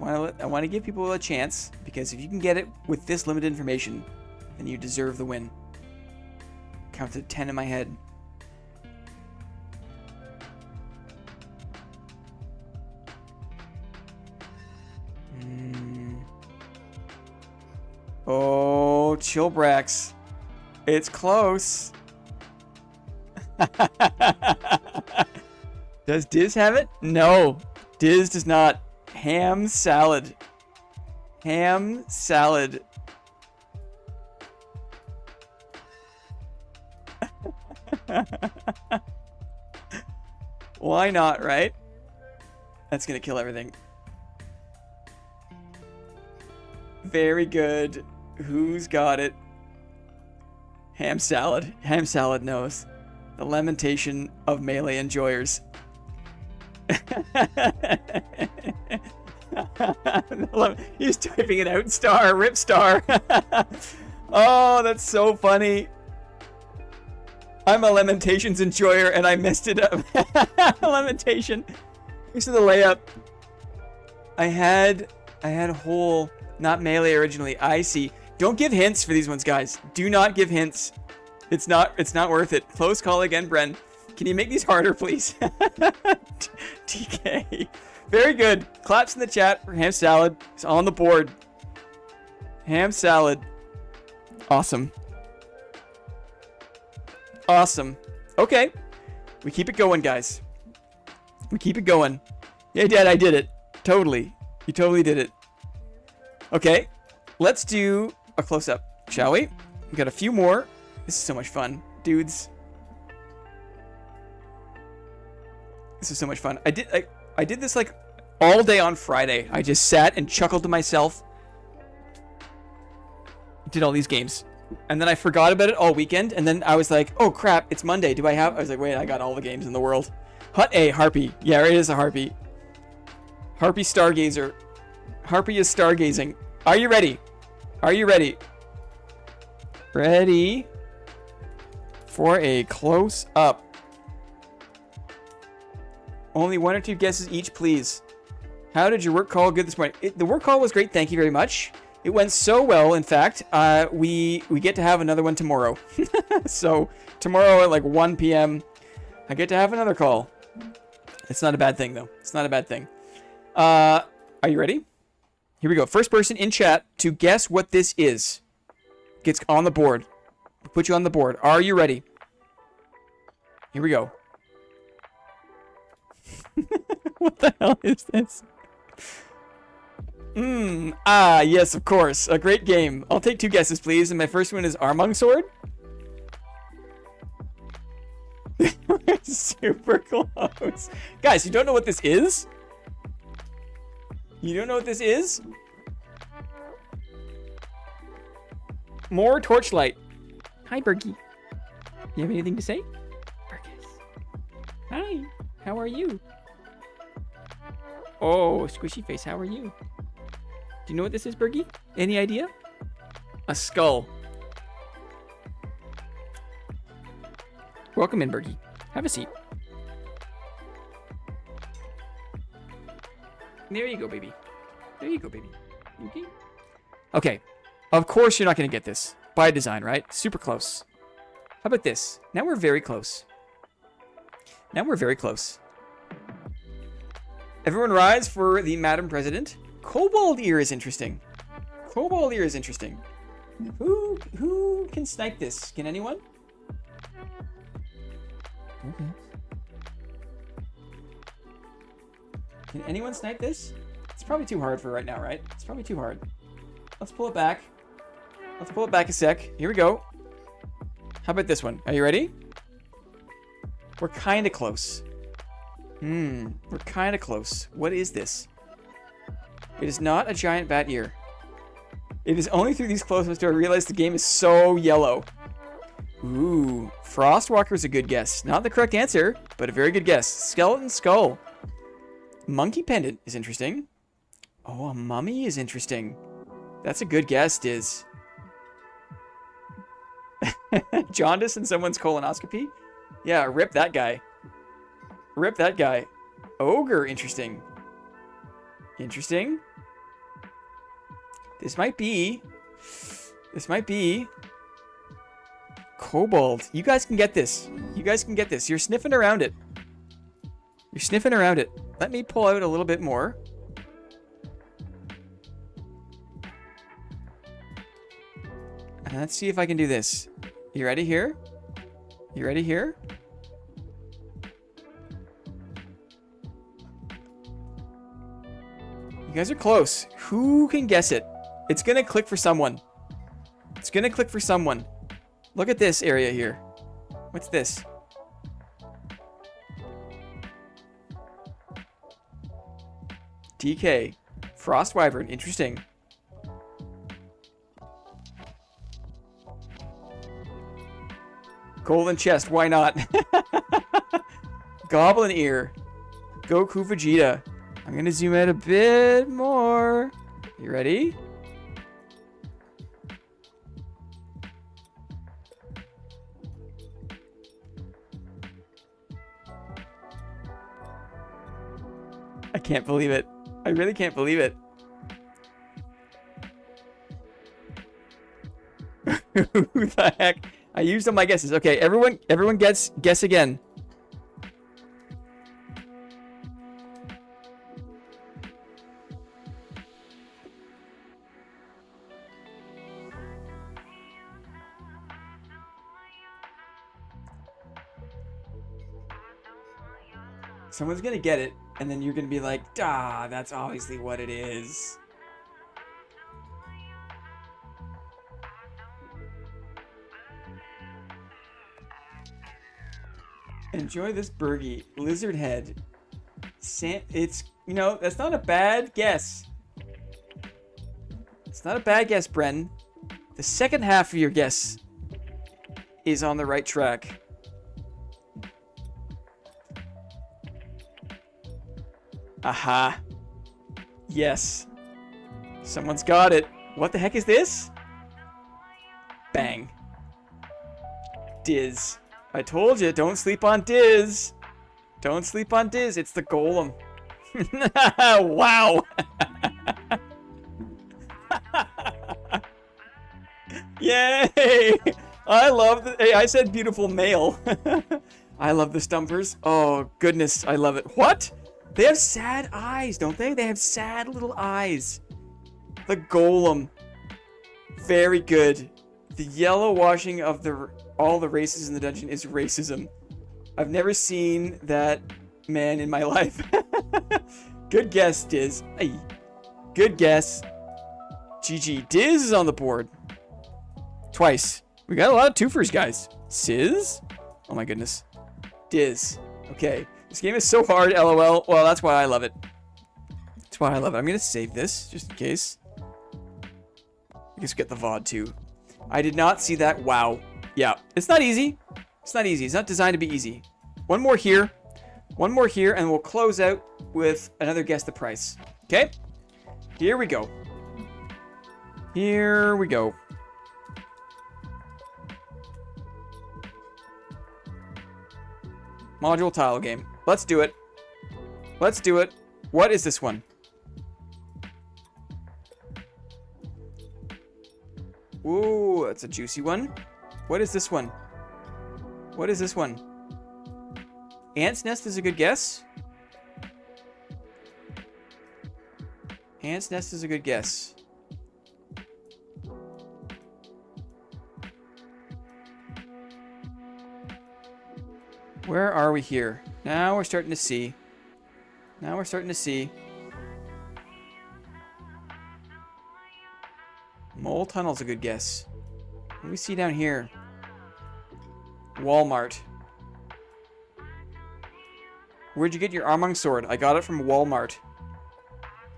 I want to give people a chance, because if you can get it with this limited information, then you deserve the win. Count to 10 in my head. Oh, Chilbrax. It's close. Does Diz have it? No. Diz does not. Ham salad. Ham salad. Why not, right? That's gonna kill everything. Very good. Who's got it? Ham salad. Ham salad knows. The lamentation of melee enjoyers. He's typing it out. Star. Rip star. Oh, that's so funny. I'm a Lamentations enjoyer and I messed it up. Lamentation. Thanks for the layup. I had whole, not melee originally. I see. Don't give hints for these ones, guys. Do not give hints. It's not worth it. Close call again, Bren. Can you make these harder, please? TK. Very good. Claps in the chat for ham salad. It's on the board. Ham salad. Awesome. Awesome. Okay. We keep it going, guys. We keep it going. Yeah, Dad, I did it. Totally. You totally did it. Okay, let's do a close-up, shall we? We got a few more. This is so much fun, dudes. This is so much fun. I did this like all day on Friday. I just sat and chuckled to myself. Did all these games. And then I forgot about it all weekend. And then I was like, oh crap, it's Monday. Do I have... I was like, wait, I got all the games in the world. Hut A, Harpy. Yeah, it is a Harpy. Harpy Stargazer. Harpy is stargazing. Are you ready? Are you ready? Ready for a close-up. Only 1 or 2 guesses each, please. How did your work call go this morning? The work call was great. Thank you very much. It went so well, in fact, we get to have another one tomorrow. So tomorrow at like 1 p.m., I get to have another call. It's not a bad thing, though. It's not a bad thing. Are you ready? Here we go. First person in chat to guess what this is gets on the board. We'll put you on the board. Are you ready? Here we go. What the hell is this? Yes, of course. A great game. I'll take 2 guesses, please. And my first one is Armung Sword. Super close. Guys, you don't know what this is? You don't know what this is? More Torchlight. Hi, Berkey. You have anything to say? Berkis. Hi. How are you? Oh, Squishy Face, how are you? Do you know what this is, Bergie? Any idea? A skull. Welcome in, Bergie. Have a seat. There you go, baby. There you go, baby. Okay. Okay. Of course you're not going to get this. By design, right? Super close. How about this? Now we're very close. Now we're very close. Everyone rise for the Madam President. Kobold Ear is interesting. Kobold Ear is interesting. Who can snipe this? Can anyone? Okay. Can anyone snipe this? It's probably too hard for right now, right? It's probably too hard. Let's pull it back. Let's pull it back a sec. Here we go. How about this one? Are you ready? We're kind of close. We're kind of close. What is this? It is not a giant bat ear. It is only through these close-ups do I realize the game is so yellow. Ooh, Frostwalker is a good guess. Not the correct answer, but a very good guess. Skeleton Skull. Monkey Pendant is interesting. Oh, a mummy is interesting. That's a good guess, Diz. Jaundice in someone's colonoscopy? Yeah, rip that guy. Rip that guy. Ogre, interesting. Interesting. This might be Kobold. You guys can get this. You guys can get this. You're sniffing around it. You're sniffing around it. Let me pull out a little bit more. And let's see if I can do this. You ready here? You ready here? You guys are close. Who can guess it? It's gonna click for someone. It's gonna click for someone. Look at this area here. What's this? DK. Frost Wyvern. Interesting. Golden Chest. Why not? Goblin Ear. Goku Vegeta. I'm going to zoom out a bit more. You ready? I can't believe it. I really can't believe it. Who the heck? I used all my guesses. Okay, everyone guess again. Someone's gonna get it, and then you're gonna be like, "Ah, that's obviously what it is." Enjoy this burgie. Lizard head. It's, you know, that's not a bad guess. It's not a bad guess, Bren. The second half of your guess is on the right track. Aha. Yes. Someone's got it. What the heck is this? Bang. Diz. I told you, don't sleep on Diz. Don't sleep on Diz. It's the golem. Wow. Yay. I love the... Hey, I said beautiful male. I love the stumpers. Oh, goodness. I love it. What? They have sad eyes, don't they? They have sad little eyes. The golem. Very good. The yellow washing of all the races in the dungeon is racism. I've never seen that man in my life. Good guess, Diz. Ay. Good guess. GG. Diz is on the board. Twice. We got a lot of twofers, guys. Sizz? Oh my goodness. Diz. Okay. This game is so hard, LOL. Well, that's why I love it. That's why I love it. I'm going to save this, just in case. I guess get the VOD, too. I did not see that. Wow. Yeah. It's not easy. It's not easy. It's not designed to be easy. One more here. One more here, and we'll close out with another guess the price. Okay? Here we go. Here we go. Module tile game. Let's do it. Let's do it. What is this one? Ooh, that's a juicy one. What is this one? What is this one? Ant's Nest is a good guess. Ant's Nest is a good guess. Where are we here? Now we're starting to see. Now we're starting to see. Mole Tunnel's a good guess. What do we see down here? Walmart. Where'd you get your Armang sword? I got it from Walmart.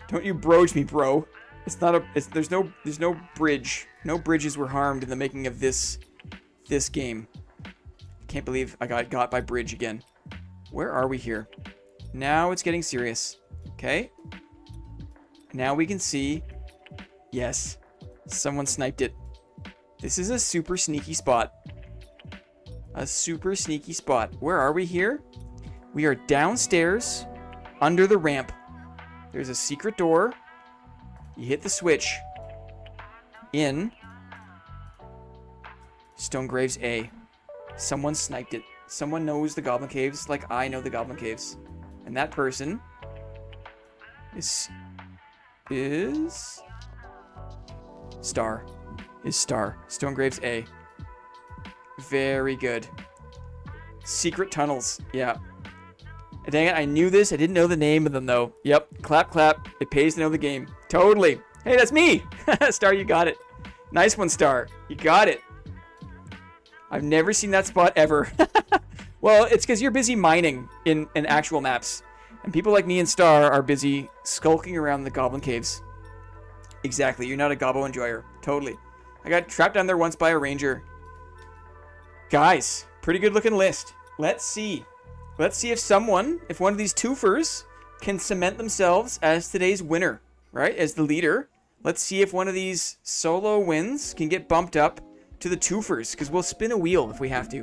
Don't you broach me, bro. It's not a... there's no bridge. No bridges were harmed in the making of this game. Can't believe I got by bridge again. Where are we here? Now it's getting serious. Okay. Now we can see. Yes. Someone sniped it. This is a super sneaky spot. A super sneaky spot. Where are we here? We are downstairs under the ramp. There's a secret door. You hit the switch. In Stonegraves A. Someone sniped it. Someone knows the Goblin Caves like I know the Goblin Caves. And that person is Star. Is Star. Stonegraves A. Very good. Secret tunnels. Yeah. Dang it, I knew this. I didn't know the name of them, though. Yep. Clap, clap. It pays to know the game. Totally. Hey, that's me. Star, you got it. Nice one, Star. You got it. I've never seen that spot ever. Well, it's because you're busy mining in actual maps. And people like me and Star are busy skulking around the Goblin Caves. Exactly. You're not a gobbo enjoyer. Totally. I got trapped down there once by a ranger. Guys, pretty good looking list. Let's see. Let's see if one of these twofers can cement themselves as today's winner, right? As the leader. Let's see if one of these solo wins can get bumped up to the twofers, because we'll spin a wheel if we have to.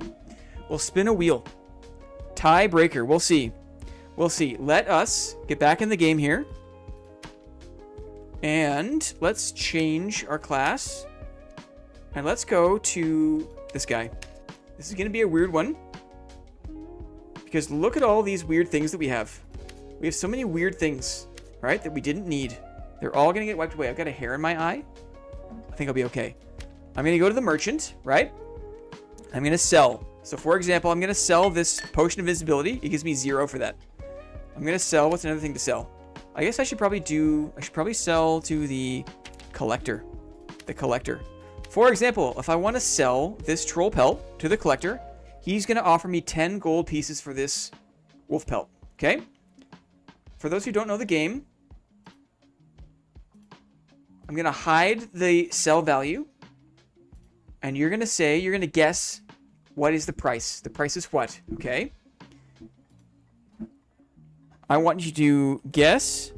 We'll spin a wheel. Tiebreaker. We'll see. We'll see. Let us get back in the game here. And let's change our class. And let's go to this guy. This is going to be a weird one. Because look at all these weird things that we have. We have so many weird things, right, that we didn't need. They're all going to get wiped away. I've got a hair in my eye. I think I'll be okay. I'm going to go to the merchant, right? I'm going to sell. So, for example, I'm going to sell this potion of invisibility. It gives me 0 for that. I'm going to sell. What's another thing to sell? I guess I should probably sell to the collector. The collector. For example, if I want to sell this troll pelt to the collector, He's going to offer me 10 gold pieces for this wolf pelt. Okay? For those who don't know the game, I'm going to hide the sell value. And you're going to guess what is the price. The price is what? Okay? I want you to guess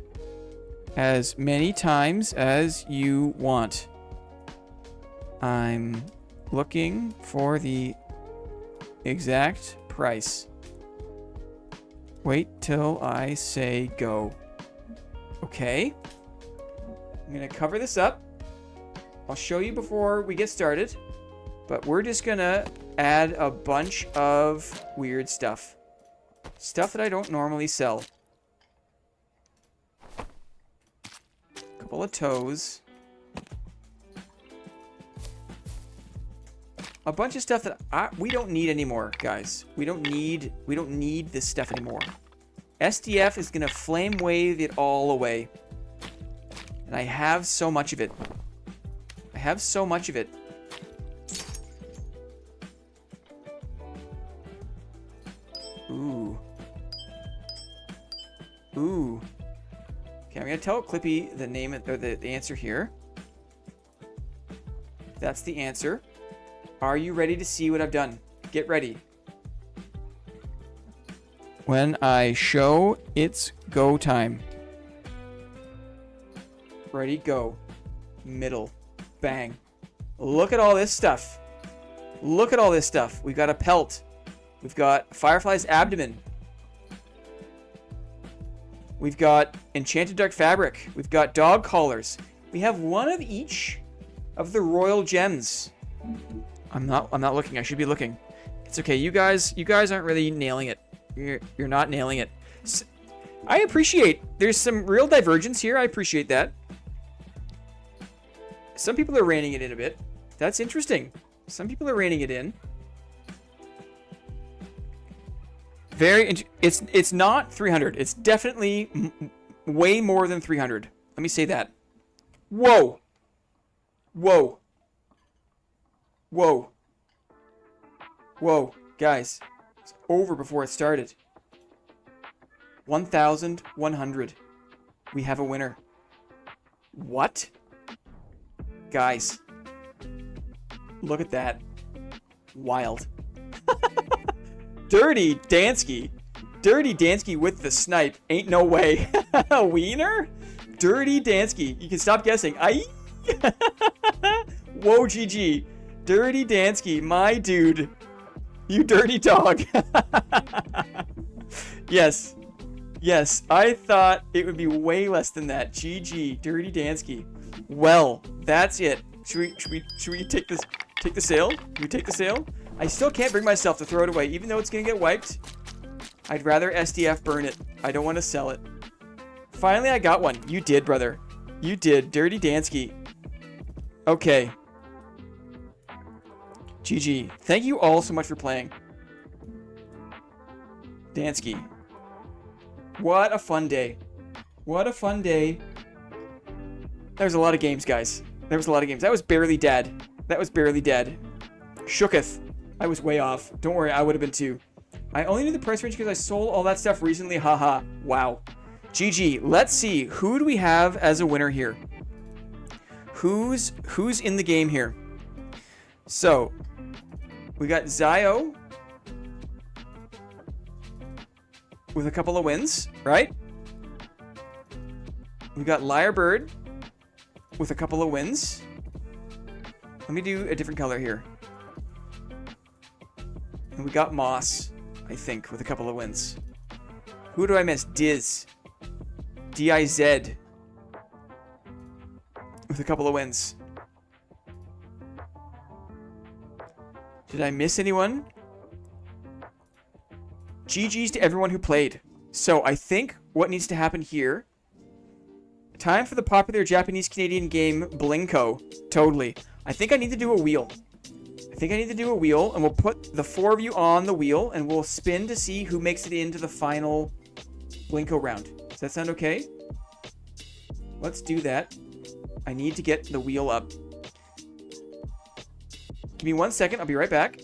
as many times as you want. I'm looking for the exact price. Wait till I say go. Okay. I'm going to cover this up. I'll show you before we get started. But we're just going to add a bunch of weird stuff. Stuff that I don't normally sell. Couple of toes. A bunch of stuff that we don't need anymore, guys. We don't need this stuff anymore. SDF is gonna flame wave it all away. And I have so much of it. I have so much of it. Ooh. Ooh. Okay, I'm gonna tell Clippy the name or the answer here. That's the answer. Are you ready to see what I've done? Get ready. When I show, it's go time. Ready, go. Middle. Bang. Look at all this stuff. Look at all this stuff. We've got a pelt. We've got Firefly's abdomen. We've got enchanted dark fabric. We've got dog collars. We have one of each of the royal gems. I'm not looking. I should be looking. It's okay. You guys aren't really nailing it. You're not nailing it. I appreciate there's some real divergence here. I appreciate that. Some people are reining it in a bit. That's interesting. Some people are reining it in. It's not 300. It's definitely way more than 300. Let me say that. Whoa. Whoa. Whoa. Whoa. Guys, it's over before it started. 1,100. We have a winner. What? Guys. Look at that. Wild. Dirty Dansky. Dirty Dansky with the snipe. Ain't no way. Wiener? Dirty Dansky. You can stop guessing. Aye. Whoa, GG. Dirty Dansky, my dude. You dirty dog. Yes. Yes, I thought it would be way less than that. GG, Dirty Dansky. Well, that's it. Should we take this? Take the sale? Can we take the sale? I still can't bring myself to throw it away, even though it's gonna get wiped. I'd rather SDF burn it. I don't want to sell it. Finally, I got one. You did, brother. You did. Dirty Dansky. Okay. GG. Thank you all so much for playing. Dansky. What a fun day. What a fun day. There was a lot of games, guys. There was a lot of games. That was barely dead. That was barely dead. Shooketh. I was way off. Don't worry, I would have been too. I only knew the price range because I sold all that stuff recently. Haha. Wow. GG. Let's see. Who do we have as a winner here? Who's in the game here? So, we got Zio with a couple of wins, right? We got Lyrebird with a couple of wins. Let me do a different color here. And we got Moss, I think, with a couple of wins. Who do I miss? Diz. D-I-Z. With a couple of wins. Did I miss anyone? GG's to everyone who played. So I think what needs to happen here... Time for the popular Japanese-Canadian game Blinko. Totally. I think I need to do a wheel. And we'll put the 4 of you on the wheel, and we'll spin to see who makes it into the final Blinko round. Does that sound okay? Let's do that. I need to get the wheel up. Give me 1 second. I'll be right back.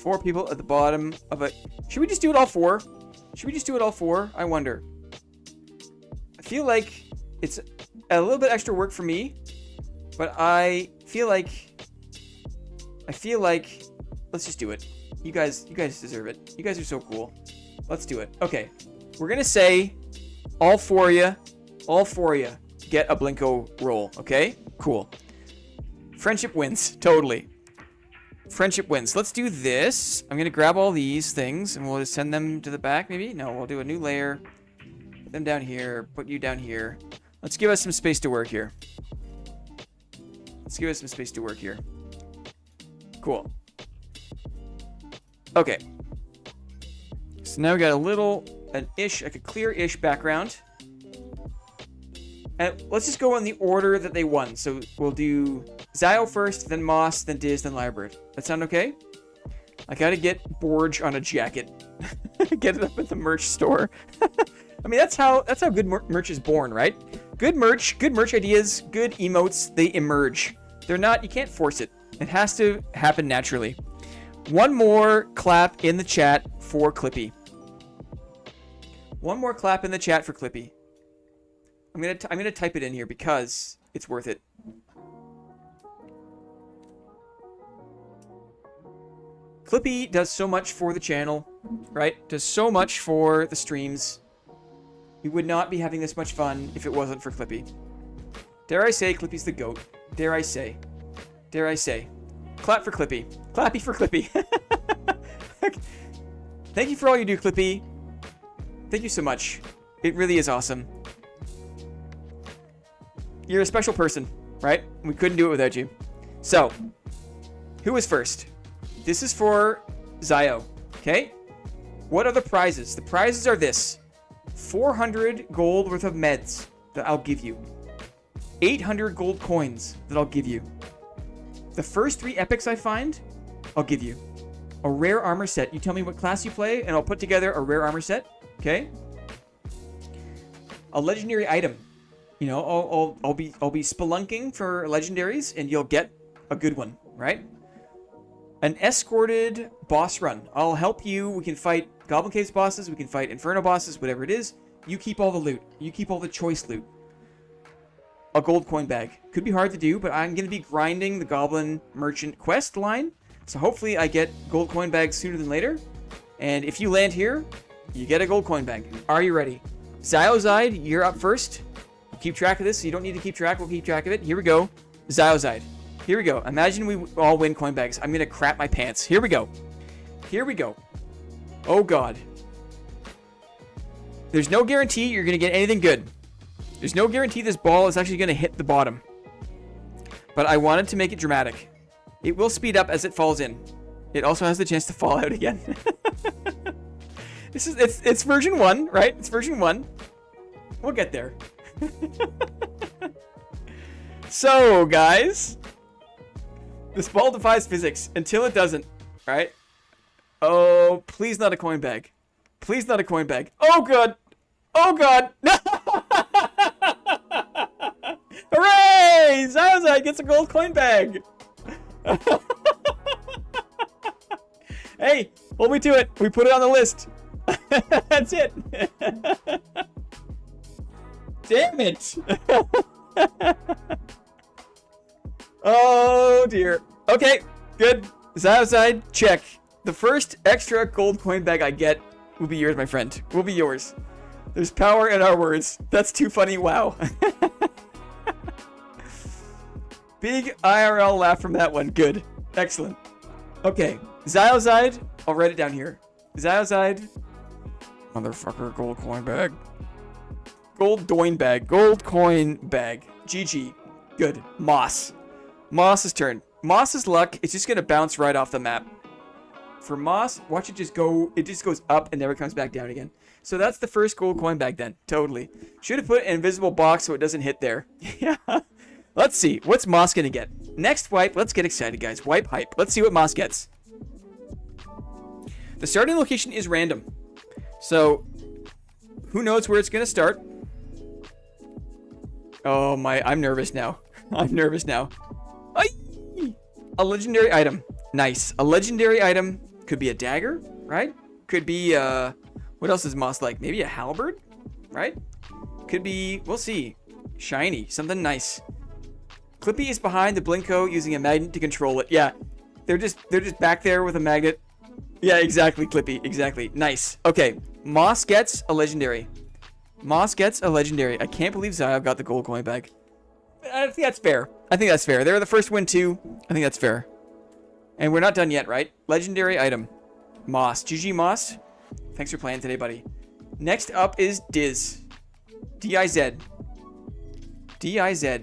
4 people at the bottom of it. Should we just do it all 4? Should we just do it all 4? I wonder. I feel like it's a little bit extra work for me, but I feel like let's just do it. You guys deserve it. You guys are so cool. Let's do it. Okay. We're going to say all 4 of you get a Blinko roll, okay? Cool. Friendship wins, totally. Friendship wins. Let's do this. I'm going to grab all these things, and we'll just send them to the back, maybe? No, we'll do a new layer. Put them down here. Put you down here. Let's give us some space to work here. Let's give us some space to work here. Cool. Okay. So now we got like a clear-ish background. And let's just go in the order that they won. So we'll do Zio first, then Moss, then Diz, then Lyrebird. That sound okay? I gotta get Borge on a jacket. Get it up at the merch store. I mean, that's how good merch is born, right? Good merch ideas, good emotes, they emerge. They're not, you can't force it. It has to happen naturally. One more clap in the chat for Clippy. One more clap in the chat for Clippy. I'm gonna type it in here because it's worth it. Clippy does so much for the channel, right? Does so much for the streams. We would not be having this much fun if it wasn't for Clippy. Dare I say Clippy's the GOAT. Dare I say. Dare I say. Clap for Clippy. Clappy for Clippy. Thank you for all you do, Clippy. Thank you so much. It really is awesome. You're a special person, right? We couldn't do it without you. So, who is first? This is for Zio, okay? What are the prizes? The prizes are this. 400 gold worth of meds that I'll give you. 800 gold coins that I'll give you. The first 3 epics I find, I'll give you. A rare armor set. You tell me what class you play, and I'll put together a rare armor set, okay? A legendary item. You know, I'll be spelunking for legendaries, and you'll get a good one, right? An escorted boss run. I'll help you. We can fight Goblin Caves bosses. We can fight Inferno bosses, whatever it is. You keep all the loot. You keep all the choice loot. A gold coin bag. Could be hard to do, but I'm going to be grinding the Goblin Merchant quest line. So hopefully I get gold coin bags sooner than later. And if you land here, you get a gold coin bag. Are you ready? Ziozide, you're up first. Keep track of this, so you don't need to keep track. We'll keep track of it. Here we go. Ziozide. Here we go. Imagine we all win coin bags. I'm going to crap my pants. Here we go. Here we go. Oh, God. There's no guarantee you're going to get anything good. There's no guarantee this ball is actually going to hit the bottom. But I wanted to make it dramatic. It will speed up as it falls in. It also has the chance to fall out again. It's version 1, right? It's version 1. We'll get there. So, guys, this ball defies physics until it doesn't, right? Oh, please not a coin bag. Please not a coin bag. Oh, God. Oh, God. No! Hooray! Zaza gets a gold coin bag. Hey, hold me to it. We put it on the list. That's it. Damn it. Oh, dear. Okay, good. Zaza, check. The first extra gold coin bag I get will be yours, my friend. Will be yours. There's power in our words. That's too funny. Wow. Big IRL laugh from that one. Good. Excellent. Okay. Ziozide. I'll write it down here. Ziozide. Motherfucker. Gold coin bag. Gold coin bag. Gold coin bag. GG. Good. Moss. Moss's turn. Moss's luck is just going to bounce right off the map. For Moss, watch it just go. It just goes up and never comes back down again. So that's the first gold coin bag then. Totally. Should have put an invisible box so it doesn't hit there. Yeah. Let's see. What's Moss going to get? Next wipe. Let's get excited, guys. Wipe hype. Let's see what Moss gets. The starting location is random. So, who knows where it's going to start? Oh, my. I'm nervous now. I'm nervous now. Aye! A legendary item. Nice. A legendary item. Could be a dagger, right? Could be, what else is moss like? Maybe a halberd, right? Could be, we'll see. Shiny, something nice. Clippy is behind the Blinko using a magnet to control it. Yeah, they're just back there with a magnet. Yeah, exactly, Clippy, exactly. Nice. Okay, Moss gets a legendary. Moss gets a legendary. I can't believe Zio got the gold coin bag. I think that's fair. I think that's fair. They're the first win too. I think that's fair. And we're not done yet, right? Legendary item. Moss. GG Moss. Thanks for playing today, buddy. Next up is Diz. D-I-Z. D-I-Z.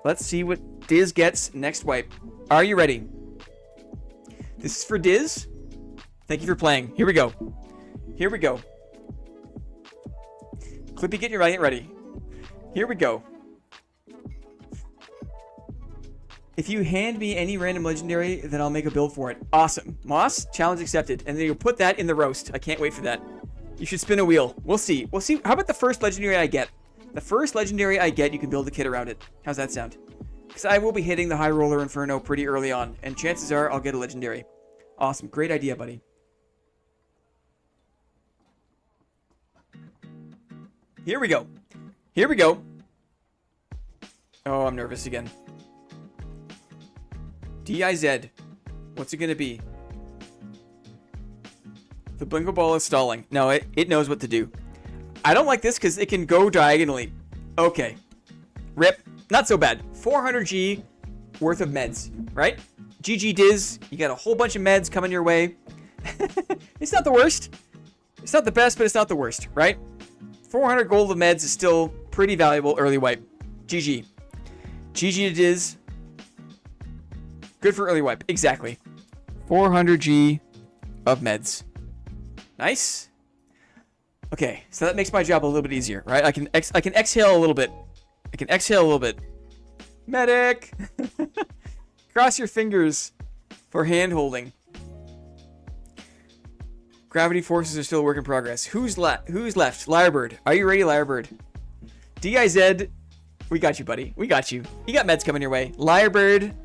Let's see what Diz gets next wipe. Are you ready? This is for Diz. Thank you for playing. Here we go. Here we go. Clippy, get your magnet ready. Here we go. If you hand me any random legendary, then I'll make a build for it. Awesome. Moss, challenge accepted. And then you'll put that in the roast. I can't wait for that. You should spin a wheel. We'll see. We'll see. How about the first legendary I get? The first legendary I get, you can build a kit around it. How's that sound? Because I will be hitting the High Roller Inferno pretty early on. And chances are I'll get a legendary. Awesome. Great idea, buddy. Here we go. Here we go. Oh, I'm nervous again. D-I-Z. What's it going to be? The Blinko ball is stalling. No, it knows what to do. I don't like this because it can go diagonally. Okay. Rip. Not so bad. 400G worth of meds, right? GG Diz. You got a whole bunch of meds coming your way. It's not the worst. It's not the best, but it's not the worst, right? 400 gold of meds is still pretty valuable early wipe. GG. GG to Diz. Good for early wipe. Exactly. 400G of meds. Nice. Okay, so that makes my job a little bit easier, right? I can exhale a little bit. I can exhale a little bit. Medic! Cross your fingers for hand holding. Gravity forces are still a work in progress. Who's left? Lyrebird. Are you ready, Lyrebird? D-I-Z. We got you, buddy. We got you. You got meds coming your way. Lyrebird.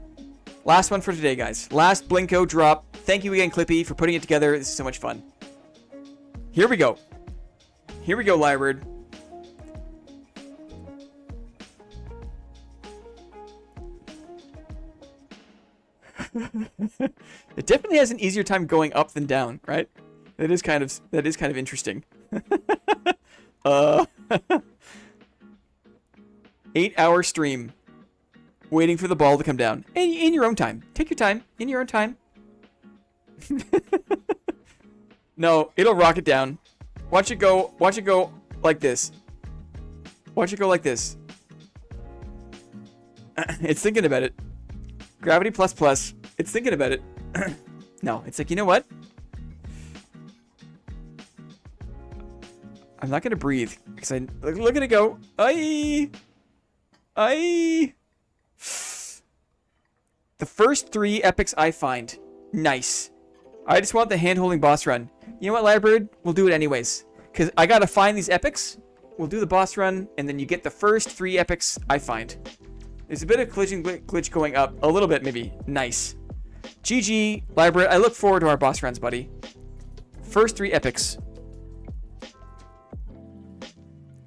Last one for today, guys. Last Blinko drop. Thank you again, Clippy, for putting it together. This is so much fun. Here we go. Here we go, Lyrebird. It definitely has an easier time going up than down, right? That is kind of interesting. 8-hour stream. Waiting for the ball to come down. In your own time. Take your time. In your own time. No, it'll rocket down. Watch it go. Watch it go like this. Watch it go like this. It's thinking about it. Gravity plus plus. It's thinking about it. No, it's like, you know what? I'm not going to breathe. Because look at it go. Aye. Aye. The first 3 epics I find. Nice. I just want the hand-holding boss run. You know what, Lyrebird? We'll do it anyways. Because I gotta find these epics. We'll do the boss run, and then you get the first 3 epics I find. There's a bit of glitch going up. A little bit, maybe. Nice. GG, Lyrebird. I look forward to our boss runs, buddy. First 3 epics.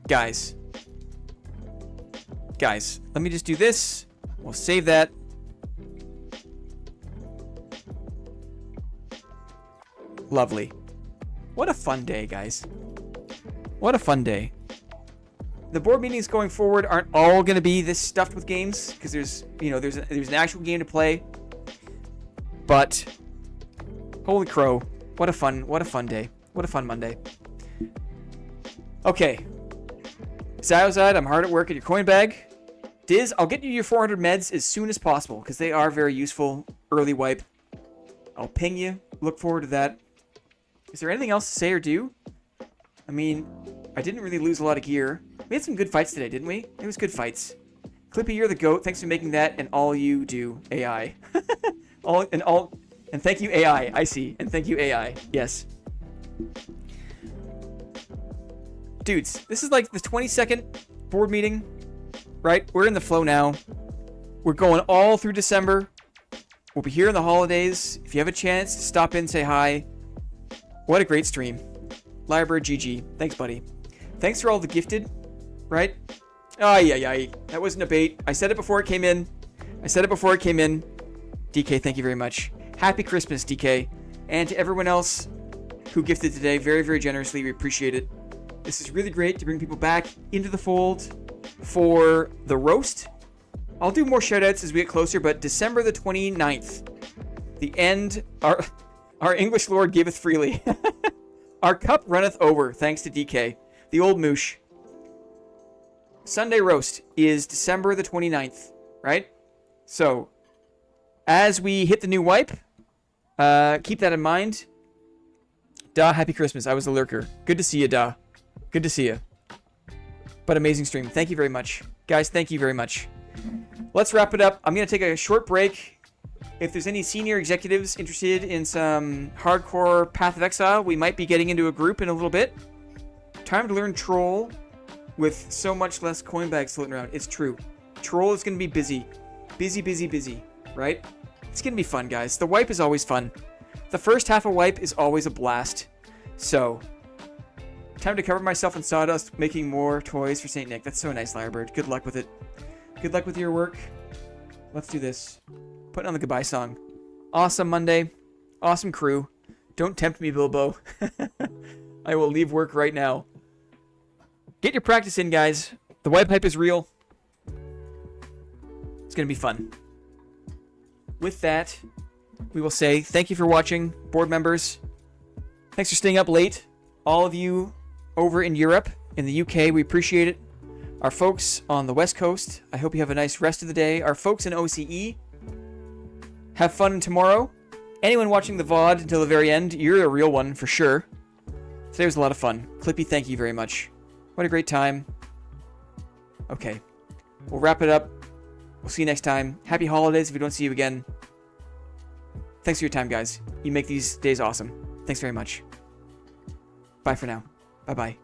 Guys. Guys, let me just do this. We'll save that. Lovely. What a fun day, guys. What a fun day. The board meetings going forward aren't all going to be this stuffed with games because there's an actual game to play. But holy crow, what a fun day. What a fun Monday. Okay. Ziozide, I'm hard at work at your coin bag. Diz, I'll get you your 400 meds as soon as possible because they are very useful early wipe. I'll ping you. Look forward to that. Is there anything else to say or do? I mean, I didn't really lose a lot of gear. We had some good fights today, didn't we? It was good fights. Clippy, you're the GOAT. Thanks for making that and all you do, AI. And thank you, AI. I see. And thank you, AI. Yes. Dudes, this is like the 22nd board meeting, right? We're in the flow now. We're going all through December. We'll be here in the holidays. If you have a chance to stop in, say hi. What a great stream. Lyrebird GG. Thanks, buddy. Thanks for all the gifted, right? Oh, yeah. That wasn't a bait. I said it before it came in. DK, thank you very much. Happy Christmas, DK. And to everyone else who gifted today, very, very generously. We appreciate it. This is really great to bring people back into the fold for the roast. I'll do more shoutouts as we get closer, but December the 29th, the end, our English Lord giveth freely. Our cup runneth over, thanks to DK, the old moosh. Sunday roast is December the 29th, right? So, as we hit the new wipe, keep that in mind. Da, happy Christmas. I was a lurker. Good to see you, Da. Good to see you. But amazing stream. Thank you very much. Guys, thank you very much. Let's wrap it up. I'm going to take a short break. If there's any senior executives interested in some hardcore Path of Exile, we might be getting into a group in a little bit. Time to learn Troll with so much less coin bags floating around. It's true. Troll is going to be busy. Busy, right? It's going to be fun, guys. The wipe is always fun. The first half of wipe is always a blast. So, time to cover myself in sawdust, making more toys for St. Nick. That's so nice, Lyrebird. Good luck with it. Good luck with your work. Let's do this. Putting on the goodbye song. Awesome Monday. Awesome crew. Don't tempt me, Bilbo. I will leave work right now. Get your practice in, guys. The wipe hype is real. It's going to be fun. With that, we will say thank you for watching, board members. Thanks for staying up late. All of you over in Europe, in the UK, we appreciate it. Our folks on the West Coast, I hope you have a nice rest of the day. Our folks in OCE, have fun tomorrow. Anyone watching the VOD until the very end, you're a real one for sure. Today was a lot of fun. Clippy, thank you very much. What a great time. Okay, we'll wrap it up. We'll see you next time. Happy holidays if we don't see you again. Thanks for your time, guys. You make these days awesome. Thanks very much. Bye for now. Bye-bye.